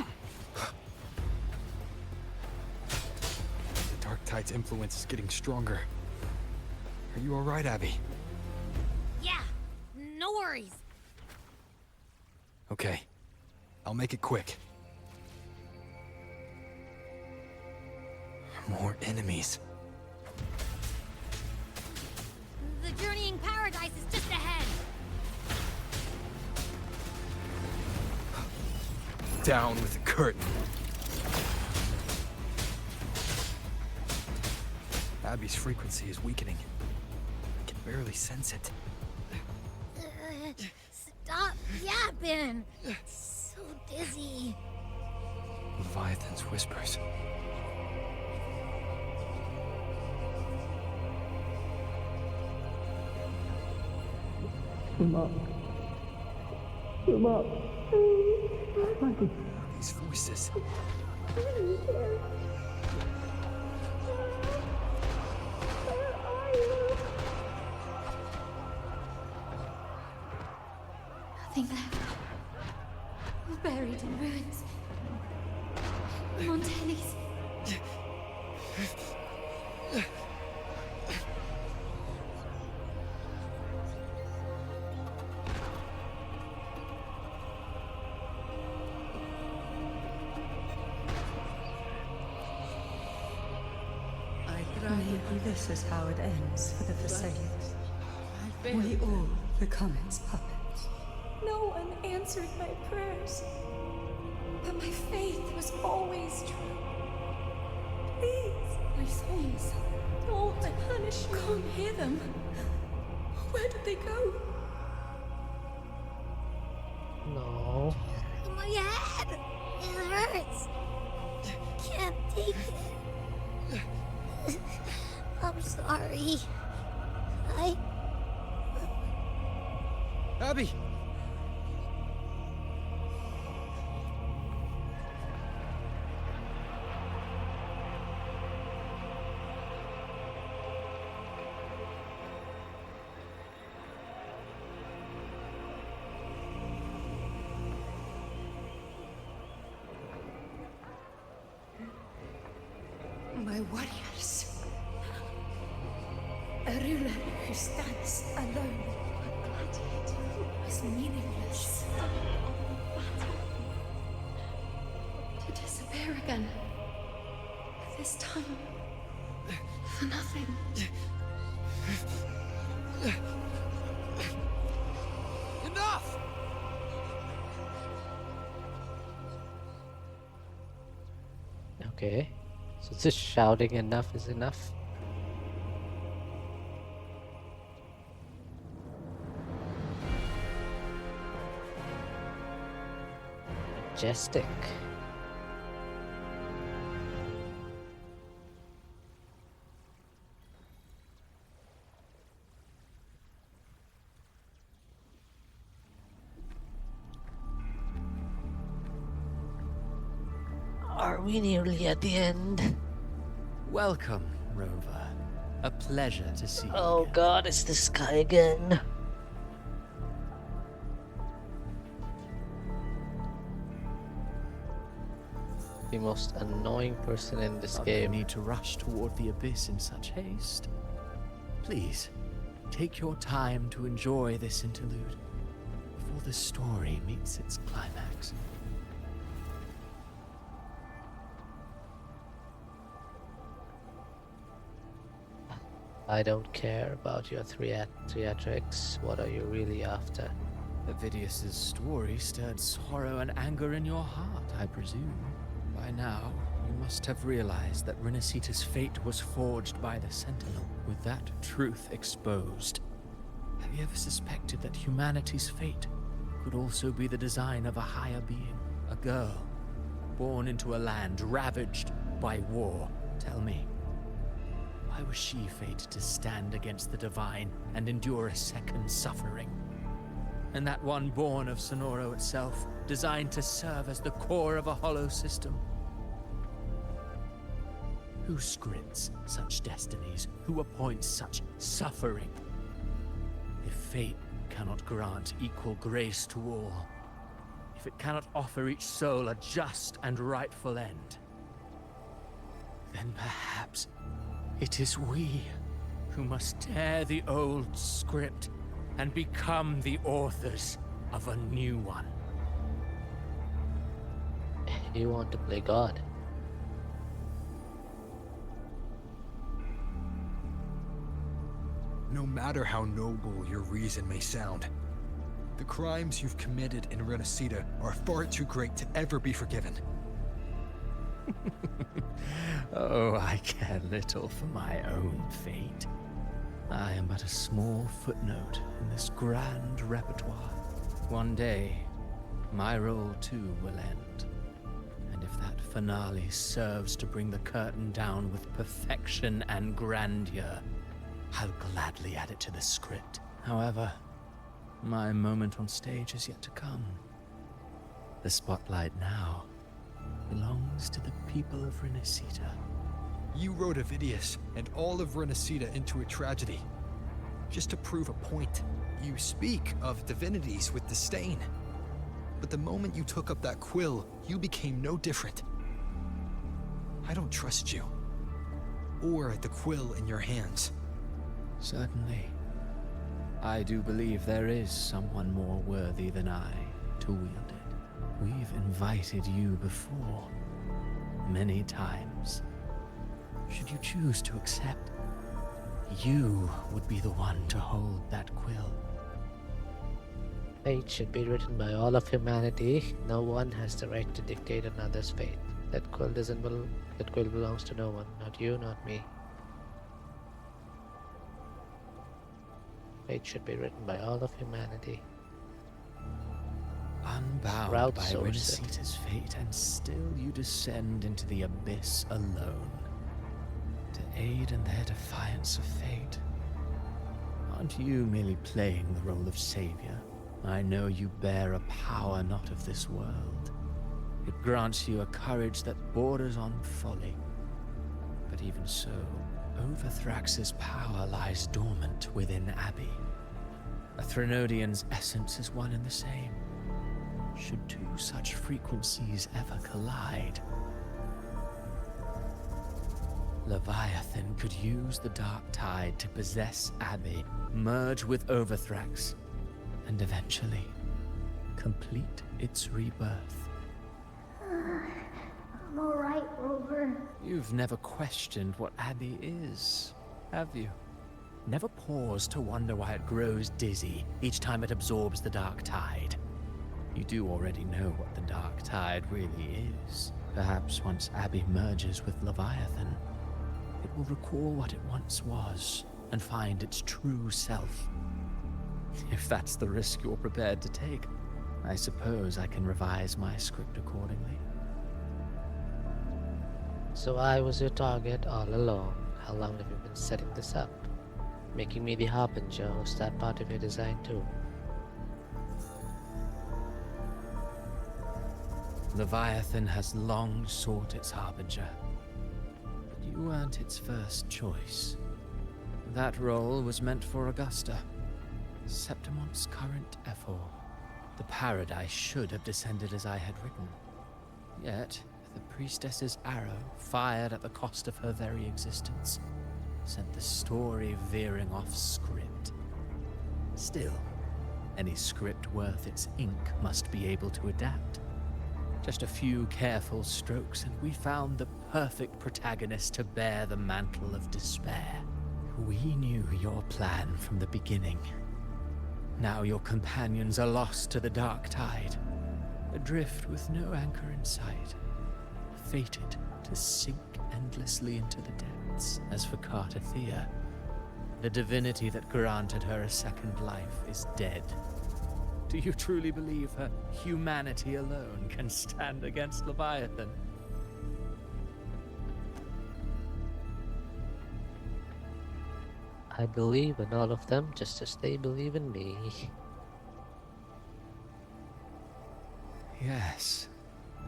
Dark Tide's influence is getting stronger. Are you alright, Abby? Yeah, no worries. Okay. I'll make it quick. More enemies. The journeying paradise is just ahead. Down with the curtain. Abby's frequency is weakening. I can barely sense it. Stop yapping. So dizzy. Leviathan's whispers. Come up. Come up. These voices. Nothing left. We're buried in ruins. Montelli's. Maybe this is how it ends for the Thessalians. We all become its puppets. No one answered my prayers. But my faith was always true. Please, my souls, don't punish me. Can't hear them. Where did they go? No. My head! It hurts! Can't take it. I'm sorry. Abby! my warriors. A ruler who stands alone. A gladiator who is meaningless. To disappear again. This time, for nothing. Enough! Okay, so just shouting enough is enough. Majestic. Are we nearly at the end? Welcome, Rover. A pleasure to see you. Oh god, it's this guy again. The most annoying person in this game. You need to rush toward the abyss in such haste. Please, take your time to enjoy this interlude before the story meets its climax. I don't care about your theatrics. What are you really after? Avidius's story stirred sorrow and anger in your heart, I presume. By now, you must have realized that Renacita's fate was forged by the Sentinel. With that truth exposed, have you ever suspected that humanity's fate could also be the design of a higher being? A girl, born into a land ravaged by war. Tell me, why was she fated to stand against the divine and endure a second suffering? And that one born of Sonoro itself, designed to serve as the core of a hollow system? Who scripts such destinies? Who appoints such suffering? If fate cannot grant equal grace to all, if it cannot offer each soul a just and rightful end, then perhaps it is we who must tear the old script and become the authors of a new one. You want to play God? No matter how noble your reason may sound, the crimes you've committed in Renacita are far too great to ever be forgiven. Oh, I care little for my own fate. I am but a small footnote in this grand repertoire. One day, my role too will end. And if that finale serves to bring the curtain down with perfection and grandeur, I'll gladly add it to the script. However, my moment on stage is yet to come. The spotlight now belongs to the people of Renacita. You wrote Avidius and all of Renacita into a tragedy, just to prove a point. You speak of divinities with disdain, but the moment you took up that quill, you became no different. I don't trust you, or the quill in your hands. Certainly. I do believe there is someone more worthy than I to wield it. We've invited you before, many times. Should you choose to accept, you would be the one to hold that quill. Fate should be written by all of humanity. No one has the right to dictate another's fate. That quill belongs to no one. Not you, not me. Fate should be written by all of humanity. Unbound by Renacita's fate, and still you descend into the abyss alone, to aid in their defiance of fate. Aren't you merely playing the role of savior? I know you bear a power not of this world. It grants you a courage that borders on folly. But even so, Overthrax's power lies dormant within Abbey. A Threnodian's essence is one and the same. Should two such frequencies ever collide, Leviathan could use the dark tide to possess Abby, merge with Overthrax, and eventually complete its rebirth. I'm alright, Rover. You've never questioned what Abby is, have you? Never paused to wonder why it grows dizzy each time it absorbs the dark tide. You do already know what the dark tide really is. Perhaps once Abby merges with Leviathan, it will recall what it once was and find its true self. If that's the risk you're prepared to take, I suppose I can revise my script accordingly. So I was your target all along. How long have you been setting this up? Making me the Harbinger, was that part of your design too? Leviathan has long sought its Harbinger, but you weren't its first choice. That role was meant for Augusta, Septimon's current Ephor. The paradise should have descended as I had written. Yet, the priestess's arrow, fired at the cost of her very existence, sent the story veering off script. Still, any script worth its ink must be able to adapt. Just a few careful strokes and we found the perfect protagonist to bear the mantle of despair. We knew your plan from the beginning. Now your companions are lost to the dark tide, adrift with no anchor in sight, fated to sink endlessly into the depths. As for Cartathea, the divinity that granted her a second life is dead. Do you truly believe her humanity alone can stand against Leviathan? I believe in all of them just as they believe in me. Yes.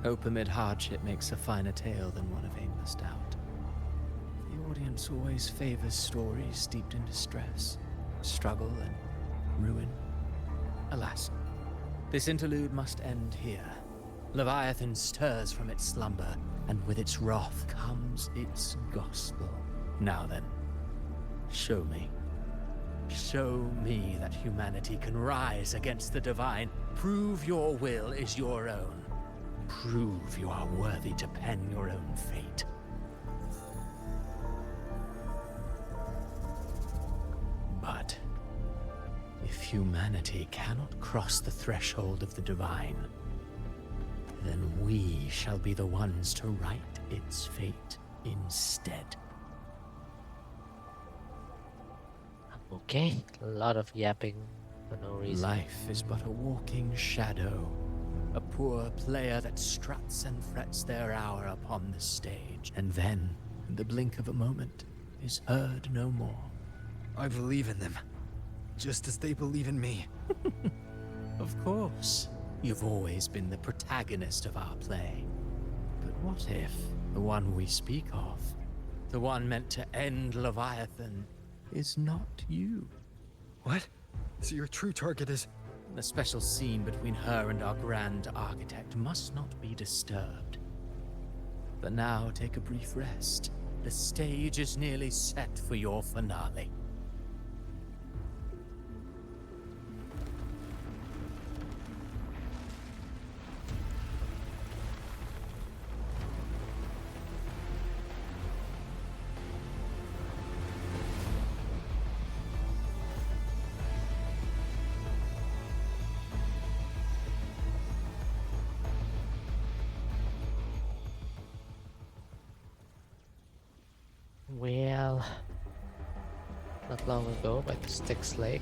Hope amid hardship makes a finer tale than one of aimless doubt. The audience always favors stories steeped in distress, struggle, and ruin. Alas, this interlude must end here. Leviathan stirs from its slumber, and with its wrath comes its gospel. Now then, show me. Show me that humanity can rise against the divine. Prove your will is your own. Prove you are worthy to pen your own fate. But if humanity cannot cross the threshold of the divine, then we shall be the ones to right its fate instead. Okay, a lot of yapping for no reason. Life is but a walking shadow, a poor player that struts and frets their hour upon the stage, and then, in the blink of a moment, is heard no more. I believe in them, just as they believe in me. Of course. You've always been the protagonist of our play. But what if the one we speak of, the one meant to end Leviathan, is not you? What? So your true target is... The special scene between her and our grand architect must not be disturbed. But now take a brief rest. The stage is nearly set for your finale. Well, not long ago by the Styx Lake.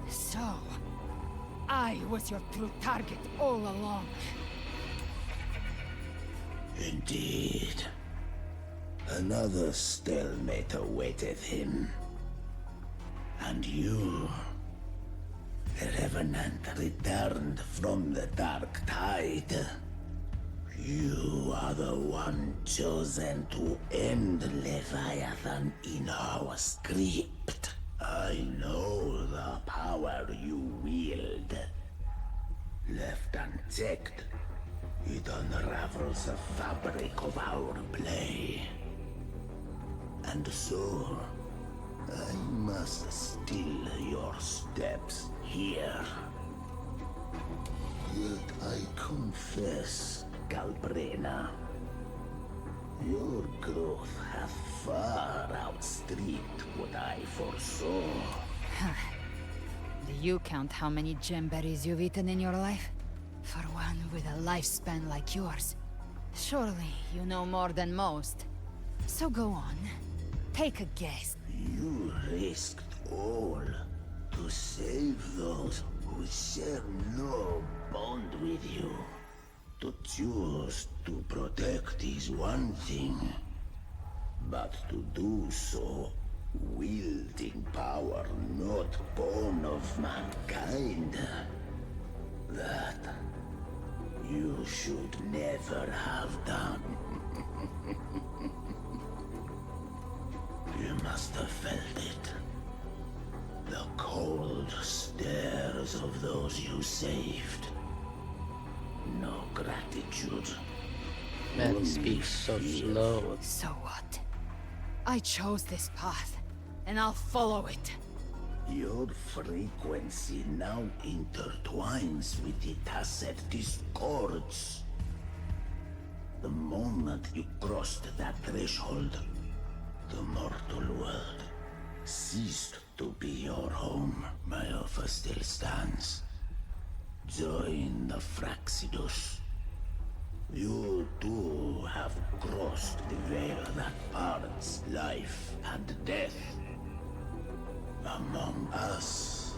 So, I was your true target all along. Indeed. Another stalemate awaiteth him. And you, the Revenant, returned from the dark tide. You are the one chosen to end Leviathan in our script. I know the power you wield. Left unchecked, it unravels the fabric of our play. And so, I must still your steps here. Yet I confess, Galbrena, your growth hath far outstripped what I foresaw. Do you count how many gemberries you've eaten in your life? For one with a lifespan like yours. Surely you know more than most. So go on. Take a guess. You risked all to save those who share no bond with you. To choose to protect is one thing, but to do so wielding power not born of mankind, that you should never have done. You must have felt it. The cold stares of those you saved. No gratitude. Man speaks so slow. So what? I chose this path, and I'll follow it. Your frequency now intertwines with the tacet discords. The moment you crossed that threshold, the mortal world ceased to be your home. My offer still stands. Join the Fraxidus. You too have crossed the veil that parts life and death. Among us,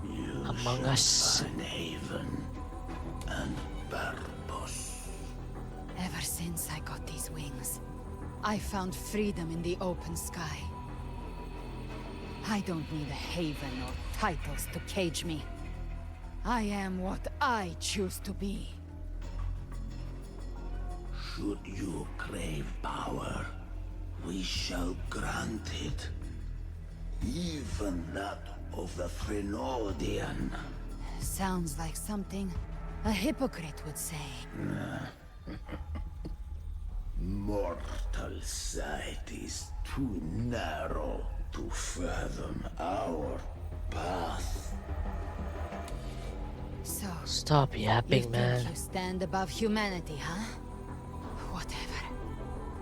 you Among shall us. find haven and purpose. Ever since I got these wings, I found freedom in the open sky. I don't need a haven or titles to cage me. I am what I choose to be. Should you crave power, we shall grant it. Even that of the Frenodian. Sounds like something a hypocrite would say. Mortal sight is too narrow to fathom our path. So, Stop yapping, you man. think you stand above humanity, huh? Whatever.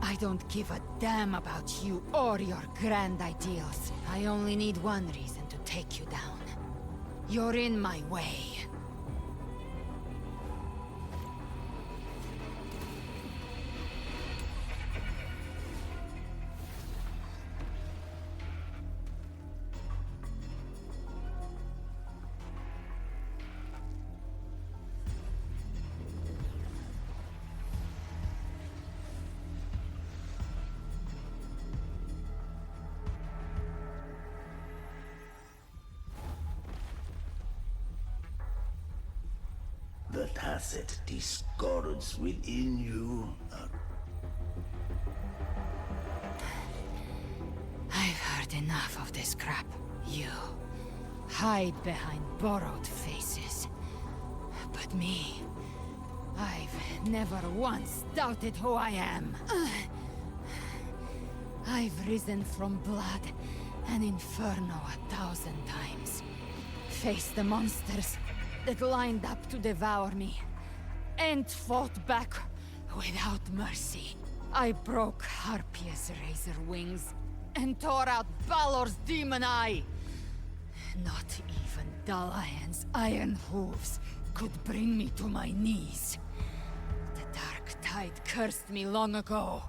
I don't give a damn about you or your grand ideals. I only need one reason to take you down. You're in my way. The tacet discords within you are I've heard enough of this crap. You hide behind borrowed faces. But me, I've never once doubted who I am. I've risen from blood and inferno 1,000 times. Faced the monsters that lined up to devour me, and fought back without mercy. I broke Harpia's razor wings and tore out Balor's demon eye. Not even Dalahan's iron hooves could bring me to my knees. The dark tide cursed me long ago.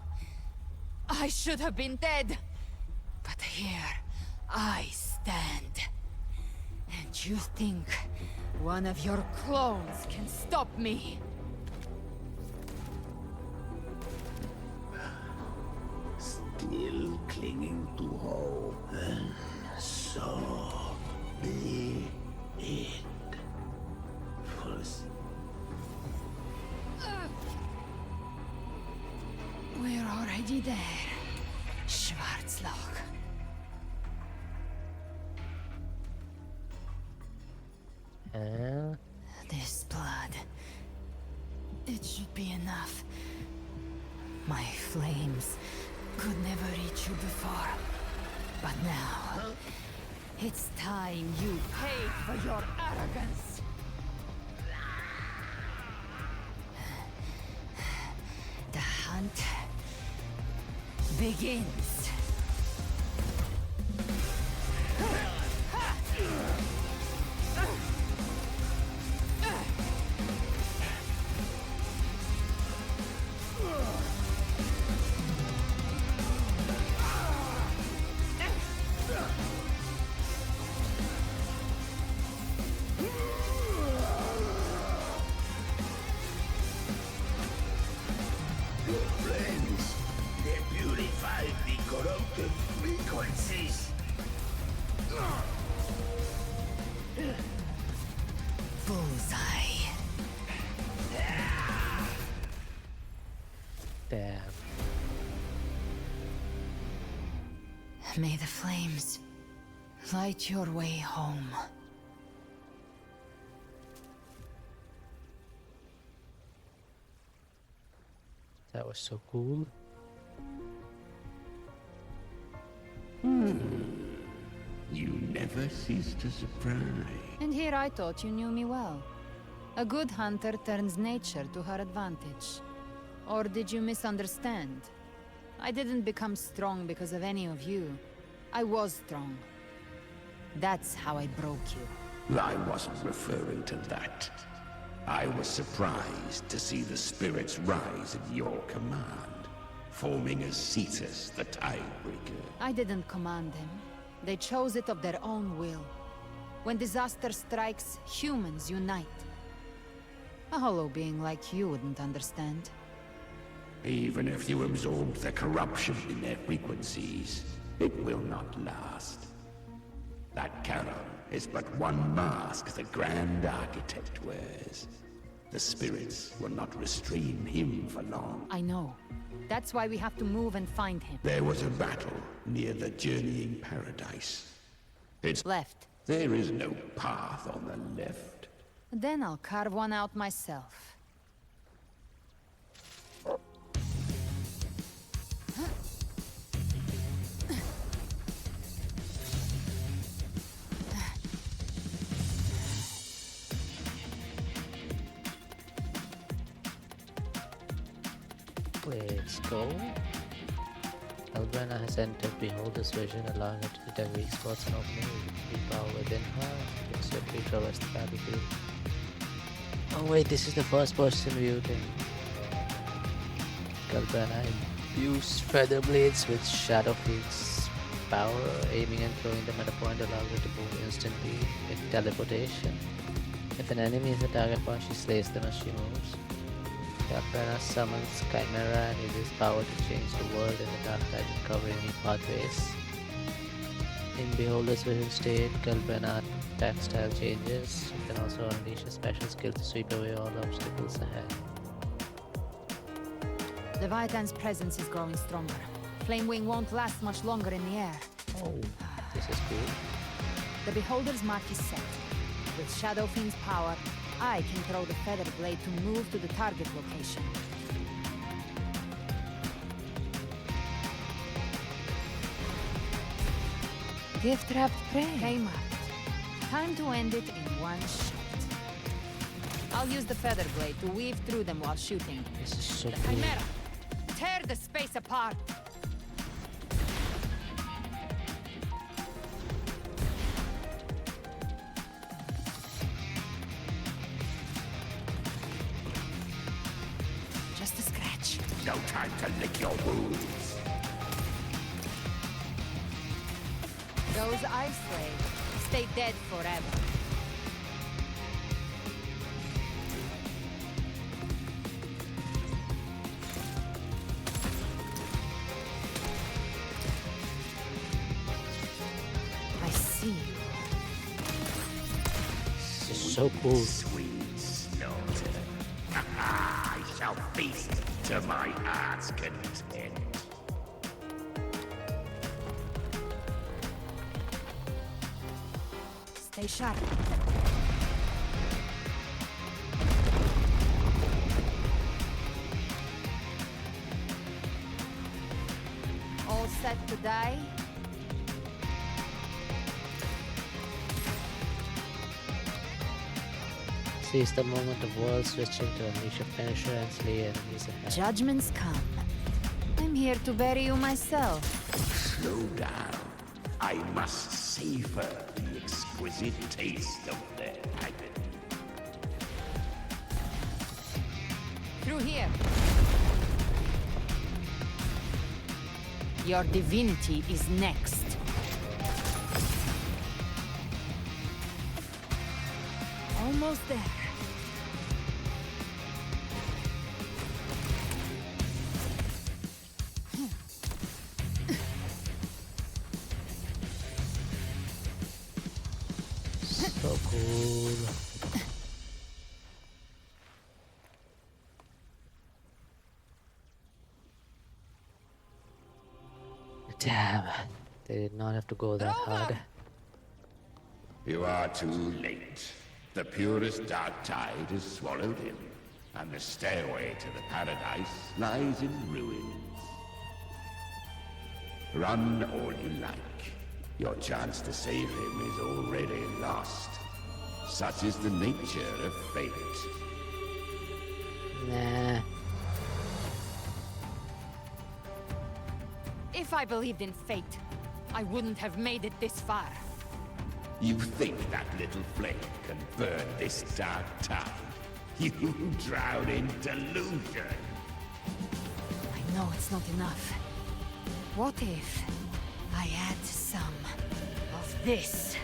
I should have been dead, but here I stand. And you think one of your clones can stop me? still clinging to hope, and so be it. For Already there, Schwarzloch. This blood. It should be enough. My flames could never reach you before. But now, it's time you paid for your arrogance. The hunt begins. Flames, they purify the corrupted frequencies. Bullseye. Damn. May the flames light your way home. That was so cool. You never cease to surprise. And here I thought you knew me well. A good hunter turns nature to her advantage. Or did you misunderstand? I didn't become strong because of any of you. I was strong. That's how I broke you. I wasn't referring to that. I was surprised to see the spirits rise at your command, forming as Cetus the Tidebreaker. I didn't command them. They chose it of their own will. When disaster strikes, humans unite. A hollow being like you wouldn't understand. Even if you absorb the corruption in their frequencies, it will not last. That cannon is but one mask the Grand Architect wears. The spirits will not restrain him for long. I know. That's why we have to move and find him. There was a battle near the Journeying Paradise. It's left. There is no path on the left. Then I'll carve one out myself. Let's go. Elbrana has entered Beholder's vision, allowing her to detect weak spots and opening the power within her. She can swiftly traverse the battlefield. Oh wait, this is the first person view thing. Galbrana imbues feather blades with Shadowfield's power, aiming and throwing them at a point allows her to move instantly with teleportation. If an enemy is a target point, she slays them as she moves. Galbrana summons Chimera and uses power to change the world in the dark light and cover any pathways. In Beholder's vision state, Galbrana attack style changes. She can also unleash a special skill to sweep away all obstacles ahead. Leviathan's presence is growing stronger. Flamewing won't last much longer in the air. Oh, this is cool. The Beholder's mark is set. With Shadow Fiend's power, I can throw the feather blade to move to the target location. Gift-wrapped prey. Kmart. Time to end it in one shot. I'll use the feather blade to weave through them while shooting. This is so the cool. Chimera! Tear the space apart! Just a scratch. No time to lick your wounds. Those ice slaves stay dead forever. I see you. This is so cool. Sweet slaughter. I shall feast to my heart's content. Stay sharp. All set to die? Seize the moment of world switching to unleash a finisher and slay enemies ahead. Judgments come. I'm here to bury you myself. Slow down. I must savor the exquisite taste of their agony. Through here. Your divinity is next. Almost there. So cool. Damn, they did not have to go that hard. You are too late. The purest dark tide is swallowed in, and the stairway to the paradise lies in ruins. Run all you like. Your chance to save him is already lost. Such is the nature of fate. Nah. If I believed in fate, I wouldn't have made it this far. You think that little flame can burn this dark tide? You drown in delusion. I know it's not enough. What if I add some of this?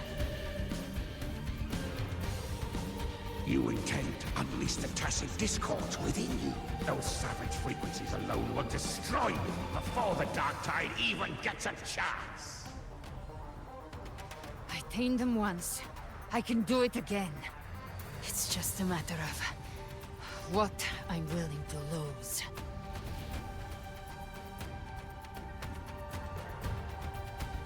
You intend to unleash the tacit discords within you. Those savage frequencies alone will destroy you before the dark tide even gets a chance. I tamed them once. I can do it again. It's just a matter of what I'm willing to lose.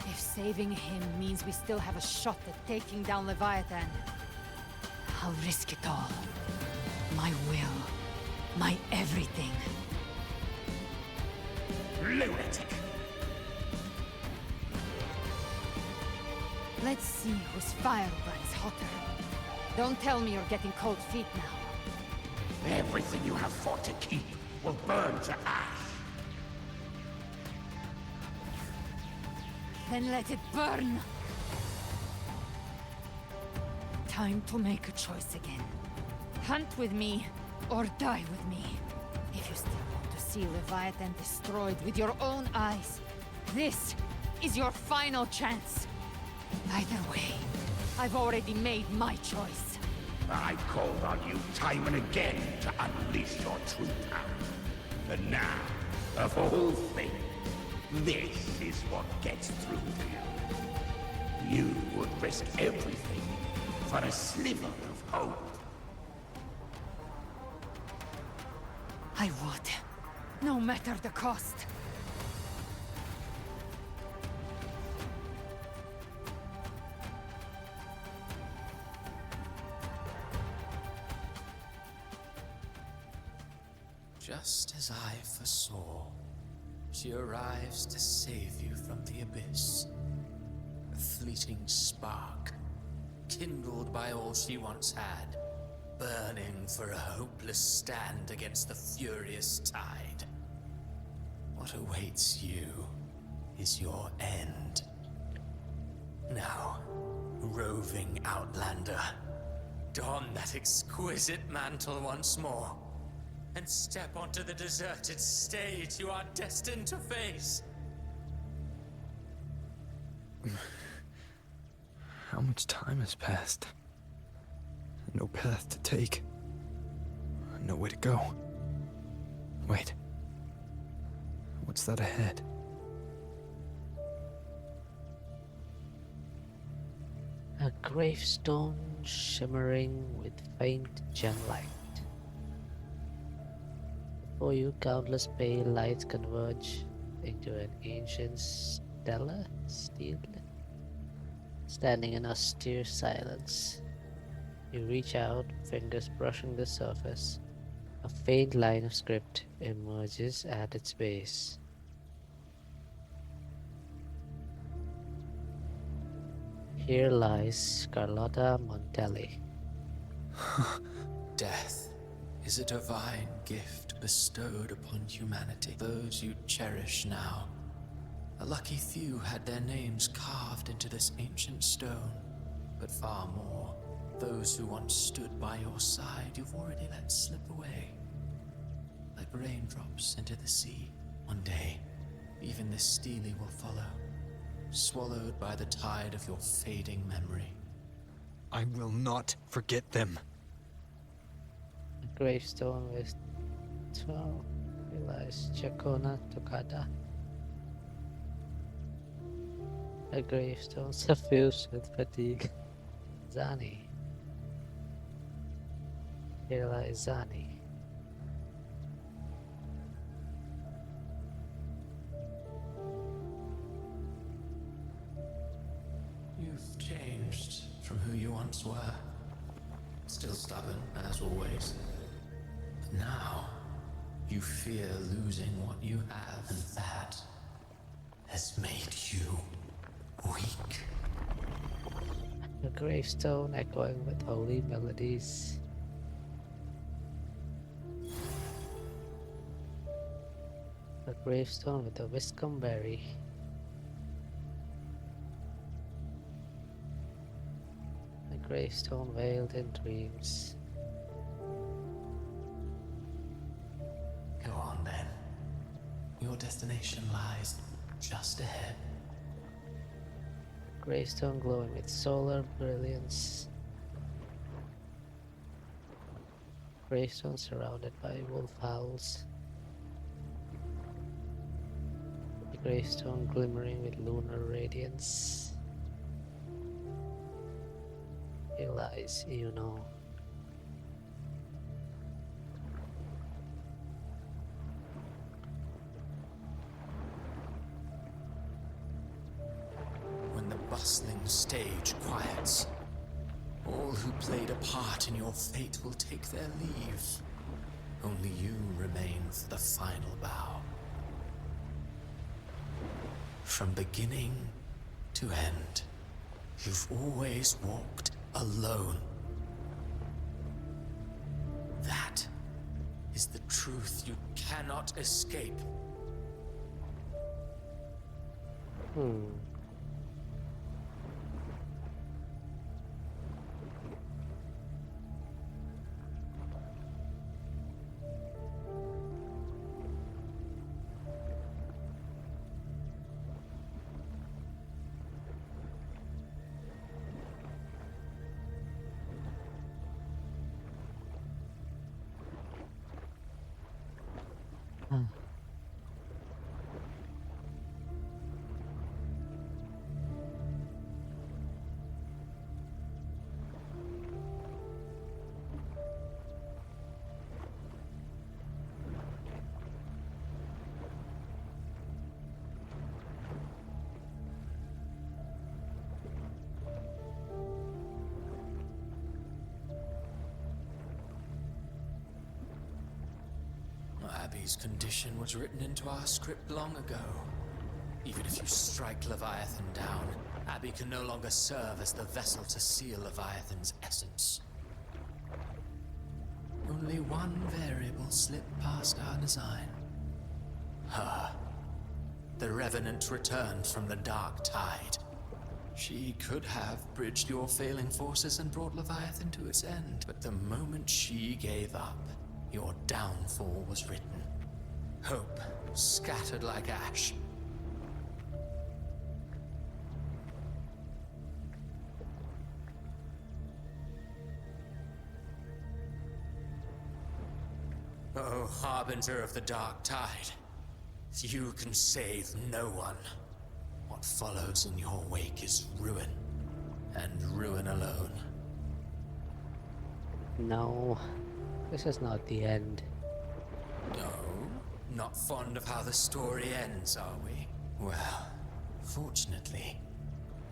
If saving him means we still have a shot at taking down Leviathan, I'll risk it all. My will. My everything. Lunatic! Let's see whose fire burns hotter. Don't tell me you're getting cold feet now. Everything you have fought to keep will burn to ash. Then let it burn! Time to make a choice again. Hunt with me, or die with me. If you still want to see Leviathan destroyed with your own eyes, this is your final chance. Either way, I've already made my choice. I called on you time and again to unleash your true power. And now, of all things, this is what gets through to you. You would risk everything for a sliver of hope. I would. No matter the cost. Just as I foresaw, she arrives to save you from the abyss. A fleeting spark, kindled by all she once had, burning for a hopeless stand against the furious tide. What awaits you is your end. Now, roving outlander, don that exquisite mantle once more, and step onto the deserted stage you are destined to face. How much time has passed? No path to take. No way to go. Wait. What's that ahead? A gravestone shimmering with faint gem light. Before you, countless pale lights converge into an ancient stela? Standing in austere silence, you reach out, fingers brushing the surface. A faint line of script emerges at its base. Here lies Carlotta Montelli. Death is a divine gift bestowed upon humanity. Those you cherish now. A lucky few had their names carved into this ancient stone, but far more, those who once stood by your side you've already let slip away. Like raindrops into the sea. One day, even this stele will follow, swallowed by the tide of your fading memory. I will not forget them. A gravestone with 12 realize Chacona Tocada. A gravestone suffused with fatigue. Zani. Here lies Zani. You've changed from who you once were. Still stubborn, as always. But now, you fear losing what you have, and that has made you weak. A gravestone echoing with holy melodies. A gravestone with a wiscombe berry. A gravestone veiled in dreams. Go on then. Your destination lies just ahead. Gravestone glowing with solar brilliance. Gravestone surrounded by wolf howls. The gravestone glimmering with lunar radiance. Here lies Yuno. When the bustling stage quiets, all who played a part in your fate will take their leave. Only you remain for the final bow. From beginning to end, you've always walked alone. That is the truth you cannot escape. Abby's condition was written into our script long ago. Even if you strike Leviathan down, Abby can no longer serve as the vessel to seal Leviathan's essence. Only one variable slipped past our design. Her. The Revenant returned from the Dark Tide. She could have bridged your failing forces and brought Leviathan to its end, but the moment she gave up, your downfall was written. Hope scattered like ash. Oh, harbinger of the Dark Tide, you can save no one. What follows in your wake is ruin, and ruin alone. No, this is not the end. No? Not fond of how the story ends, are we? Well, fortunately,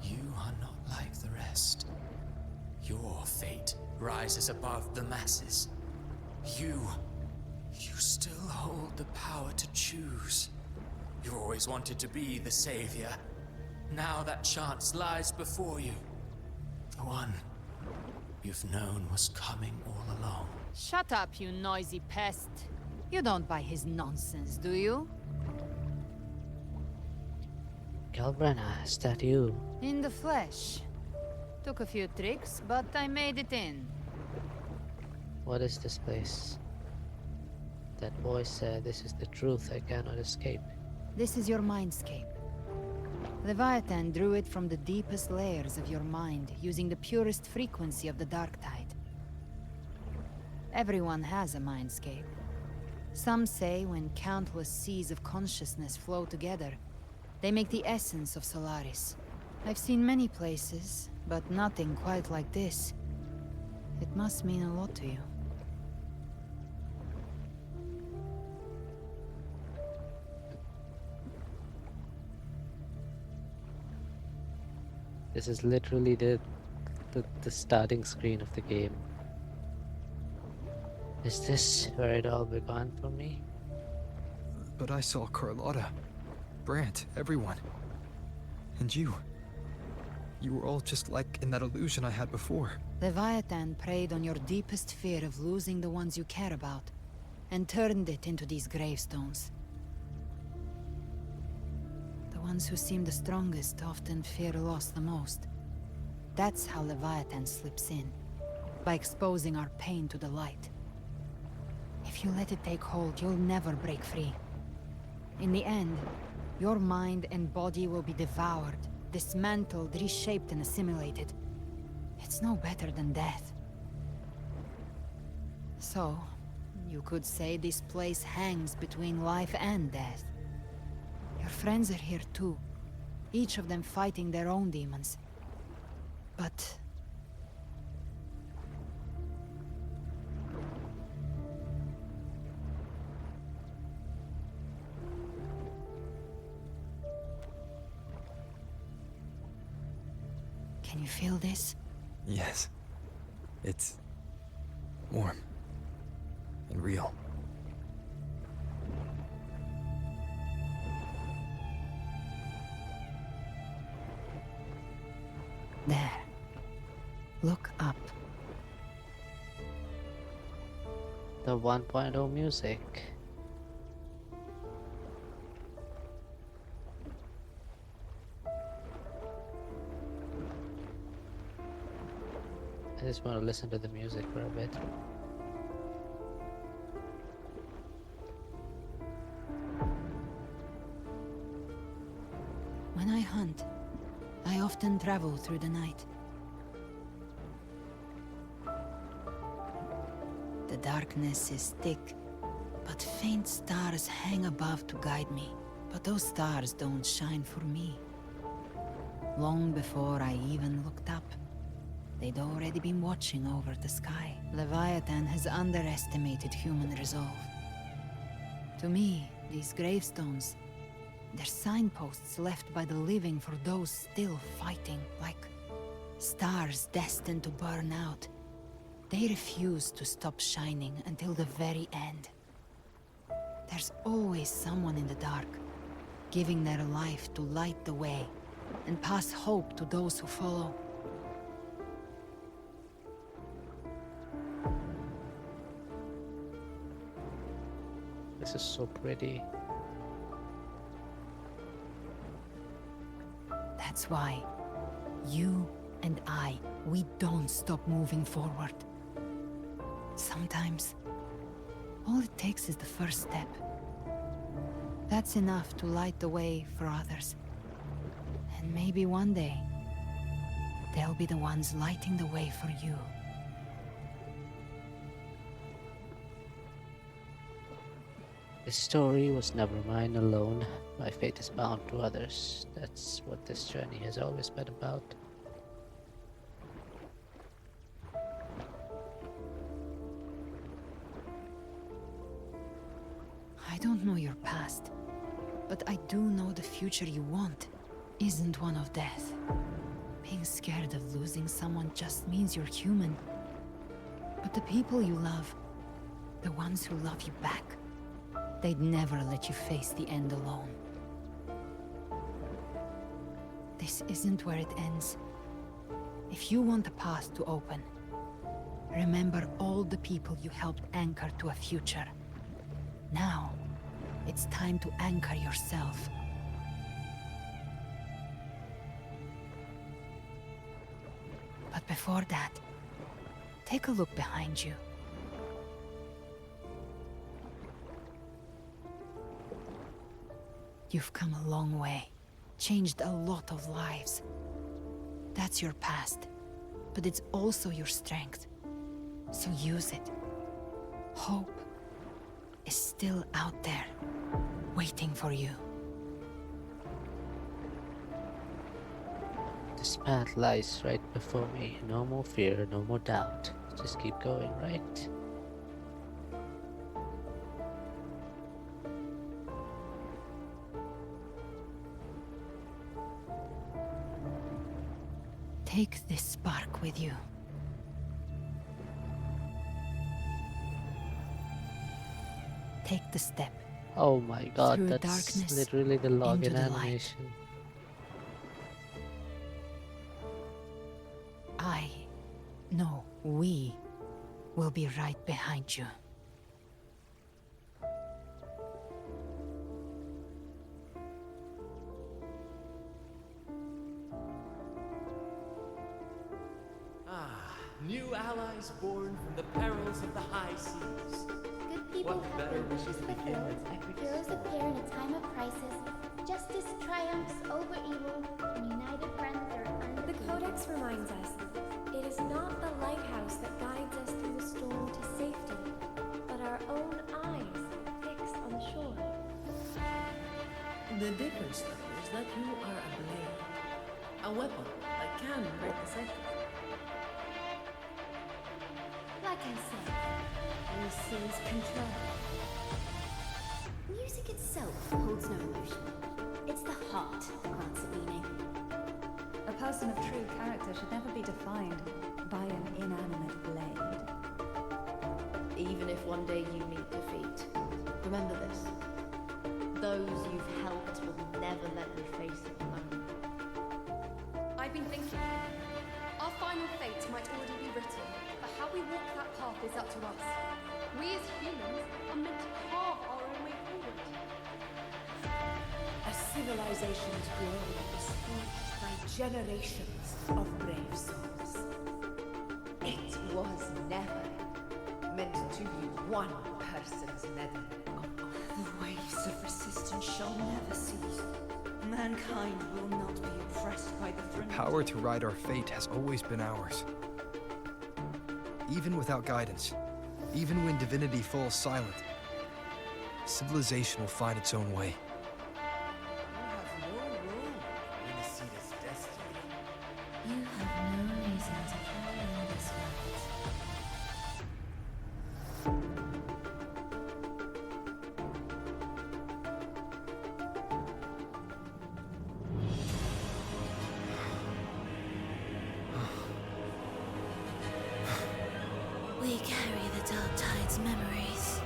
You are not like the rest. Your fate rises above the masses. You still hold the power to choose. You always wanted to be the savior. Now that chance lies before you. The one you've known was coming all along. Shut up, you noisy pest. You don't buy his nonsense, do you? Galbrana, is that you? In the flesh. Took a few tricks, but I made it in. What is this place? That voice said this is the truth I cannot escape. This is your mindscape. Leviathan drew it from the deepest layers of your mind, using the purest frequency of the dark tide. Everyone has a mindscape. Some say when countless seas of consciousness flow together, they make the essence of Solaris. I've seen many places, but nothing quite like this. It must mean a lot to you. This is literally the starting screen of the game. Is this where it all began for me? But I saw Carlotta, Brant, everyone. And you. You were all just like in that illusion I had before. Leviathan preyed on your deepest fear of losing the ones you care about, and turned it into these gravestones. The ones who seem the strongest often fear loss the most. That's how Leviathan slips in, by exposing our pain to the light. If you let it take hold, you'll never break free. In the end, your mind and body will be devoured, dismantled, reshaped, and assimilated. It's no better than death. So, you could say this place hangs between life and death. Your friends are here too, each of them fighting their own demons. But... can you feel this? Yes. It's warm and real. There. Look up. The 1.0 music. I just want to listen to the music for a bit. When I hunt, I often travel through the night. The darkness is thick, but faint stars hang above to guide me. But those stars don't shine for me. Long before I even looked up, they'd already been watching over the sky. Leviathan has underestimated human resolve. To me, these gravestones, they're signposts left by the living for those still fighting, like stars destined to burn out. They refuse to stop shining until the very end. There's always someone in the dark, giving their life to light the way and pass hope to those who follow. This is so pretty. That's why you and I, we don't stop moving forward. Sometimes, all it takes is the first step. That's enough to light the way for others. And maybe one day, they'll be the ones lighting the way for you. This story was never mine alone. My fate is bound to others. That's what this journey has always been about. I don't know your past, but I do know the future you want isn't one of death. Being scared of losing someone just means you're human. But the people you love, the ones who love you back, they'd never let you face the end alone. This isn't where it ends. If you want the path to open, remember all the people you helped anchor to a future. Now, it's time to anchor yourself. But before that, take a look behind you. You've come a long way, changed a lot of lives. That's your past, but it's also your strength. So use it. Hope is still out there, waiting for you. This path lies right before me. No more fear, no more doubt. Just keep going, right? Take this spark with you. Take the step. Oh my god, Through that's darkness literally the into login the light. animation. No, we will be right behind you. New allies born from the perils of the high seas. Good people What have better their wishes wishes to begin fulfilled. than epic Heroes story? appear in a time of crisis. Justice triumphs over evil, and united friends are undefeated. The Codex reminds us, it is not the lighthouse that guides us through the storm to safety, but our own eyes fixed on the shore. The difference, though, is that you are a blade. A weapon that can break the cycle. Like I said, this is control. Music itself holds no emotion. It's the heart that grants it meaning. A person of true character should never be defined by an inanimate blade. Even if one day you meet defeat, remember this. Those you've helped will never let you face it alone. I've been thinking. Our final fate might already be written, but how we walk that path is up to us. We as humans are meant to carve our own way forward. A civilization's glory is forged by generations of brave souls. It was never meant to be one person's medal. The waves of resistance shall never cease. Mankind will not be oppressed by the The frenzy. power to ride our fate has always been ours. Even without guidance, even when divinity falls silent, civilization will find its own way. You have no reason to carry on this way. We carry the Dark Tide's memories.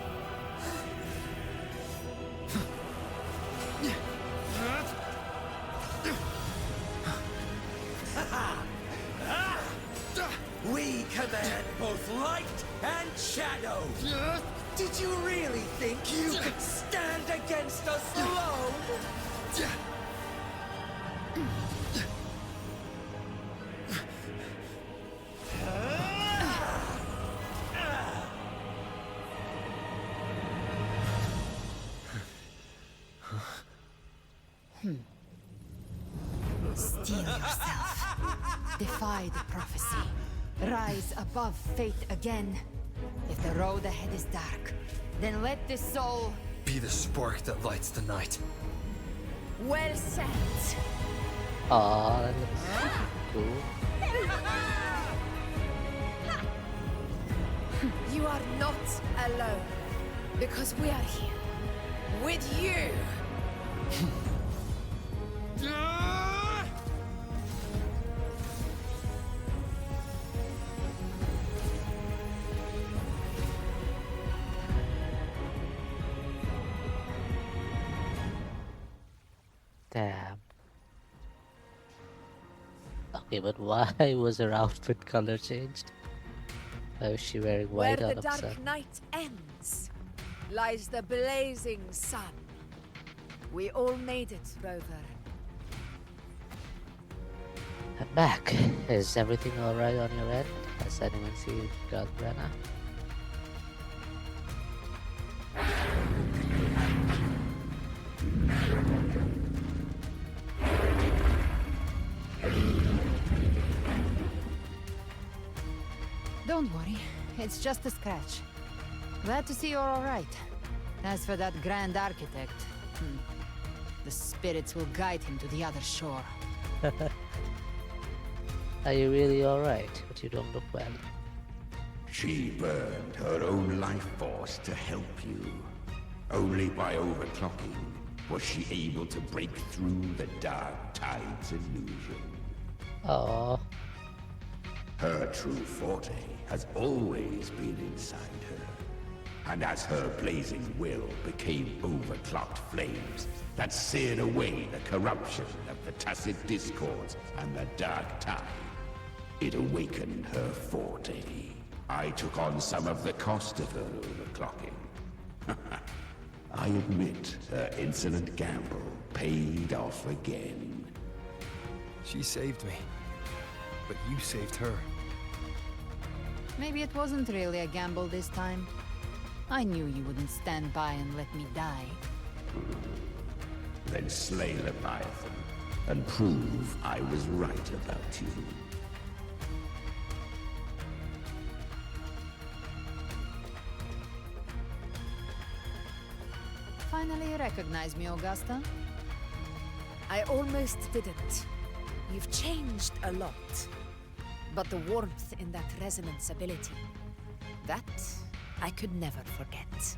We command both light and shadow. Did you really think you could stand against us alone? Steel yourself. Defy the prophecy. Rise above fate again. If the road ahead is dark, then let this soul... Be the spark that lights the night. Well said. Aw, that looks cool. You are not alone, because we are here with you. Damn. Okay, but why was her outfit color changed? Why was she wearing white Where all the of a sudden? dark night ends, lies the blazing sun. We all made it, Rover. I'm back. Is everything alright on your end? Has anyone seen God Brenna? Don't worry, it's just a scratch. Glad to see you're alright. As for that Grand Architect, the spirits will guide him to the other shore. Are you really alright? But you don't look well. She burned her own life force to help you. Only by overclocking was she able to break through the Dark Tide's illusion. Oh. Her true forte has always been inside her. And as her blazing will became overclocked flames that seared away the corruption of the tacit discords and the Dark Tide, it awakened her forte. I took on some of the cost of her overclocking. I admit her insolent gamble paid off again. She saved me, but you saved her. Maybe it wasn't really a gamble this time. I knew you wouldn't stand by and let me die. Then slay Leviathan and prove I was right about you. Finally you recognize me, Augusta? I almost didn't. You've changed a lot. But the warmth in that resonance ability, that I could never forget.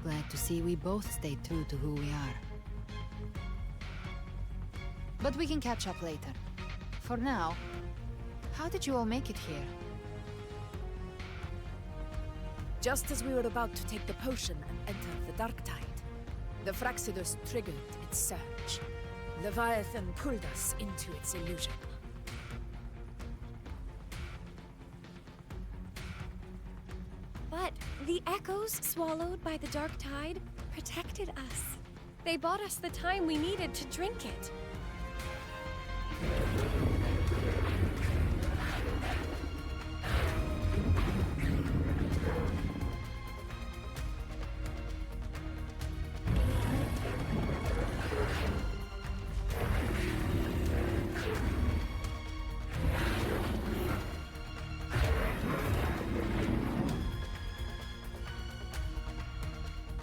Glad to see we both stayed true to who we are. But we can catch up later. For now, how did you all make it here? Just as we were about to take the potion and enter the Dark Tide, the Fraxidus triggered its surge. Leviathan pulled us into its illusion. But the echoes swallowed by the Dark Tide protected us. They bought us the time we needed to drink it.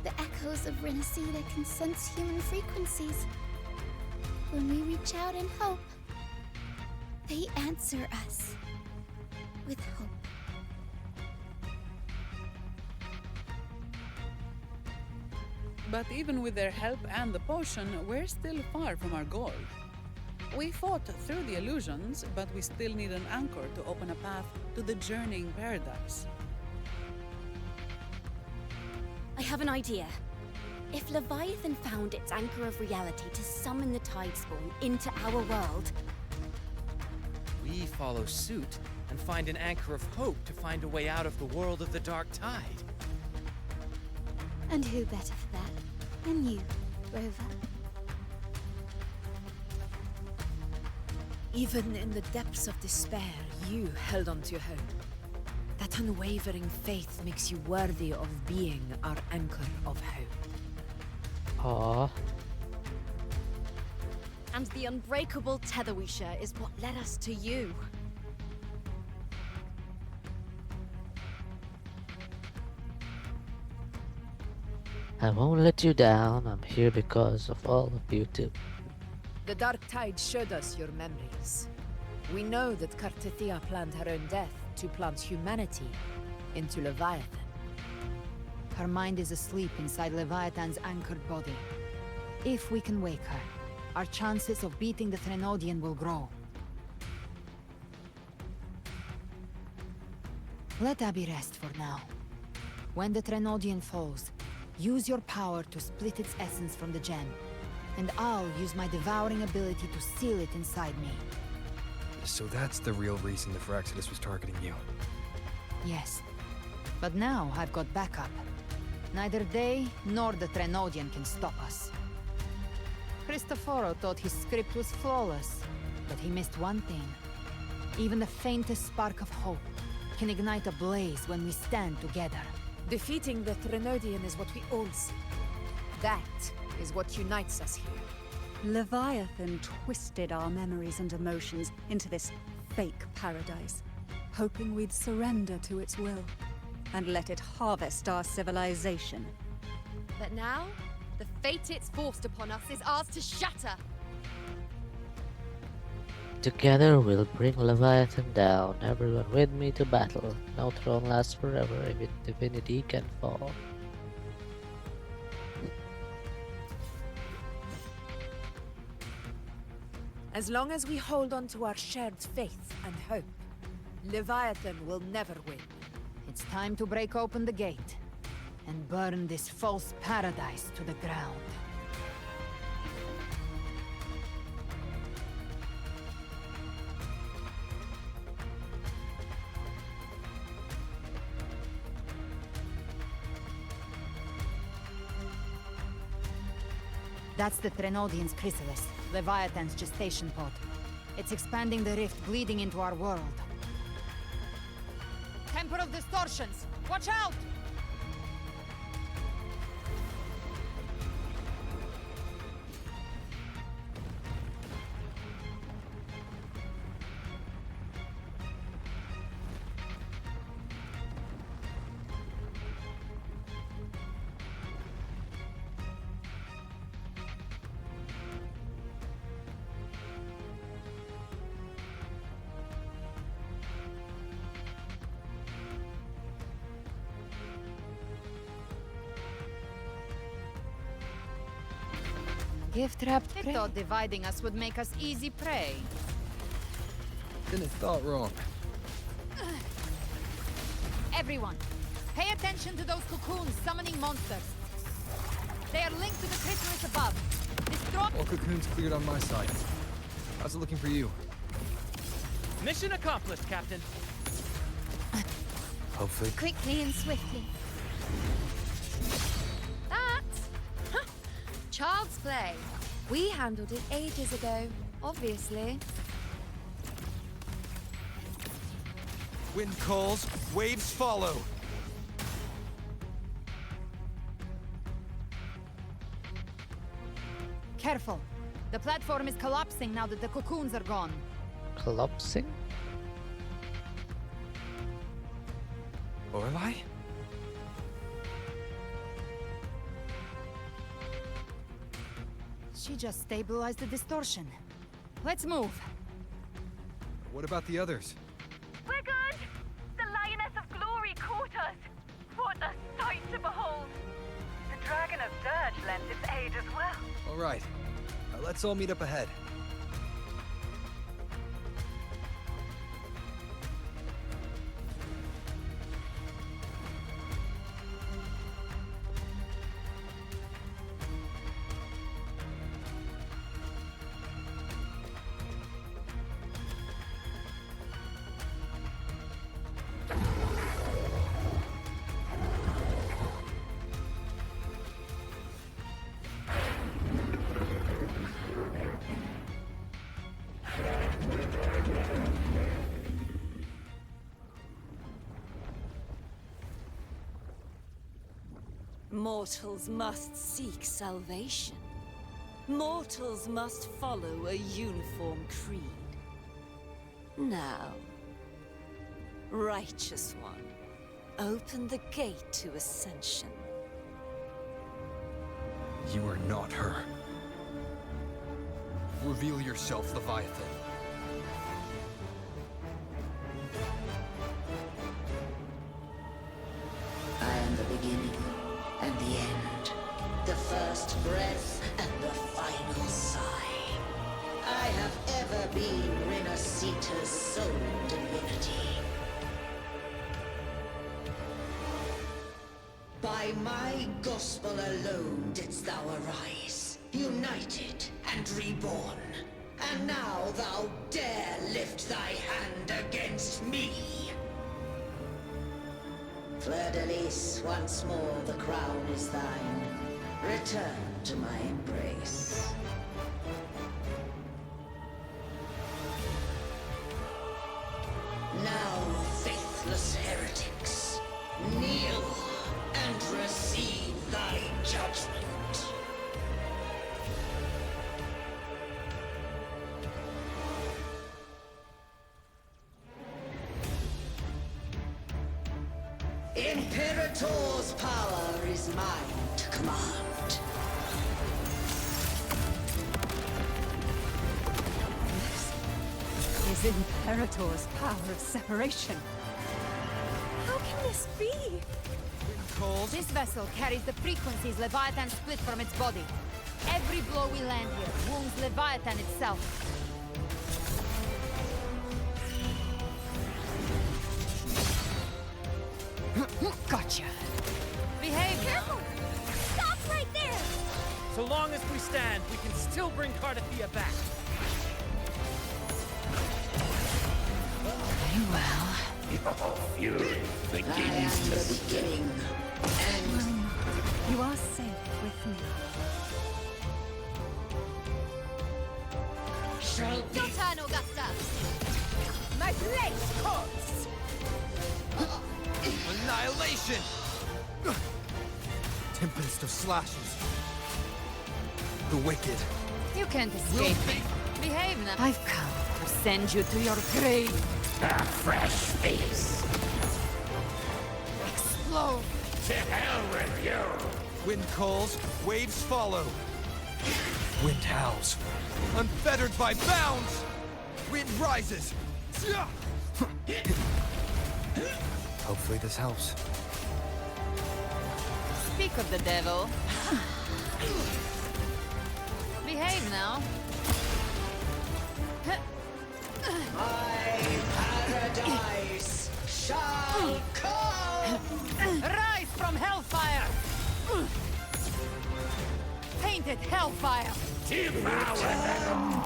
The echoes of Renacida can sense human frequencies. When we reach out in hope, they answer us with hope. But even with their help and the potion, we're still far from our goal. We fought through the illusions, but we still need an anchor to open a path to the journeying paradise. I have an idea. If Leviathan found its anchor of reality to summon the Tidespawn into our world, We follow suit and find an anchor of hope to find a way out of the world of the Dark Tide. and who better for that than you, Rover? Even in the depths of despair, you held on to hope. That unwavering faith makes you worthy of being our anchor of hope. Aww. And the unbreakable tether we share is what led us to you. I won't let you down. I'm here because of all of you too. The Dark Tide showed us your memories. We know that Kartithia planned her own death to plant humanity into Leviathan. Her mind is asleep inside Leviathan's anchored body. If we can wake her, our chances of beating the Threnodian will grow. Let Abby rest for now. When the Threnodian falls, use your power to split its essence from the gem, and I'll use my devouring ability to seal it inside me. So that's the real reason the Phyrexidus was targeting you. Yes. But now I've got backup. Neither they nor the Trenodian can stop us. Cristoforo thought his script was flawless, but he missed one thing. Even the faintest spark of hope can ignite a blaze when we stand together. Defeating the Trenodian is what we all see. That is what unites us here. Leviathan twisted our memories and emotions into this fake paradise, hoping we'd surrender to its will and let it harvest our civilization. But now, the fate it's forced upon us is ours to shatter. Together we'll bring Leviathan down, everyone with me to battle. No throne lasts forever, even divinity can fall. As long as we hold on to our shared faith and hope, Leviathan will never win. It's time to break open the gate and burn this false paradise to the ground. That's the Trenodian's chrysalis, Leviathan's gestation pod. It's expanding the rift bleeding into our world. Temporal distortions! Watch out! Gift-wrapped prey? They thought dividing us would make us easy prey. Then it thought wrong. Everyone, pay attention to those cocoons summoning monsters. They are linked to the chrysalis above. Destroy— All cocoons cleared on my side. How's it looking for you? Mission accomplished, Captain. Hopefully. Quickly and swiftly. Child's play. We handled it ages ago, obviously. Wind calls, waves follow. Careful. The platform is collapsing now that the cocoons are gone. Collapsing? Orlai? She just stabilized the distortion. Let's move. What about the others? We're good! The Lioness of Glory caught us! What a sight to behold! The Dragon of Dirge lent its aid as well. All right. Let's all meet up ahead. Mortals must seek salvation. Mortals must follow a uniform creed. Now, Righteous One, open the gate to ascension. You are not her. Reveal yourself, Leviathan. I am the beginning and the end, the first breath and the final sigh. I have ever been Renacita's sole divinity. By my gospel alone didst thou arise. united and reborn. And now thou dare lift thy hand against me! Fleur-de-Lis, once more the crown is thine. Return to my embrace. Now, faithless heretics, kneel and receive thy judgment. Imperator's power is mine to command. This is Imperator's power of separation. How can this be? This vessel carries the frequencies Leviathan split from its body. Every blow we land here wounds Leviathan itself. Gotcha. Behave. Careful! Stop right there! So long as we stand, we can still bring Cardathia back. Very well. Your fury begins to beginning. And You are safe with me. shall be Your turn, Augusta. My blade course! Annihilation! Tempest of slashes. The wicked. You can't escape me. Behave now. I've come to send you to your grave. a fresh face. Explode. To hell with you! Wind calls, waves follow. Wind howls. Unfettered by bounds! Wind rises! Hopefully this helps. Speak of the devil. Behave now. my paradise shall come! Rise from hellfire! Painted hellfire! Devour them!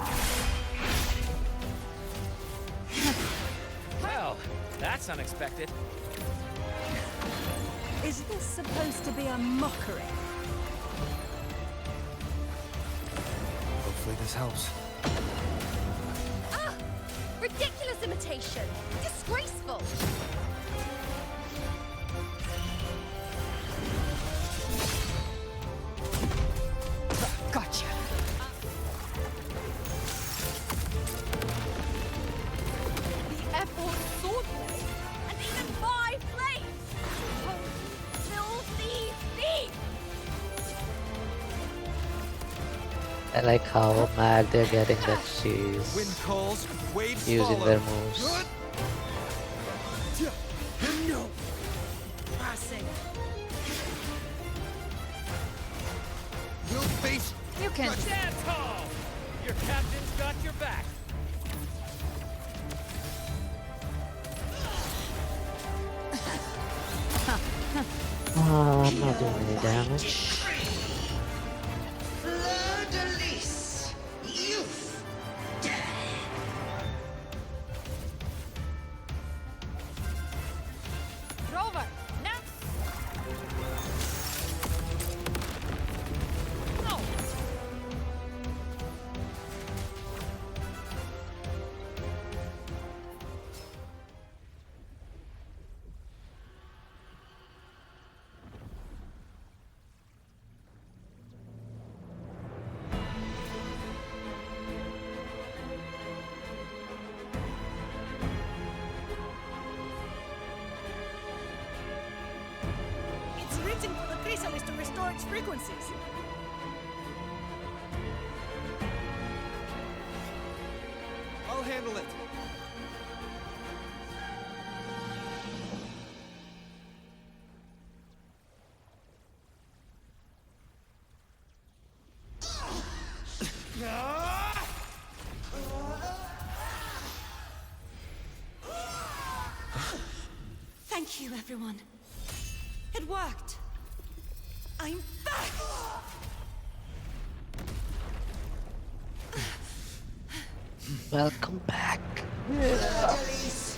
Well, that's unexpected. Is this supposed to be a mockery? Hopefully this helps. Ah! Ridiculous imitation! Disgraceful! Gotcha. The F-Word sword blade! And even my blades! Oh, filthy thief! I like how mad they're getting that she's Wind calls, waves using follow. their moves. No! Passing. We'll face. You can. Stand tall! Your captain's got your back. I'm not doing any damage. Fleur-de-Lis, youth, death. Rover, now. No. It's written for the chrysalis to restore its frequencies. I'll handle it. Thank you, everyone. It worked. I'm back! Welcome back. Elise,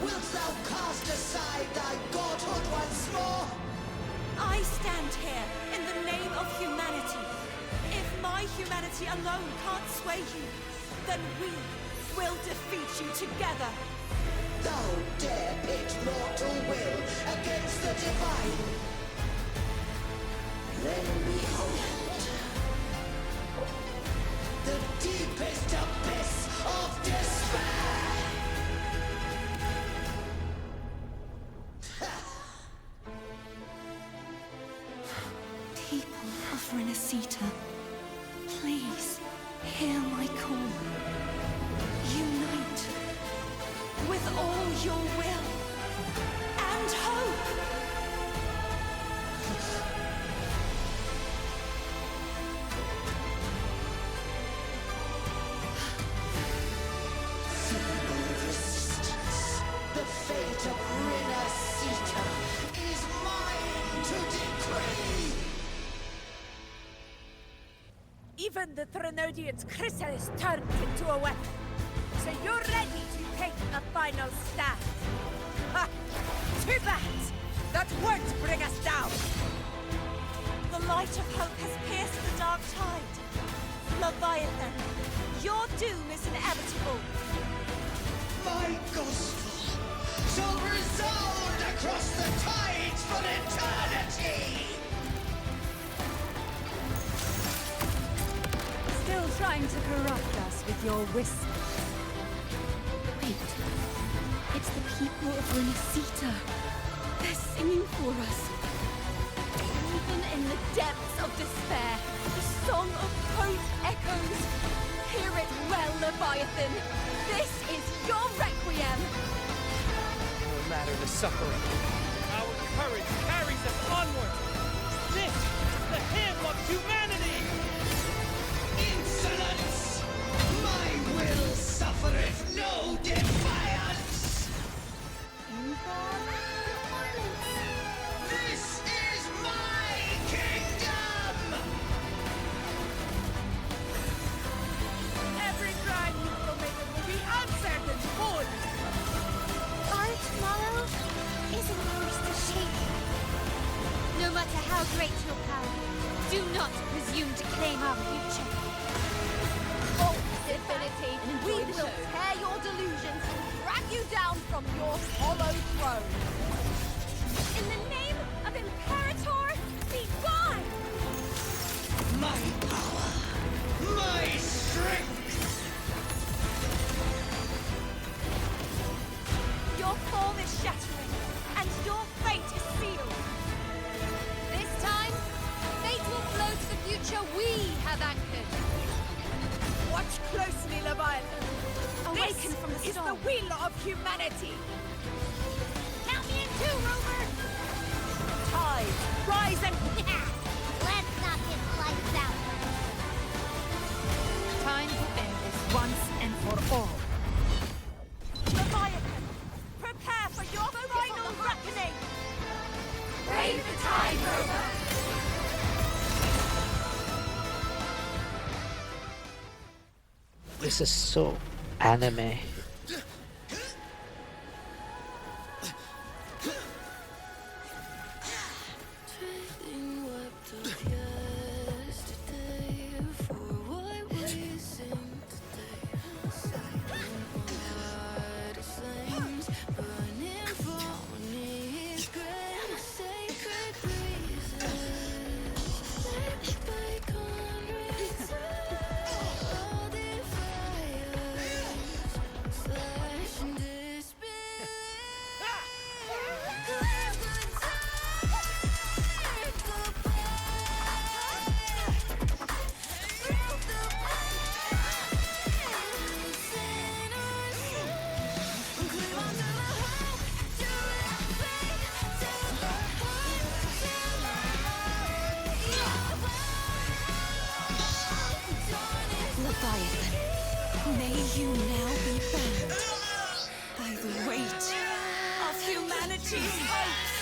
wilt thou cast aside thy godhood once more? I stand here in the name of humanity. If my humanity alone can't sway you, then we will defeat you together. Thou dare pit mortal will against the divine. Then behold the deepest abyss of despair. People of Renacita, please hear my call. Unite with all your will and hope. Symbol of resistance, the fate of Renacita is mine to decree. Even the Threnodian's chrysalis turned into a weapon. So you're ready to take a final stand. Ha! Too bad! That won't bring us down! The light of hope has pierced the dark tide. Leviathan, your doom is inevitable. My gospel shall resound across the tides for eternity! Still trying to corrupt us with your whispers. Wait. It's the people of Renacita. They're singing for us. Even in the depths of despair, the song of hope echoes. Hear it well, Leviathan. This is your requiem. No matter the suffering, our courage carries us onward. This is the hymn of humanity! Insolence! My will suffereth no defiance! This is my kingdom! Every crime you committed will be answered in full! Our tomorrow isn't yours to shape. No matter how great your power, do not presume to claim our future. Divinity, we will tear your delusions and drag you down from your hollow throne. In the name of Imperator, be gone! My power! My strength! Your form is shattering, and your fate is sealed. This time, fate will flow to the future we have anchored. Watch closely, Leviathan! Awaken from the This is the storm. will of humanity! Count me in too, Rover! Tides, rise and... Let's not get lights out. Time to end this once and for all. Leviathan, prepare for your final reckoning! Brave the tide, Rover! This is so anime. Leviathan, may you now be bound by the weight of humanity's hopes.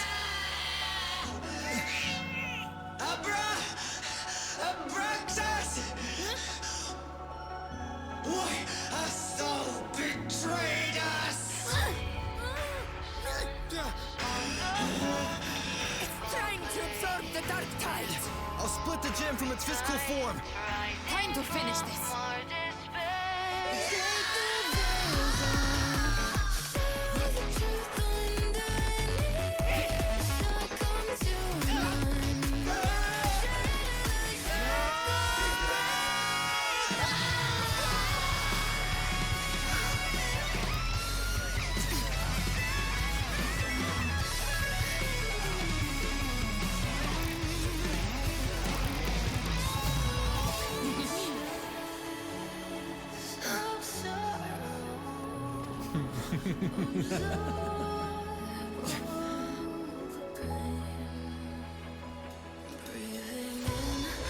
Abraxas! Why hast the gem from its physical form. Time to finish this.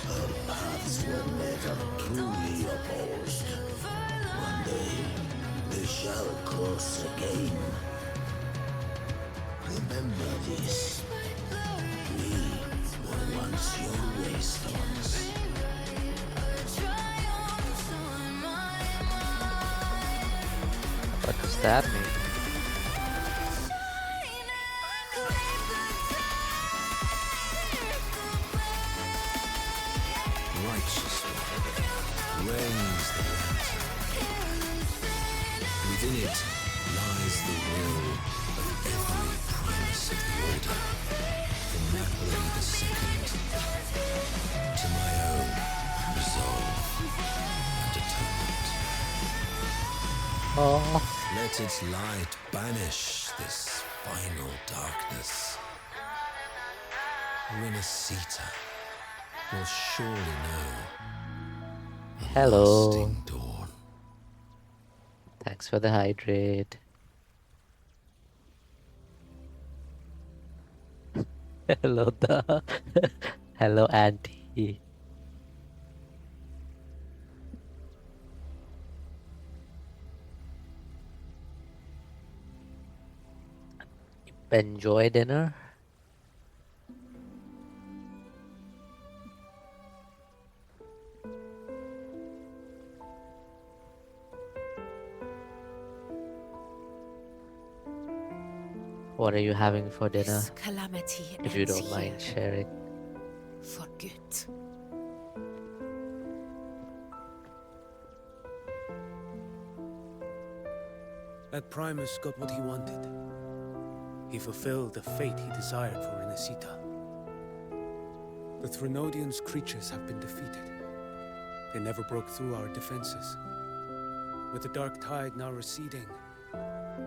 Our paths were never truly opposed. One day, they shall cross again. Remember this. We were once your wastelands. What does that mean? Righteous one, raise the lantern. Within it lies the will of every primus of the order, from Napoli II to my own resolve and atonement. Oh. Let its light banish this final darkness. Renacita will surely know. Hello. Lasting dawn. Thanks for the hydrate. Hello, the hello, auntie. Enjoy dinner. What are you having for dinner? This calamity If you ends don't mind here. sharing. For good. That Primus got what he wanted. He fulfilled the fate he desired for Renacita. The Threnodians' creatures have been defeated. They never broke through our defenses. With the dark tide now receding,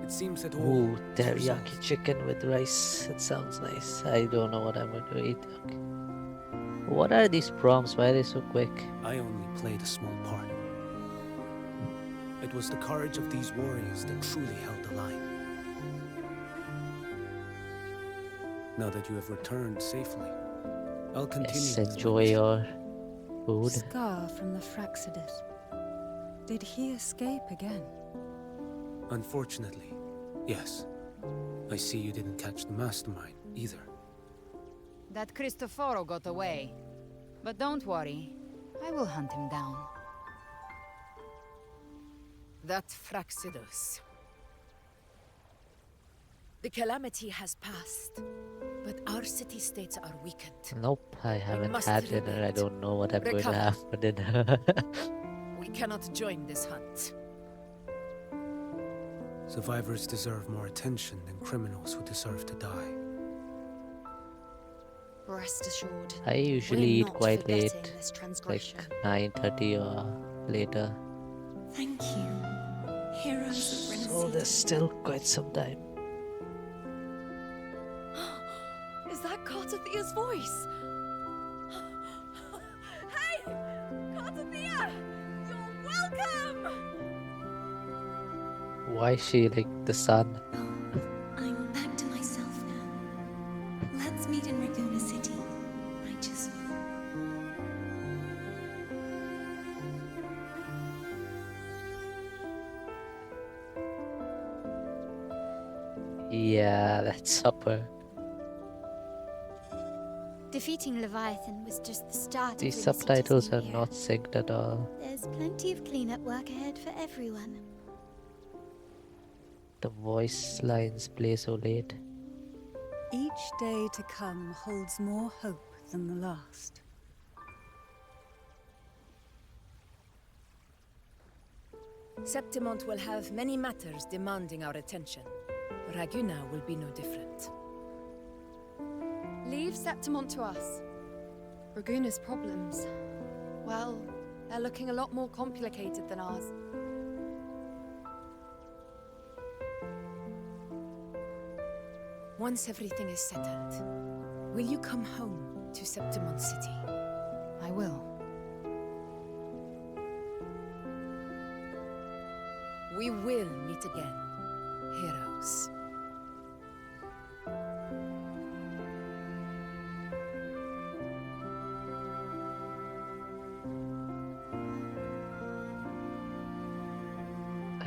it seems that all Ooh, is teriyaki resolved. chicken with rice. It sounds nice. I don't know what I'm going to eat. Okay. What are these prompts? Why are they so quick? I only played a small part. It was the courage of these warriors that truly held the line. Now that you have returned safely, I'll continue. Yes, with my enjoy mission. your food. Scar from the Fraxidus. Did he escape again? Unfortunately, yes. I see you didn't catch the mastermind either. That Cristoforo got away. But don't worry, I will hunt him down. That Fraxidus. The calamity has passed, but our city-states are weakened. Nope, I haven't must had dinner. I rebuild. don't know what I'm going to Recover. have for dinner. We cannot join this hunt. Survivors deserve more attention than criminals who deserve to die. Rest assured. I usually we're eat not quite forgetting late, this like transgression. 9:30 or later. Thank you, heroes of So there's still quite some time. Is that Cartathia's voice? Hey! Cartathia! You're welcome! Why is she like the sun? I'm back to myself now. Let's meet in Raguna City, righteous one. Yeah, that's supper. Defeating Leviathan was just the start These of Renacita's subtitles new are era. not synced at all. There's plenty of cleanup work ahead for everyone. The voice lines play so late. Each day to come holds more hope than the last. Septimont will have many matters demanding our attention. Raguna will be no different. Leave Septimont to us. Raguna's problems, well, they're looking a lot more complicated than ours. Once everything is settled, will you come home to Septimont City? I will. We will meet again, heroes.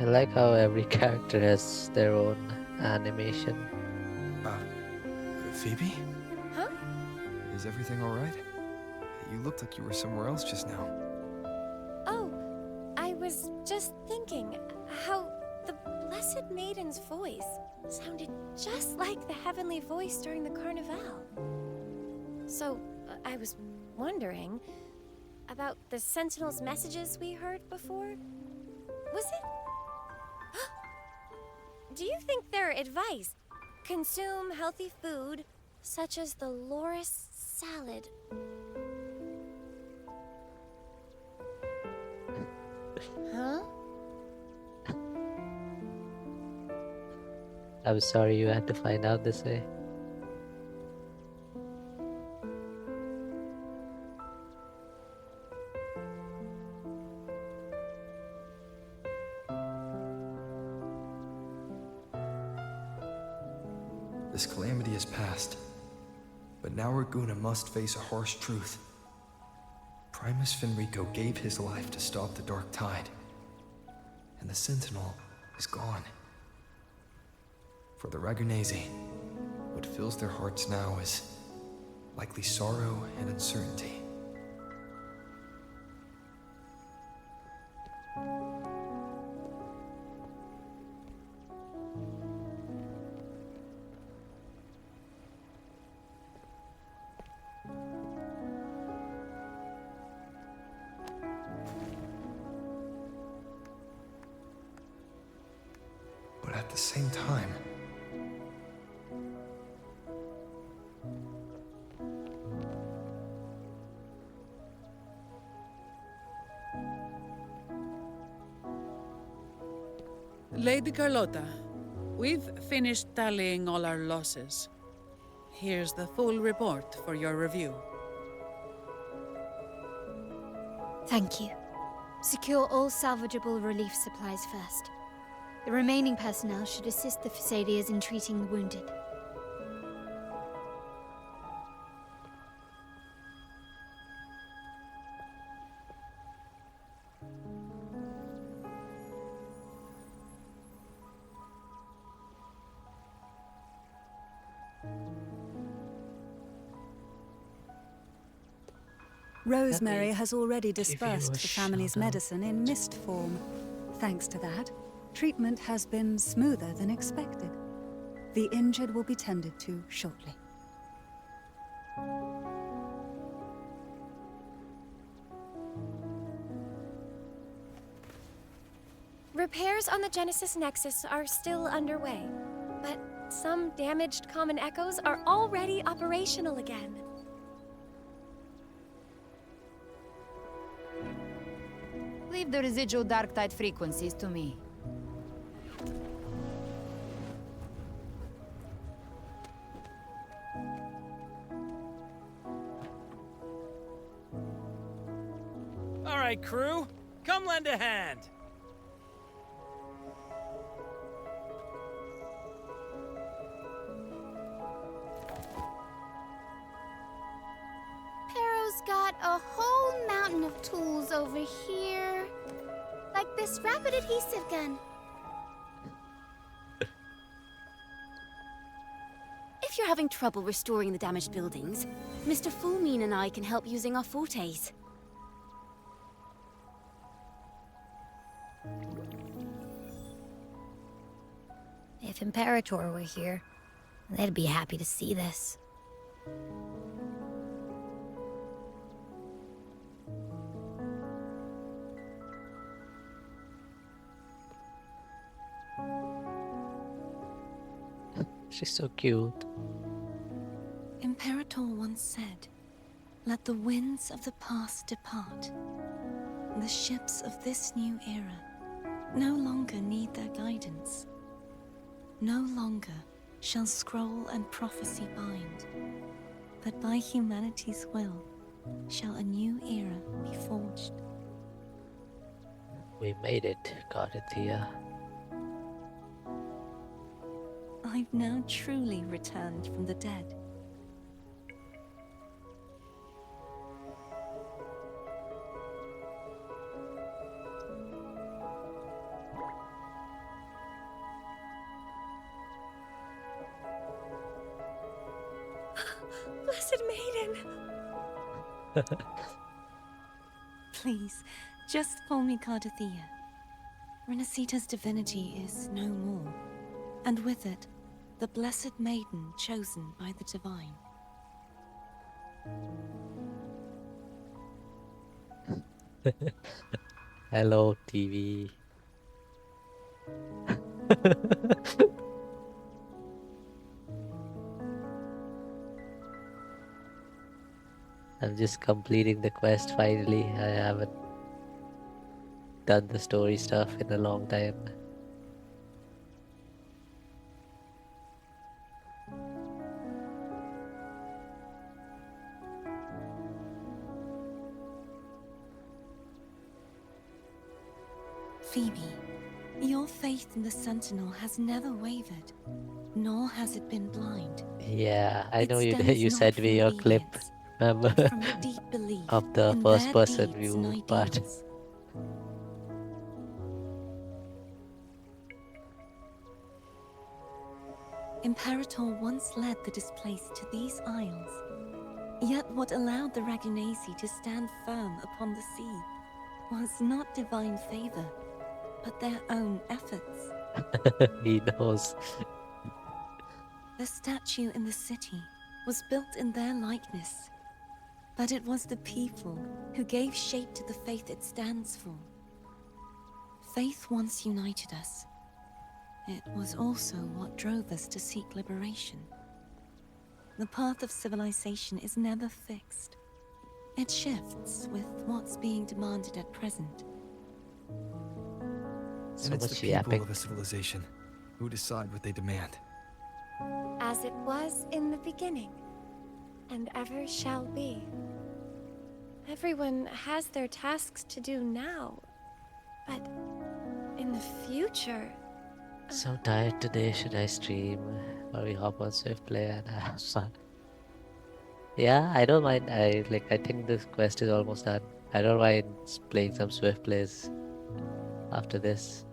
I like how every character has their own animation. Phoebe? Huh? Is everything alright? You looked like you were somewhere else just now. Oh, I was just thinking how the Blessed Maiden's voice sounded just like the heavenly voice during the Carnival. So, I was wondering about the Sentinel's messages we heard before. Was it? Do you think their advice, consume healthy food, such as the loris salad? Huh? I'm sorry you had to find out this way. This calamity is past, but now Raguna must face a harsh truth. Primus Finrico gave his life to stop the Dark Tide, and the Sentinel is gone. For the Ragunesi, what fills their hearts now is likely sorrow and uncertainty. But at the same time, Lady Carlotta, we've finished tallying all our losses. Here's the full report for your review. Thank you. Secure all salvageable relief supplies first. The remaining personnel should assist the Thessalians in treating the wounded. Rosemary has already dispersed the family's medicine in mist form. Thanks to that, treatment has been smoother than expected. The injured will be tended to shortly. Repairs on the Genesis Nexus are still underway, but some damaged common echoes are already operational again. Leave the residual dark tide frequencies to me. All right, crew, come lend a hand. Pero's got a whole mountain of tools over here. Like this rapid adhesive gun. If you're having trouble restoring the damaged buildings, Mr. Fulmine and I can help using our fortes. If Imperator were here, they'd be happy to see this. She's so cute. Imperator once said, "Let the winds of the past depart. The ships of this new era no longer need their guidance. No longer shall scroll and prophecy bind, but by humanity's will shall a new era be forged." We made it, Garithia. I've now truly returned from the dead. Blessed Maiden! Please, just call me Cardathea. Renacita's divinity is no more, and with it, the Blessed Maiden chosen by the Divine. Hello, TV. I'm just completing the quest finally. I haven't done the story stuff in a long time. Phoebe, your faith in the Sentinel has never wavered, nor has it been blind. Yeah, I know you stems you not sent from me your clip, obedience, remember? but from a deep belief Of the in first their person deeds view and part. ideals. Imperator once led the displaced to these isles. Yet what allowed the Ragunasi to stand firm upon the sea was not divine favor, but their own efforts. He knows. The statue in the city was built in their likeness, but it was the people who gave shape to the faith it stands for. Faith once united us. It was also what drove us to seek liberation. The path of civilization is never fixed. It shifts with what's being demanded at present. So And it's much the people yapping. of a civilization who decide what they demand. As it was in the beginning, and ever shall be. Everyone has their tasks to do now, but in the future... So tired today. Should I stream or we hop on Swift Play and have fun? Yeah, I don't mind. I think this quest is almost done. I don't mind playing some Swift Plays after this.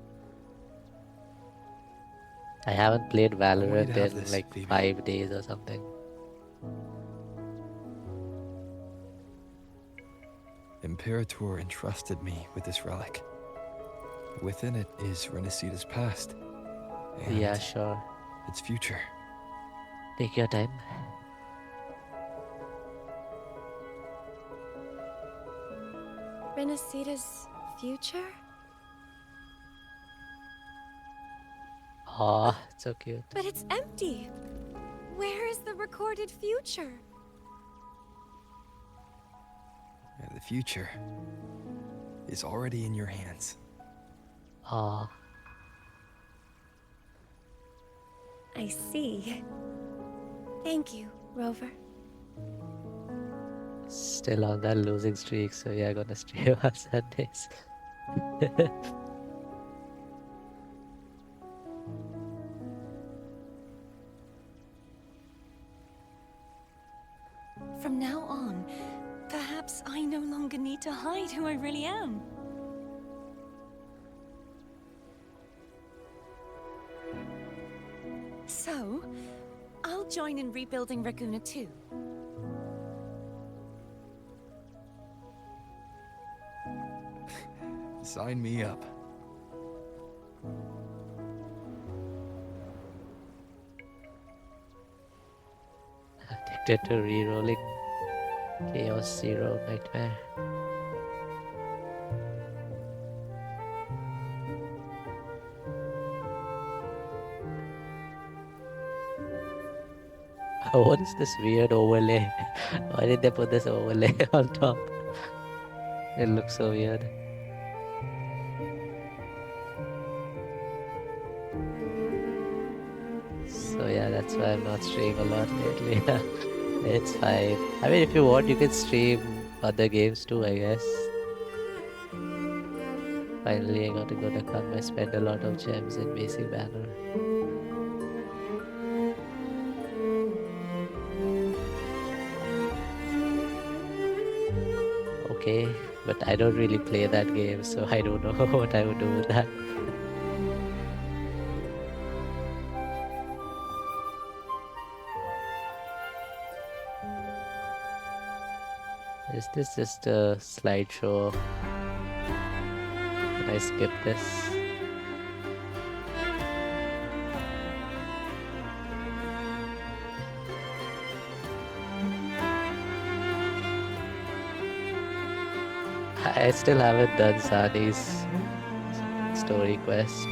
I haven't played I want you Valorant to have in this, like Phoebe. 5 days or something. Imperator entrusted me with this relic. Within it is Renacita's past. And Yeah, sure. its future. Take your time. Renacita's future? Aw, it's so cute. But it's empty! Where is the recorded future? The future is already in your hands. Aw. I see. Thank you, Rover. Still on that losing streak, so yeah, gonna stream on Sundays. From now on, perhaps I no longer need to hide who I really am. So, I'll join in rebuilding Raguna too. Sign me up. Addicted to re-rolling Chaos Zero Nightmare. What is this weird overlay? Why did they put this overlay on top? It looks so weird. So yeah, that's why I'm not streaming a lot lately. It's fine. I mean, if you want, you can stream other games too, I guess. Finally, I got to go to come. I spend a lot of gems in basic banner. Okay, but I don't really play that game, so I don't know what I would do with that. Is this just a slideshow? Can I skip this? I still haven't done Sani's story quest.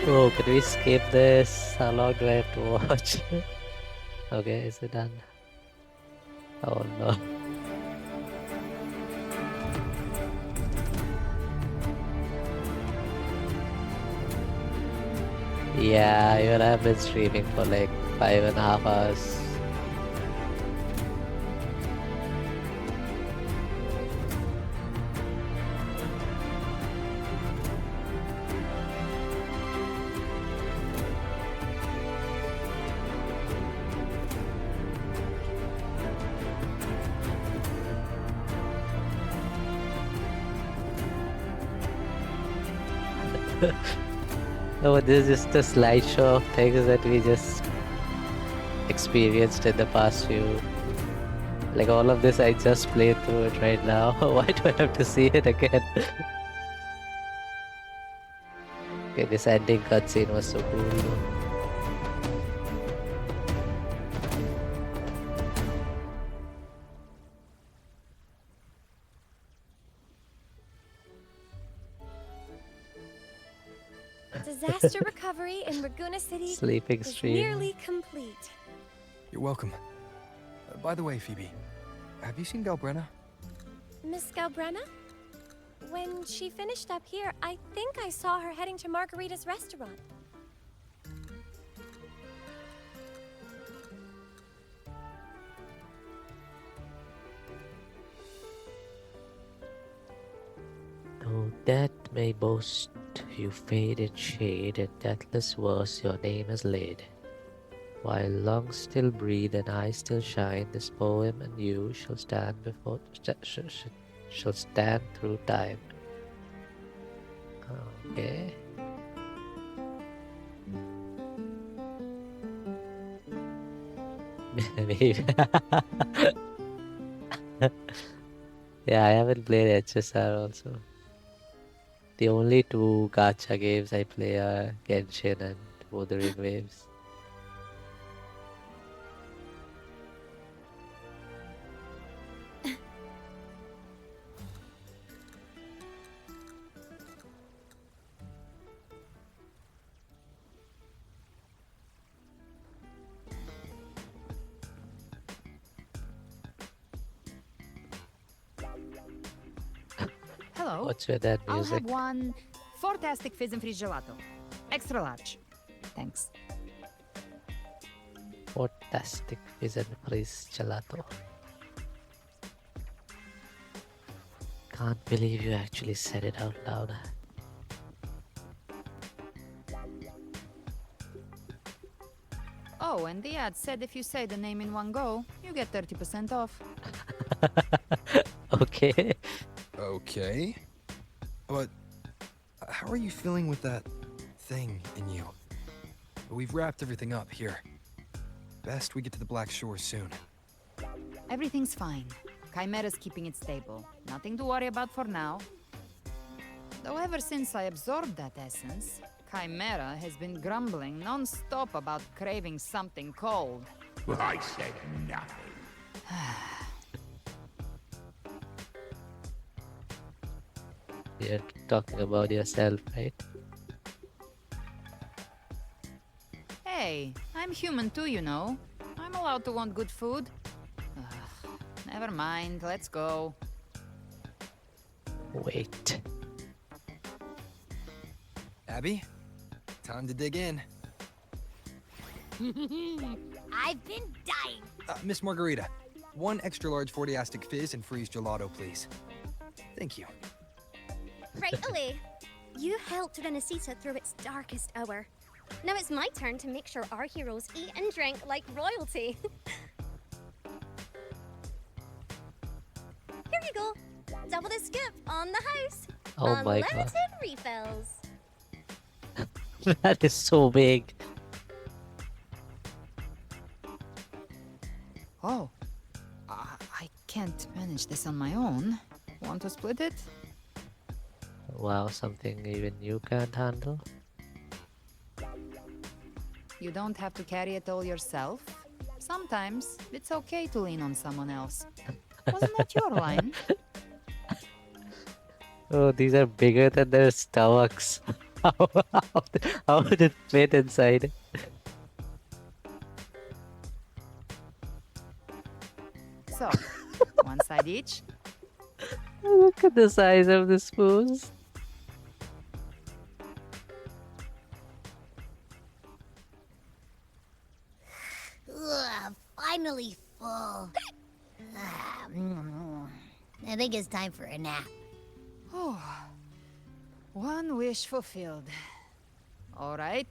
Oh, can we skip this? How long do I have to watch? Okay, is it done? Oh no. Yeah, even I've been streaming for like 5.5 hours. No, this is just a slideshow of things that we just experienced in the past few. Like all of this, I just played through it right now. Why do I have to see it again? Okay, this ending cutscene was so cool though. Disaster recovery in Raguna City Sleeping is stream. nearly complete. You're welcome. By the way, Phoebe, have you seen Galbrenna? Miss Galbrenna? When she finished up here, I think I saw her heading to Margarita's restaurant. Though death may boast you fade in shade, in deathless verse your name is laid. While lungs still breathe and eyes still shine, this poem and you shall stand before shall stand through time. Okay. Maybe. Yeah, I haven't played HSR also. The only two gacha games I play are Genshin and Wuthering Waves. Hello. What's with that I'll music? have one fantastic fizz and freeze gelato. Extra large. Thanks. Fantastic fizz and freeze gelato. Can't believe you actually said it out loud. Oh, and the ad said if you say the name in one go, you get 30% off. Okay. Okay. But how are you feeling with that thing in you. But we've wrapped everything up here. Best we get to the Black Shore soon. Everything's fine. Chimera's keeping it stable. Nothing to worry about for now. Though ever since I absorbed that essence, Chimera has been grumbling non-stop about craving something cold. I said nothing. You're talking about yourself, right? Hey, I'm human too, you know. I'm allowed to want good food. Ugh, never mind, let's go. Wait. Abby, time to dig in. I've been dying. Miss Margarita, 1 extra large 40-astic fizz and freeze gelato, please. Thank you. Right away. You helped Renesita through its darkest hour. Now it's my turn to make sure our heroes eat and drink like royalty. Here you go. Double the scoop on the house. Oh my god. Unlimited refills. That is so big. Oh, I can't manage this on my own. Want to split it? Wow, something even you can't handle. You don't have to carry it all yourself. Sometimes it's okay to lean on someone else. Wasn't that your line? Oh, these are bigger than their stomachs. How would it fit inside? So, one side each. Look at the size of the spoons. Ugh, finally full. I think it's time for a nap. Oh, one wish fulfilled. All right,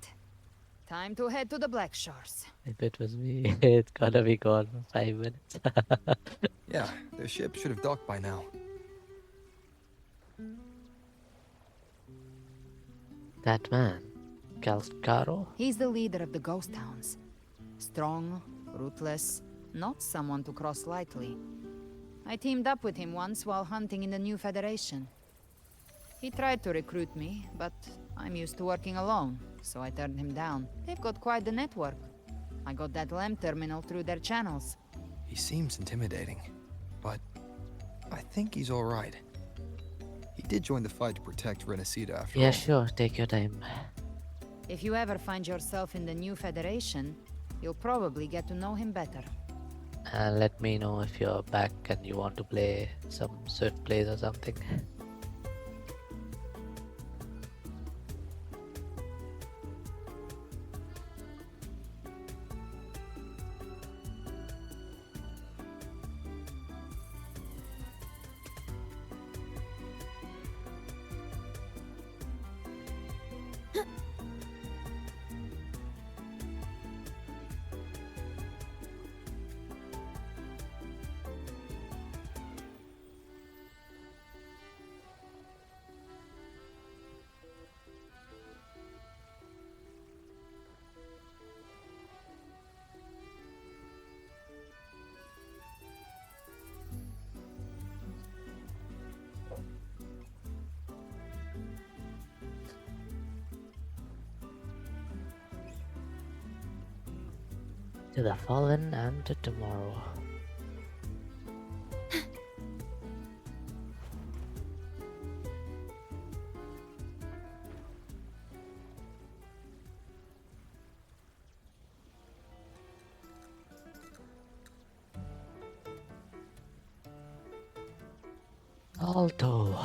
time to head to the Black Shores. If it was me, it's gonna be gone for 5 minutes. Yeah, their ship should have docked by now. That man, Calcaro? He's the leader of the ghost towns. Strong, ruthless, not someone to cross lightly. I teamed up with him once while hunting in the new Federation. He tried to recruit me, but I'm used to working alone, so I turned him down. They've got quite the network. I got that LEM terminal through their channels. He seems intimidating, but I think he's all right. He did join the fight to protect Renesita after all. Yeah, sure, take your time. If you ever find yourself in the new Federation, you'll probably get to know him better. Let me know if you're back and you want to play some Swift plays or something. To the fallen and to tomorrow. Alto.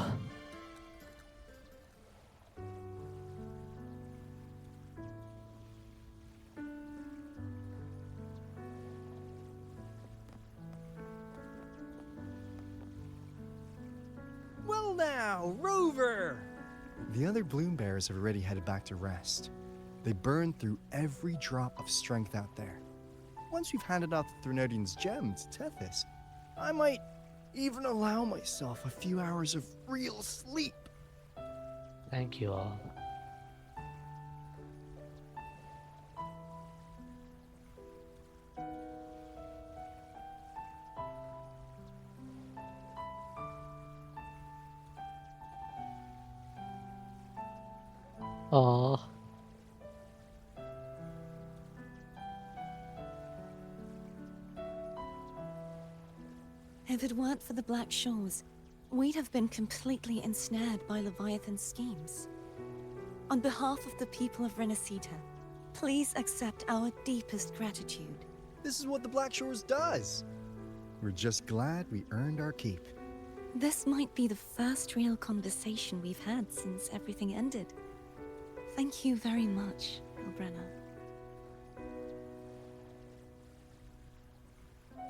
Well now, Rover! The other Bloom Bearers have already headed back to rest. They burned through every drop of strength out there. Once we've handed out the Threnodian's gem to Tethys, I might even allow myself a few hours of real sleep. Thank you all. Oh, If it weren't for the Black Shores, we'd have been completely ensnared by Leviathan's schemes. On behalf of the people of Renacita, please accept our deepest gratitude. This is what the Black Shores does. We're just glad we earned our keep. This might be the first real conversation we've had since everything ended. Thank you very much, Ilbrenna.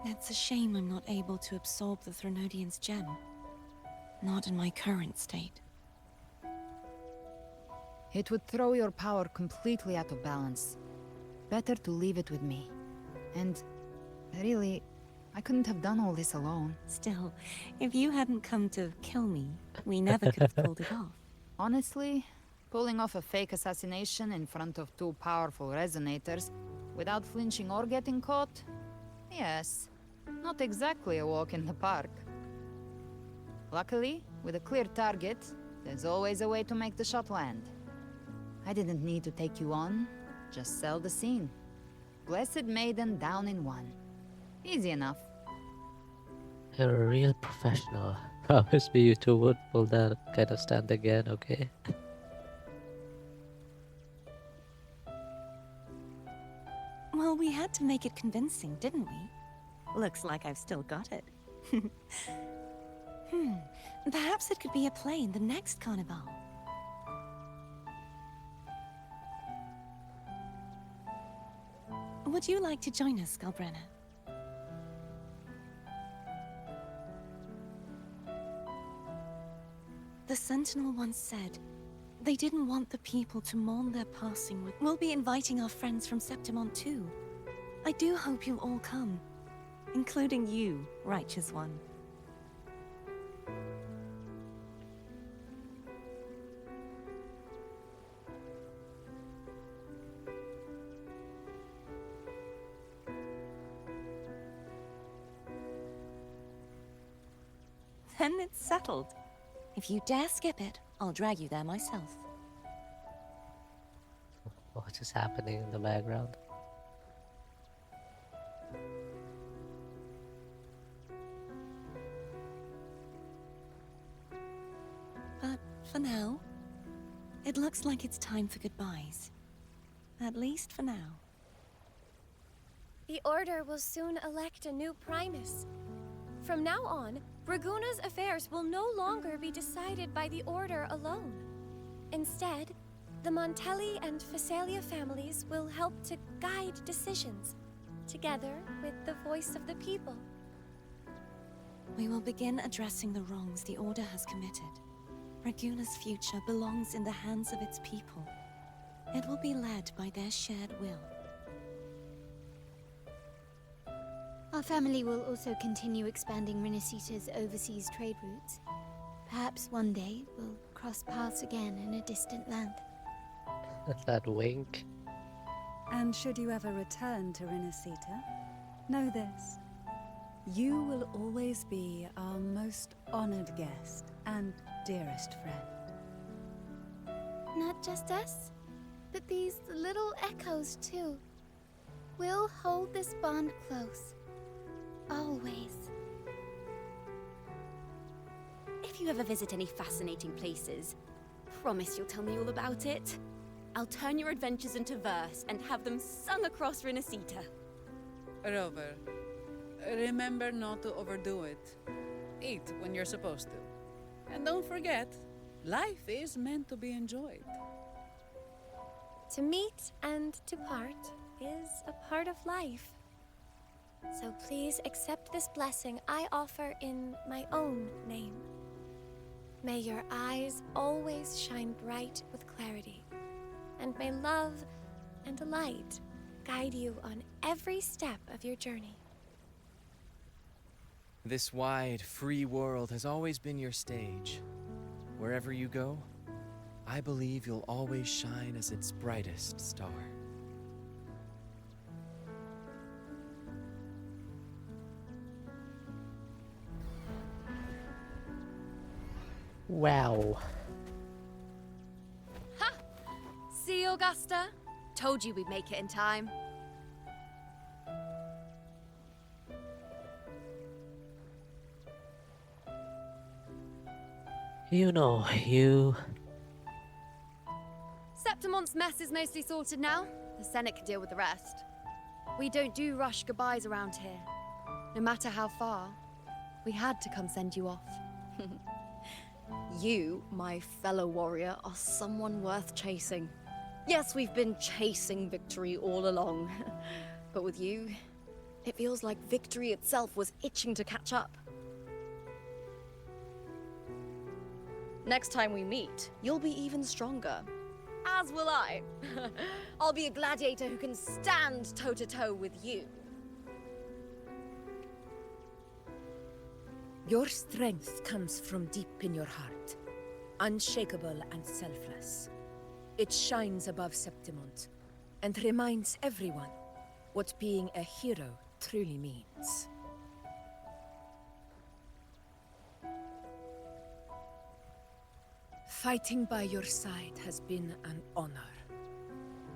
It's a shame I'm not able to absorb the Threnodian's gem. Not in my current state. It would throw your power completely out of balance. Better to leave it with me. And really, I couldn't have done all this alone. Still, if you hadn't come to kill me, we never could have pulled it off. Honestly, pulling off a fake assassination in front of two powerful resonators without flinching or getting caught? Yes, not exactly a walk in the park. Luckily, with a clear target, there's always a way to make the shot land. I didn't need to take you on, just sell the scene. Blessed Maiden down in one. Easy enough. you're a real professional. Promise me you two won't pull that kind of stand again, okay? Well, we had to make it convincing, didn't we? Looks like I've still got it. Perhaps it could be a play in the next carnival. Would you like to join us, Galbrenna? The Sentinel once said they didn't want the people to mourn their passing with. We'll be inviting our friends from Septimont too. I do hope you'll all come, including you, Righteous One. Then it's settled. If you dare skip it, I'll drag you there myself. What is happening in the background? But for now, it looks like it's time for goodbyes. At least for now. The Order will soon elect a new Primus. From now on, Raguna's affairs will no longer be decided by the Order alone. Instead, the Montelli and Phasalia families will help to guide decisions, together with the voice of the people. We will begin addressing the wrongs the Order has committed. Raguna's future belongs in the hands of its people. It will be led by their shared will. Our family will also continue expanding Renacita's overseas trade routes. Perhaps one day we'll cross paths again in a distant land. That wink. And should you ever return to Renacita, know this. You will always be our most honored guest and dearest friend. Not just us, but these little echoes too. We'll hold this bond close. Always. If you ever visit any fascinating places, promise you'll tell me all about it. I'll turn your adventures into verse and have them sung across Renacita. Rover, remember not to overdo it. Eat when you're supposed to. And don't forget, life is meant to be enjoyed. To meet and to part is a part of life. So please accept this blessing I offer in my own name. May your eyes always shine bright with clarity, and may love and light guide you on every step of your journey. This wide, free world has always been your stage. Wherever you go, I believe you'll always shine as its brightest star. Wow. Ha! Augusta? Told you we'd make it in time. You know, you... Septimon's mess is mostly sorted now. The Senate can deal with the rest. We don't do rush goodbyes around here. No matter how far, we had to come send you off. You, my fellow warrior, are someone worth chasing. Yes, we've been chasing victory all along. But with you, it feels like victory itself was itching to catch up. Next time we meet, you'll be even stronger. As will I. I'll be a gladiator who can stand toe-to-toe with you. Your strength comes from deep in your heart, unshakable and selfless. It shines above Septimont, and reminds everyone what being a hero truly means. Fighting by your side has been an honor.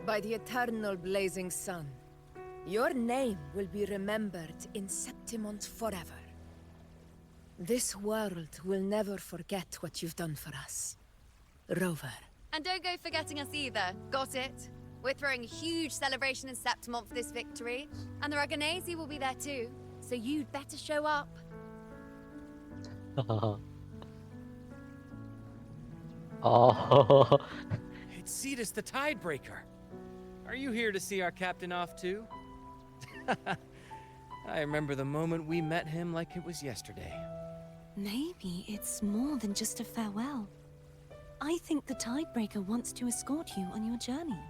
By the eternal blazing sun, your name will be remembered in Septimont forever. This world will never forget what you've done for us, Rover. And don't go forgetting us either. Got it? We're throwing a huge celebration in Septimont for this victory, and the Raganesi will be there too, so you'd better show up. Oh. It's Cetus the Tidebreaker. Are you here to see our captain off too? I remember the moment we met him like it was yesterday. Maybe it's more than just a farewell. I think the Tidebreaker wants to escort you on your journey.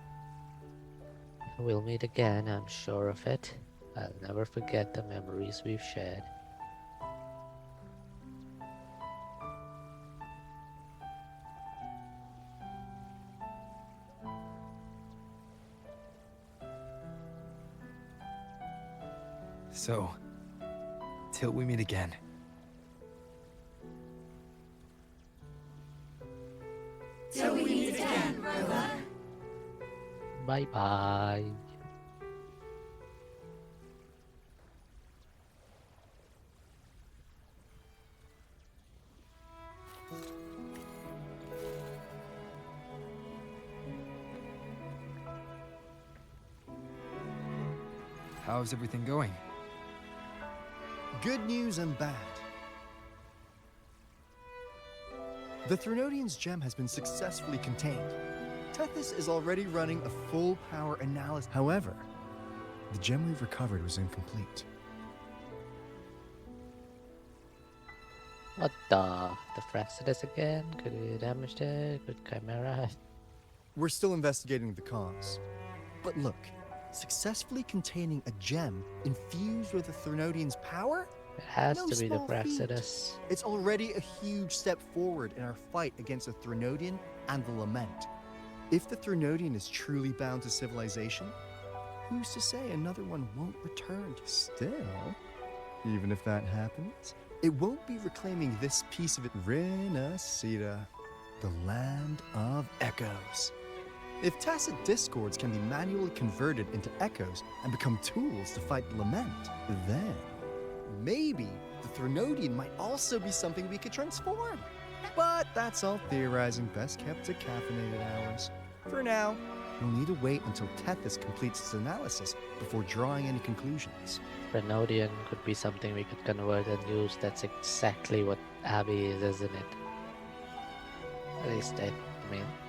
We'll meet again, I'm sure of it. I'll never forget the memories we've shared. So, till we meet again. Till we meet again, Rover. Bye-bye. How's everything going? Good news and bad. The Threnodian's gem has been successfully contained. Tethys is already running a full power analysis. However, the gem we've recovered was incomplete. What the? The Fraxidus again? Could we damage it? Could Chimera? We're still investigating the cause. But look, successfully containing a gem infused with the Threnodian's power? It has No to be the small feat. Fraxidus. It's already a huge step forward in our fight against the Threnodian and the Lament. If the Threnodian is truly bound to civilization, who's to say another one won't return? Still, even if that happens, it won't be reclaiming this piece of it. Renacida, the land of echoes. If tacit discords can be manually converted into echoes and become tools to fight the Lament, then maybe the Threnodian might also be something we could transform. But that's all theorizing, best kept to caffeinated hours. For now, we'll need to wait until Tethys completes its analysis before drawing any conclusions. Renodian could be something we could convert and use. That's exactly what Abby is, isn't it? At least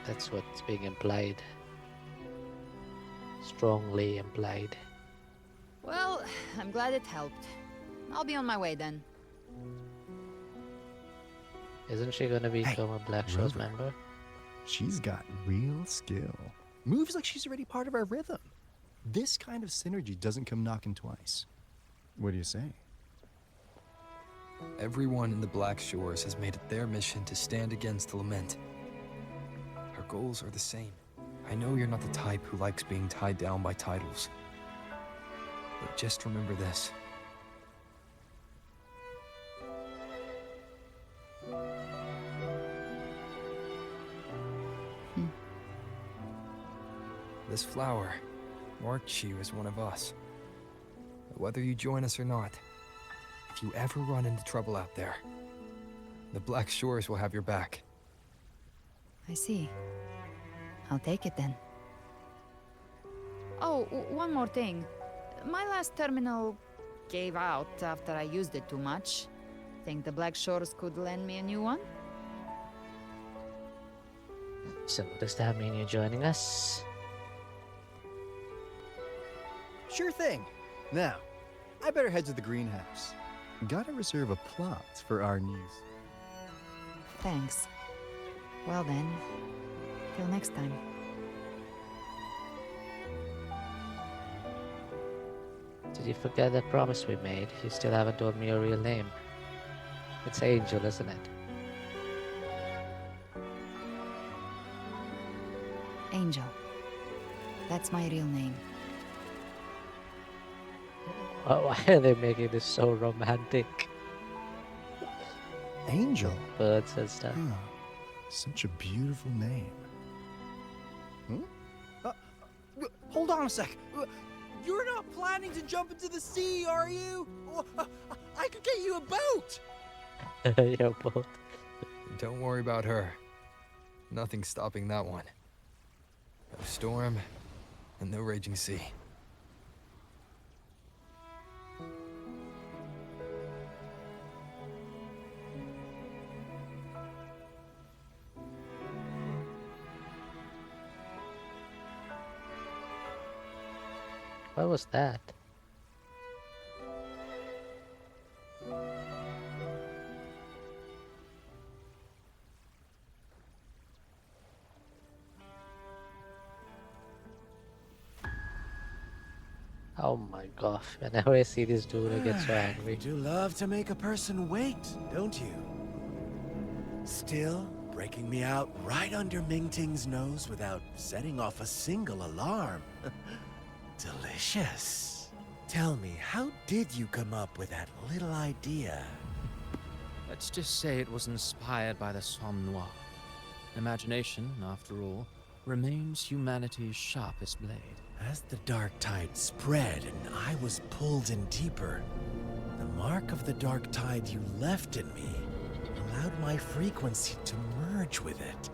that's what's being implied. Strongly implied. Well, I'm glad it helped. I'll be on my way then. Isn't she gonna become a Black Shores member? She's got real skill. Moves like she's already part of our rhythm. This kind of synergy doesn't come knocking twice. What do you say? Everyone in the Black Shores has made it their mission to stand against the Lament. Our goals are the same. I know you're not the type who likes being tied down by titles. But just remember this. this flower marked you as one of us. But whether you join us or not, if you ever run into trouble out there, the Black Shores will have your back. I see. I'll take it then. Oh, one more thing. My last terminal gave out after I used it too much. Think the Black Shores could lend me a new one? So does that mean you're joining us? Sure thing. Now, I better head to the greenhouse. Gotta reserve a plot for our news. Thanks. Well then, till next time. Did you forget that promise we made? You still haven't told me your real name. It's Angel, isn't it? Angel. That's my real name. Why are they making this so romantic? Angel? Birds and stuff. Huh. Such a beautiful name. Hold on a sec. You're not planning to jump into the sea, are you? I could get you a boat. Your boat. Don't worry about her. Nothing's stopping that one. No storm, and no raging sea. What was that? Oh my gosh, whenever I see this dude, I get so angry. You do love to make a person wait, don't you? Still, breaking me out right under Mingting's nose without setting off a single alarm. Delicious. Tell me, how did you come up with that little idea? Let's just say it was inspired by the Somme Noir. Imagination, after all, remains humanity's sharpest blade. As the dark tide spread and I was pulled in deeper, the mark of the dark tide you left in me allowed my frequency to merge with it.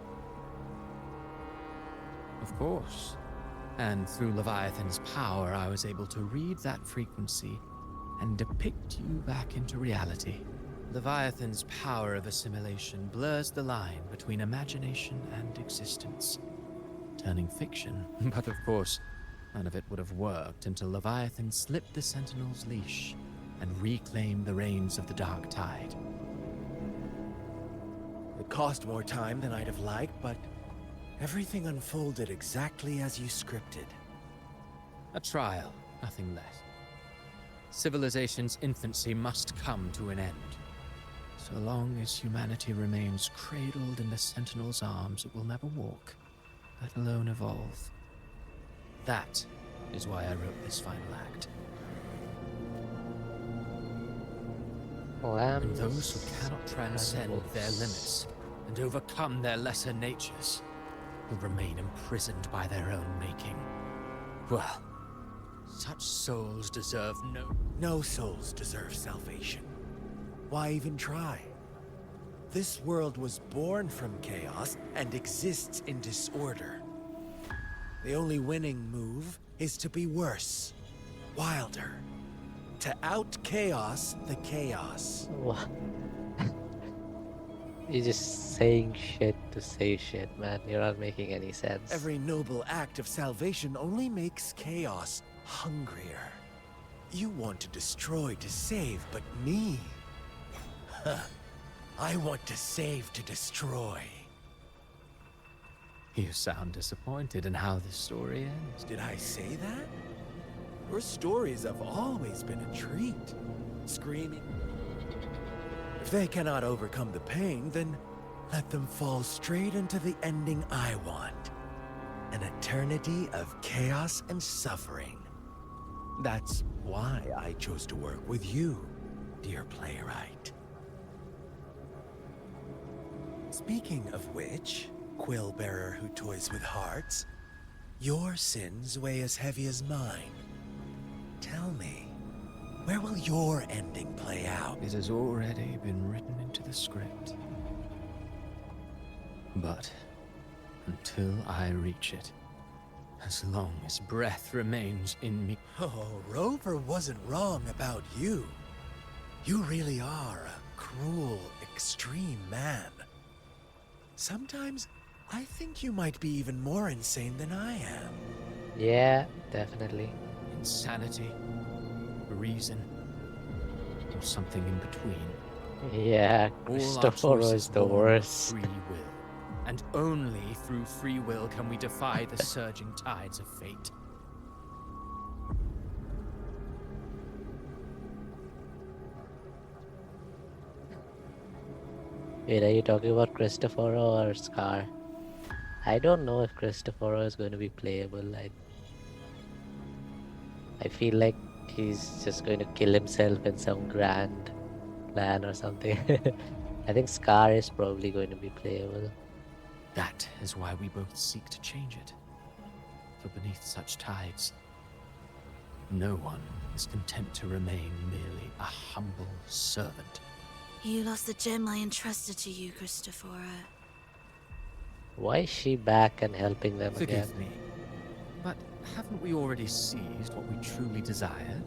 Of course. And through Leviathan's power, I was able to read that frequency and depict you back into reality. Leviathan's power of assimilation blurs the line between imagination and existence, turning fiction. But of course, none of it would have worked until Leviathan slipped the Sentinel's leash and reclaimed the reins of the dark tide. It cost more time than I'd have liked, but everything unfolded exactly as you scripted. A trial, nothing less. Civilization's infancy must come to an end. So long as humanity remains cradled in the Sentinel's arms, it will never walk, let alone evolve. That is why I wrote this final act. And those who cannot transcend their limits and overcome their lesser natures will remain imprisoned by their own making. Well, such souls deserve No souls deserve salvation. Why even try? This world was born from chaos and exists in disorder. The only winning move is to be worse, wilder, to out-chaos the chaos. What? You're just saying shit to say shit, man. You're not making any sense. Every noble act of salvation only makes chaos hungrier. You want to destroy to save, but me? Huh. I want to save to destroy. You sound disappointed in how this story ends. Did I say that? Your stories have always been a treat. Screaming. If they cannot overcome the pain, then let them fall straight into the ending I want. An eternity of chaos and suffering. That's why I chose to work with you, dear playwright. Speaking of which, quill bearer who toys with hearts, Your sins weigh as heavy as mine. Tell me, where will your ending play out? It has already been written into the script. But until I reach it, as long as breath remains in me... Oh, Rover wasn't wrong about you. You really are a cruel, extreme man. Sometimes, I think you might be even more insane than I am. Yeah, definitely. Insanity, reason, or something in between. Yeah, All our Cristoforo choices is the born of worst. free will. And only through free will can we defy the surging tides of fate. Wait, are you talking about Cristoforo or Scar? I don't know if Cristoforo is going to be playable. I feel like he's just going to kill himself in some grand plan or something. I think Scar is probably going to be playable. That is why we both seek to change it. For beneath such tides, no one is content to remain merely a humble servant. You lost the gem I entrusted to you, Cristoforo. Why is she back and helping them again? Forgive me, but haven't we already seized what we truly desired?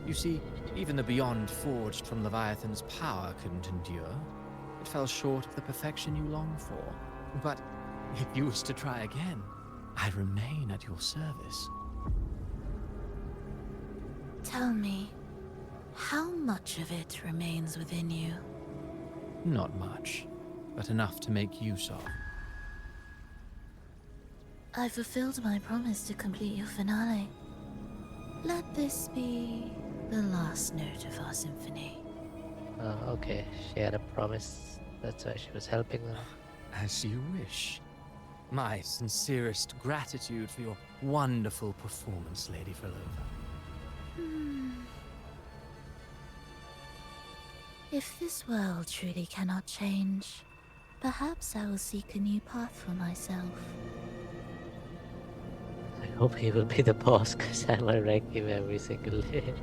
You see, even the Beyond forged from Leviathan's power couldn't endure. It fell short of the perfection you long for. But if you wish to try again, I remain at your service. Tell me, how much of it remains within you? Not much, but enough to make use of. I fulfilled my promise to complete your finale. Let this be the last note of our symphony. Okay, she had a promise. That's why she was helping them. As you wish. My sincerest gratitude for your wonderful performance, Lady Frolova. If this world truly cannot change, perhaps I will seek a new path for myself. I hope he will be the boss, because I will wreck him every single day.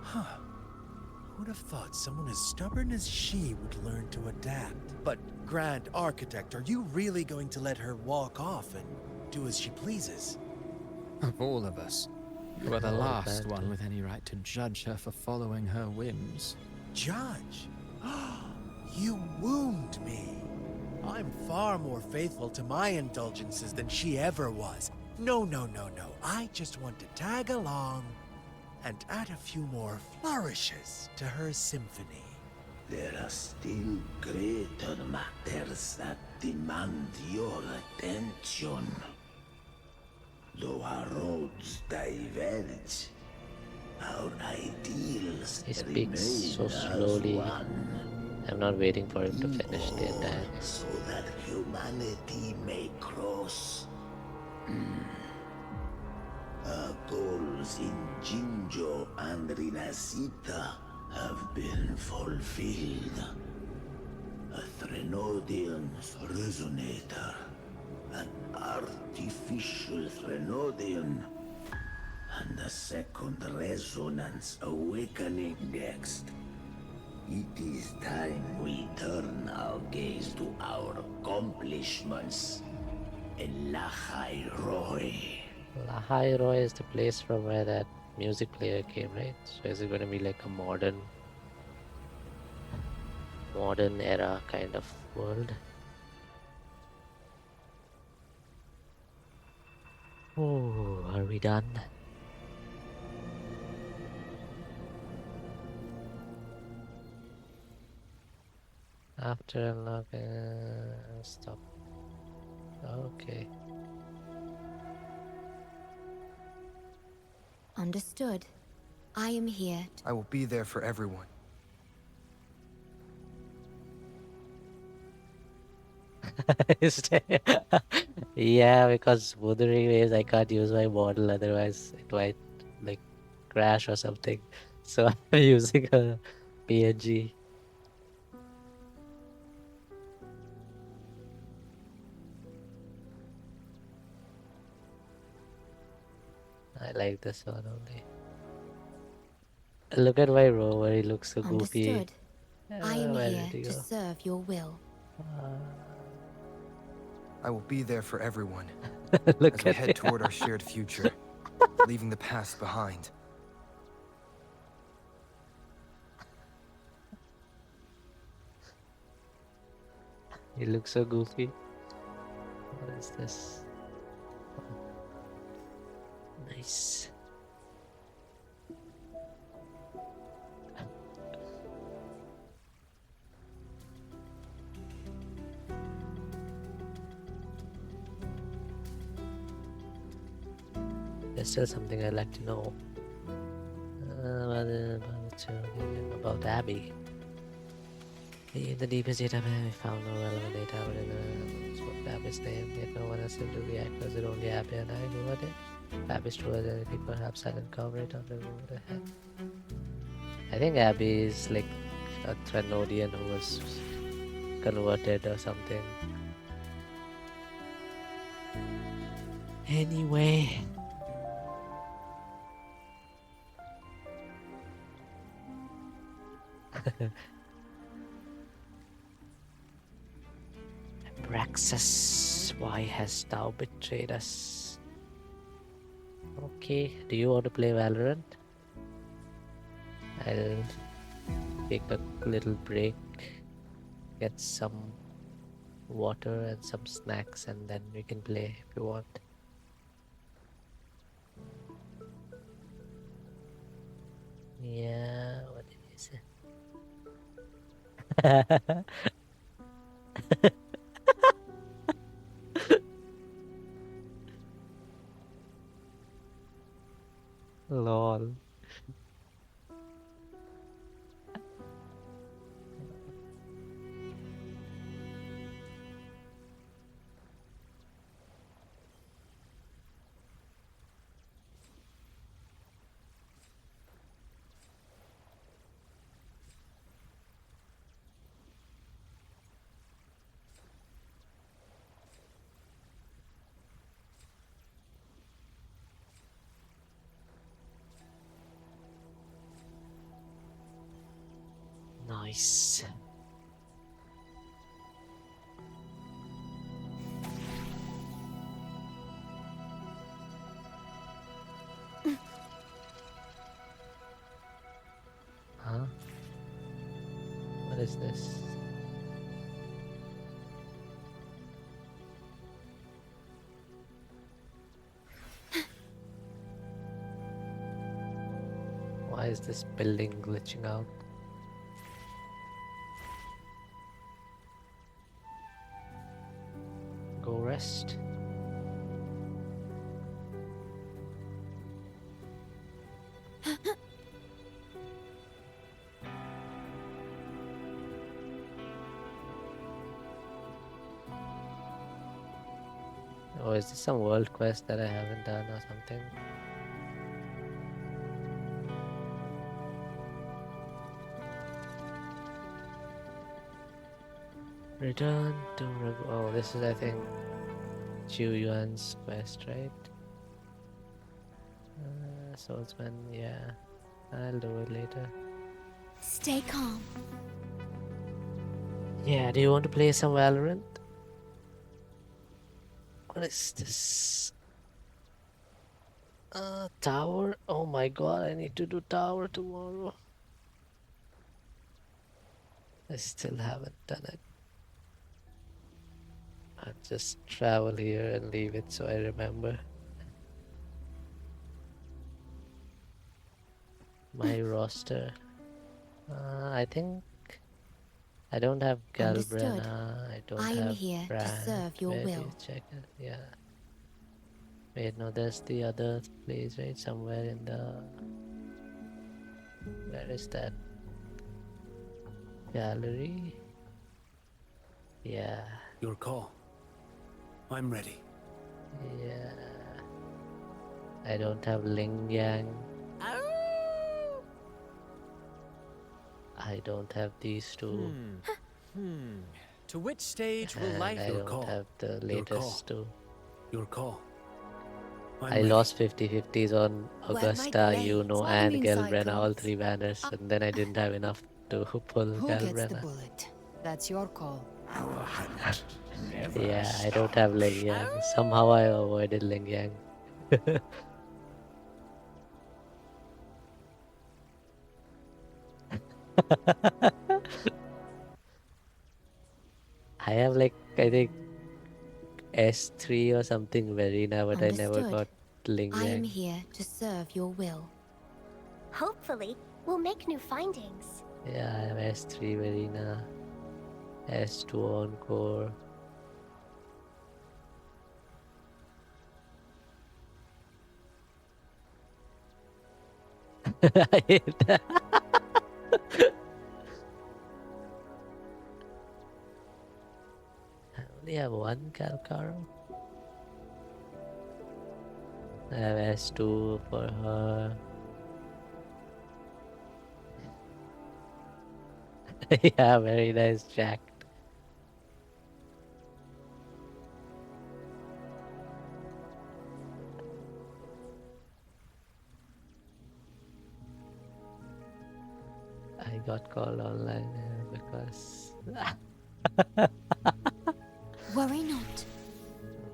Huh. Who'd have thought someone as stubborn as she would learn to adapt? But, Grand Architect, are you really going to let her walk off and do as she pleases? Of all of us, you are the Oh, last bad. one with any right to judge her for following her whims. Judge? You wound me. I'm far more faithful to my indulgences than she ever was. No. I just want to tag along and add a few more flourishes to her symphony. There are still greater matters that demand your attention. Though our roads diverge, our ideals He speaks remain so as slowly. one. I'm not waiting for him to finish the entire. So that humanity may cross. Our goals in Jinjo and Rinasita have been fulfilled. A Threnodian's resonator, an artificial Threnodian, and a second resonance awakening next. It is time we turn our gaze to our accomplishments in Lahai Roy. Lahai Roy is the place from where that music player came, right? So is it going to be like a modern era kind of world? Oh, are we done? After unlocking, stop. Okay. Understood. I am here. I will be there for everyone. Yeah, because Wuthering Waves, I can't use my model, otherwise it might like crash or something. So I'm using a PNG. I like this one only. Look at my rover, he looks so goofy. Understood. I am Where here did he to go? serve your will. I will be there for everyone Look as we at head me. toward our shared future, leaving the past behind. He looks so goofy. What is this? Nice. There's still something I'd like to know about Abby. In the deepest data, we found no relevant data within the spoke Abby's name, yet no one has seemed to react. Was it only Abby and I who heard it? Abby's true identity, perhaps I didn't cover it on the road ahead. I think Abby is like a Threnodian who was converted or something. Anyway. Abraxas, why hast thou betrayed us? Okay, do you want to play Valorant? I'll take a little break, get some water and some snacks, and then we can play if you want. Yeah, what did you say? Lol. Nice. Huh? What is this? Why is this building glitching out? Go rest. Oh, is this some world quest that I haven't done or something? Return to oh, this is I think Chu Yuan's quest, right? Swordsman, yeah. I'll do it later. Stay calm. Yeah, do you want to play some Valorant? What is this? Tower? Oh my god, I need to do tower tomorrow. I still haven't done it. I'll just travel here and leave it so I remember. My roster. I think I don't have Understood. Galbrana. I don't I am have here to Brand. serve your Where do you will. check it? Yeah. Wait, no, there's the other place, right? Somewhere in the... Where is that? Gallery? Yeah. Your call. I'm ready. Yeah. I don't have Ling Yang. I I don't have these two. To which stage will And life... I don't have the latest two. Your call. I lost 50-50s on Where my Augusta, blades? and Honeymoon Gelbrenna, all cycles. 3 banners, and then I didn't have enough to pull Who gets the Gelbrenna. bullet? That's your call. Our hunt never Yeah, I don't have Ling Yang. Somehow I avoided Ling Yang. I have like, I think S3 or something Verena, but I never Understood. got Ling I am Yang. here to serve your will. Hopefully, we'll make new findings. Yeah, I have S3 Verena, S2 Encore. I hate that. I only have one Calcaro. I have S2 for her. Yeah, very nice, Jack. I got called online because... Worry not.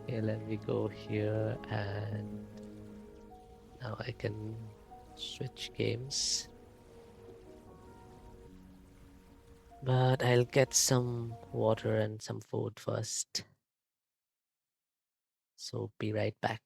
Okay, let me go here and now I can switch games. But I'll get some water and some food first. So be right back.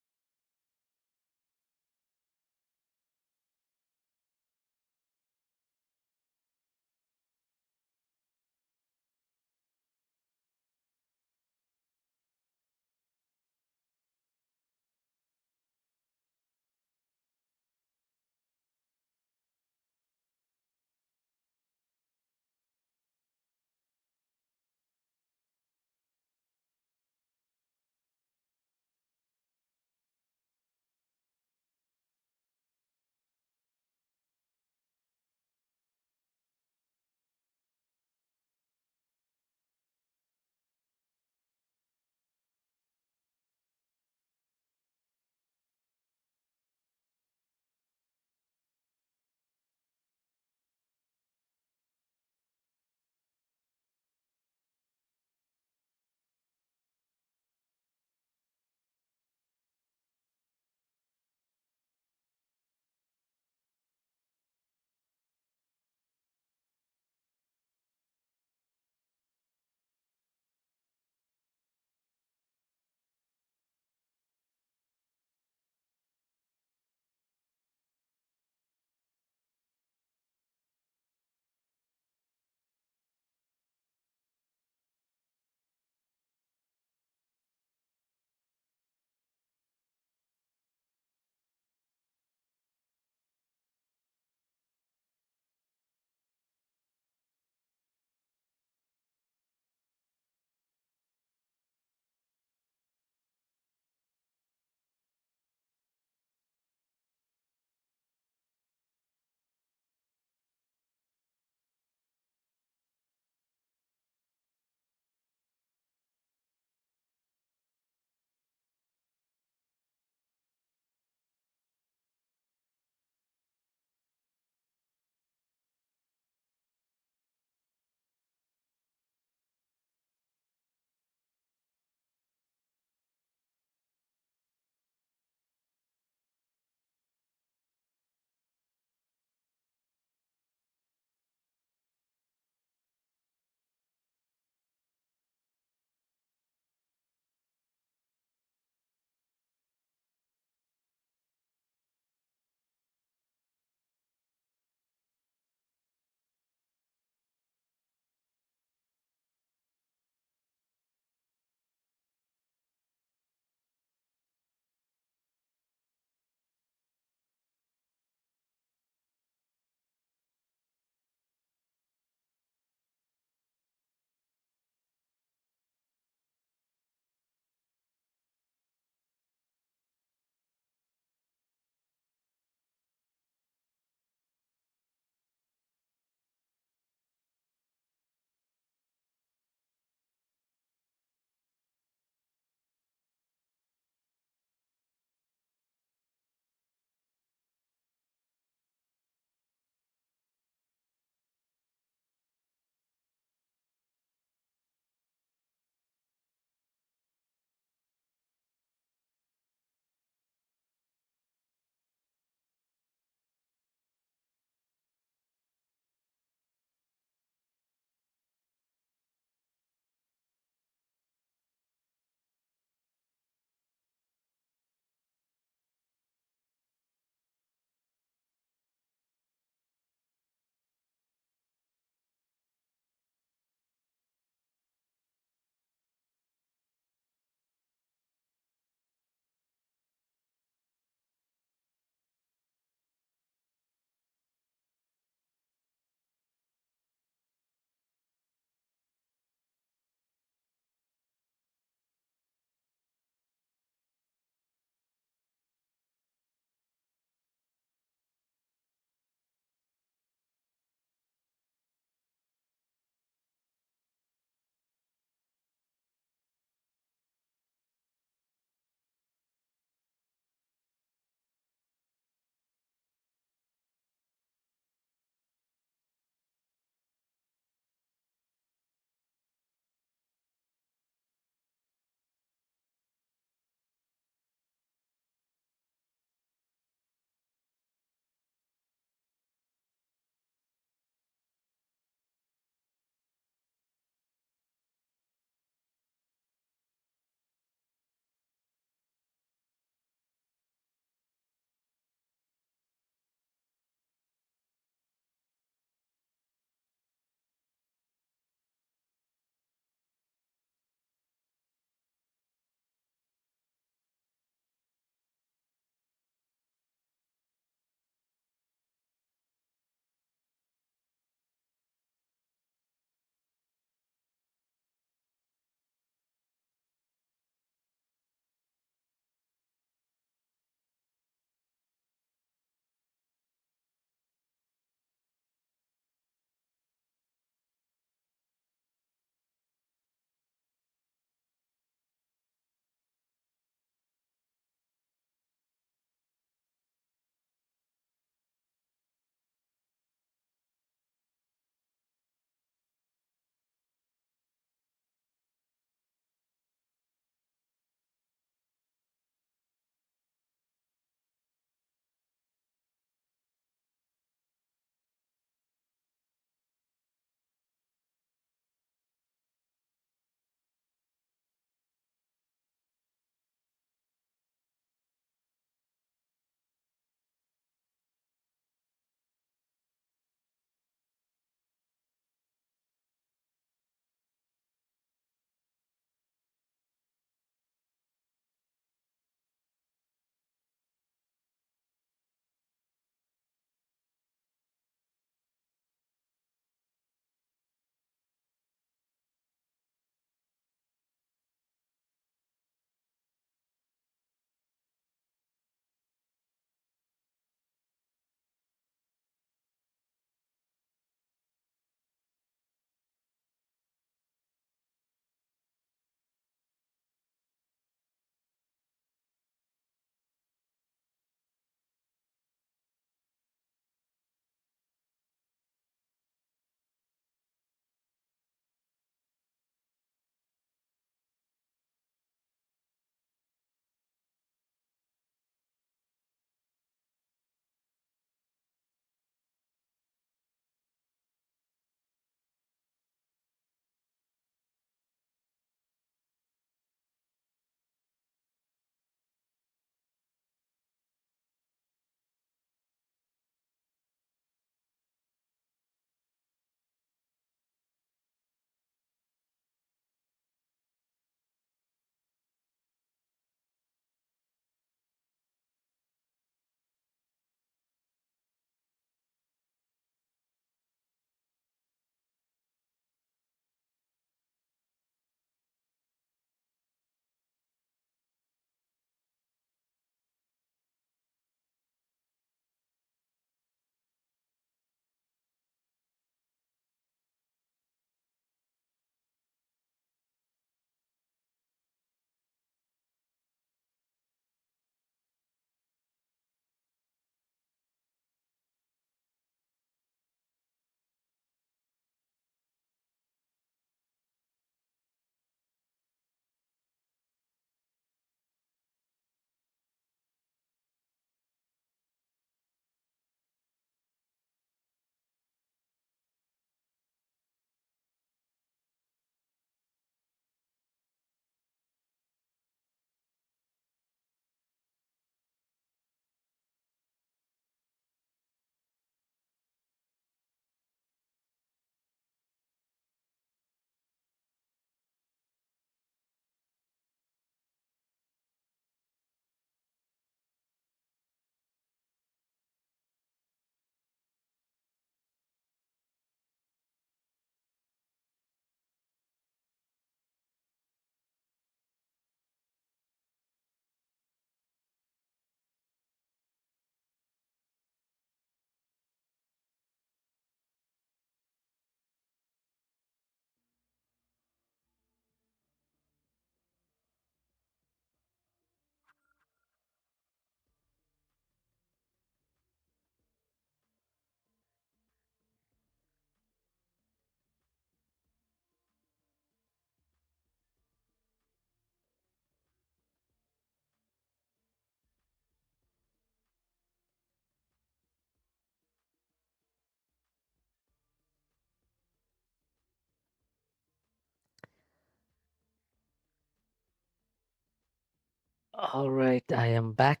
All right, I am back.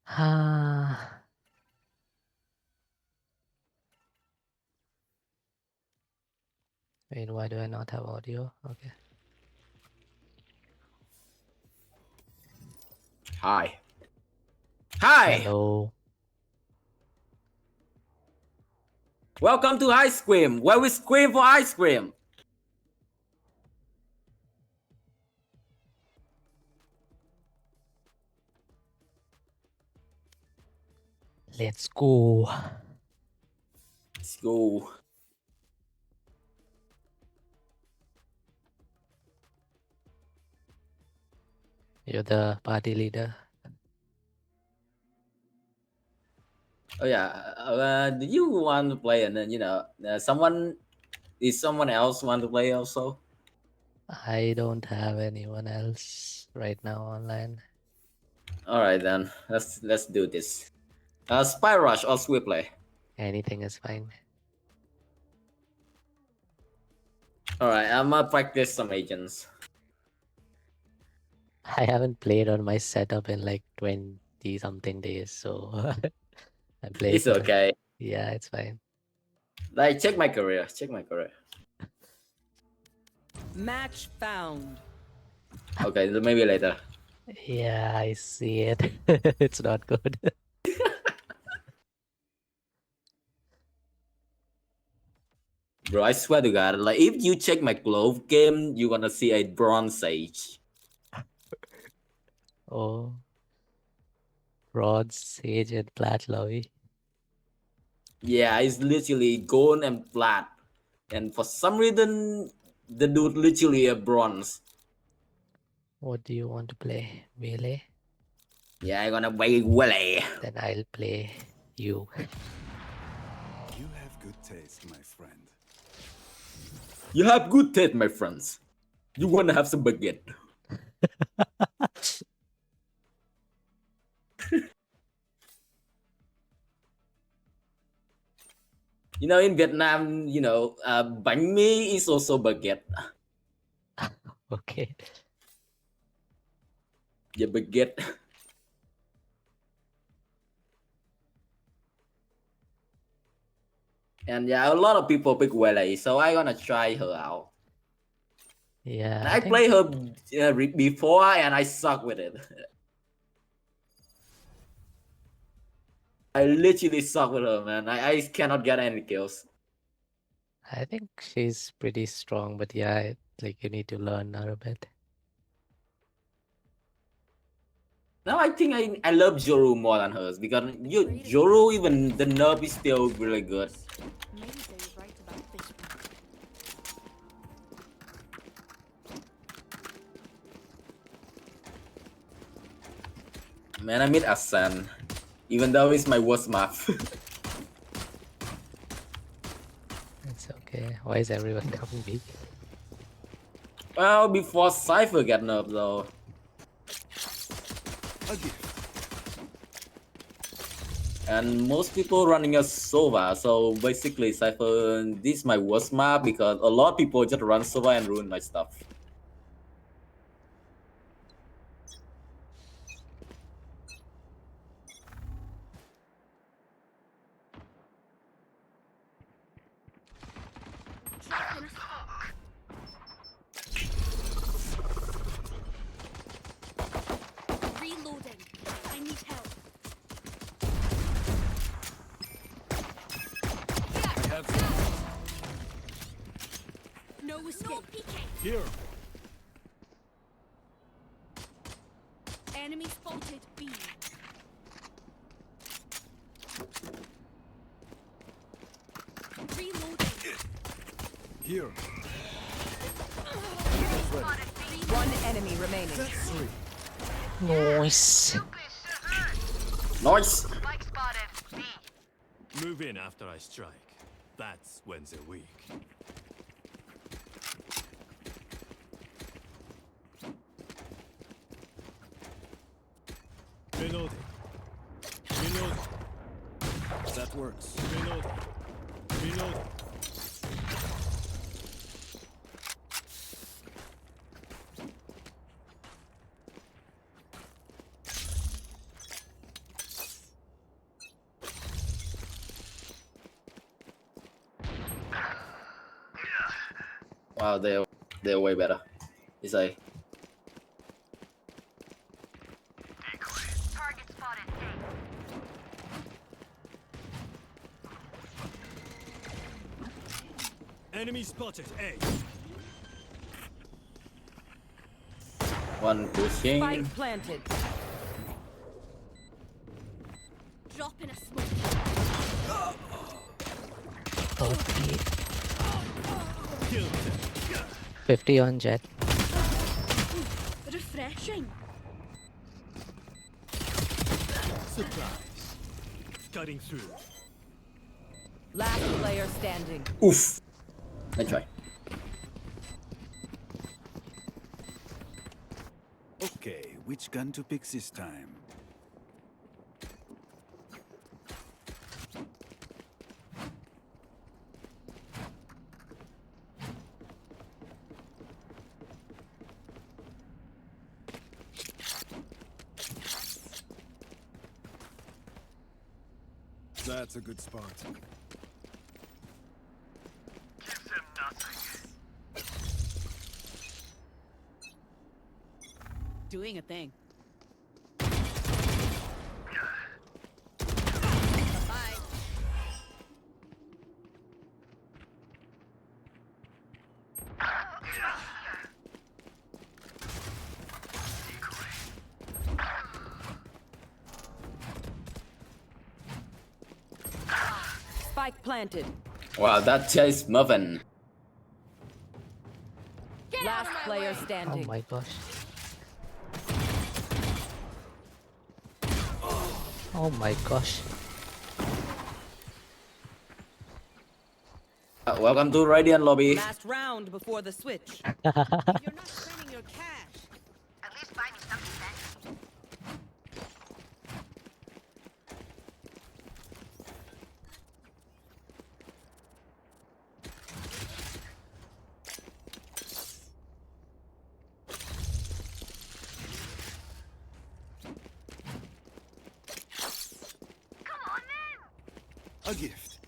Ah. Wait, why do I not have audio? Okay. Hi. Hi! Hello. Welcome to Ice Cream, where we scream for ice cream. Let's go. Let's go. You're the party leader. Oh yeah, do you want to play? And then someone else want to play also? I don't have anyone else right now online. All right then, let's do this. Spy Rush or Swift Play. Anything is fine. All right, I'm gonna practice some agents. I haven't played on my setup in like 20 something days, so I played. It's okay. Yeah, it's fine. Like, check my career. Check my career. Match found. Okay, maybe later. Yeah, I see it. It's not good. Bro, I swear to God, like if you check my glove game, you're gonna see a bronze sage. Oh. Bronze, sage, and plat lobby. Yeah, it's literally gold and plat. And for some reason, the dude literally a bronze. What do you want to play? Melee? Yeah, I'm gonna play Willy. Then I'll play you. You have good taste, my friend. You have good taste, my friends. You wanna have some baguette? In Vietnam, bánh mì is also baguette. Okay. Yeah, baguette. And yeah, a lot of people pick Wele, so I gonna try her out. Yeah. And I played her before, and I suck with it. I literally suck with her, man. I cannot get any kills. I think she's pretty strong, but yeah, like you need to learn her a bit. Now I think I love Joru more than hers because Joru, even the nerf is still really good. Man, I mid Asan, even though it's my worst map. It's okay. Why is everyone coming big? Well, before Cypher got nerfed though. And most people running a Sova, so basically Cypher, this is my worst map because a lot of people just run Sova and ruin my stuff. Reloading. I need help. No escape. Here. Enemy spotted B. Reloading. Here. One enemy remaining. Nice. Nice. Move in after I strike. That's when they're weak. Reloading. Reloading. That works. Reloading. Reloading. Wow, they're way better. It's like Enemy spotted. A. one pushing. Spike planted. Drop in a smoke. 50 on Jet. Refreshing. Supplies. Cutting through. Last player standing. Oof. Let's try. Okay, which gun to pick this time? That's a good spot. Give them nothing. Doing a thing. Bye. Spike planted. Wow, that chase muffin. Last player Oh standing. my gosh. Oh my gosh. Welcome to Radiant lobby. Last round before the switch. You're not spending your cash. At least buy me something then. A gift.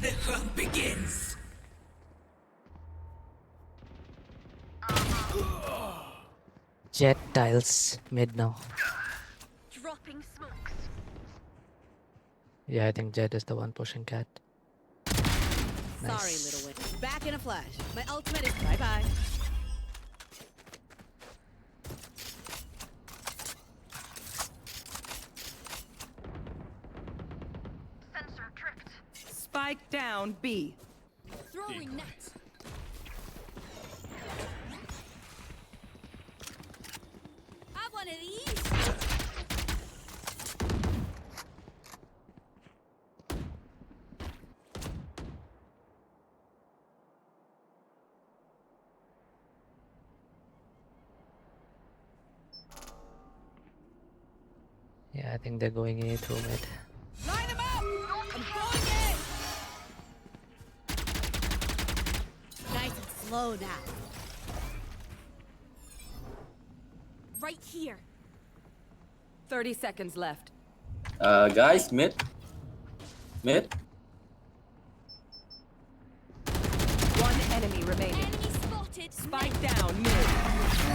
The hunt begins. Jet tiles mid now. Dropping smokes. Yeah, I think Jet is the one pushing cat. Sorry, Nice. little witch. Back in a flash. My ultimate is bye-bye. Sensor tripped. Spike down B. Throwing net. Have one of these. Yeah, I think they're going A through mid. Line them up! I'm going in! Nice and slow now. Right here. 30 seconds left. Guys, mid. One enemy remaining. Enemy spotted. Spike down mid.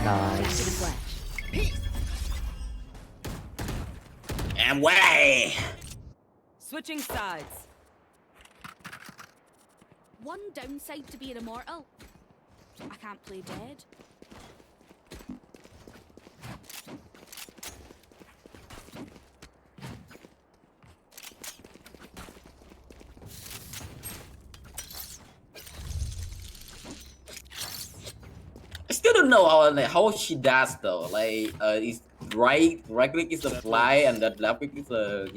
Nice. And way. Switching sides. One downside to being immortal. I can't play dead. I still don't know how she does though. Like, is right click is the fly and the left click is the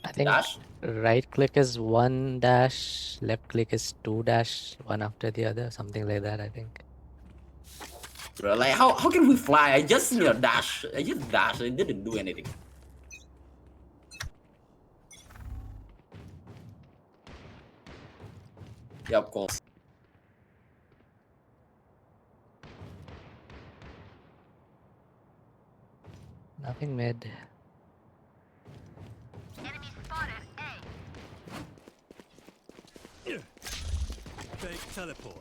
I think dash. right click is 1 dash, left click is 2 dash, one after the other, something like that, I think. Bro, like how can we fly? I just dash. I just dash. I didn't do anything. Yeah, of course. Nothing mid. Enemy spotted. A. Fake teleport.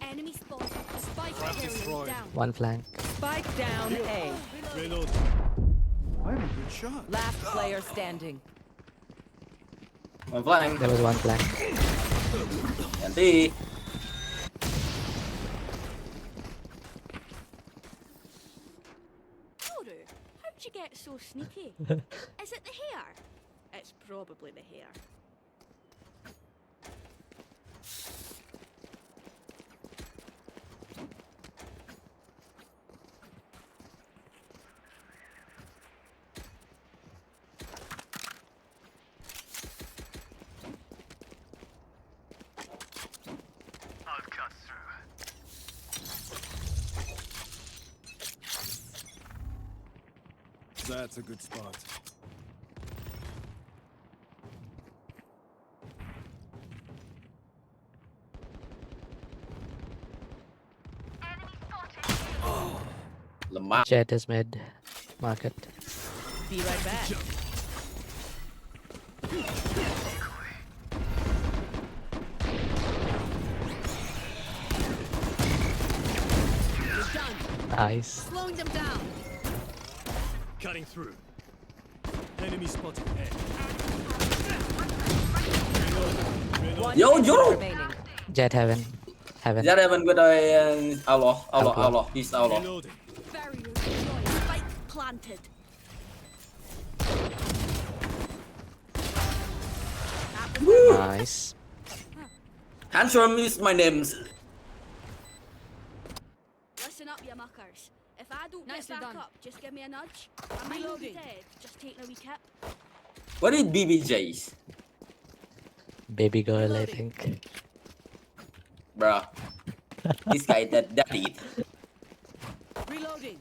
Enemy spotted. Spike Trap carrier destroyed. down. One flank. Spike down A. Reload. I have a good shot. Last player standing. One flank. There was one flank. Ganti. Toru, how'd you get so sneaky? Is it the hair? It's probably the hair. I'll cut through. That's a good spot. Lemah. Jet is mid. Market. Be right back. You're done. Nice. Slowing them down. Cutting through. Enemy spotted A. One Yo, enemy yo! remaining. Jet heaven. Heaven. That happened with a outlaw. He's outlaw. Reloading. Barrier destroyed. Spike planted. Nice. Handsome is my name. Listen up, you muckers. If I don't Nicely get back done. up, just give me a nudge. I might not be dead. Just taking a wee kip. What is BBJs? Baby girl, I think. Bruh. This guy that it. Reloading.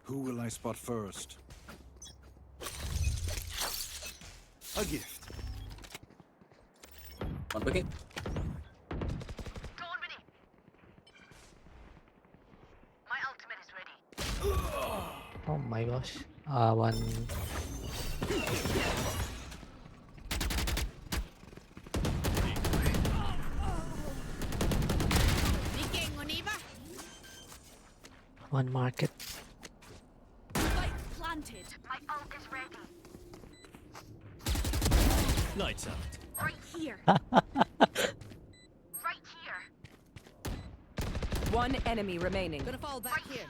Who will I spot first? A gift. One picking. Oh my gosh. One. One market. Spike planted. My ult is ready. Lights out. Right here. One enemy remaining. Gonna fall back here.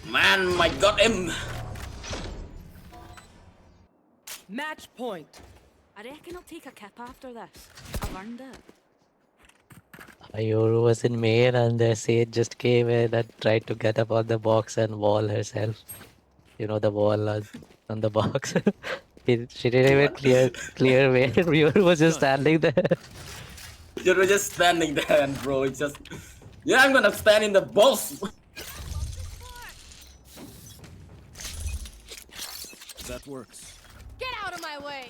Man, I got him. Match point. I reckon I'll take a kip after this. I've earned it. Ayuru was in main and the Sage just came in and tried to get up on the box and wall herself. You know the wall on the box. She didn't even clear way. Ayuru was just standing there. You were just standing there and bro, it's just... Yeah, I'm gonna stand in the box. That works. Get out of my way!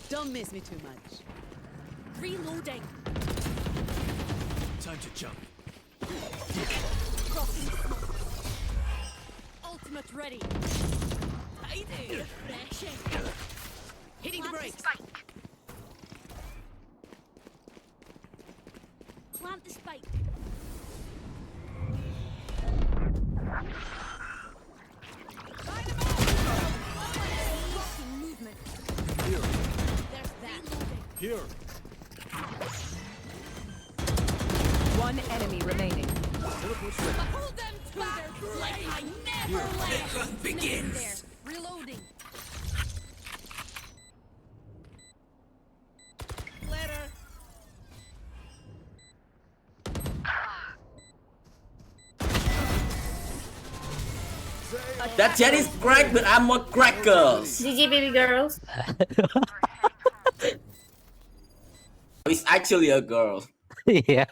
Don't miss me too much. Reloading. Time to jump. Crossing smoke. Ultimate ready. Hiding. Refreshing. Hitting the brakes. Plant the spike. Blocking movement. There's that. Here. One enemy remaining. Hold them back like I never left. Begins. Reloading. That jet is cracked, but I'm more crackers. GG, baby girls. It's actually a girl. Yeah.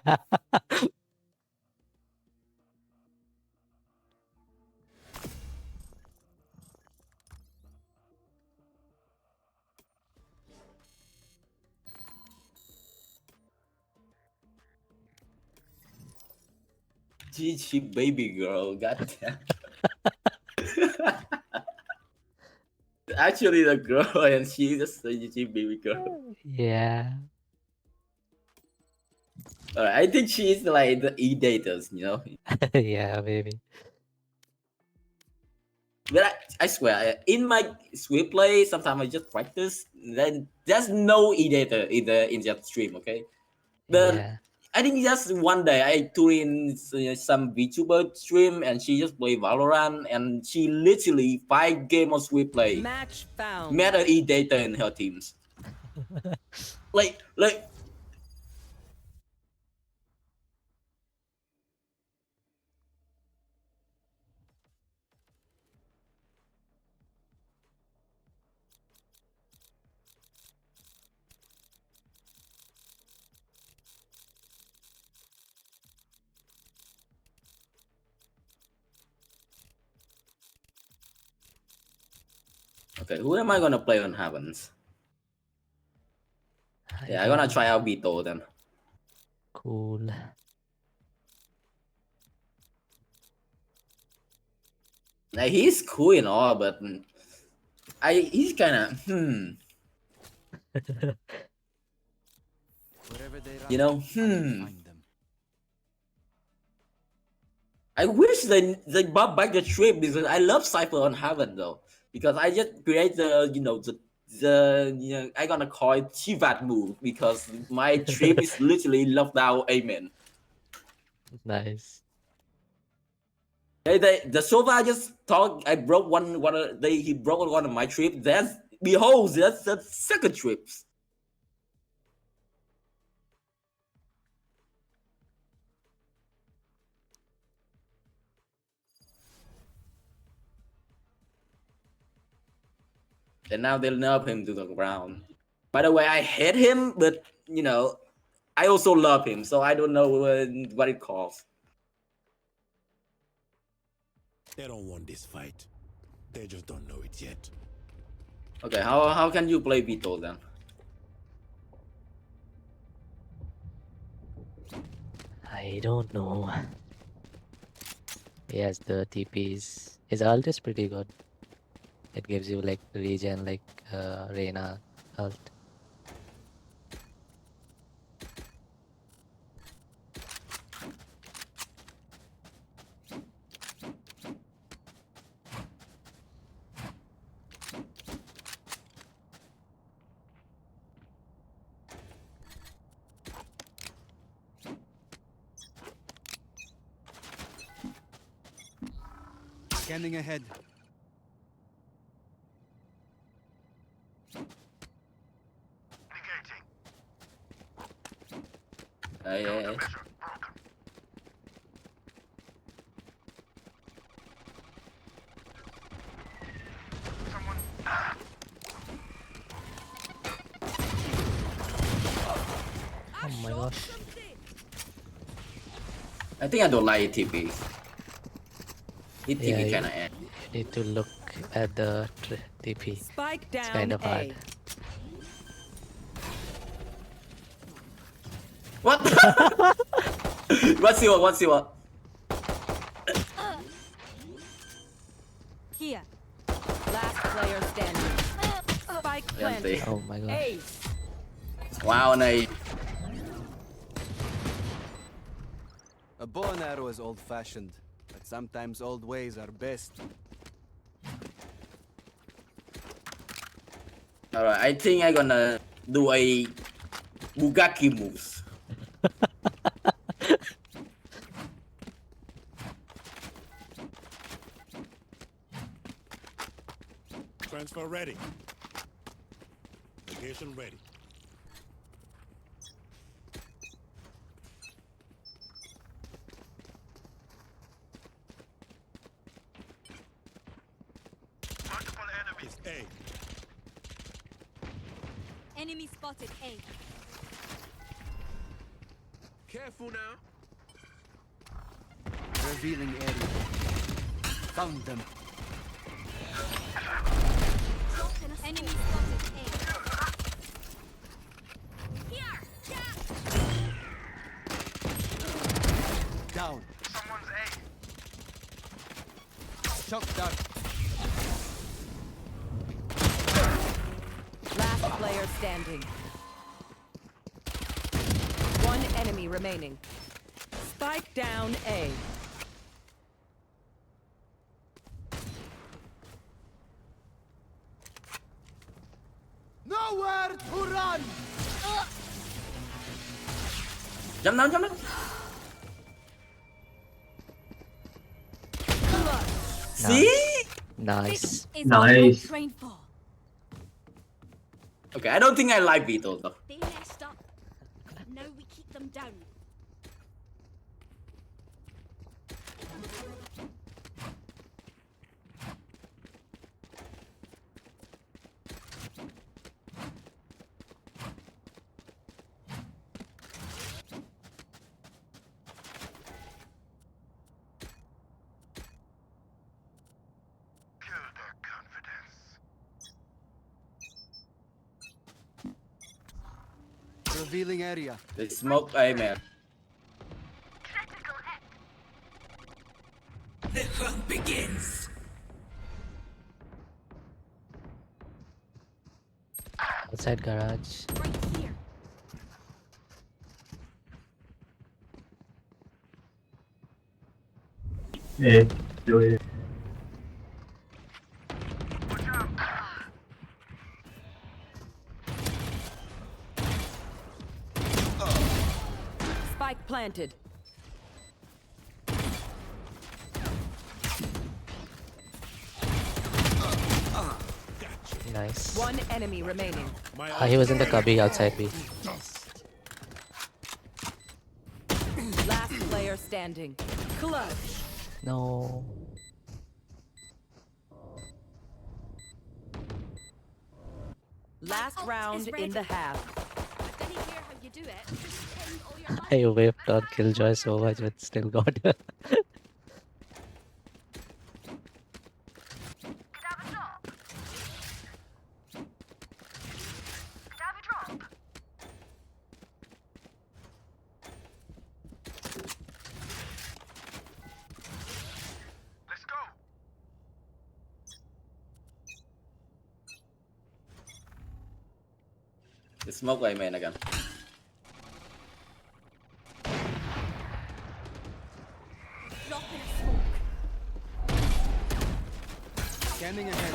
GG baby girl, goddamn. Actually, the girl, and she's just a GG baby girl. Yeah. I think she's like the e-daters, you know. Yeah, maybe. But I swear, in my sweep play, sometimes I just practice. Then there's no e-dater in that stream, okay? But Yeah. I think just one day I tuned in some VTuber stream and she just play Valorant and she literally 5 game of sweep play Match found. met an e-dater in her teams. like okay, who am I gonna play on Heavens? Yeah, I'm gonna try out Vito then. Cool. Like, he's cool and all, but he's kind of you know, I wish they brought back the trip because I love Cypher on Heaven though, because I just create the I gonna call it Chivat move because my trip is literally lockdown amen. Nice. The Sova just thought I broke he broke one of my trips. That's the second trips. And now they'll nerf him to the ground. By the way, I hate him, but you know, I also love him, so I don't know what it calls. They don't want this fight. They just don't know it yet. Okay, how can you play Vito then? I don't know. Yes, the TPs. His ult is pretty good. It gives you like regen like Reyna ult. Scanning ahead. Yeah. Oh my gosh. I think I don't like TP. It TP Yeah, kind of end. you need to look at the TP. Spike It's down kind of A. hard. What? What's your? Here. Last player standing. Spike planted. Oh my god. Ace. Wow, này. A bow and arrow is old-fashioned, but sometimes old ways are best. Alright, I think I'm gonna do a Bugaki moves. Transfer ready. Location ready. It's A. Enemy spotted A. Careful now. Revealing area. Found them. Enemy spotted A. Down. chunk done. Last player standing. One enemy remaining. Spike down A. Nowhere to run! Jump down, jump down. See? Nice. Nice. Okay, I don't think I like Beetle though. They messed up. Now we keep them down. Revealing area. The smoke, hey man. The hunt begins. Outside garage. Right here. Yeah, do it. Spike planted. Nice. One enemy remaining. He was in the cubby outside B. Last player standing. Clutch. No. Last round in the half. I didn't hear how you do it. Just spend all your life. I whipped on Killjoy so much, but still got her. The smoke, hey man again. Drop in a smoke. Scanning ahead.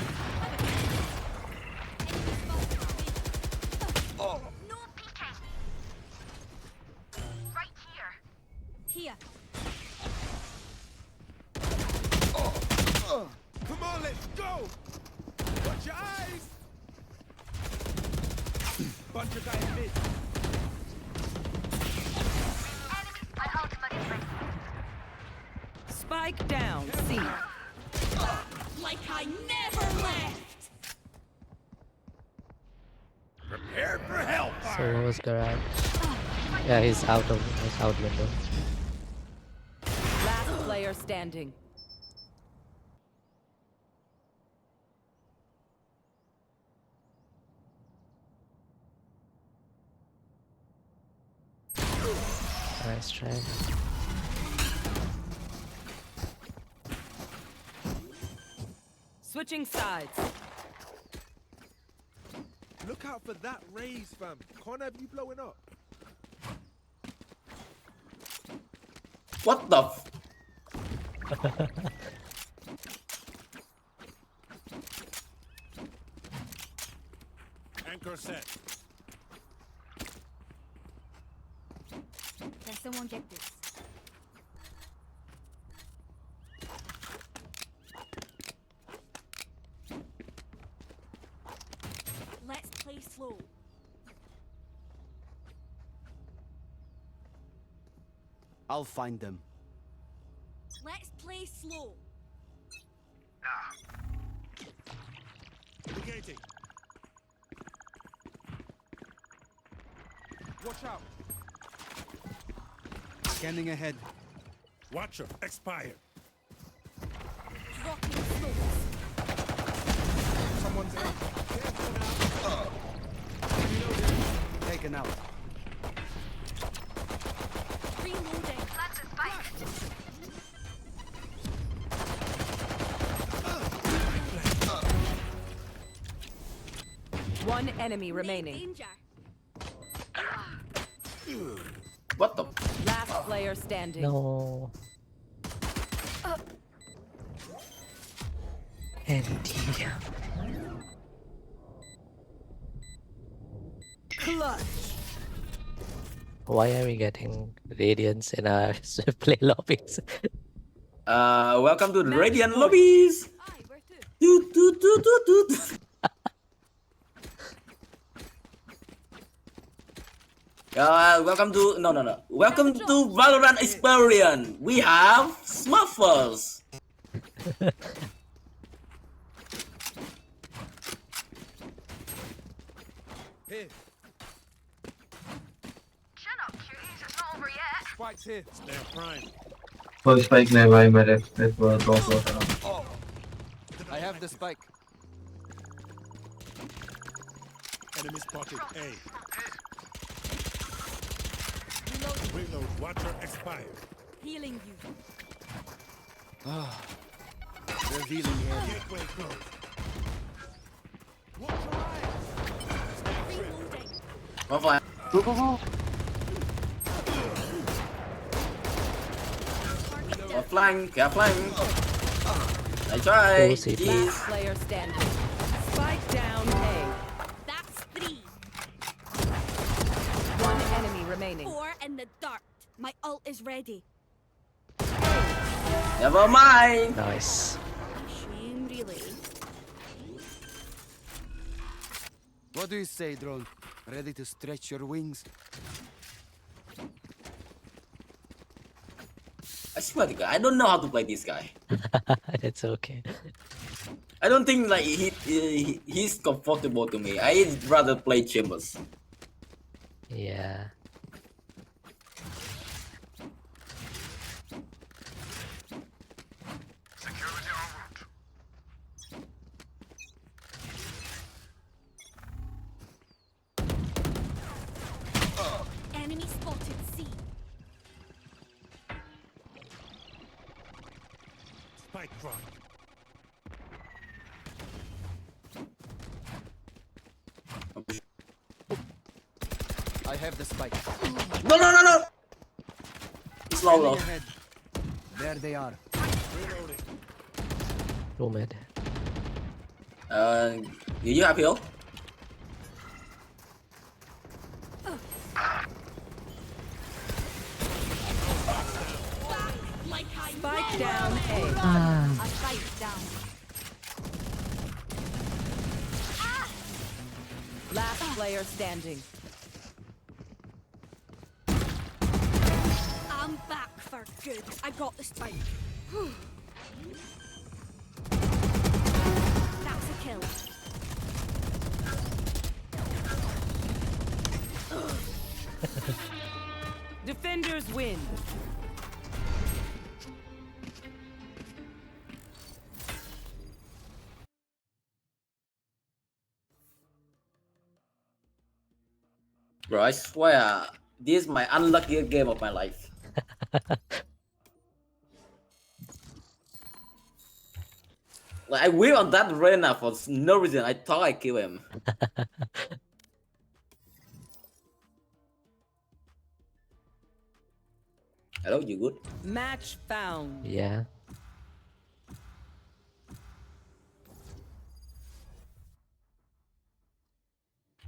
Oh. No peeking. Right here. Here. Come on, let's go! Watch your eyes! Bunch of guys mid. My ultimate is ready. Spike down. C. Like I never left. Prepare for hellfire! So what was garage? Yeah, he's out window. Last player standing. Nice try. Switching sides. Look out for that raise, fam. Can't have you blowing up. What the f? Anchor set. Can someone get this? Let's play slow. I'll find them. Let's play slow. Negating. Watch out. Scanning ahead. Watcher expired. Dropping smokes. Someone's in. Taken out. Reloading. enemy remaining. What the? Last player standing. No. Indeed. Clutch. Why are we getting radiance in our play lobbies? Welcome to the Radiant lobbies. Doot, doot, doot, doot, doot. Welcome to no. Welcome to Valorant experience. We have Smurfers. Here. Chin up, cuties. It's not over yet. Spike's here. They're prime. कोई spike नहीं भाई मेरे पे तो drop होता है I have the spike. Enemy spotted. A. Reload. Watcher expired. Healing you. Revealing area. Gateway closed. One fly. go One flank. Yeah, flank. I try. Last Last player standing. Spike down A. That's 3. One enemy remaining. 4 in the dark. My ult is ready. Never mind. Nice. Shame, really. What do you say, drone? Ready to stretch your wings? I swear to God, I don't know how to play this guy. It's okay. I don't think like he's comfortable to me. I'd rather play Chambers. Yeah. Enemy spotted C. Spike drop. I have the spike. No. It's low. Scanning ahead. There they are. Two mid. Do you have heal? Spike down A. A spike down. Last player standing. I'm back for good. I got the spike. That's a kill. Defenders win. Bro, I swear, this is my unluckiest game of my life. Like, I whip on that Reyna for no reason. I thought I killed him. Hello, you good? Match found. Yeah.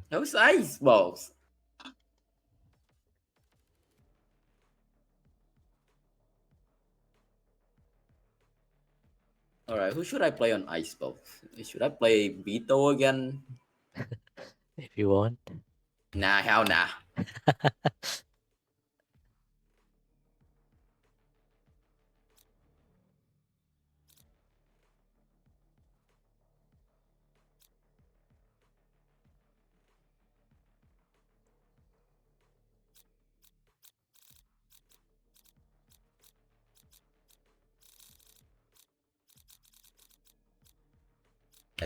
Those ice balls. Alright, who should I play on ice ball? Should I play Beto again? If you want. Nah, hell nah.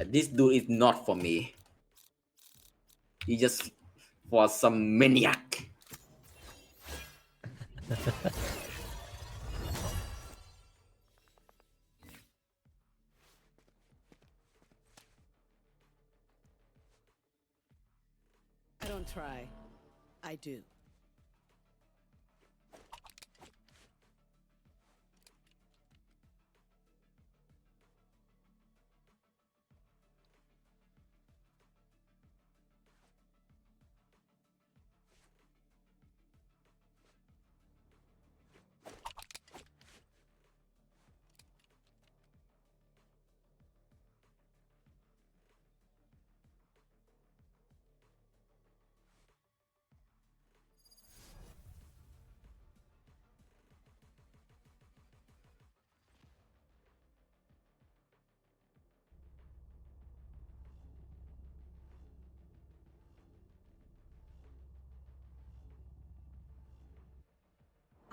This dude is not for me. He just for some maniac. try. I do.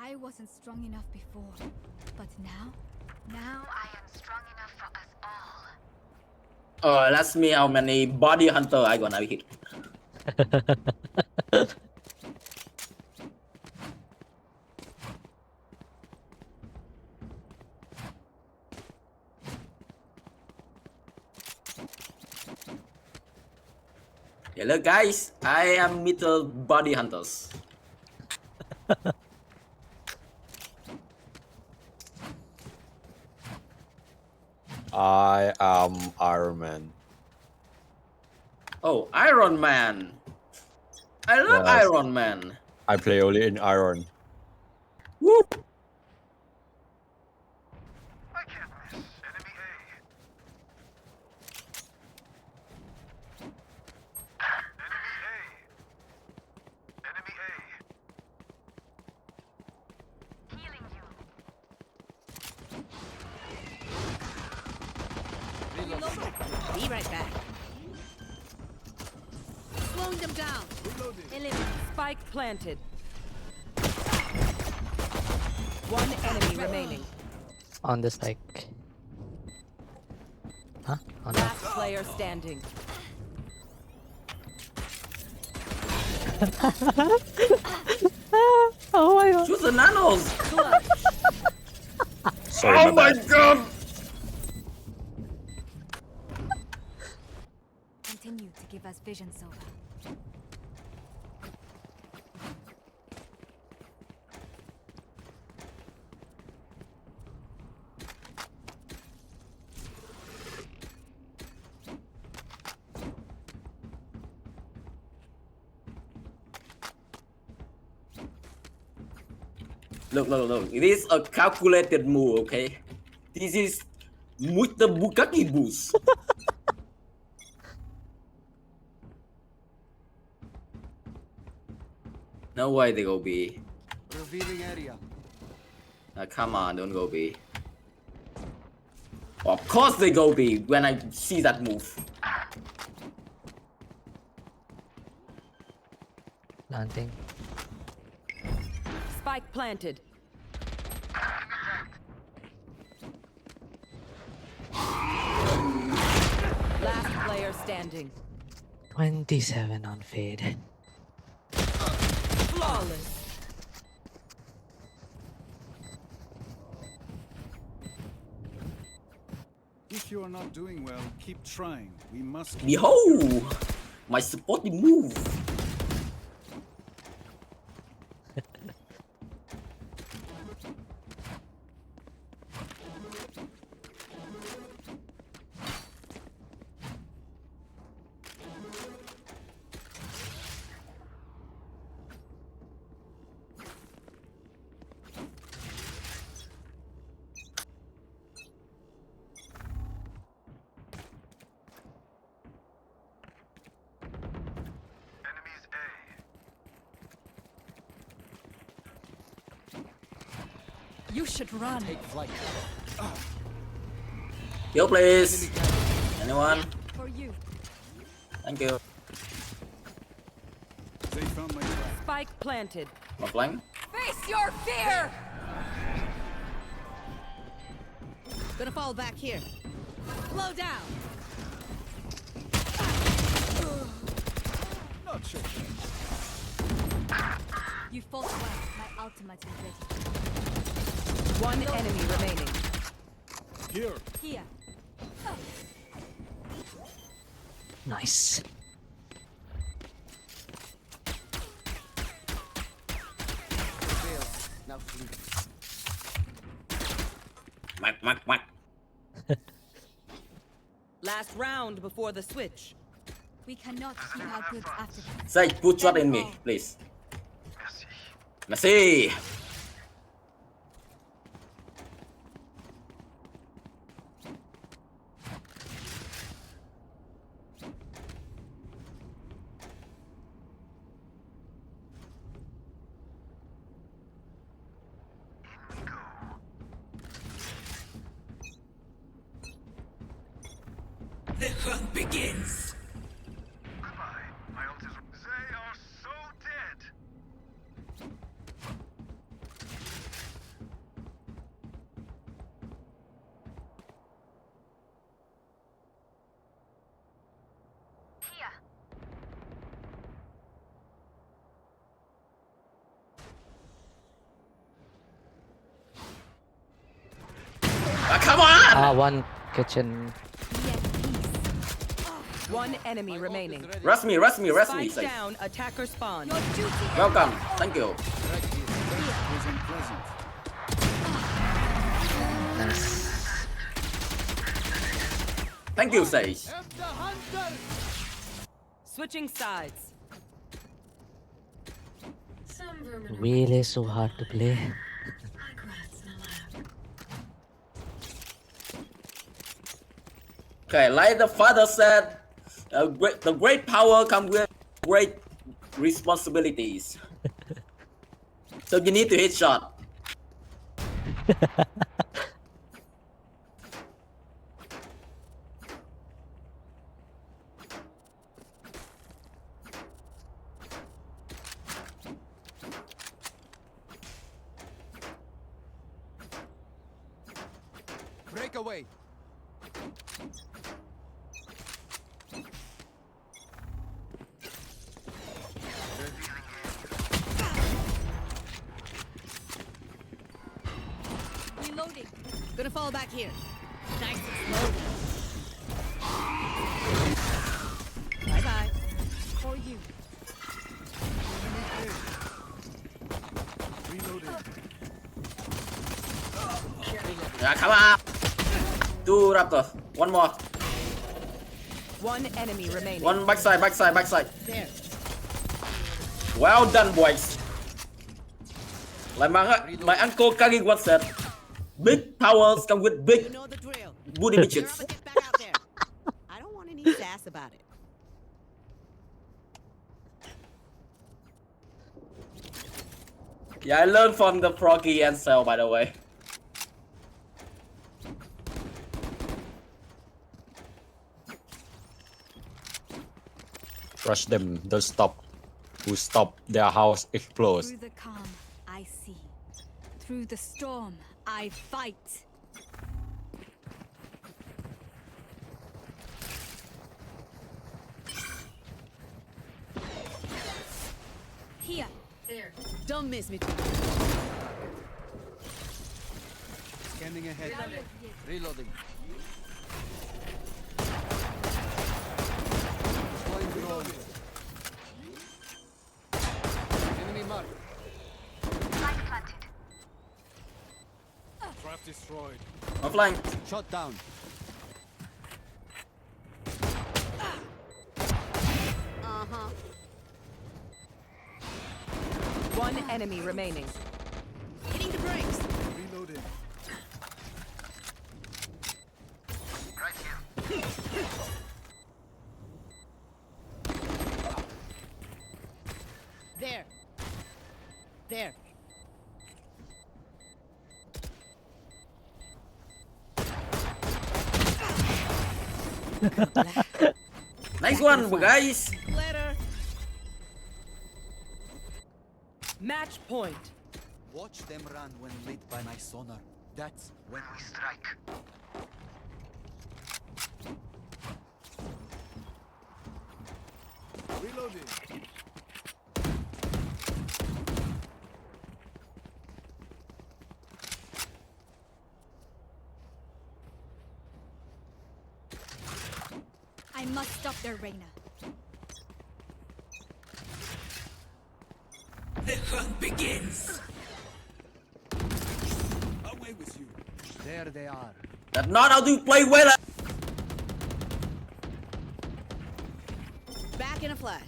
I wasn't strong enough before, but now I am strong enough for us all. Let's me how many body hunter I gonna hit. Hello guys, I am Mr. Body Hunters. I am Iron Man. Oh, Iron Man. I love Yes. Iron Man. I play only in Iron. Woo! Be right back. Slowing them down. Spike planted. One enemy remaining. On this like. Huh? On that. Last player standing. Oh my god. Shoot the nanos. Sorry, oh my bad. god. Continue to give us vision, Silva. Look. It is a calculated move, okay? This is with the Bugatti boost. No way they go B. Revealing area. Come on, don't go B. Of course they go B when I see that move. Planting. Spike planted. Last player standing. 27 on fade. Flawless. If you are not doing well, keep trying. We must. Behold, my supporting move. You should run. Take flight. Yo, please. Anyone? For you. Thank you. They found my trap. Spike planted. No flank. Face your fear! Gonna fall back here. Slow down. Not sure. You fought well. My ultimate is ready. One enemy remaining. Here. Here. Nice. Now flee. Whack. Last round before the switch. We cannot keep our goods after them. Say, put shot in me, please. Merci. The hunt begins. Come on! One kitchen. One enemy remaining. Rush me. Spike Say. down, attacker spawn. Welcome. Thank you. Nice. Thank you, Sage. Switching sides. Really so hard to play. Okay, like the father said, the great power comes with great responsibilities. So you need to hit shot. Breakaway. Reloading. Gonna fall back here. Nice and slow. Bye bye. For you. Yeah, come on. Two raptors. One more. One enemy remaining. One backside. There. Well done, boys. Like my uncle Kagi once said, big powers come with big booty bitches. I don't want any sass about it. Yeah, I learned from the Froggy and Cell, by the way. Rush them. Don't stop. Who stop their house explodes. Through the calm, I see. Through the storm, I fight. Here. There. Don't miss me. Scanning ahead. Reloading. Deploying drone. Enemy mark. Trap destroyed. I'm flying. Shot down. One enemy remaining. Hitting the brakes. Reloading. There. There. Nice one, guys. Later. Match point. Watch them run when lit by my sonar. That's when we strike. Reloading. I must stop their Reina. The hunt begins. There they are. That's not how to play well. Back in a flash.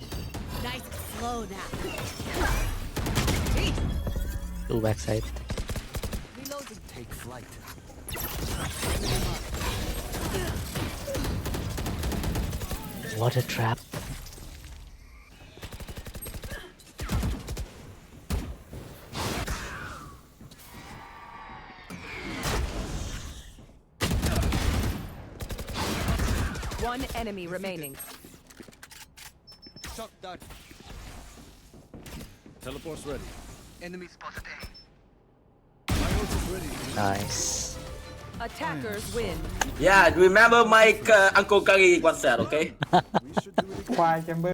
Nice and slow now. Two backside. Reloading. Take flight. What a trap. One enemy remaining. Shock dart. Teleport's ready. Enemy spotted A. My ult is ready. Nice. Attackers win. Yeah, remember my Uncle Kagi once said, okay? Khoai chamber.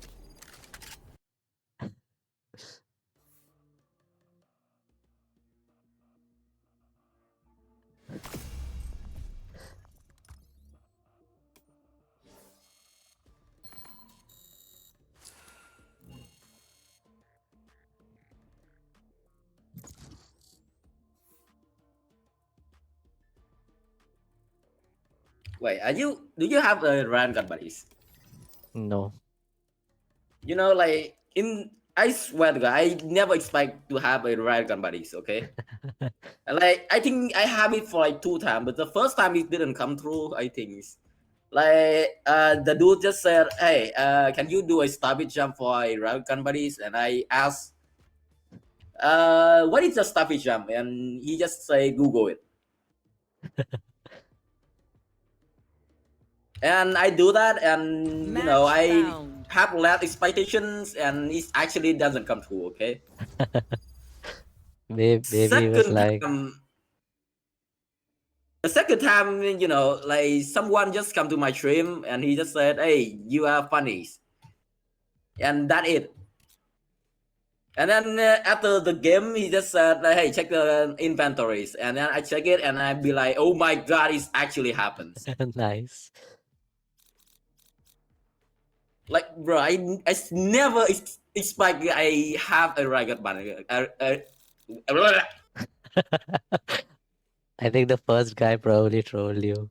Wait, do you have a run gun buddies? No. You know, like I swear to God, I never expect to have a run gun buddies, okay? Like I think I have it for like 2 times, but the first time it didn't come through, I think. Like the dude just said, hey, can you do a stoppage jump for a run gun buddies? And I asked, what is a stoppage jump? And he just say Google it. And I do that, and you know, I have less expectations, and it actually doesn't come true. Okay. Maybe it was like. The second time, you know, like someone just come to my stream, and he just said, "Hey, you are funny," and that's it. And then after the game, he just said, "Hey, check the inventories," and then I check it, and I'd be like, "Oh my God, it actually happens." Nice. Like, bro, I never expect I have a ragged bunny. I think the first guy probably trolled you.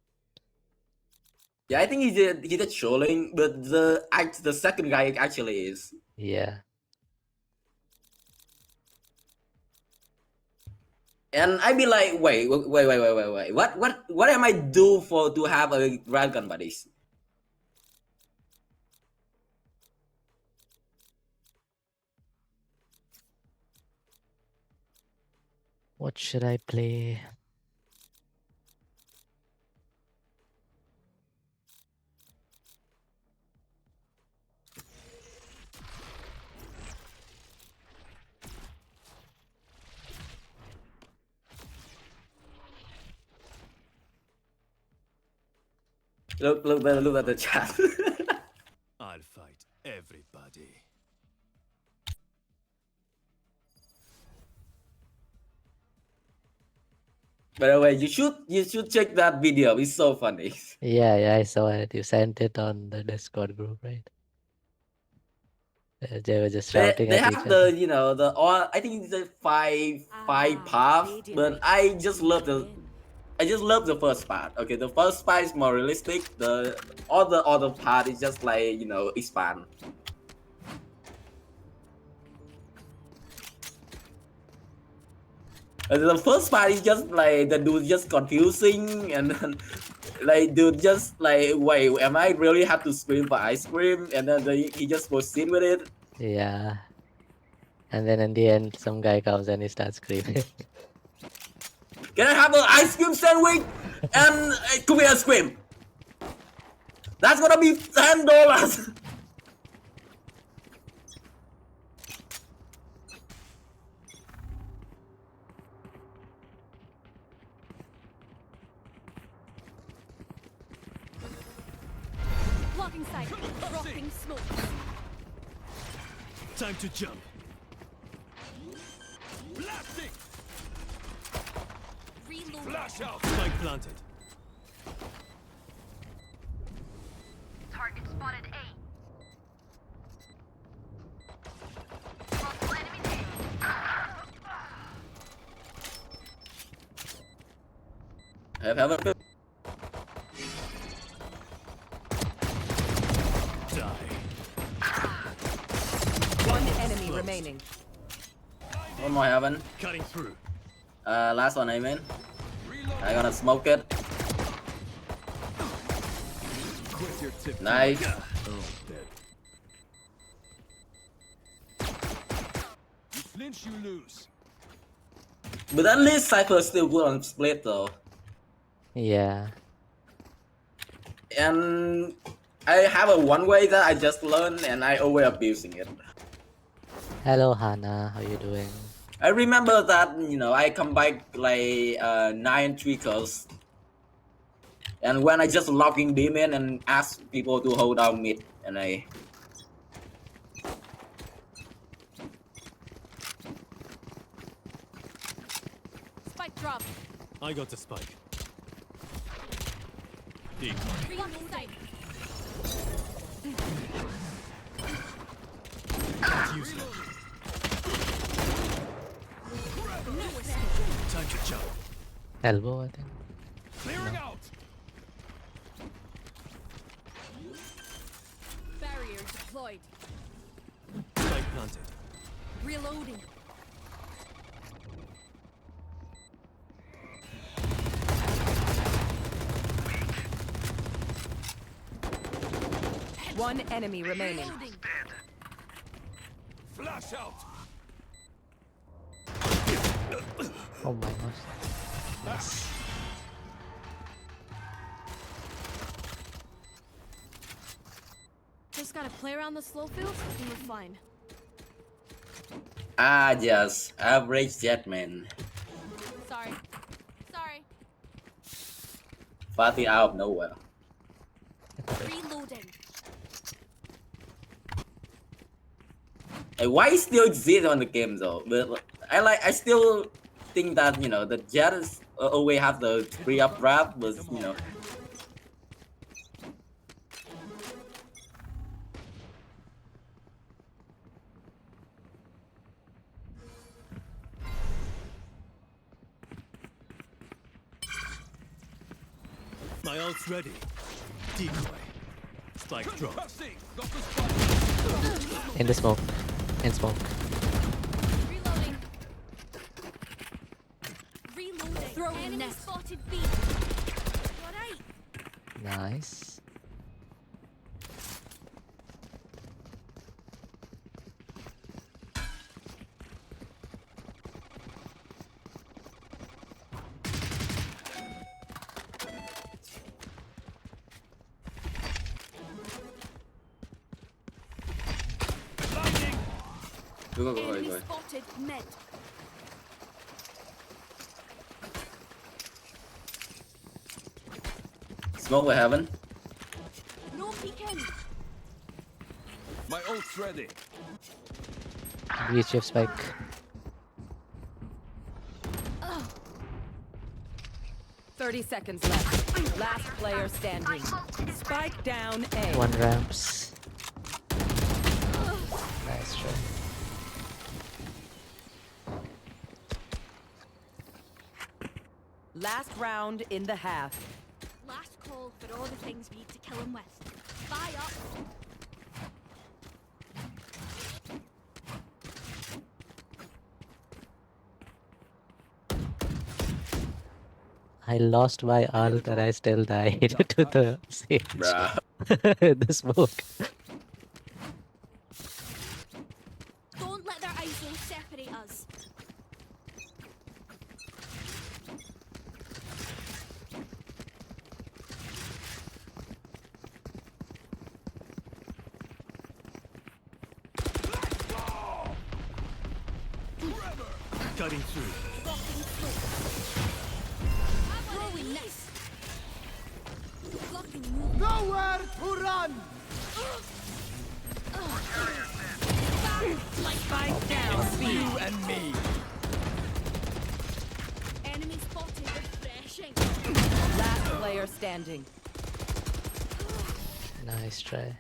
Yeah, I think he did trolling, but the second guy actually is. Yeah. And I'd be like, wait, what am I do to have a dragon buddies? What should I play? Look at the chat. I'll fight everybody. By the way, you should check that video. It's so funny. Yeah, I saw it. You sent it on the Discord group, right? They were just shouting They at each have other. the I think it's the five paths, but I just love the first part. Okay, the first part is more realistic. The other part is just like expand. The first part is just like the dude just confusing, and then like dude just like, wait, am I really have to scream for ice cream? And then he just proceed with it. Yeah. And then in the end, some guy comes and he starts screaming. Can I have an ice cream sandwich and could be ice cream? That's gonna be $10. Blocking sight. Dropping smoke. Time to jump. Blasting. Reload. Flash out. Spike planted. Target spotted A. Multiple enemies A. Heaven. One enemy remaining. One more heaven. Cutting through. Last one, amen. I gonna smoke it. Nice. You flinch, you lose. But at least Cypher still good on split though. Yeah. And I have a one way that I just learned and I over abusing it. Hello, Hannah. How you doing? I remember that, you know, I come back like 9 tweakers. And when I just logging them in and ask people to hold down mid and I Spike drop. I got the spike. Reloading. Time to jump. Elbow, I think. Clearing out. Barrier deployed. Spike planted. Reloading. One enemy remaining. Flash out. Oh my gosh. Nice. Just gotta play around the slow fields and we're fine. Ah yes, average Jetman. Sorry. Sorry. Farting out of nowhere. Reloading. Hey, why it still exist on the game though? But I still think that, you know, the Jet is always have the free up wrap, but you know. My ult's ready. Decoy. Spike drop. In the smoke. In smoke. Reloading. Reloading. Throwing enemy spotted B. Alright. Nice. Go. Enemy spotted mid. Smoke with heaven. No peeking. My ult's ready. Reach your spike. Oh. 30 seconds left. Last player standing. Spike down A. One ramps. Nice try. Last round in the half. Last call for all the things we need to kill him with. Buy up. I lost my ult and I still died to the sage. Bruh. The smoke. Don't let their ISO separate us. Cutting through. Throwing this. Blocking move. Nowhere to run! Spike down. You and me. Enemy spotted. Refreshing. Last player standing. Nice try.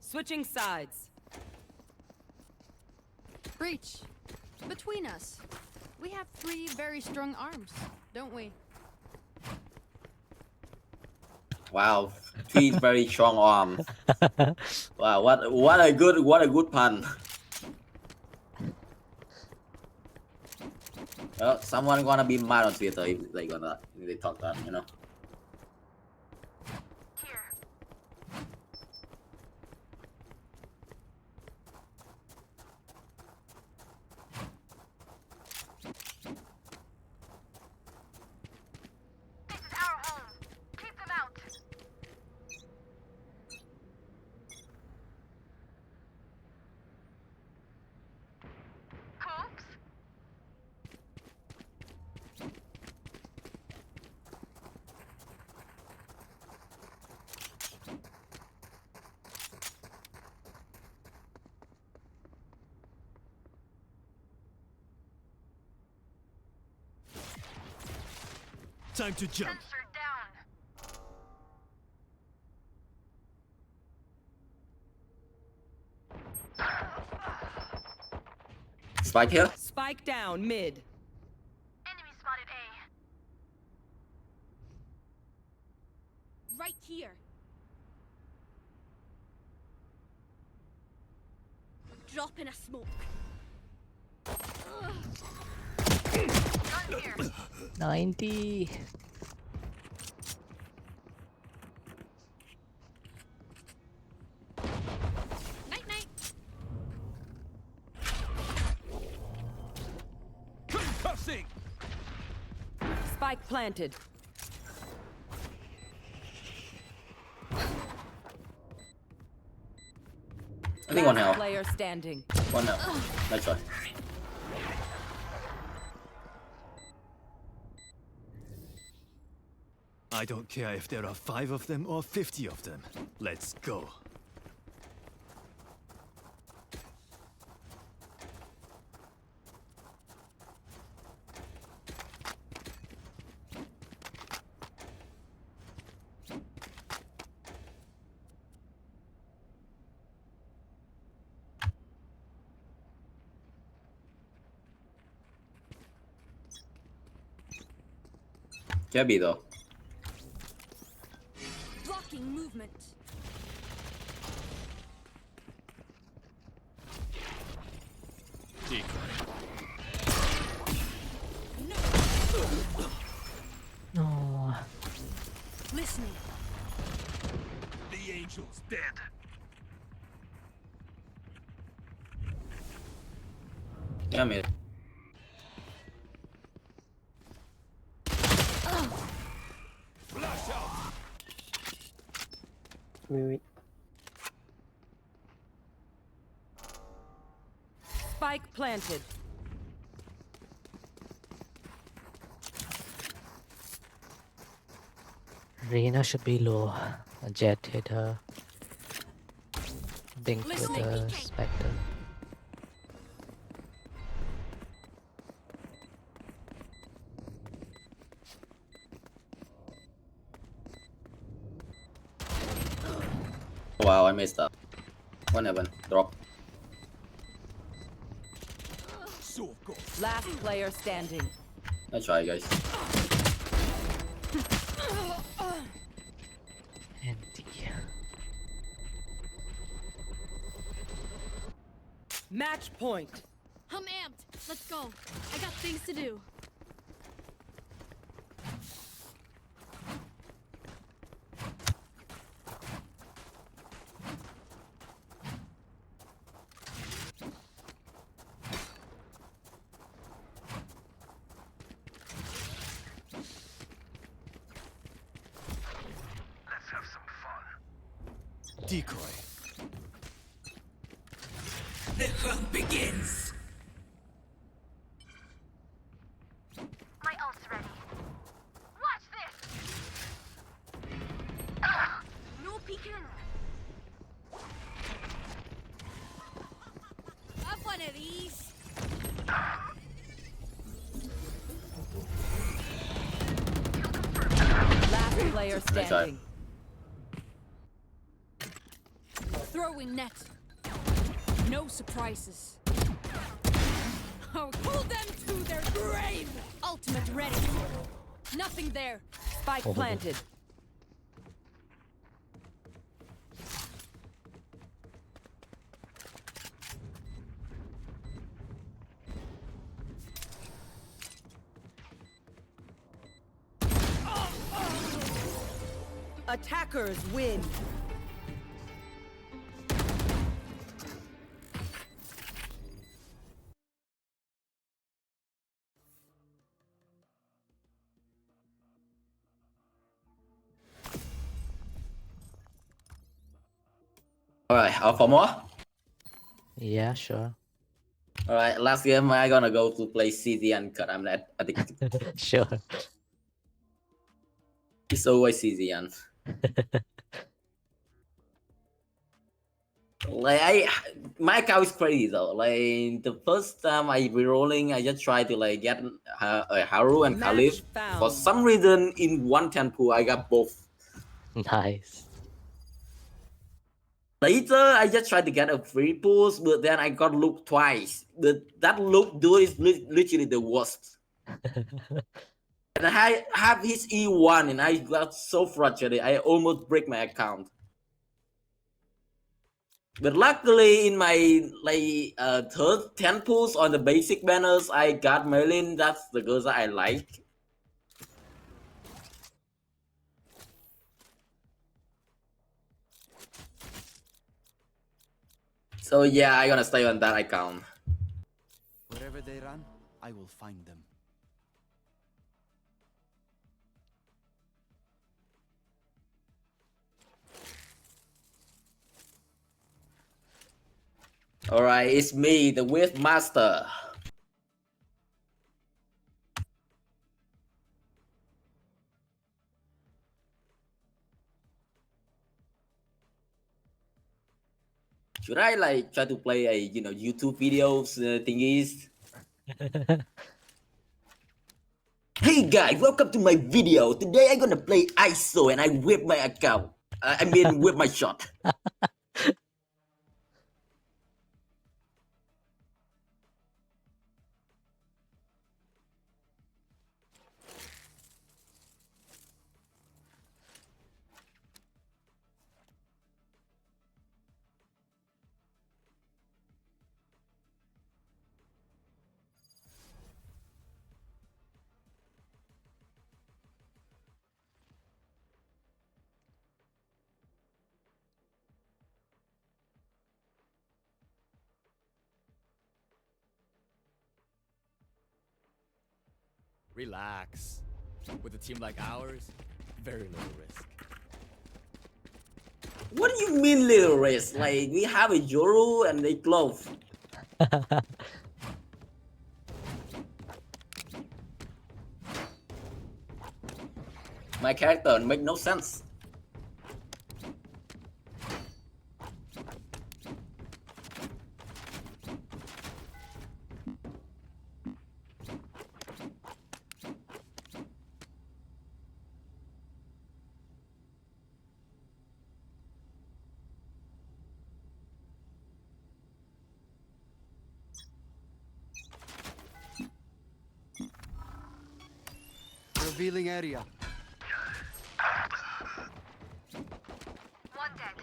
Switching sides. Breach. Between us, we have 3 very strong arms, don't we? Wow, 3 very strong arms. Wow, what a good pun. Well, someone gonna be mad on Twitter if they talk that, you know. This is our home. Keep them out. Coops? Time to jump. Sensor down. Spike here. Spike down mid. Enemy spotted A. Right here. Drop in a smoke. 90. Night. Concussing. Spike planted. I think 1 Last now. player standing. 1 now. Nice try. I don't care if there are 5 of them or 50 of them. Let's go. Cabby though. Blocking movement. No. Listening. The angel's dead. Yeah, man. Flash out. Wait. Spike planted. Reina should be low. A Jet hit her. Dink with the Spectre. Wow, I messed up. 1 heaven. Drop. Last player standing. Nice try, guys. Match point. I'm amped. Let's go. I got things to do. Let's have some fun. Decoy. The hunt begins. My ult's ready. Watch this. No peeking. Have one of these. Last player standing. Throwing net. No surprises. Hold them to their grave! Ultimate ready. Nothing there. Spike planted. Attackers win. Alright, out for more? Yeah, sure. Alright, last game I gonna go to play CZN because I'm not addicted. Sure. It's always CZN. Like my account is crazy though. Like the first time I re-rolling, I just tried to like get Haru and Khalif. For some reason, in 110 pool, I got both. Nice. Later, I just tried to get a free pulse, but then I got loop twice. But that loop dude is literally the worst. And I have his E1, and I got so frustrated. I almost break my account. But luckily, in my third 10 pulls on the basic banners, I got Merlin. That's the girl that I like. So yeah, I'm gonna stay on that account. Wherever they run, I will find them. Alright, it's me, the Wave Master. Should I like try to play a YouTube videos thingies? Hey guys, welcome to my video. Today I'm gonna play ISO and I whip my account. I mean whip my shot. Relax. With a team like ours, very little risk. What do you mean little risk? Like we have a Yoru and a glove. My character make no sense. Revealing area. One dead.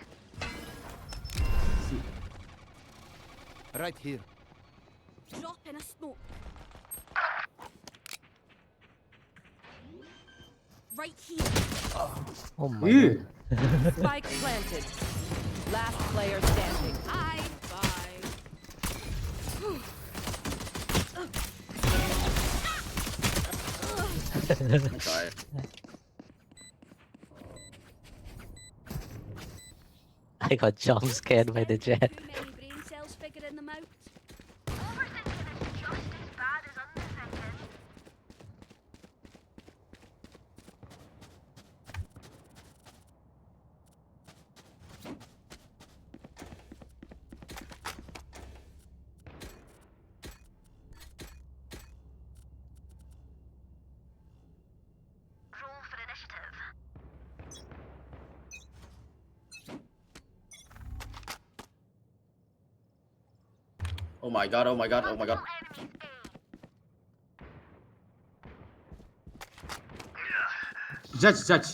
Right here. Drop in a smoke. Right here. Oh my god. Spike planted. Last player standing. Hi. Bye. I'm sorry. I got jump scared by the jet. Too many brain cells figuring them out. Overthinking is just as bad as underthinking. Roll for initiative. Oh my god, oh my god, oh my god. Multiple enemies A. Judge.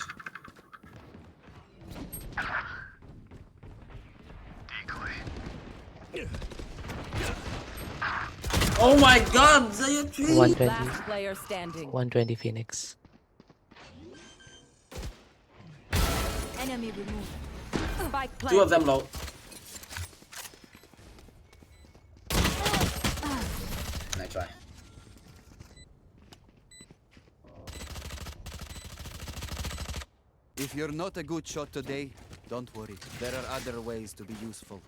Oh my god, they are three. 120. Last player standing. 120 Phoenix. Enemy removed. Spike planted. Two of them low. Nice try. If you're not a good shot today, don't worry. There are other ways to be useful.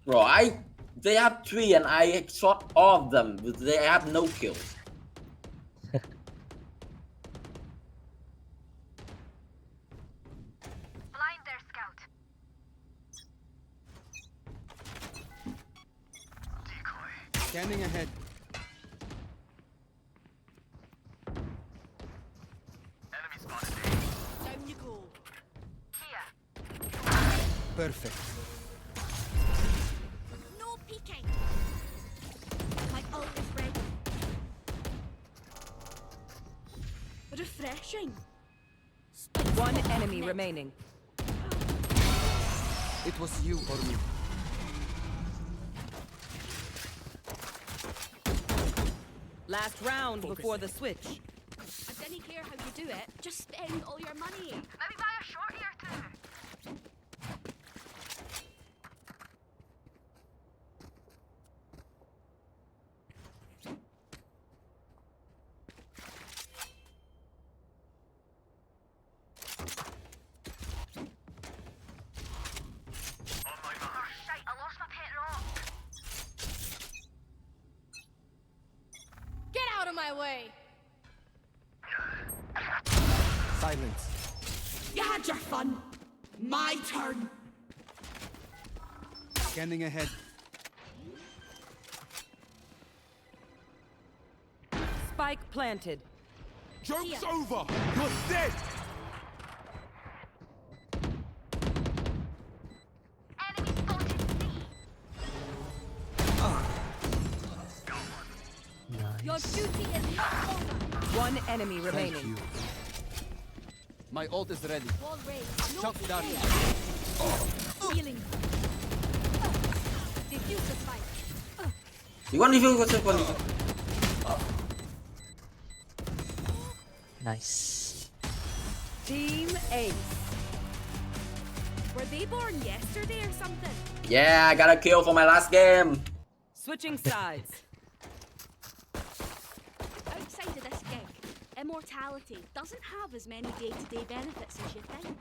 Bro, they have three and I shot all of them, but they have no kills. Blind their scout. Scanning ahead. Down you go. Perfect. No peeking. My ult is ready. Refreshing. One enemy remaining. It was you or me. Last round before the switch. I didn't care how you do it. Just spend all your money. Maybe buy a shorty or two. Oh shite, I lost my pet rock. Get out of my way. Silence. You had your fun. My turn. Scanning ahead. Spike planted. Joke's over! You're dead! Your duty is not over. One enemy remaining. Thank you. My ult is ready. Wall raised. No Shot down. healing. Defuse the spike. You want to feel what's up on you? Nice. Team Ace. Were they born yesterday or something? Yeah, I got a kill for my last game. Switching sides. Outside of this gig, immortality doesn't have as many day-to-day benefits as you think.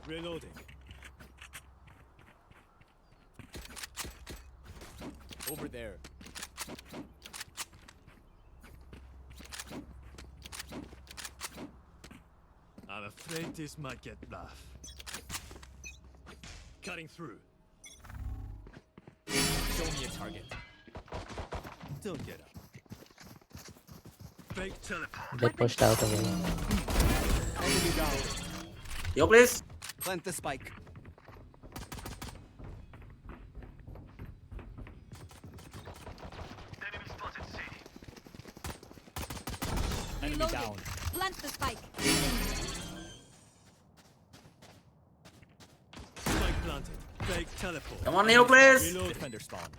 Reloading. Over there. I'm afraid this might get rough. Cutting through. Show me a target. Don't get up. Fake teleport. They pushed out away. Enemy down. Yo, please. Plant the spike. Enemy down. Plant the spike. Spike planted. Fake teleport. Come on, Neo, please. Reload. Defender spawn.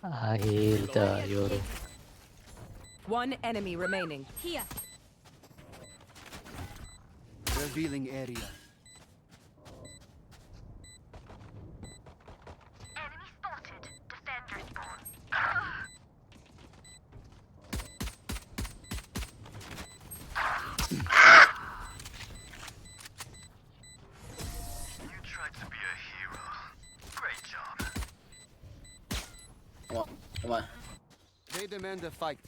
I healed Yoru. One enemy remaining. Here. Revealing area. Enemy spotted. Defender spawn. You tried to be a hero. Great job. Come on, come on. They demand a fight.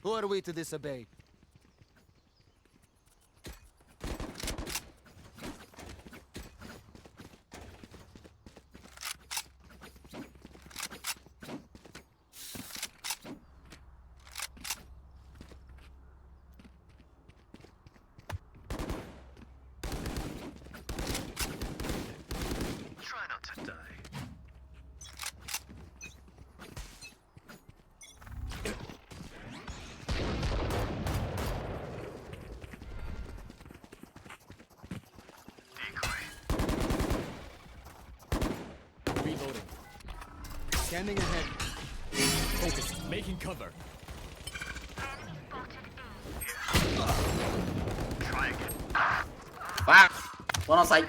Who are we to disobey? Scanning ahead. Focus. Making cover. Fuck! One on site.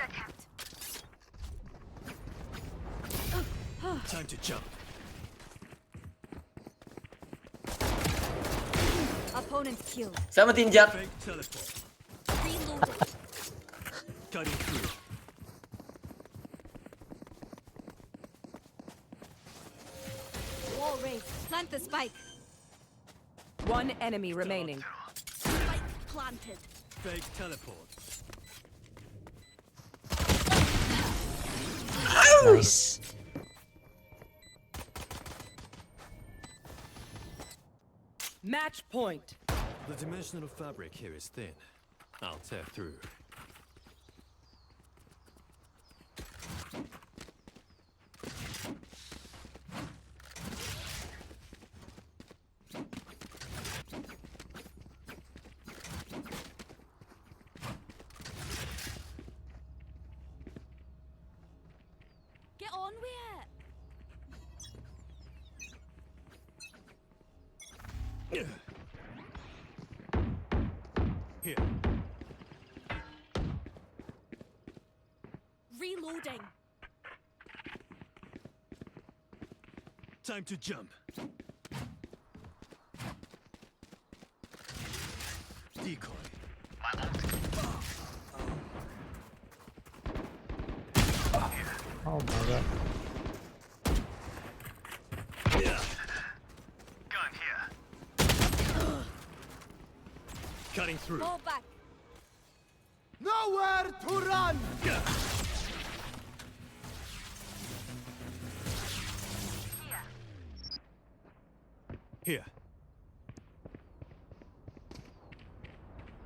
Time to jump. Opponent killed. 17 jet. Fake teleport. Reloading. Cutting through. Wall raised. Plant the spike. One enemy remaining. Spike planted. Fake teleport. Nice. Match point. The dimensional fabric here is thin. I'll tear through. Get on with it. Here. Reloading. Time to jump. Decoy. Oh my god. Gun here. Cutting through. Fall back. Nowhere to run! Here.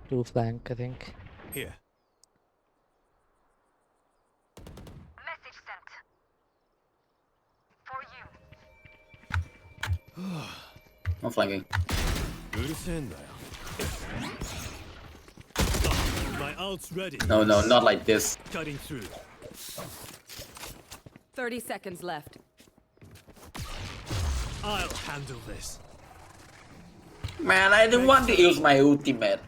Two flank, I think. Here. Message sent. For you. I'm flanking. My ult's ready. No, not like this. Cutting through. 30 seconds left. I'll handle this. Man, I didn't want to use my ultimate.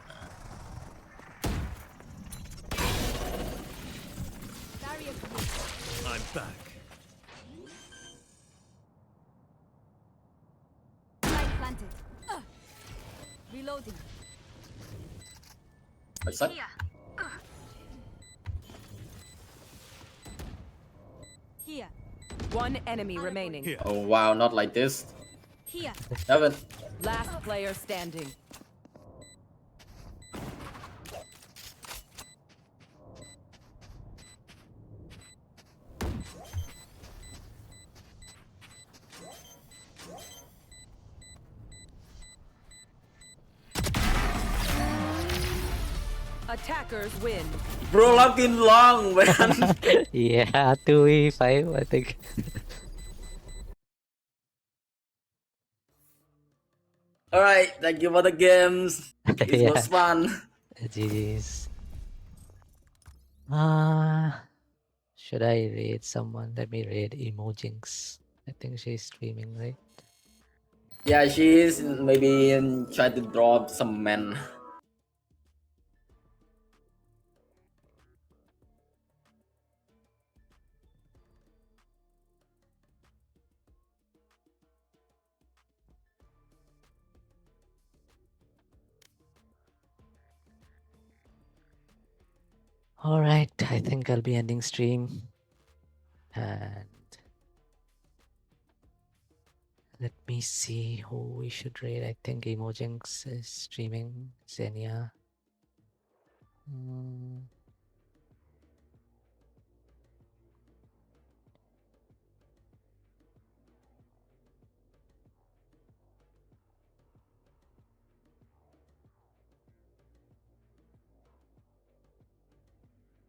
I'm back. Spike planted. Reloading. What's that? Here. One enemy remaining. Oh wow, not like this. Here. Heaven. Last player standing. Attackers win. Bro, looking long, man. Yeah, 2v5, I think. Alright, thank you for the games. This Yeah. was fun. GG's. Should I raid someone? Let me raid Emojinx. I think she's streaming, right? Yeah, she is maybe try to drop some men. Alright, I think I'll be ending stream. And let me see who we should raid. I think Emojinx is streaming. Xenia.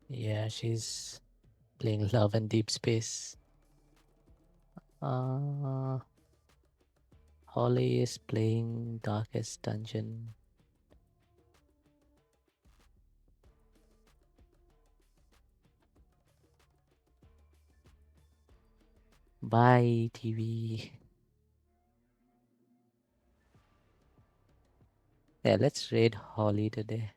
Yeah, she's playing Love and Deep Space. Holly is playing Darkest Dungeon. Bye, TV. Yeah, let's raid Holly today.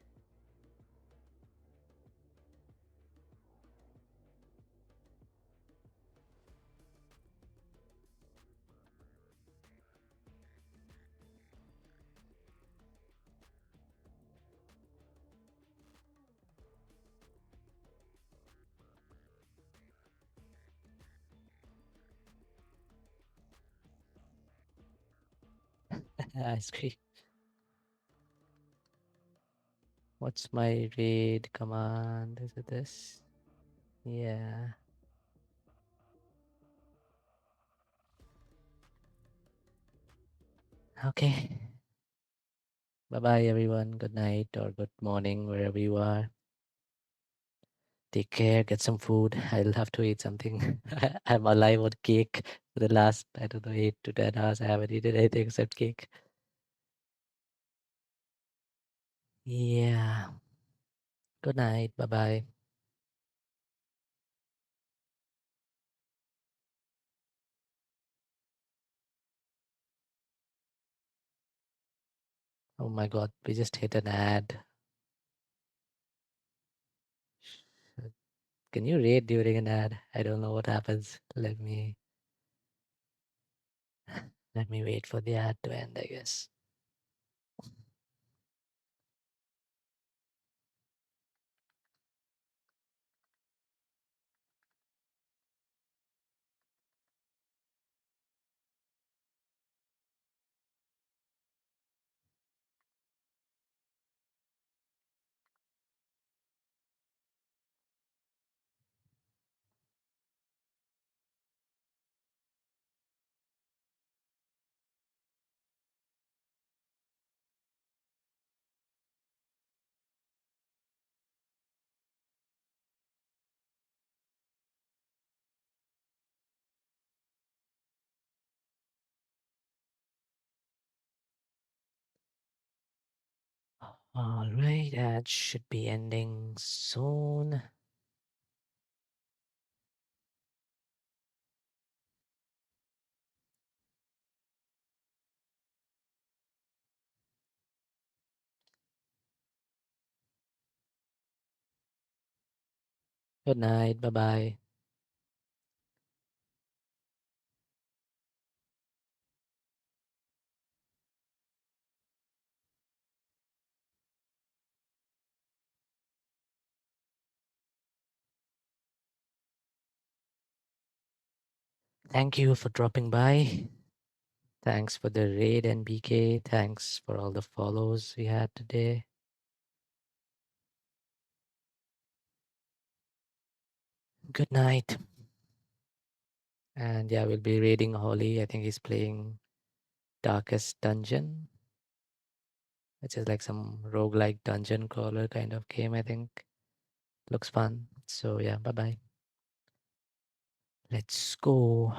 Ice cream. What's my raid command? Is it this? Yeah. Okay. Bye-bye, everyone. Good night or good morning, wherever you are. Take care. Get some food. I'll have to eat something. I'm alive on cake for the last, I don't know, 8 to 10 hours. I haven't eaten anything except cake. Yeah. Good night. Bye-bye. Oh my God, we just hit an ad. Can you raid during an ad? I don't know what happens. Let me wait for the ad to end, I guess. All right, ad should be ending soon. Good night. Bye-bye. Thank you for dropping by. Thanks for the raid, NBK. Thanks for all the follows we had today. Good night. And yeah, we'll be raiding Holly. I think he's playing Darkest Dungeon, which is like some roguelike dungeon crawler kind of game, I think. Looks fun. So yeah, bye-bye. Let's go.